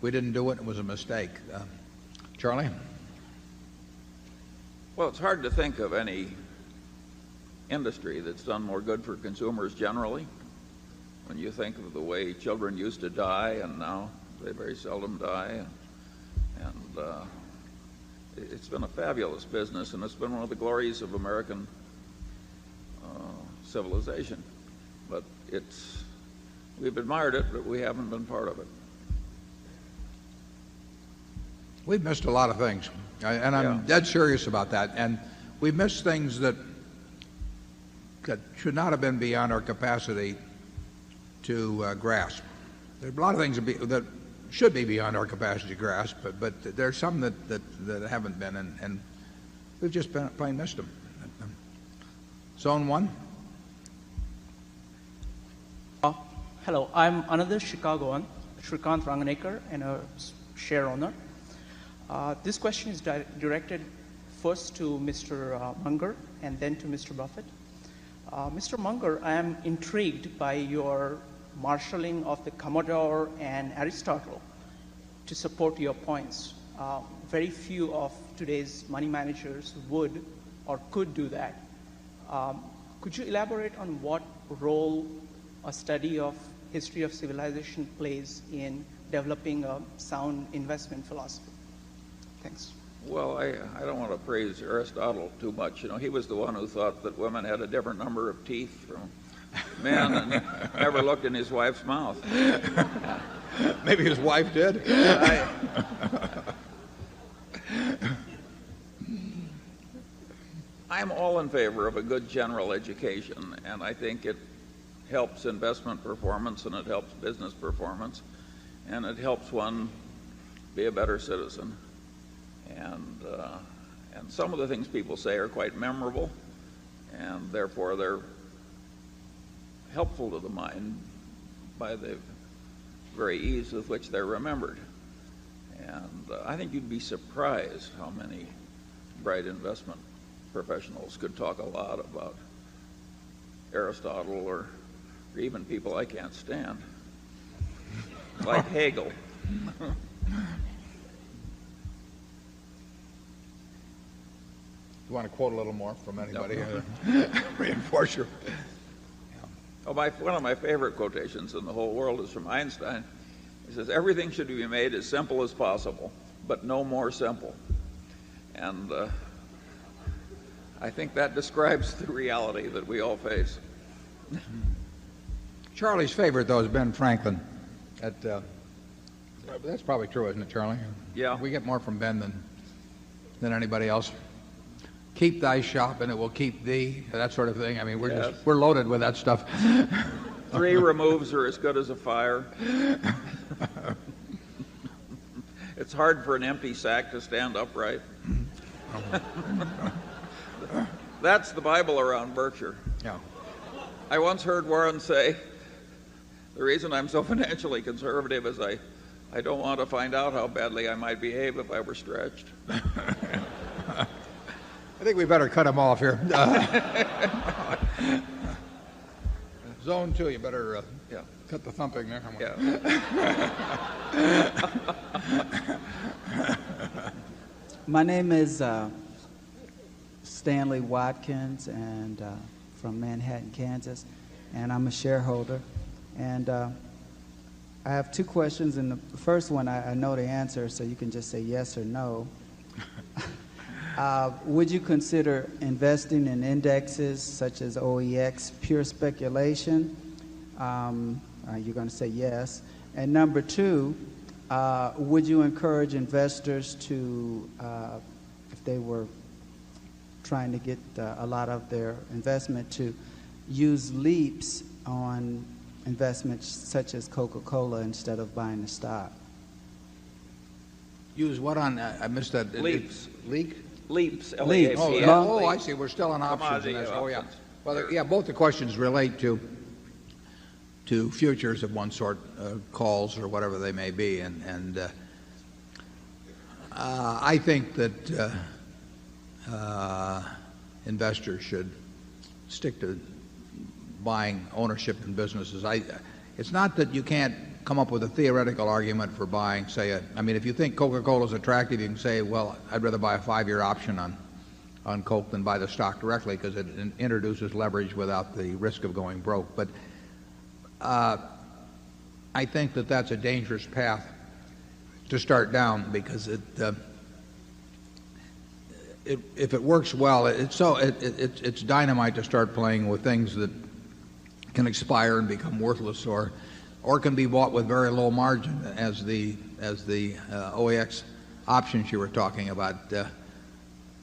We didn't do it. It was a mistake. Charlie? Well, it's hard to think of any industry that's done more good for consumers generally. When you think of the way children used to die and now they very seldom die, and it's been a fabulous business, and it's been one of the glories of American civilization. But we've admired it, but we haven't been part of it. We've missed a lot of things, and I'm dead serious about that. And we've missed things that should not have been beyond our capacity to grasp. There's a lot of things that should be beyond our capacity to grasp, but there's some that haven't been, and we've just plain missed them. Zone 1. Hello, I'm another Chicagoan, Shrikant Ranganekar, and a share owner. This question is directed first to Mr. Munger and then to Mr. Buffett. Mr. Munger, I am intrigued by your marshalling of the Commodore and Aristotle to support your points. Very few of today's money managers would or could do that. Could you elaborate on what role a study of history of civilization plays in developing a sound investment philosophy? Thanks. Well, I don't want to praise Aristotle too much. He was the one who thought that women had a different number of teeth from men and never looked in his wife's mouth. Maybe his wife did. I'm all in favor of a good general education, and I think it helps investment performance, and it helps business performance, and it helps one be a better citizen. And some of the things people say are quite memorable, and therefore they're helpful to the mind by the very ease with which they're remembered. And I think you'd be surprised how many bright investment professionals could talk a lot about Aristotle or even people I can't stand, like Hegel. You want to quote a little more from anybody? No. Reinforce your... Oh, one of my favorite quotations in the whole world is from Einstein. He says, everything should be made as simple as possible, but no more simple. And I think that describes the reality that we all face. Charlie's favorite, though, is Ben Franklin. That's probably true, isn't it, Charlie? Yeah. We get more from Ben than anybody else. Keep thy shop and it will keep thee, that sort of thing. I mean, we're loaded with that stuff. 3 removes are as good as a fire. It's hard for an empty sack to stand upright. That's the Bible around Berkshire. Yeah. I once heard Warren say, the reason I'm so financially conservative is I don't want to find out how badly I might behave if I were stretched. I think we better cut him off here. Zone 2, you better cut the thumping there. My name is Stanley Watkins, and from Manhattan, Kansas, and I'm a shareholder. And I have 2 questions, and the first one I know the answer, so you can just say yes or no. Would you consider investing in indexes such as OEX pure speculation? You're going to say yes. And number 2, would you encourage investors to, if they were trying to get a lot of their investment, to use leaps on investments such as Coca-Cola instead of buying the stock? Use what on? I missed that. Leaps. Leak? Leaps. Leaps. L-E-A-P-S. Oh, I see. We're still on options. Commodity Oh, yeah. options. Well, yeah, both the questions relate to futures of one sort, calls or whatever they may be. And I think that investors should stick to buying ownership in businesses. It's not that you can't come up with a theoretical argument for buying, say, I mean, if you think Coca-Cola is attractive, you can say, well, I'd rather buy a 5-year option on Coke than buy the stock directly because it introduces leverage without the risk of going broke. But I think that that's a dangerous path to start down because if it works well, it's dynamite to start playing with things that can expire and become worthless or can be bought with very low margin, as the OEX options you were talking about.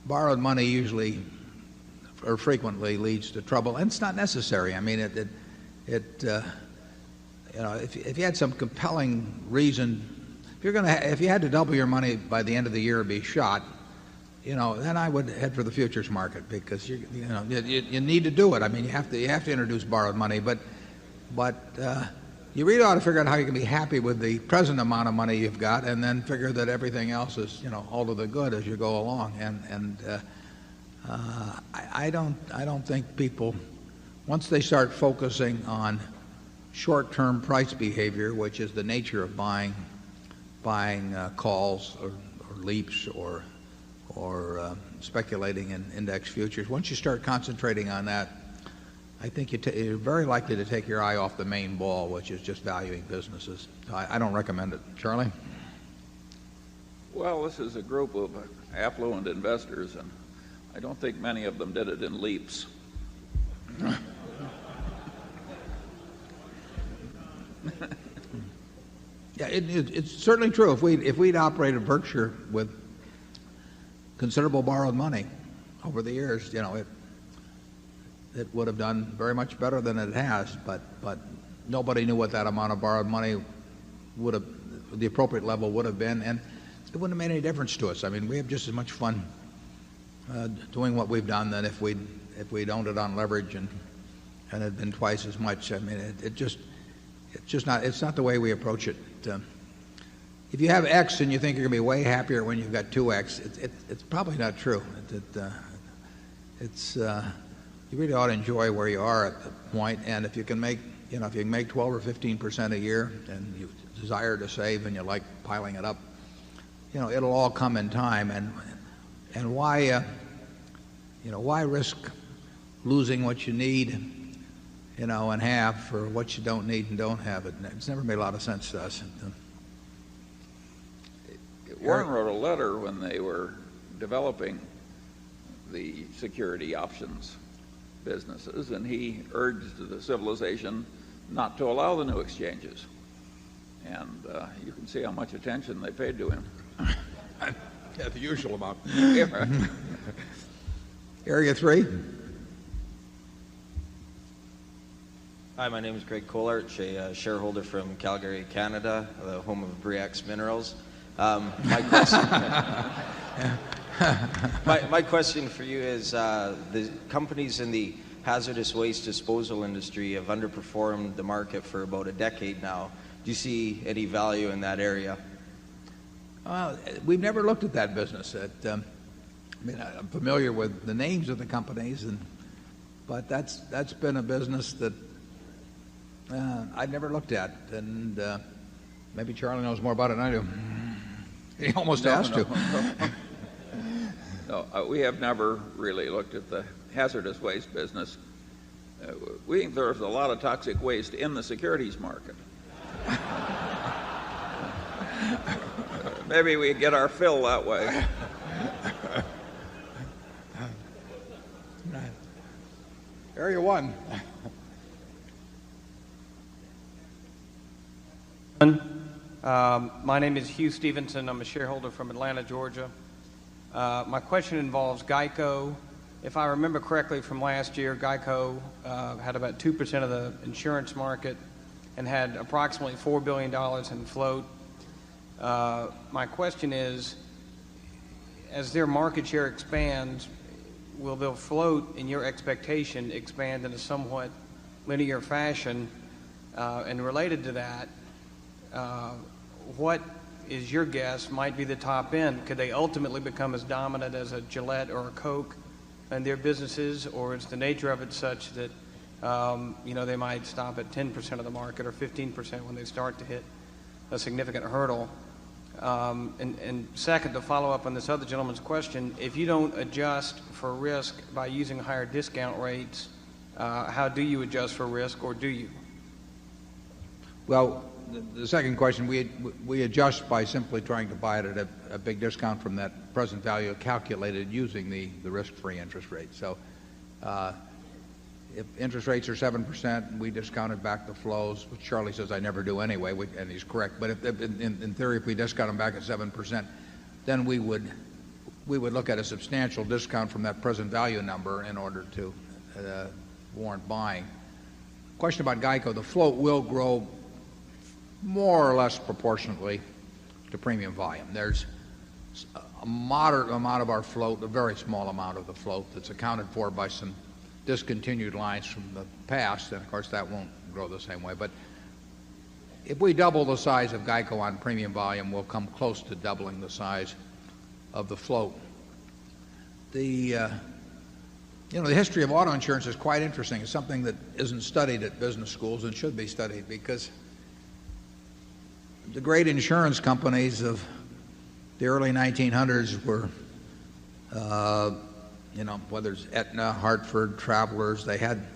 Borrowed money usually or frequently leads to trouble, and it's not necessary. I mean, if you had some compelling reason, if you had to double your money by the end of the year and be shot, then I would head for the futures market because you need to do it. I mean, you have to introduce borrowed money, but you really ought to figure out how you can be happy with the present amount of money you've got, and then figure that everything else is, all to the good as you go along. I don't think people, once they start focusing on short-term price behavior, which is the nature of buying calls or leaps or speculating in index futures, once you start concentrating on that, I think you're very likely to take your eye off the main ball, which is just valuing businesses. I don't recommend it. Charlie? Well, this is a group of affluent investors, and I don't think many of them did it in leaps. Yeah, it's certainly true. If we'd operated Berkshire with considerable borrowed money over the years, it would have done very much better than it has, but nobody knew what that amount of borrowed money the appropriate level would have been. And it wouldn't have made any difference to us. I mean, we have just as much fun doing what we've done than if we'd owned it on leverage and had been twice as much. I mean, it's not the way we approach it. If you have X and you think you're going to be way happier when you've got 2X, it's probably not true. You really ought to enjoy where you are at the point, and if you can make 12 or 15% a year, and you desire to save and you like piling it up, it'll all come in time. And why risk losing what you need, and have for what you don't need and don't have? It's never made a lot of sense to us. Warren wrote a letter when they were developing the security options businesses, and he urged the civilization not to allow the new exchanges. And you can see how much attention they paid to him. Yeah, the usual amount. Yeah, right. Area 3. Hi, my name is Greg Colarch, a shareholder from Calgary, Canada, the home of BRK.A Minerals. My question for you is, the companies in the hazardous waste disposal industry have underperformed the market for about a decade now. Do you see any value in that area? We've never looked at that business. I'm familiar with the names of the companies, but that's been a business that I've never looked at, and maybe Charlie knows more about it than I do. He almost asked to. No, we have never really looked at the hazardous waste business. We think there's a lot of toxic waste in the securities market. Maybe we get our fill that way. Area 1. My name is Hugh Stevenson. I'm a shareholder from Atlanta, Georgia. My question involves GEICO. If I remember correctly from last year, GEICO had about 2% of the insurance market and had approximately $4 billion in float. My question is, as their market share expands, will their float, in your expectation, expand in a somewhat linear fashion? And related to that, what is your guess might be the top end? Could they ultimately become as dominant as a Gillette or a Coke in their businesses, or is the nature of it such that they might stop at 10% of the market or 15% when they start to hit a significant hurdle? And second, to follow up on this other gentleman's question, if you don't adjust for risk by using higher discount rates, how do you adjust for risk, or do you? Well, the second question, we adjust by simply trying to buy it at a big discount from that present value calculated using the risk-free interest rate. So if interest rates are 7%, we discounted back the flows, which Charlie says I never do anyway, and he's correct. But in theory, if we discount them back at 7%, then we would look at a substantial discount from that present value number in order to warrant buying. Question about GEICO, the float will grow more or less proportionately to premium volume. There's a moderate amount of our float, a very small amount of the float, that's accounted for by some discontinued lines from the past, and of course that won't grow the same way. But if we double the size of GEICO on premium volume, we'll come close to doubling the size of the float. The history of auto insurance is quite interesting. It's something that isn't studied at business schools and should be studied, because the great insurance companies of the early 1900s were, whether it's Aetna, Hartford, Travelers, they had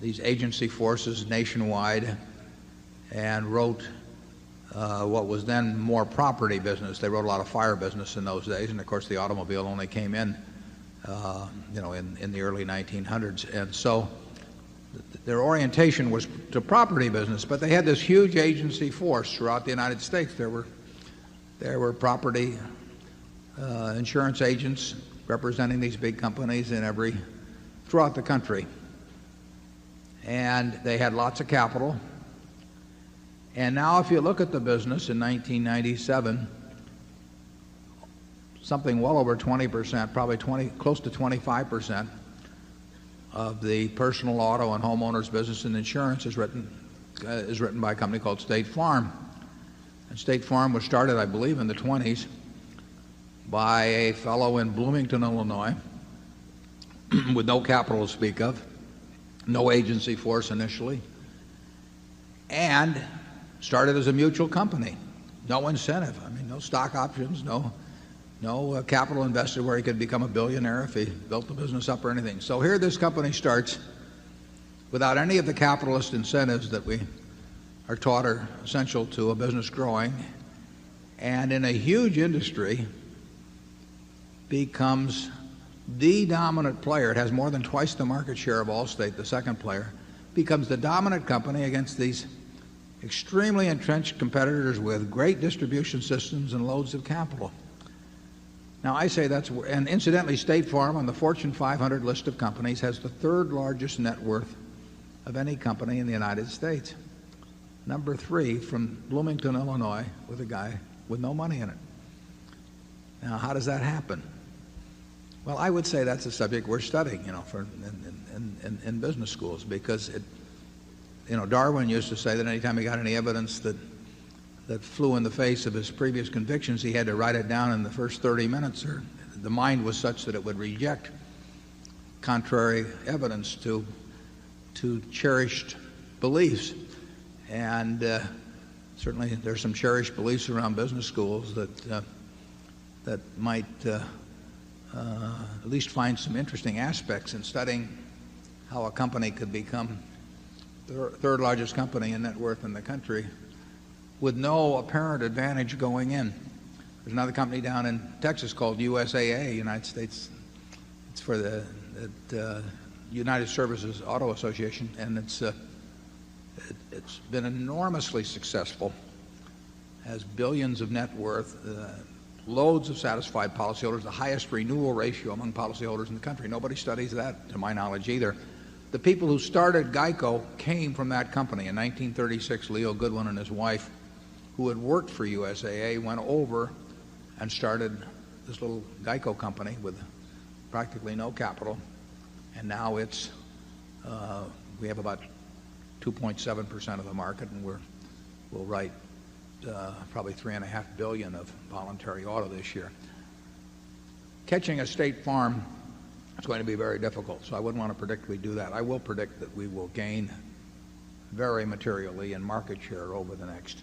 these agency forces nationwide and wrote what was then more property business. They wrote a lot of fire business in those days, and of course the automobile only came in the early 1900s. And so their orientation was to property business, but they had this huge agency force throughout the United States. There were property insurance agents representing these big companies throughout the country. And they had lots of capital. And now if you look at the business in 1997, something well over 20%, probably close to 25% of the personal auto and homeowners business and insurance is written by a company called State Farm. And State Farm was started, I believe, in the 20s by a fellow in Bloomington, Illinois, with no capital to speak of, no agency force initially, and started as a mutual company. No incentive. I mean, no stock options, no capital invested where he could become a billionaire if he built the business up or anything. So here this company starts without any of the capitalist incentives that we are taught are essential to a business growing, and in a huge industry becomes the dominant player. It has more than twice the market share of Allstate, the second player, becomes the dominant company against these extremely entrenched competitors with great distribution systems and loads of capital. Now I say and incidentally, State Farm on the Fortune 500 list of companies has the third largest net worth of any company in the United States. Number 3 from Bloomington, Illinois, with a guy with no money in it. Now how does that happen? Well, I would say that's a subject we're studying, in business schools, because Darwin used to say that anytime he got any evidence that flew in the face of his previous convictions, he had to write it down in the first 30 minutes, or the mind was such that it would reject contrary evidence to cherished beliefs. And certainly there's some cherished beliefs around business schools that might at least find some interesting aspects in studying how a company could become the third largest company in net worth in the country with no apparent advantage going in. There's another company down in Texas called USAA, United States. It's for the United Services Auto Association, and it's been enormously successful, has billions of net worth, loads of satisfied policyholders, the highest renewal ratio among policyholders in the country. Nobody studies that, to my knowledge, either. The people who started GEICO came from that company. In 1936, Leo Goodwin and his wife, who had worked for USAA, went over and started this little GEICO company with practically no capital. And now it's, we have about 2.7% of the market, and we'll write probably $3.5 billion of voluntary auto this year. Catching a State Farm is going to be very difficult, so I wouldn't want to predict we do that. I will predict that we will gain very materially in market share over the next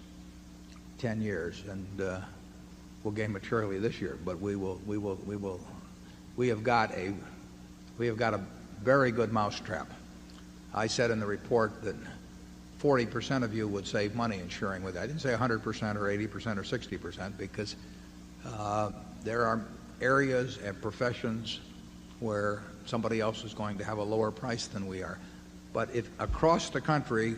10 years, and we'll gain materially this year. But we have got a very good mousetrap. I said in the report that 40% of you would save money insuring with it. I didn't say 100% or 80% or 60%, because there are areas and professions where somebody else is going to have a lower price than we are. But if across the country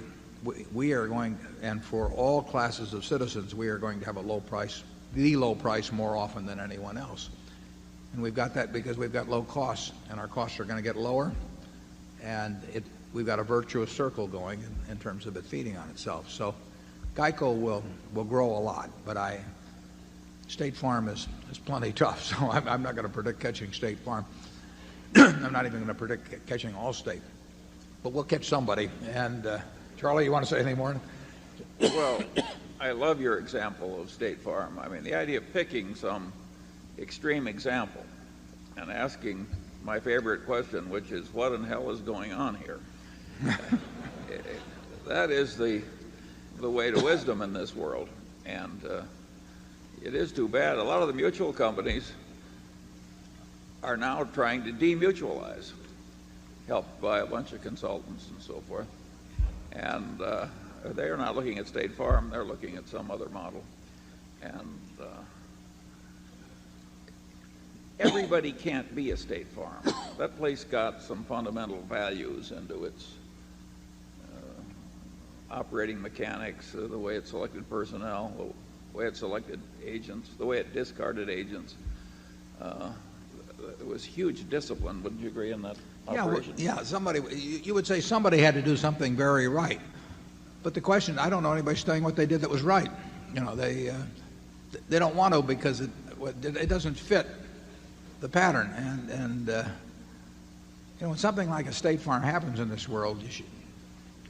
we are going, and for all classes of citizens, we are going to have a low price, the low price more often than anyone else. And we've got that because we've got low costs, and our costs are going to get lower, and we've got a virtuous circle going in terms of it feeding on itself. So GEICO will grow a lot, but State Farm is plenty tough, so I'm not going to predict catching State Farm. I'm not even going to predict catching Allstate. But we'll catch somebody. And Charlie, you want to say anything more? Well, I love your example of State Farm. I mean, the idea of picking some extreme example and asking my favorite question, which is, what in hell is going on here? That is the way to wisdom in this world. And it is too bad. A lot of the mutual companies are now trying to demutualize, helped by a bunch of consultants and so forth. And they are not looking at State Farm, they're looking at some other model. And everybody can't be a State Farm. That place got some fundamental values into its operating mechanics, the way it selected personnel, the way it selected agents, the way it discarded agents. There was huge discipline, wouldn't you agree, in that operation? Yeah, you would say somebody had to do something very right. But the question, I don't know anybody studying what they did that was right. They don't want to, because it doesn't fit the pattern. And when something like a State Farm happens in this world,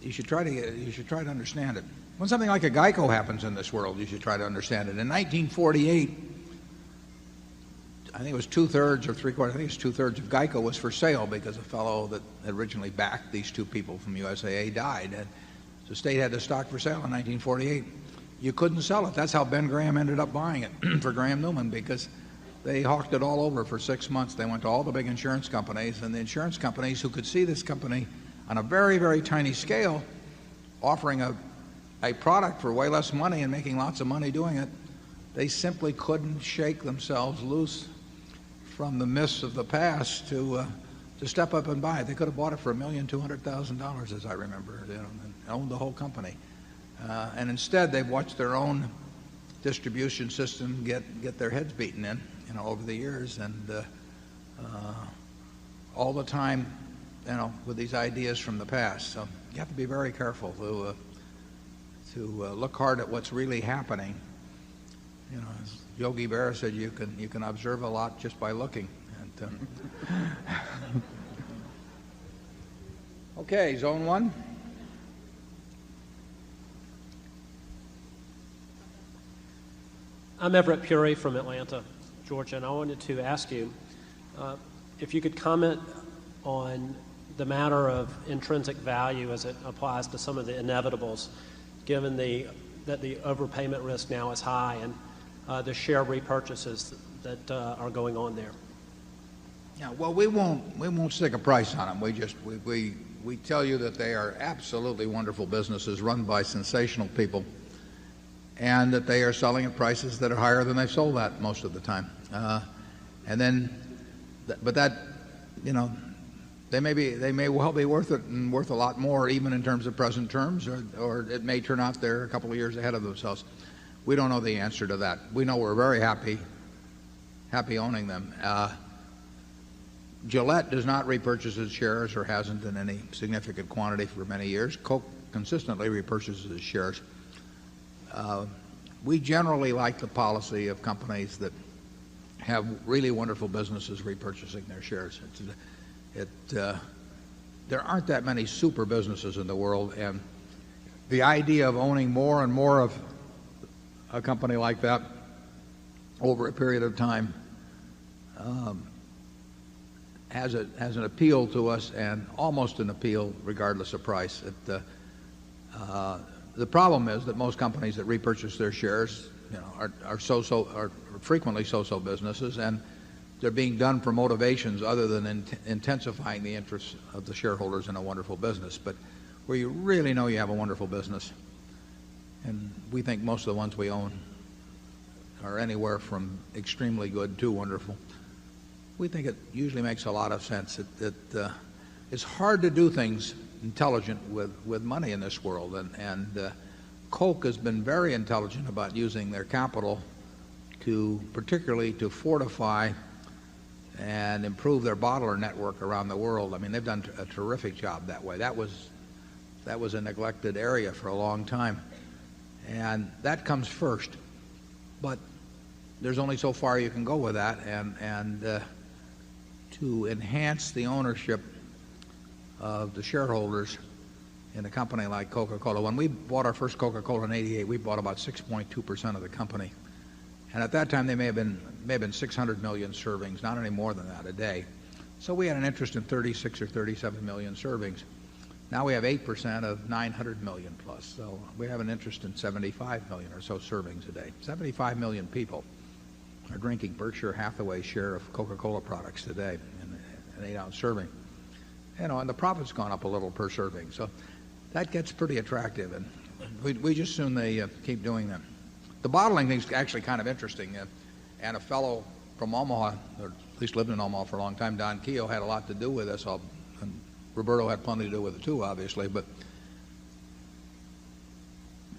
you should try to understand it. When something like a GEICO happens in this world, you should try to understand it. In 1948, I think it was 2/3 or 3/4. I think it's 2/3 of GEICO was for sale because a fellow that originally backed these two people from USAA died. And the state had the stock for sale in 1948. You couldn't sell it. That's how Ben Graham ended up buying it for Graham Newman, because they hawked it all over for 6 months. They went to all the big insurance companies, and the insurance companies who could see this company on a very, very tiny scale offering a product for way less money and making lots of money doing it, they simply couldn't shake themselves loose from the mists of the past to step up and buy it. They could have bought it for $1,200,000, as I remember, and owned the whole company. And instead, they've watched their own distribution system get their heads beaten in, over the years, and all the time, with these ideas from the past. So you have to be very careful to look hard at what's really happening. As Yogi Berra said, you can observe a lot just by looking. And, okay, Zone 1. I'm Everett Puri from Atlanta, Georgia, and I wanted to ask you if you could comment on the matter of intrinsic value as it applies to some of the inevitables, given that the overpayment risk now is high and the share repurchases that are going on there. Yeah, well, we won't stick a price on them. We tell you that they are absolutely wonderful businesses run by sensational people, and that they are selling at prices that are higher than they've sold at most of the time. But they may well be worth it, and worth a lot more even in terms of present terms, or it may turn out they're a couple of years ahead of themselves. We don't know the answer to that. We know we're very happy owning them. Gillette does not repurchase its shares, or hasn't in any significant quantity for many years. Coke consistently repurchases its shares. We generally like the policy of companies that have really wonderful businesses repurchasing their shares. There aren't that many super businesses in the world, and the idea of owning more and more of a company like that over a period of time has an appeal to us, and almost an appeal regardless of price. The problem is that most companies that repurchase their shares, are frequently so-so businesses, and they're being done for motivations other than intensifying the interests of the shareholders in a wonderful business. But where you really know you have a wonderful business, and we think most of the ones we own are anywhere from extremely good to wonderful, we think it usually makes a lot of sense. It's hard to do things intelligent with money in this world, and Coke has been very intelligent about using their capital particularly to fortify and improve their bottler network around the world. I mean, they've done a terrific job that way. That was a neglected area for a long time, and that comes first. But there's only so far you can go with that, and to enhance the ownership of the shareholders in a company like Coca-Cola. When we bought our first Coca-Cola in '88, we bought about 6.2% of the company, and at that time they may have been 600 million servings, not any more than that a day. So we had an interest in 36 or 37 million servings. Now we have 8% of 900 million plus, so we have an interest in 75 million or so servings a day. 75 million people are drinking Berkshire Hathaway share of Coca-Cola products today in an 8-ounce serving. And the profit's gone up a little per serving, so that gets pretty attractive, and we just soon they keep doing that. The bottling thing's actually kind of interesting, and a fellow from Omaha, or at least lived in Omaha for a long time, Don Keogh, had a lot to do with this, and Roberto had plenty to do with it too, obviously. But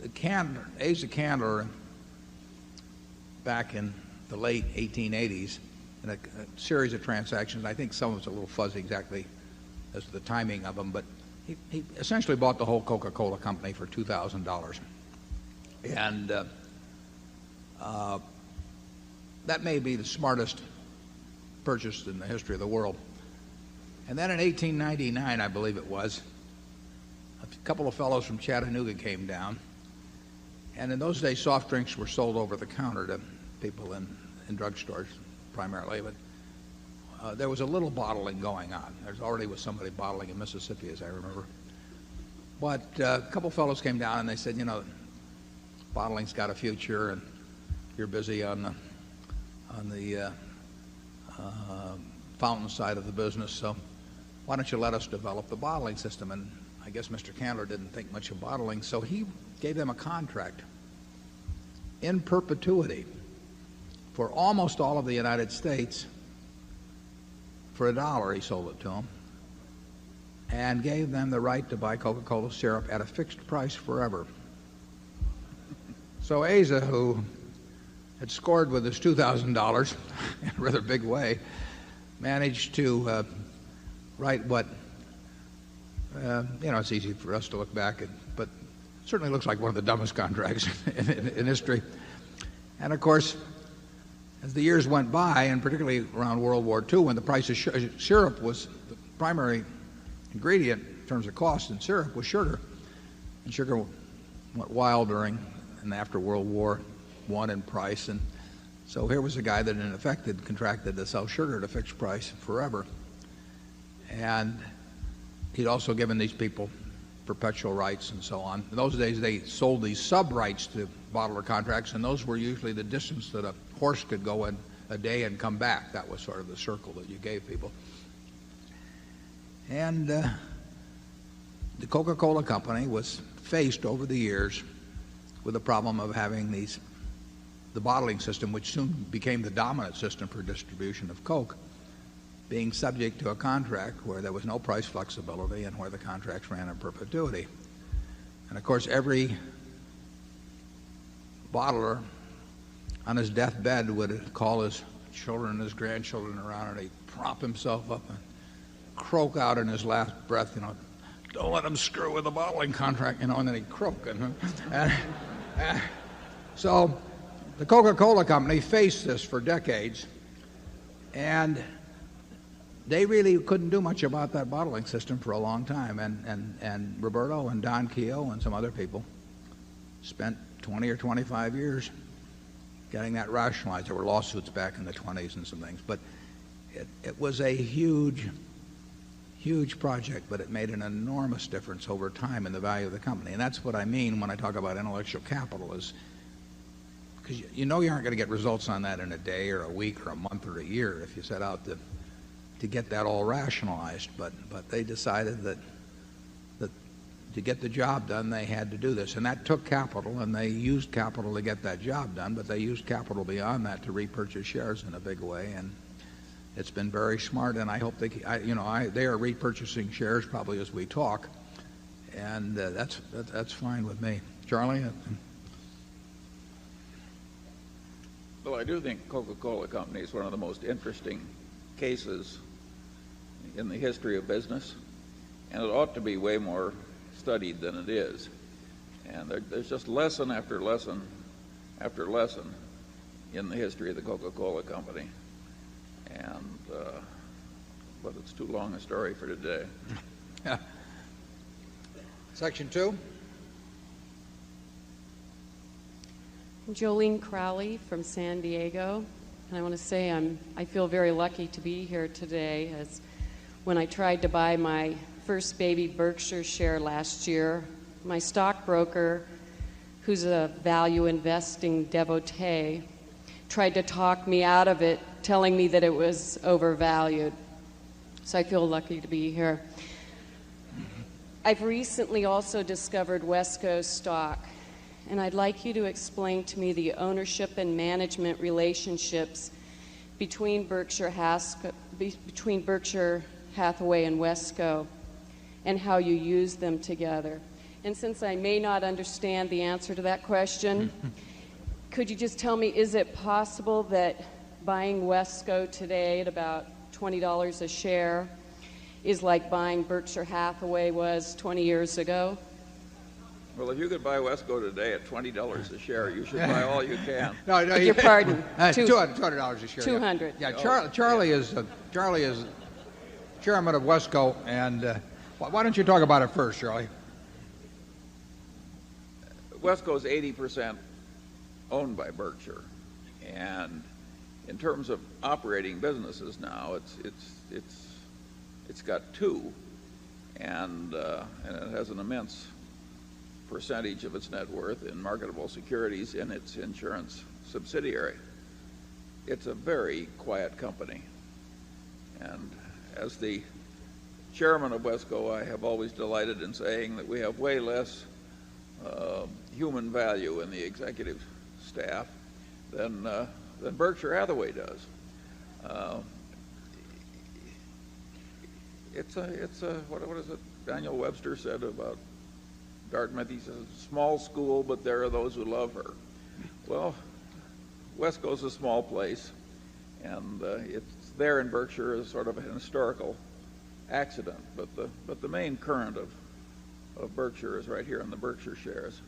Asa Candler, back in the late 1880s, in a series of transactions, I think some of it's a little fuzzy exactly as to the timing of them, but he essentially bought the whole Coca-Cola company for $2,000. And that may be the smartest purchase in the history of the world. And then in 1899, I believe it was, a couple of fellows from Chattanooga came down. And in those days, soft drinks were sold over the counter to people in drugstores primarily. But there was a little bottling going on. There's already was somebody bottling in Mississippi, as I remember. But a couple of fellows came down and they said, you know, bottling's got a future, and you're busy on the fountain side of the business, so why don't you let us develop the bottling system? And I guess Mr. Candler didn't think much of bottling, so he gave them a contract in perpetuity for almost all of the United States. For $1, he sold it to them, and gave them the right to buy Coca-Cola syrup at a fixed price forever. So Asa, who had scored with his $2,000 in a rather big way, managed to write what, it's easy for us to look back at, but it certainly looks like one of the dumbest contracts in history. And of course, as the years went by, and particularly around World War II, when the price of syrup was the primary ingredient in terms of cost in syrup was sugar, and sugar went wild during and after World War I in price, and so here was a guy that in effect had contracted to sell sugar at a fixed price forever. And he'd also given these people perpetual rights and so on. In those days, they sold these sub-rights to bottler contracts, and those were usually the distance that a horse could go in a day and come back. That was sort of the circle that you gave people. And the Coca-Cola Company was faced over the years with the problem of having the bottling system, which soon became the dominant system for distribution of Coke, being subject to a contract where there was no price flexibility and where the contracts ran in perpetuity. And of course, every bottler on his deathbed would call his children and his grandchildren around, and he'd prop himself up and croak out in his last breath, don't let him screw with the bottling contract, and then he'd croak. So the Coca-Cola Company faced this for decades, and they really couldn't do much about that bottling system for a long time. And Roberto and Don Keogh and some other people spent 20 or 25 years getting that rationalized. There were lawsuits back in the 20s and some things. But it was a huge, huge project, but it made an enormous difference over time in the value of the company. And that's what I mean when I talk about intellectual capital, is because you aren't going to get results on that in a day or a week or a month or a year if you set out to get that all rationalized. But they decided that to get the job done, they had to do this. And that took capital, and they used capital to get that job done, but they used capital beyond that to repurchase shares in a big way. And it's been very smart, and I hope they are repurchasing shares probably as we talk, and that's fine with me. Charlie? Well, I do think Coca-Cola Company is one of the most interesting cases in the history of business, and it ought to be way more studied than it is. And there's just lesson after lesson after lesson in the history of the Coca-Cola Company. And but it's too long a story for today. Section 2. Jolene Crowley from San Diego. And I want to say I feel very lucky to be here today, as when I tried to buy my first baby Berkshire share last year, my stockbroker, who's a value investing devotee, tried to talk me out of it, telling me that it was overvalued. So I feel lucky to be here. I've recently also discovered Wesco stock, and I'd like you to explain to me the ownership and management relationships between Berkshire Hathaway and Wesco, and how you use them together. And since I may not understand the answer to that question, could you just tell me, is it possible that buying Wesco today at about $20 a share is like buying Berkshire Hathaway was 20 years ago? Well, if you could buy Wesco today at $20 a share, you should buy all you can. No, Beg your pardon. $200 a share. 200. Yeah, Charlie is chairman of Wesco, and why don't you talk about it first, Charlie? Wesco is 80% owned by Berkshire, and in terms of operating businesses now, it's got two, and it has an immense percentage of its net worth in marketable securities in its insurance subsidiary. It's a very quiet company, and as the chairman of Wesco, I have always delighted in saying that we have way less human value in the executive staff than Berkshire Hathaway does. It's a what is it Daniel Webster said about Dartmouth? He says, small school, but there are those who love her. Well, Wesco's a small place, and it's there in Berkshire as sort of an historical accident, but the main current of Berkshire is right here in the Berkshire shares.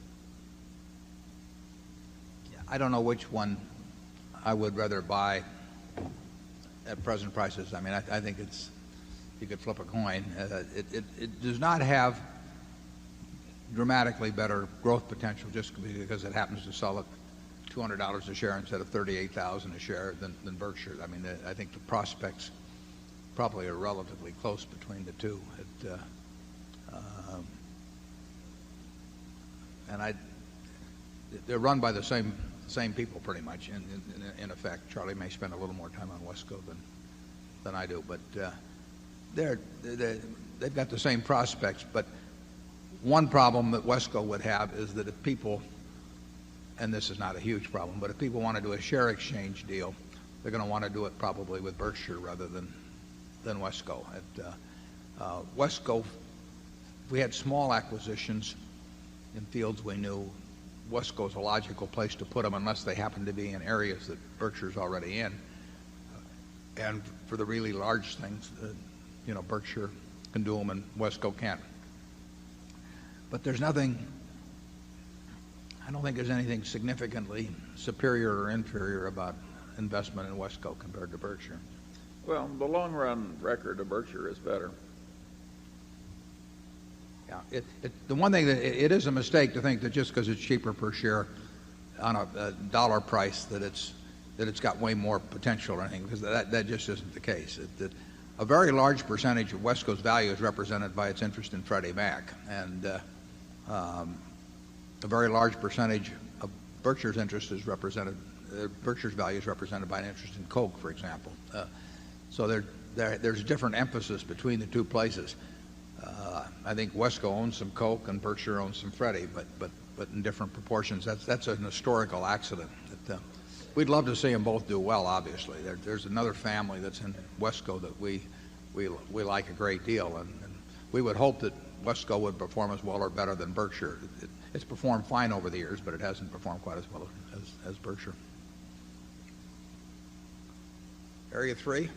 I don't know which one I would rather buy at present prices. I mean, I think you could flip a coin. It does not have dramatically better growth potential just because it happens to sell at $200 a share instead of $38,000 a share than Berkshire. I mean, I think the prospects probably are relatively close between the two. They're run by the same people pretty much. In effect, Charlie may spend a little more time on Wesco than I do, but they've got the same prospects. But one problem that Wesco would have is that if people, and this is not a huge problem, but if people want to do a share exchange deal, they're going to want to do it probably with Berkshire rather than Wesco. Wesco, if we had small acquisitions in fields we knew, Wesco's a logical place to put them unless they happen to be in areas that Berkshire's already in. And for the really large things, Berkshire can do them and Wesco can't. But there's nothing, I don't think there's anything significantly superior or inferior about investment in Wesco compared to Berkshire. Well, the long-run record of Berkshire is better. Yeah, the one thing that it is a mistake to think that just because it's cheaper per share on a dollar price that it's got way more potential or anything, because that just isn't the case. A very large percentage of Wesco's value is represented by its interest in Freddie Mac, and a very large percentage of Berkshire's interest is represented. Berkshire's value is represented by an interest in Coke, for example. So there's different emphasis between the two places. I think Wesco owns some Coke and Berkshire owns some Freddie, but in different proportions. That's an historical accident. We'd love to see them both do well. Obviously, there's another family that's in Wesco that we like a great deal, and we would hope that Wesco would perform as well or better than Berkshire. It's performed fine over the years, but it hasn't performed quite as well as Berkshire. Area 3.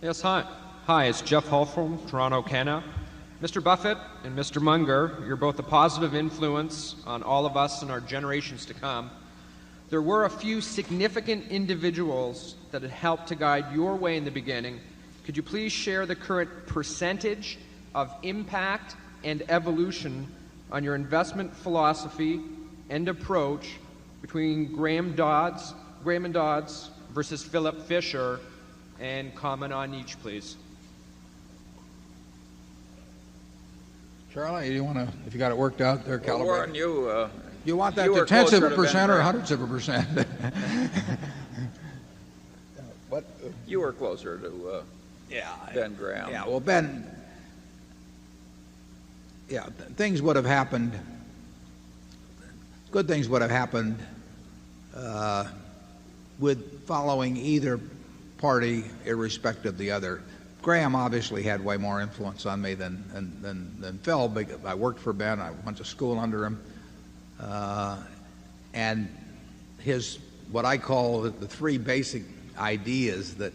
Yes, hi. Hi, it's Jeff Hull from Toronto, Canada. Mr. Buffett and Mr. Munger, you're both a positive influence on all of us and our generations to come. There were a few significant individuals that had helped to guide your way in the beginning. Could you please share the current percentage of impact and evolution on your investment philosophy and approach between Graham and Dodds versus Philip Fisher, and comment on each, please? Charlie, you want to, if you got it worked out there, calibrate? Warren, you want that to tenths of a percent or hundredths of a percent? What? You were closer to Ben Graham. Yeah, well, Ben, things would have happened, good things would have happened with following either party irrespective of the other. Graham obviously had way more influence on me than Phil. I worked for Ben. I went to school under him. And his, what I call the three basic ideas that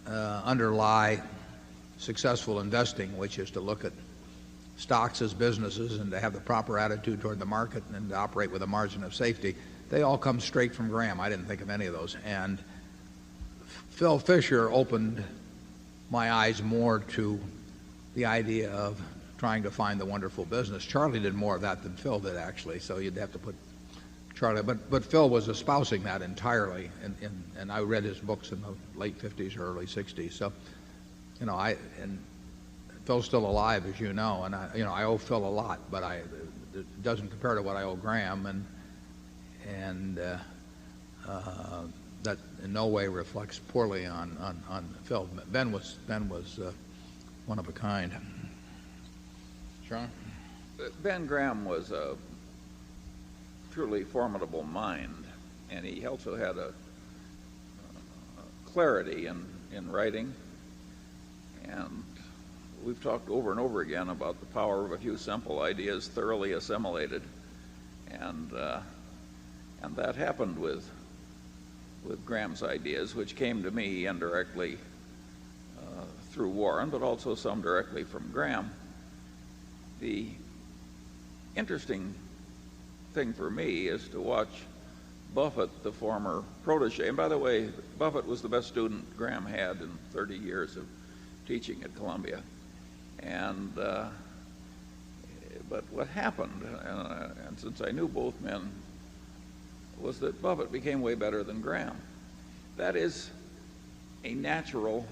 underlie successful investing, which is to look at stocks as businesses and to have the proper attitude toward the market and to operate with a margin of safety, they all come straight from Graham. I didn't think of any of those. And Phil Fisher opened my eyes more to the idea of trying to find the wonderful business. Charlie did more of that than Phil did, actually, so you'd have to put Charlie. But Phil was espousing that entirely, and I read his books in the late 50s or early 60s. So, and Phil's still alive, as you know, and I owe Phil a lot, but it doesn't compare to what I owe Graham, and that in no way reflects poorly on Phil. Ben was one of a kind. Sean? Ben Graham was a truly formidable mind, and he also had a clarity in writing. And we've talked over and over again about the power of a few simple ideas thoroughly assimilated, and that happened with Graham's ideas, which came to me indirectly through Warren, but also some directly from Graham. The interesting thing for me is to watch Buffett, the former protege. And by the way, Buffett was the best student Graham had in 30 years of teaching at Columbia. And but what happened, and since I knew both men, was that Buffett became way better than Graham. That is a natural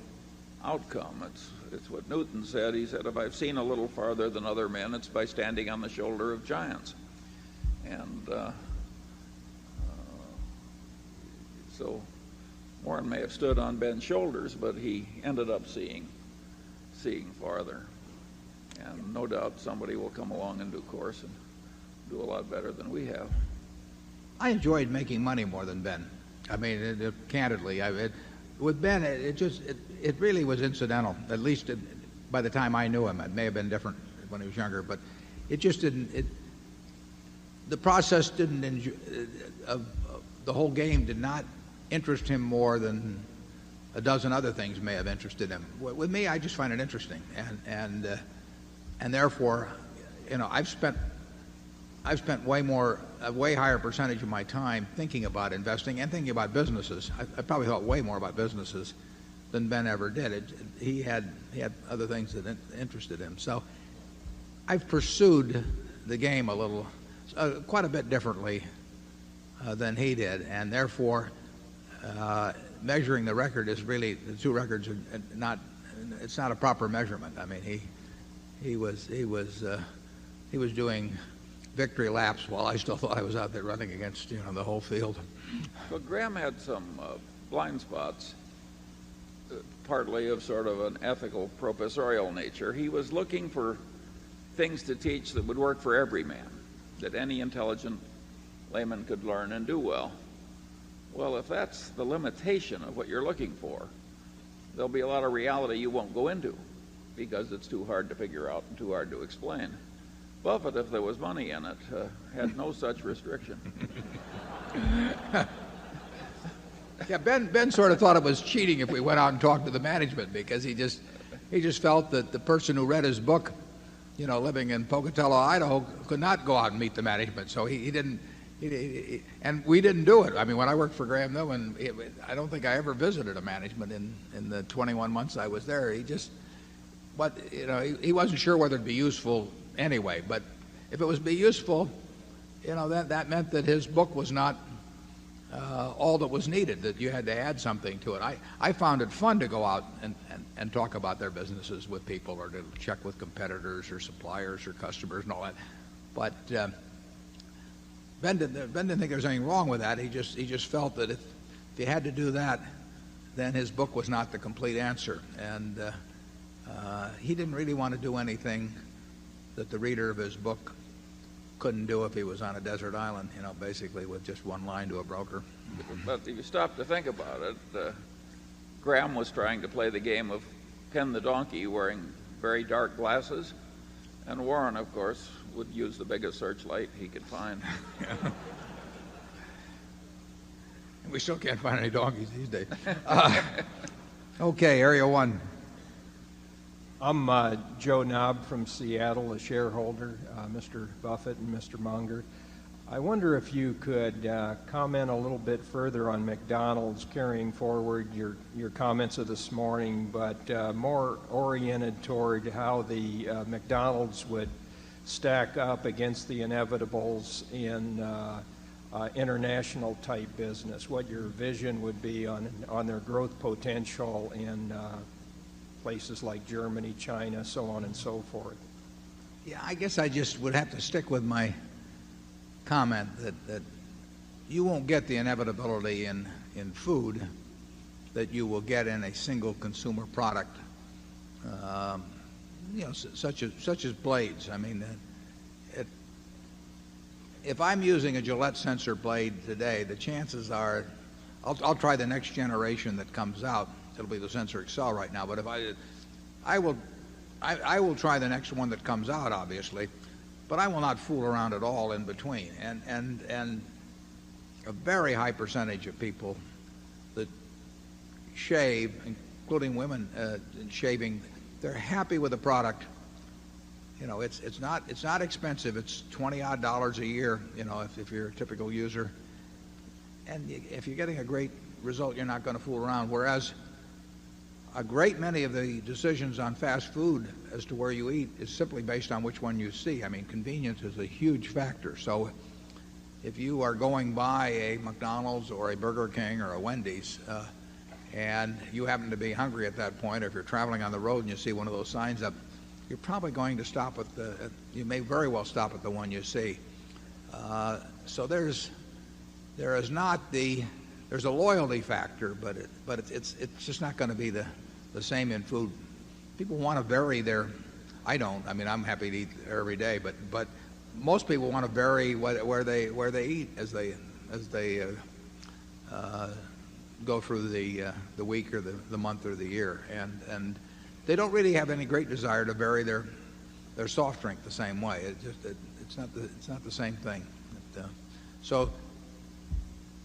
outcome. It's what Newton said. He said, if I've seen a little farther than other men, it's by standing on the shoulder of giants. And so Warren may have stood on Ben's shoulders, but he ended up seeing farther. And no doubt somebody will come along in due course and do a lot better than we have. I enjoyed making money more than Ben. I mean, candidly, with Ben, it really was incidental. At least by the time I knew him, it may have been different when he was younger, but it just didn't. The process didn't. The whole game did not interest him more than a dozen other things may have interested him. With me, I just find it interesting, and therefore, I've spent a way higher percentage of my time thinking about investing and thinking about businesses. I probably thought way more about businesses than Ben ever did. He had other things that interested him. So I've pursued the game quite a bit differently than he did, and therefore measuring the record is really, the two records are not. It's not a proper measurement. I mean, he was doing victory laps while I still thought I was out there running against the whole field. But Graham had some blind spots, partly of sort of an ethical professorial nature. He was looking for things to teach that would work for every man, that any intelligent layman could learn and do well. Well, if that's the limitation of what you're looking for, there'll be a lot of reality you won't go into because it's too hard to figure out and too hard to explain. Buffett, if there was money in it, had no such restriction. Yeah, Ben sort of thought it was cheating if we went out and talked to the management, because he just felt that the person who read his book, living in Pocatello, Idaho, could not go out and meet the management. So he didn't, and we didn't do it. I mean, when I worked for Graham Newman, I don't think I ever visited a management in the 21 months I was there. He wasn't sure whether it'd be useful anyway, but if it was be useful, that meant that his book was not all that was needed, that you had to add something to it. I found it fun to go out and talk about their businesses with people, or to check with competitors or suppliers or customers and all that. But Ben didn't think there was anything wrong with that. He just felt that if he had to do that, then his book was not the complete answer. And he didn't really want to do anything that the reader of his book couldn't do if he was on a desert island, basically with just one line to a broker. But if you stop to think about it, Graham was trying to play the game of Ken the donkey wearing very dark glasses, and Warren, of course, would use the biggest searchlight he could find. We still can't find any donkeys these days. Okay, Area 1. I'm Joe Knobb from Seattle, a shareholder, Mr. Buffett and Mr. Munger. I wonder if you could comment a little bit further on McDonald's, carrying forward your comments of this morning, but more oriented toward how the McDonald's would stack up against the inevitables in international type business, what your vision would be on their growth potential in places like Germany, China, so on and so forth. Yeah, I guess I just would have to stick with my comment that you won't get the inevitability in food that you will get in a single consumer product, such as blades. I mean, if I'm using a Gillette sensor blade today, the chances are I'll try the next generation that comes out. It'll be the Sensor Excel right now, but if I will try the next one that comes out, obviously, but I will not fool around at all in between. And a very high percentage of people that shave, including women shaving, they're happy with the product. You know, it's not expensive. It's $20-odd a year, you know, if you're a typical user. And if you're getting a great result, you're not going to fool around. Whereas a great many of the decisions on fast food as to where you eat is simply based on which one you see. I mean, convenience is a huge factor. So if you are going by a McDonald's or a Burger King or a Wendy's and you happen to be hungry at that point, or if you're traveling on the road and you see one of those signs up, you're probably going to stop at you may very well stop at the one you see. So there's a loyalty factor, but it's just not going to be the same in food. People want to vary their. I don't. I mean, I'm happy to eat every day, but most people want to vary where they eat as they go through the week or the month or the year, and they don't really have any great desire to vary their soft drink the same way. It's not the same thing. So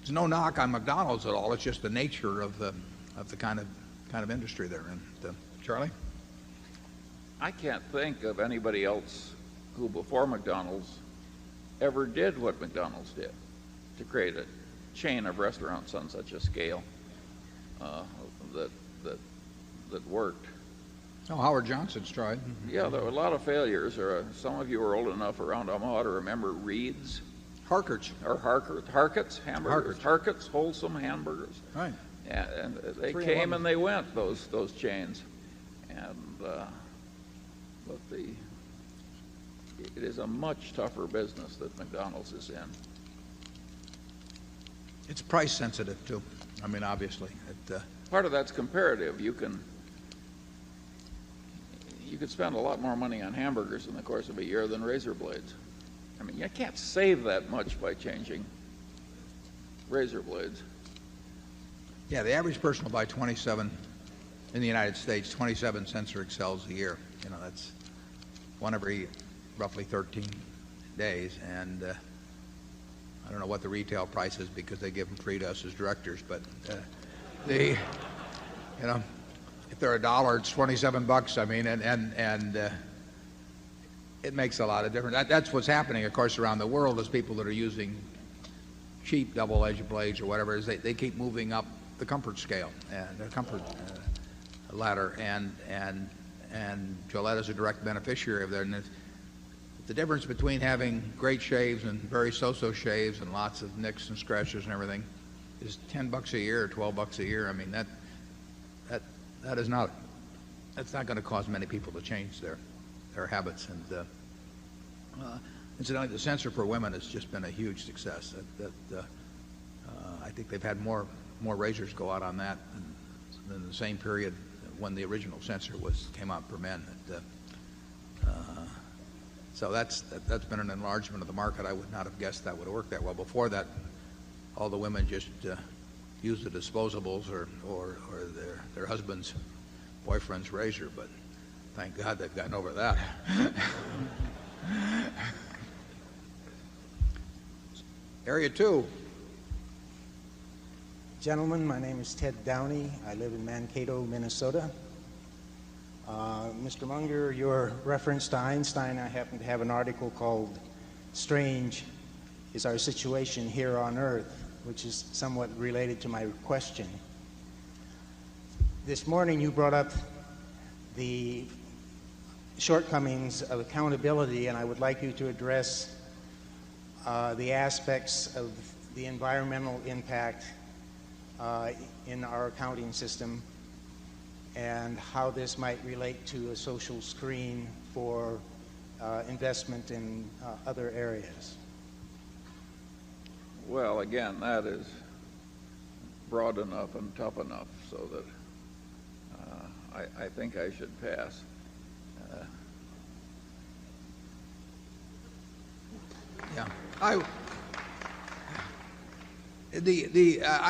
there's no knock on McDonald's at all. It's just the nature of the kind of industry they're in. Charlie? I can't think of anybody else who before McDonald's ever did what McDonald's did to create a chain of restaurants on such a scale that worked. Oh, Howard Johnson's tried. Yeah, there were a lot of failures. Some of you are old enough around Omaha to remember Reed's. Harkert's. Or Harkett's hamburgers. Harkett's wholesome hamburgers. Right. Yeah, and they came and they went, those chains. And but it is a much tougher business that McDonald's is in. It's price sensitive too. I mean, obviously. Part of that's comparative. You could spend a lot more money on hamburgers in the course of a year than razor blades. I mean, you can't save that much by changing razor blades. Yeah, the average person will buy 27 in the United States, 27 Sensor Excels a year. You know, that's one every roughly 13 days, and I don't know what the retail price is because they give them free to us as directors, but if they're $1, it's $27. I mean, and it makes a lot of difference. That's what's happening, of course, around the world is people that are using cheap double-edged blades or whatever it is, they keep moving up the comfort scale and the comfort ladder, and Gillette is a direct beneficiary of that. And the difference between having great shaves and very so-so shaves and lots of nicks and scratches and everything is $10 a year or $12 a year. I mean, that's not going to cause many people to change their habits. And incidentally, the sensor for women has just been a huge success. I think they've had more razors go out on that than the same period when the original sensor came out for men. So that's been an enlargement of the market. I would not have guessed that would have worked that well. Before that, all the women just used the disposables or their husband's boyfriend's razor, but thank God they've gotten over that. Area 2. Gentlemen, my name is Ted Downey. I live in Mankato, Minnesota. Mr. Munger, your reference to Einstein, I happen to have an article called Strange is Our Situation Here on Earth, which is somewhat related to my question. This morning you brought up the shortcomings of accountability, and I would like you to address the aspects of the environmental impact in our accounting system and how this might relate to a social screen for investment in other areas. Well, again, that is broad enough and tough enough so that I think I should pass. Yeah, I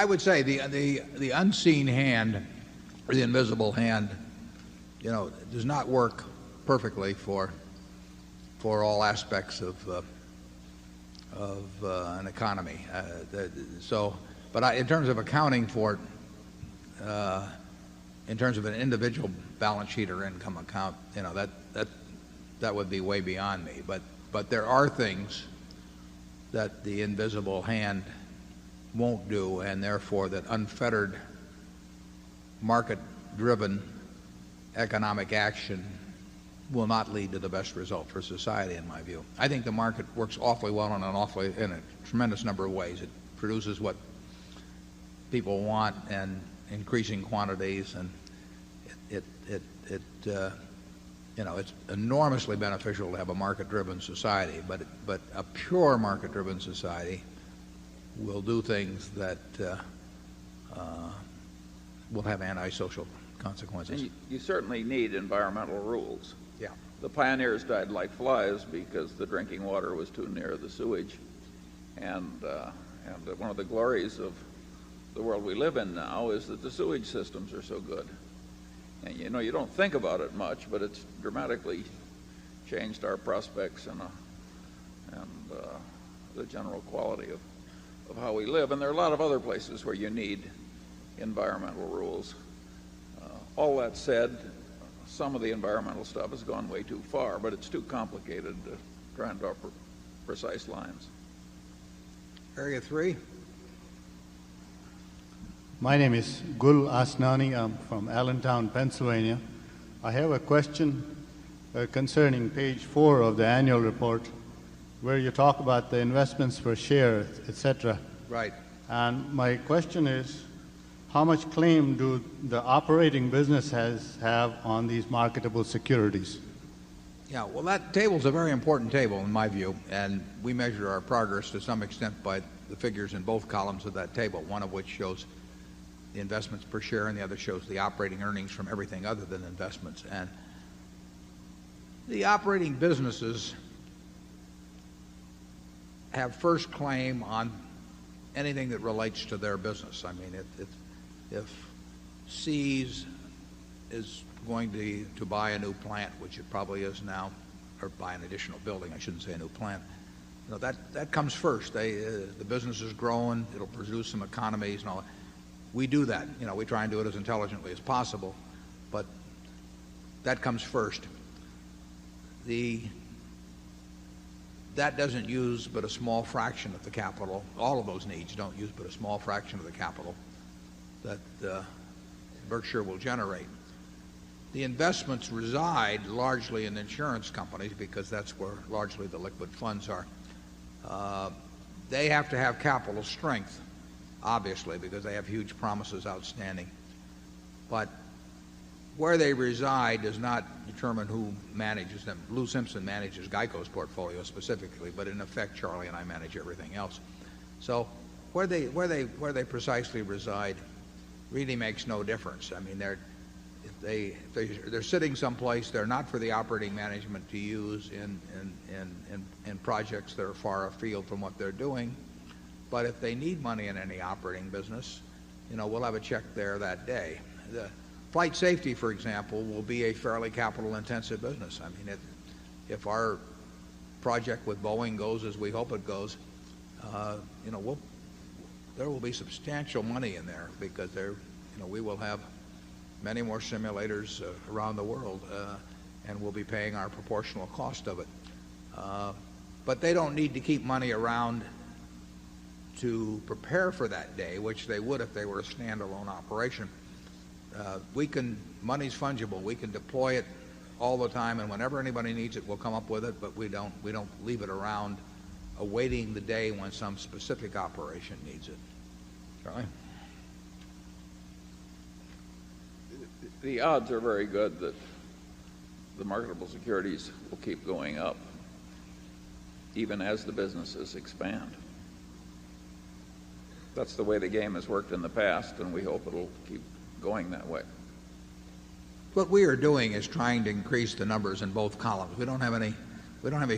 would say the unseen hand, or the invisible hand, does not work perfectly for all aspects of an economy. But in terms of accounting for it, in terms of an individual balance sheet or income account, that would be way beyond me. But there are things that the invisible hand won't do, and therefore that unfettered market-driven economic action will not lead to the best result for society, in my view. I think the market works awfully well in a tremendous number of ways. It produces what people want and increasing quantities, and it's enormously beneficial to have a market-driven society. But a pure market-driven society will do things that will have antisocial consequences. And you certainly need environmental rules. Yeah. The pioneers died like flies because the drinking water was too near the sewage. And one of the glories of the world we live in now is that the sewage systems are so good. And you don't think about it much, but it's dramatically changed our prospects and the general quality of how we live. And there are a lot of other places where you need environmental rules. All that said, some of the environmental stuff has gone way too far, but it's too complicated to try and draw precise lines. Area 3. My name is Gul Asnani. I'm from Allentown, Pennsylvania. I have a question concerning page 4 of the annual report, where you talk about the investments per share, etc. Right. And my question is, how much claim do the operating businesses have on these marketable securities? Yeah, well, that table's a very important table in my view, and we measure our progress to some extent by the figures in both columns of that table, one of which shows the investments per share and the other shows the operating earnings from everything other than investments. And the operating businesses have first claim on anything that relates to their business. I mean, if Seas is going to buy a new plant, which it probably is now, or buy an additional building, I shouldn't say a new plant, that comes first. The business is growing, it'll produce some economies and all that. We do that. We try and do it as intelligently as possible, but that comes first. That doesn't use but a small fraction of the capital. All of those needs don't use but a small fraction of the capital that Berkshire will generate. The investments reside largely in insurance companies because that's where largely the liquid funds are. They have to have capital strength, obviously, because they have huge promises outstanding. But where they reside does not determine who manages them. Lou Simpson manages GEICO's portfolio specifically, but in effect, Charlie and I manage everything else. So where they precisely reside really makes no difference. I mean, they're sitting someplace. They're not for the operating management to use in projects that are far afield from what they're doing. But if they need money in any operating business, we'll have a check there that day. The flight safety, for example, will be a fairly capital-intensive business. I mean, if our project with Boeing goes as we hope it goes, there will be substantial money in there because we will have many more simulators around the world, and we'll be paying our proportional cost of it. But they don't need to keep money around to prepare for that day, which they would if they were a standalone operation. Money's fungible. We can deploy it all the time, and whenever anybody needs it, we'll come up with it, but we don't leave it around awaiting the day when some specific operation needs it. Charlie? The odds are very good that the marketable securities will keep going up even as the businesses expand. That's the way the game has worked in the past, and we hope it'll keep going that way. What we are doing is trying to increase the numbers in both columns. We don't have any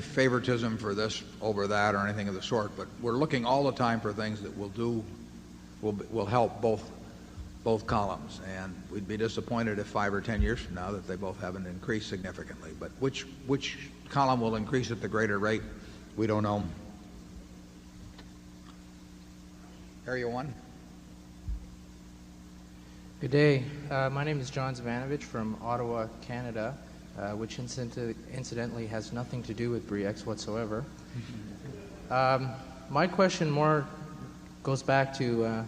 favoritism for this over that or anything of the sort, but we're looking all the time for things that will help both columns. And we'd be disappointed if 5 or 10 years from now that they both haven't increased significantly. But which column will increase at the greater rate, we don't know. Area 1. Good day. My name is John Zavanovich from Ottawa, Canada, which incidentally has nothing to do with BRK whatsoever. My question more goes back to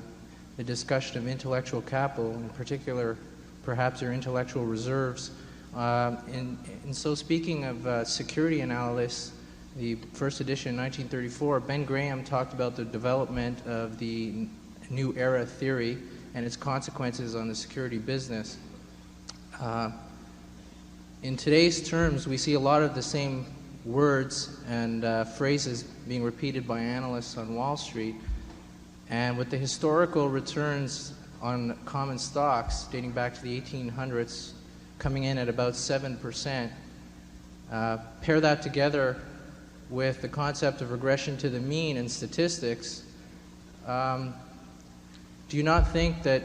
the discussion of intellectual capital, in particular, perhaps your intellectual reserves. In so speaking of security analysis, the first edition in 1934, Ben Graham talked about the development of the New Era theory and its consequences on the security business. In today's terms, we see a lot of the same words and phrases being repeated by analysts on Wall Street. And with the historical returns on common stocks dating back to the 1800s coming in at about 7%, pair that together with the concept of regression to the mean in statistics, do you not think that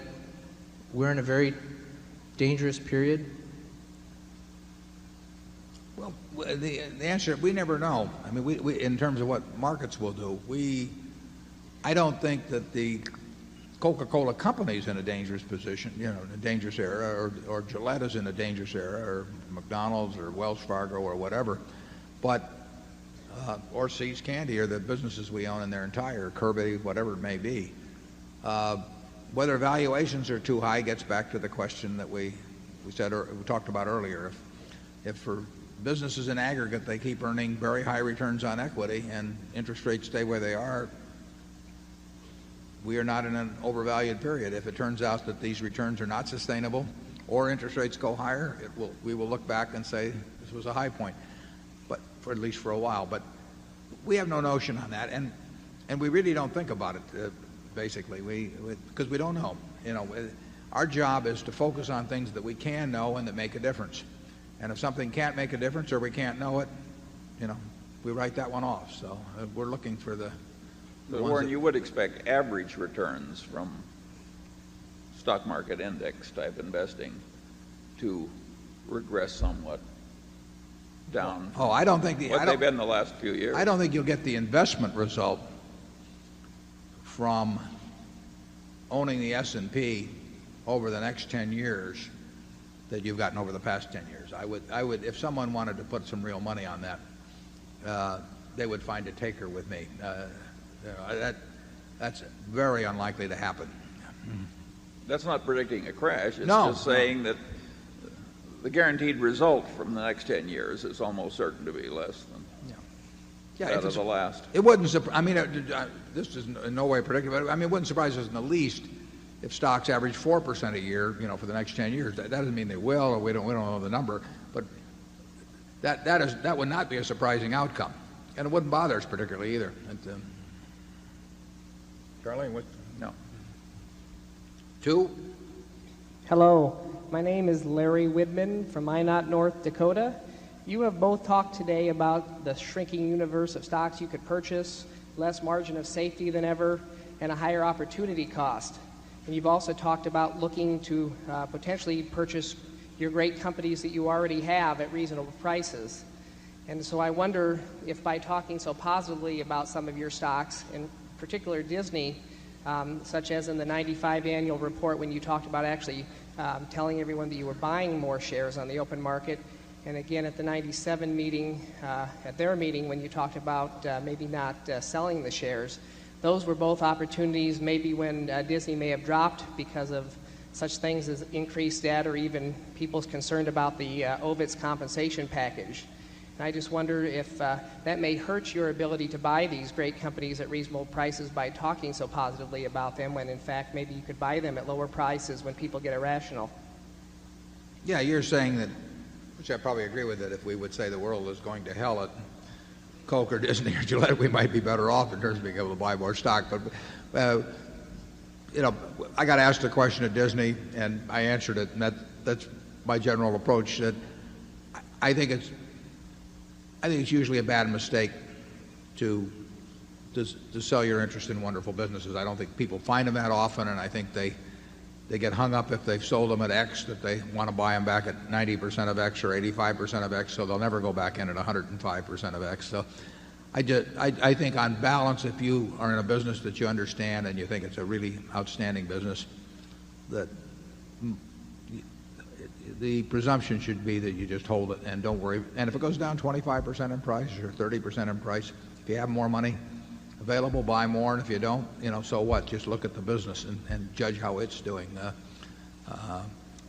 we're in a very dangerous period? Well, the answer, we never know. I mean, we in terms of what markets will do, I don't think that the Coca-Cola company is in a dangerous position, in a dangerous era, or Gillette is in a dangerous era, or McDonald's or Wells Fargo or whatever, but or See's Candy, or the businesses we own in their entire, Kirby, whatever it may be. Whether valuations are too high gets back to the question that we talked about earlier. If for businesses in aggregate they keep earning very high returns on equity and interest rates stay where they are, we are not in an overvalued period. If it turns out that these returns are not sustainable or interest rates go higher, we will look back and say this was a high point, but for at least for a while. But we have no notion on that, and we really don't think about it. Basically, because we don't know. Our job is to focus on things that we can know and that make a difference. And if something can't make a difference or we can't know it, we write that one off. So we're looking for the. But Warren, you would expect average returns from stock market index type investing to regress somewhat down. Oh, I don't think what they've been the last few years. I don't think you'll get the investment result from owning the S&P over the next 10 years that you've gotten over the past 10 years. I would, if someone wanted to put some real money on that, they would find a taker with me. That's very unlikely to happen. That's not predicting a crash. It's No, just saying that the guaranteed result from the next 10 years is almost certain to be less than that of the last. It wouldn't surprise. I mean, this is in no way predictive. But I mean, it wouldn't surprise us in the least if stocks average 4% a year, for the next 10 years. That doesn't mean they will, or we don't know the number. But that would not be a surprising outcome, and it wouldn't bother us particularly either. Charlie, what? No. 2. Hello, my name is Larry Widman from Minot, North Dakota. You have both talked today about the shrinking universe of stocks you could purchase, less margin of safety than ever, and a higher opportunity cost. And you've also talked about looking to potentially purchase your great companies that you already have at reasonable prices. And so I wonder if by talking so positively about some of your stocks, in particular Disney, such as in the 95 annual report when you talked about actually telling everyone that you were buying more shares on the open market. And again, at the 97 meeting, at their meeting, when you talked about maybe not selling the shares, those were both opportunities maybe when Disney may have dropped because of such things as increased debt or even people's concerned about the OVIT's compensation package. And I just wonder if that may hurt your ability to buy these great companies at reasonable prices by talking so positively about them, when in fact maybe you could buy them at lower prices when people get irrational. Yeah, you're saying that, which I probably agree with, that if we would say the world is going to hell at Coke or Disney or Gillette, we might be better off in terms of being able to buy more stock. But you know, I got asked a question at Disney, and I answered it, and that's my general approach. That I think it's usually a bad mistake to sell your interest in wonderful businesses. I don't think people find them that often, and I think they get hung up if they've sold them at X, that they want to buy them back at 90% of X or 85% of X, so they'll never go back in at 105% of X. So I think on balance, if you are in a business that you understand and you think it's a really outstanding business, that the presumption should be that you just hold it and don't worry. And if it goes down 25% in price or 30% in price, if you have more money available, buy more. And if you don't, so what? Just look at the business and judge how it's doing.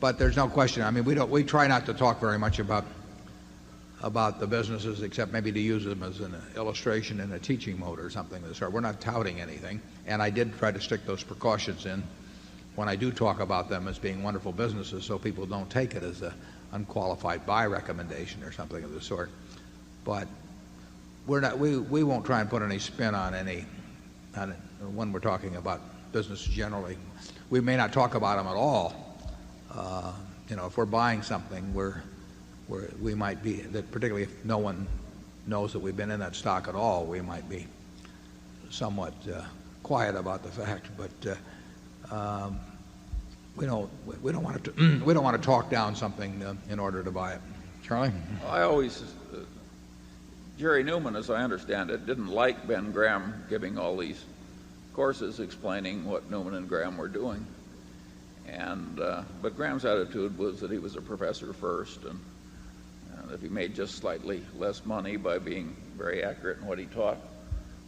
But there's no question. I mean, we try not to talk very much about the businesses, except maybe to use them as an illustration in a teaching mode or something of the sort. We're not touting anything. And I did try to stick those precautions in when I do talk about them as being wonderful businesses, so people don't take it as an unqualified buy recommendation or something of the sort. But we won't try and put any spin on when we're talking about business generally. We may not talk about them at all. If we're buying something, we might be, that particularly if no one knows that we've been in that stock at all, we might be somewhat quiet about the fact. But we don't want to talk down something in order to buy it. Charlie? Jerry Newman, as I understand it, didn't like Ben Graham giving all these courses explaining what Newman and Graham were doing. But Graham's attitude was that he was a professor first, and if he made just slightly less money by being very accurate in what he taught,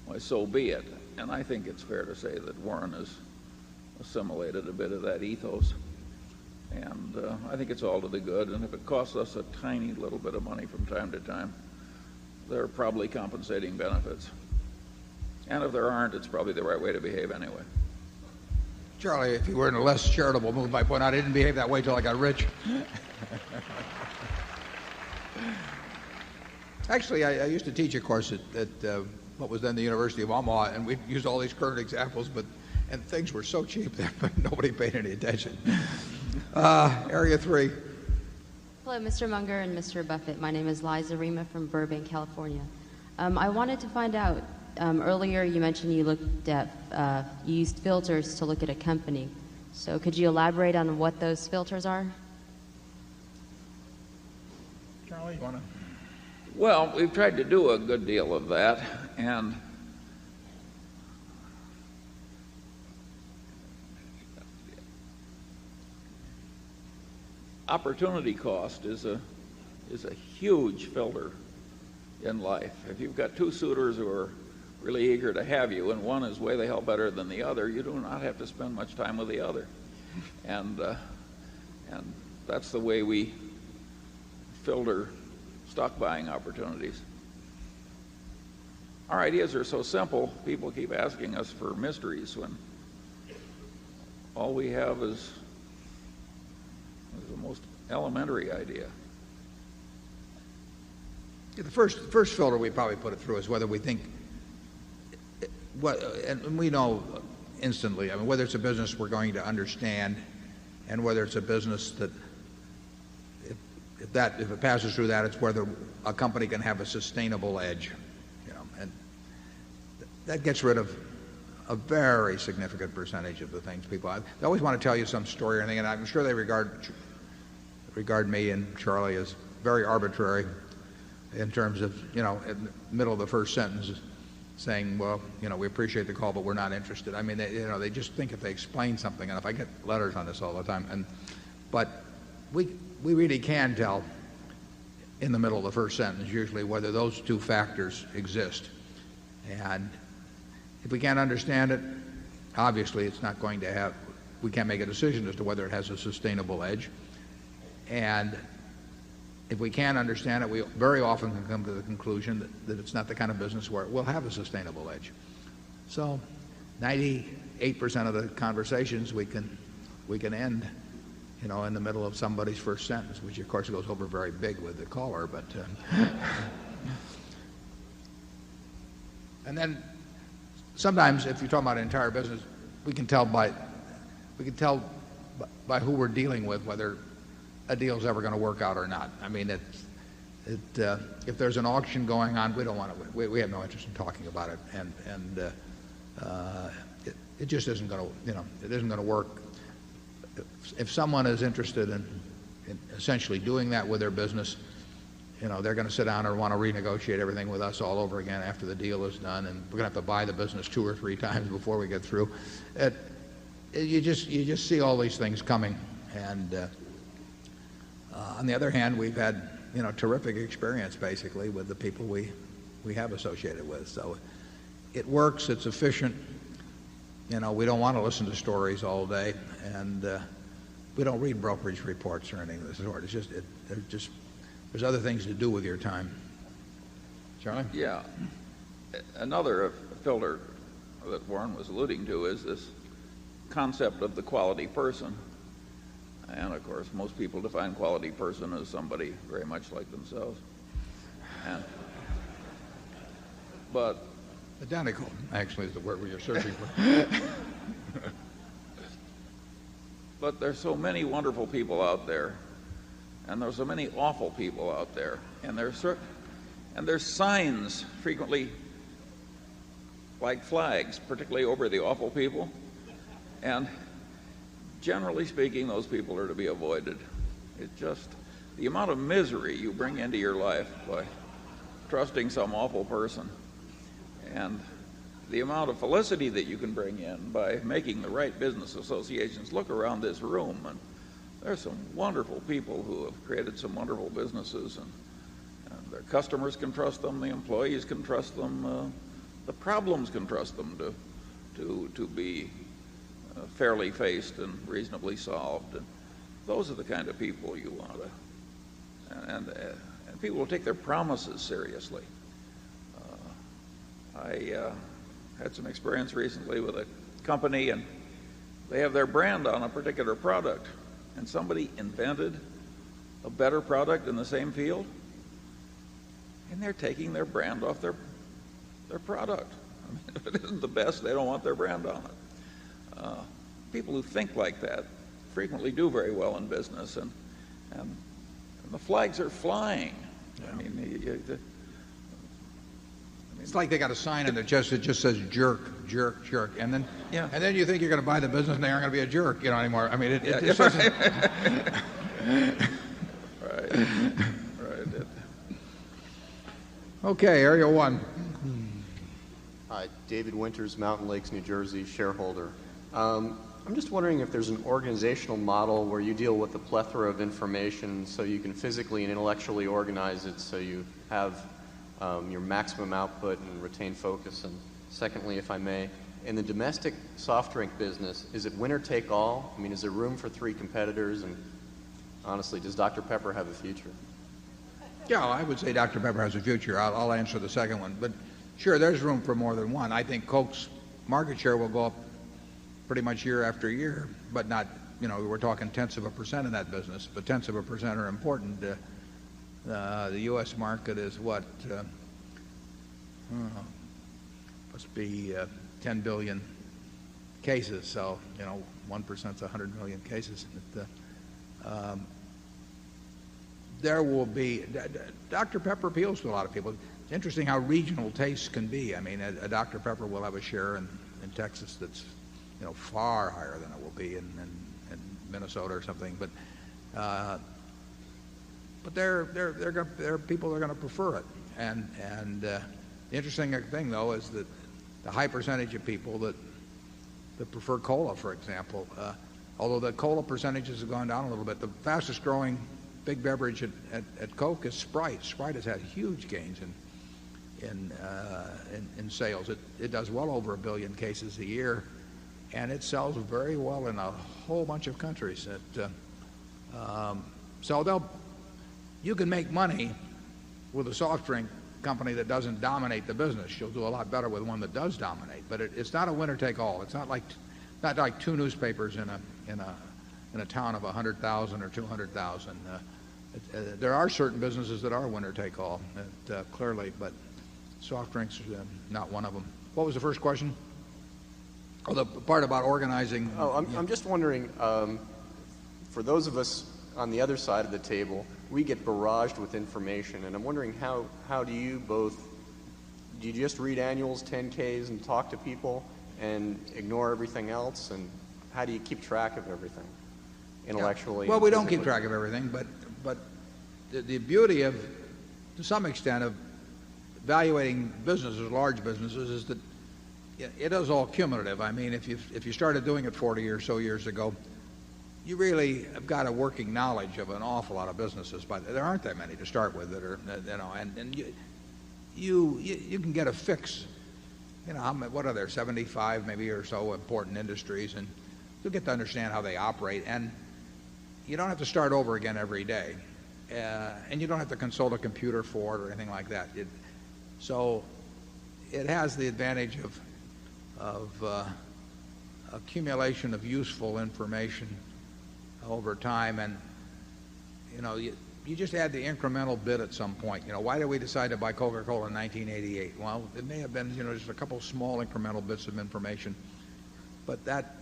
why, so be it. And I think it's fair to say that Warren has assimilated a bit of that ethos. And I think it's all to the good. And if it costs us a tiny little bit of money from time to time, there are probably compensating benefits. And if there aren't, it's probably the right way to behave anyway. Charlie, if you were in a less charitable mood, might point out I didn't behave that way till I got rich. Actually, I used to teach a course at what was then the University of Omaha, and we used all these current examples, and things were so cheap that nobody paid any attention. Area 3. Hello, Mr. Munger and Mr. Buffett. My name is Liza Rima from Burbank, California. I wanted to find out, earlier you mentioned you used filters to look at a company. So could you elaborate on what those filters are? Charlie, you want to? Well, we've tried to do a good deal of that, and opportunity cost is a huge filter in life. If you've got two suitors who are really eager to have you, and one is way the hell better than the other, you do not have to spend much time with the other. And that's the way we filter stock buying opportunities. Our ideas are so simple, people keep asking us for mysteries when all we have is the most elementary idea. The first filter we probably put it through is whether we think, and we know instantly, I mean, whether it's a business we're going to understand, and whether it's a business that if it passes through that, it's whether a company can have a sustainable edge, and that gets rid of a very significant percentage of the things people. They always want to tell you some story or anything, and I'm sure they regard me and Charlie as very arbitrary in terms of, in the middle of the first sentence saying, well, we appreciate the call, but we're not interested. I mean, they just think if they explain something, and if I get letters on this all the time, and But we really can tell in the middle of the first sentence usually whether those two factors exist. And if we can't understand it, obviously it's not going to have, we can't make a decision as to whether it has a sustainable edge. And if we can't understand it, we very often can come to the conclusion that it's not the kind of business where it will have a sustainable edge. So 98% of the conversations we can end, you know, in the middle of somebody's first sentence, which of course goes over very big with the caller. But and then sometimes, if you're talking about an entire business, we can tell by who we're dealing with whether a deal's ever going to work out or not. I mean, if there's an auction going on, we don't want to. We have no interest in talking about it, and it just isn't going to. You know, it isn't going to work. If someone is interested in essentially doing that with their business, you know, they're going to sit down and want to renegotiate everything with us all over again after the deal is done, and we're going to have to buy the business 2 or 3 times before we get through. You just see all these things coming, and on the other hand, we've had, you know, terrific experience basically with the people we have associated with. So it works. It's efficient. You know, we don't want to listen to stories all day, and we don't read brokerage reports or anything of this sort. It's just there's other things to do with your time. Charlie? Yeah. Another filter that Warren was alluding to is this concept of the quality person. And of course, most people define quality person as somebody very much like themselves. But identical, actually, is the word we are searching for. But there's so many wonderful people out there, and there's so many awful people out there, and there's signs frequently like flags, particularly over the awful people, and generally speaking, those people are to be avoided. It's just the amount of misery you bring into your life by trusting some awful person, and the amount of felicity that you can bring in by making the right business associations. Look around this room, and there's some wonderful people who have created some wonderful businesses, and their customers can trust them, the employees can trust them, the problems can trust them to be fairly faced and reasonably solved. And those are the kind of people you want to, and people will take their promises seriously. I had some experience recently with a company, and they have their brand on a particular product, and somebody invented a better product in the same field, and they're taking their brand off their product. I mean, if it isn't the best, they don't want their brand on it. People who think like that frequently do very well in business, and the flags are flying. I mean, it's like they got a sign in it just says jerk, jerk, jerk, and then you think you're going to buy the business, and they aren't going to be a jerk, you know, anymore. I mean, it right. Okay, Area 1. Hi, David Winters, Mountain Lakes, New Jersey, shareholder. I'm just wondering if there's an organizational model where you deal with a plethora of information so you can physically and intellectually organize it so you have your maximum output and retain focus. And secondly, if I may, in the domestic soft drink business, is it winner take all? I mean, is there room for 3 competitors? And honestly, does Dr. Pepper have a future? Yeah, I would say Dr. Pepper has a future. I'll answer the second one. But sure, there's room for more than one. I think Coke's market share will go up pretty much year after year, but not, you know, we're talking tenths of a percent in that business, but tenths of a percent are important. The U.S. market is what? Must be 10 billion cases, so, you know, 1% is 100 million cases. There will be, Dr. Pepper appeals to a lot of people. It's interesting how regional tastes can be. I mean, a Dr. Pepper will have a share in Texas that's, you know, far higher than it will be in Minnesota or something. But there are people that are going to prefer it. And the interesting thing, though, is that the high percentage of people that prefer cola, for example, although the cola percentages have gone down a little bit. The fastest growing big beverage at Coke is Sprite. Sprite has had huge gains in sales. It does well over 1 billion cases a year, and it sells very well in a whole bunch of countries. So you can make money with a soft drink company that doesn't dominate the business. You'll do a lot better with one that does dominate. But it's not a winner take all. It's not like two newspapers in a town of 100,000 or 200,000. There are certain businesses that are winner take all, clearly, but soft drinks are not one of them. What was the first question? Oh, the part about organizing. I'm just wondering, for those of us on the other side of the table, we get barraged with information, and I'm wondering how do you just read annuals, 10Ks, and talk to people and ignore everything else, and how do you keep track of everything intellectually? Well, we don't keep track of everything, but the beauty of, to some extent, of evaluating businesses, large businesses, is that it is all cumulative. I mean, if you started doing it 40 or so years ago, you really have got a working knowledge of an awful lot of businesses, but there aren't that many to start with that are, and you can get a fix. What are there, 75 maybe or so important industries, and you'll get to understand how they operate, and you don't have to start over again every day, and you don't have to consult a computer for it or anything like that. So it has the advantage of accumulation of useful information over time, and you just add the incremental bit at some point. Why did we decide to buy Coca-Cola in 1988? Well, it may have been just a couple small incremental bits of information, but that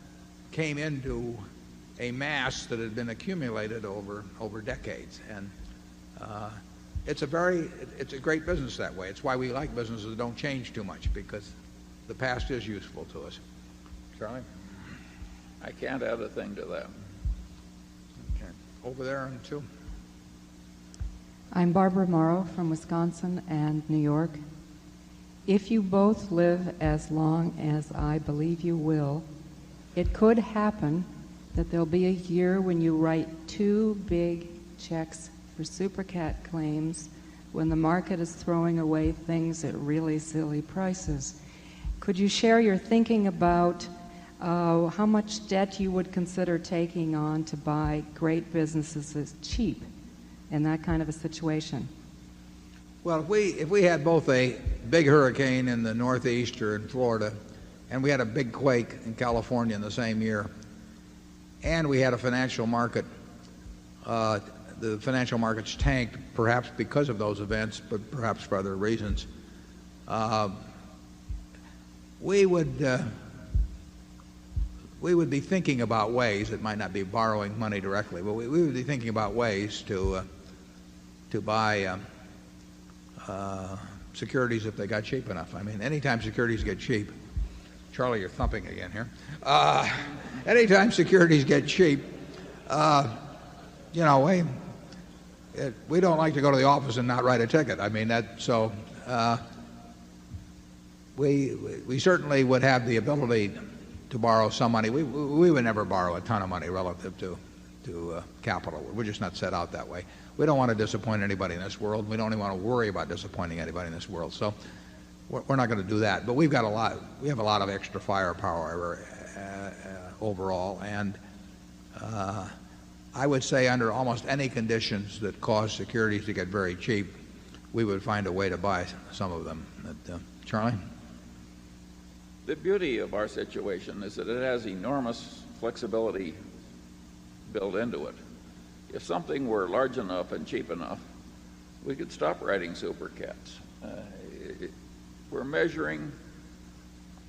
came into a mass that had been accumulated over decades, and it's a great business that way. It's why we like businesses that don't change too much, because the past is useful to us. Charlie? I can't add a thing to that. Okay. Over there on two. I'm Barbara Morrow from Wisconsin and New York. If you both live as long as I believe you will, it could happen that there'll be a year when you write 2 big checks for Super Cat claims when the market is throwing away things at really silly prices. Could you share your thinking about how much debt you would consider taking on to buy great businesses as cheap in that kind of a situation? Well, if we had both a big hurricane in the Northeast or in Florida, and we had a big quake in California in the same year, and we had a financial market, the financial markets tanked, perhaps because of those events, but perhaps for other reasons, we would be thinking about ways, it might not be borrowing money directly, but we would be thinking about ways to buy securities if they got cheap enough. I mean, anytime securities get cheap, Charlie, you're thumping again here. Anytime securities get cheap, we don't like to go to the office and not write a ticket. I mean, we certainly would have the ability to borrow some money. We would never borrow a ton of money relative to capital. We're just not set out that way. We don't want to disappoint anybody in this world. We don't even want to worry about disappointing anybody in this world. So we're not going to do that. But we have a lot of extra firepower overall, and I would say under almost any conditions that cause securities to get very cheap, we would find a way to buy some of them. Charlie? The beauty of our situation is that it has enormous flexibility built into it. If something were large enough and cheap enough, we could stop writing Super Cats. We're measuring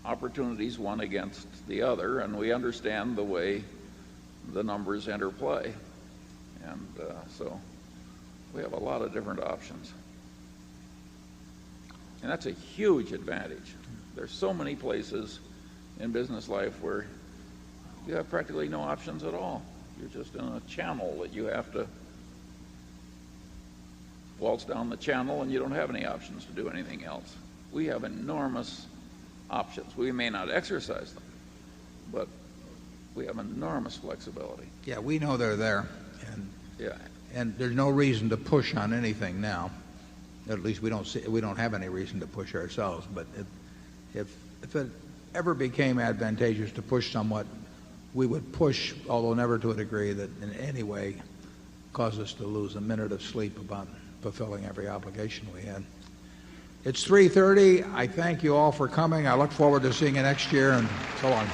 opportunities one against the other, and we understand the way the numbers interplay. And so we have a lot of different options. And that's a huge advantage. There's so many places in business life where you have practically no options at all. You're just in a channel that you have to waltz down the channel, and you don't have any options to do anything else. We have enormous options. We may not exercise them, but we have enormous flexibility. Yeah, we know they're there, and Yeah. and there's no reason to push on anything now. At least we don't have any reason to push ourselves. But if it ever became advantageous to push somewhat, we would push, although never to a degree that in any way caused us to lose a minute of sleep about fulfilling every obligation we had. It's 3:30. I thank you all for coming. I look forward to seeing you next year, and so long.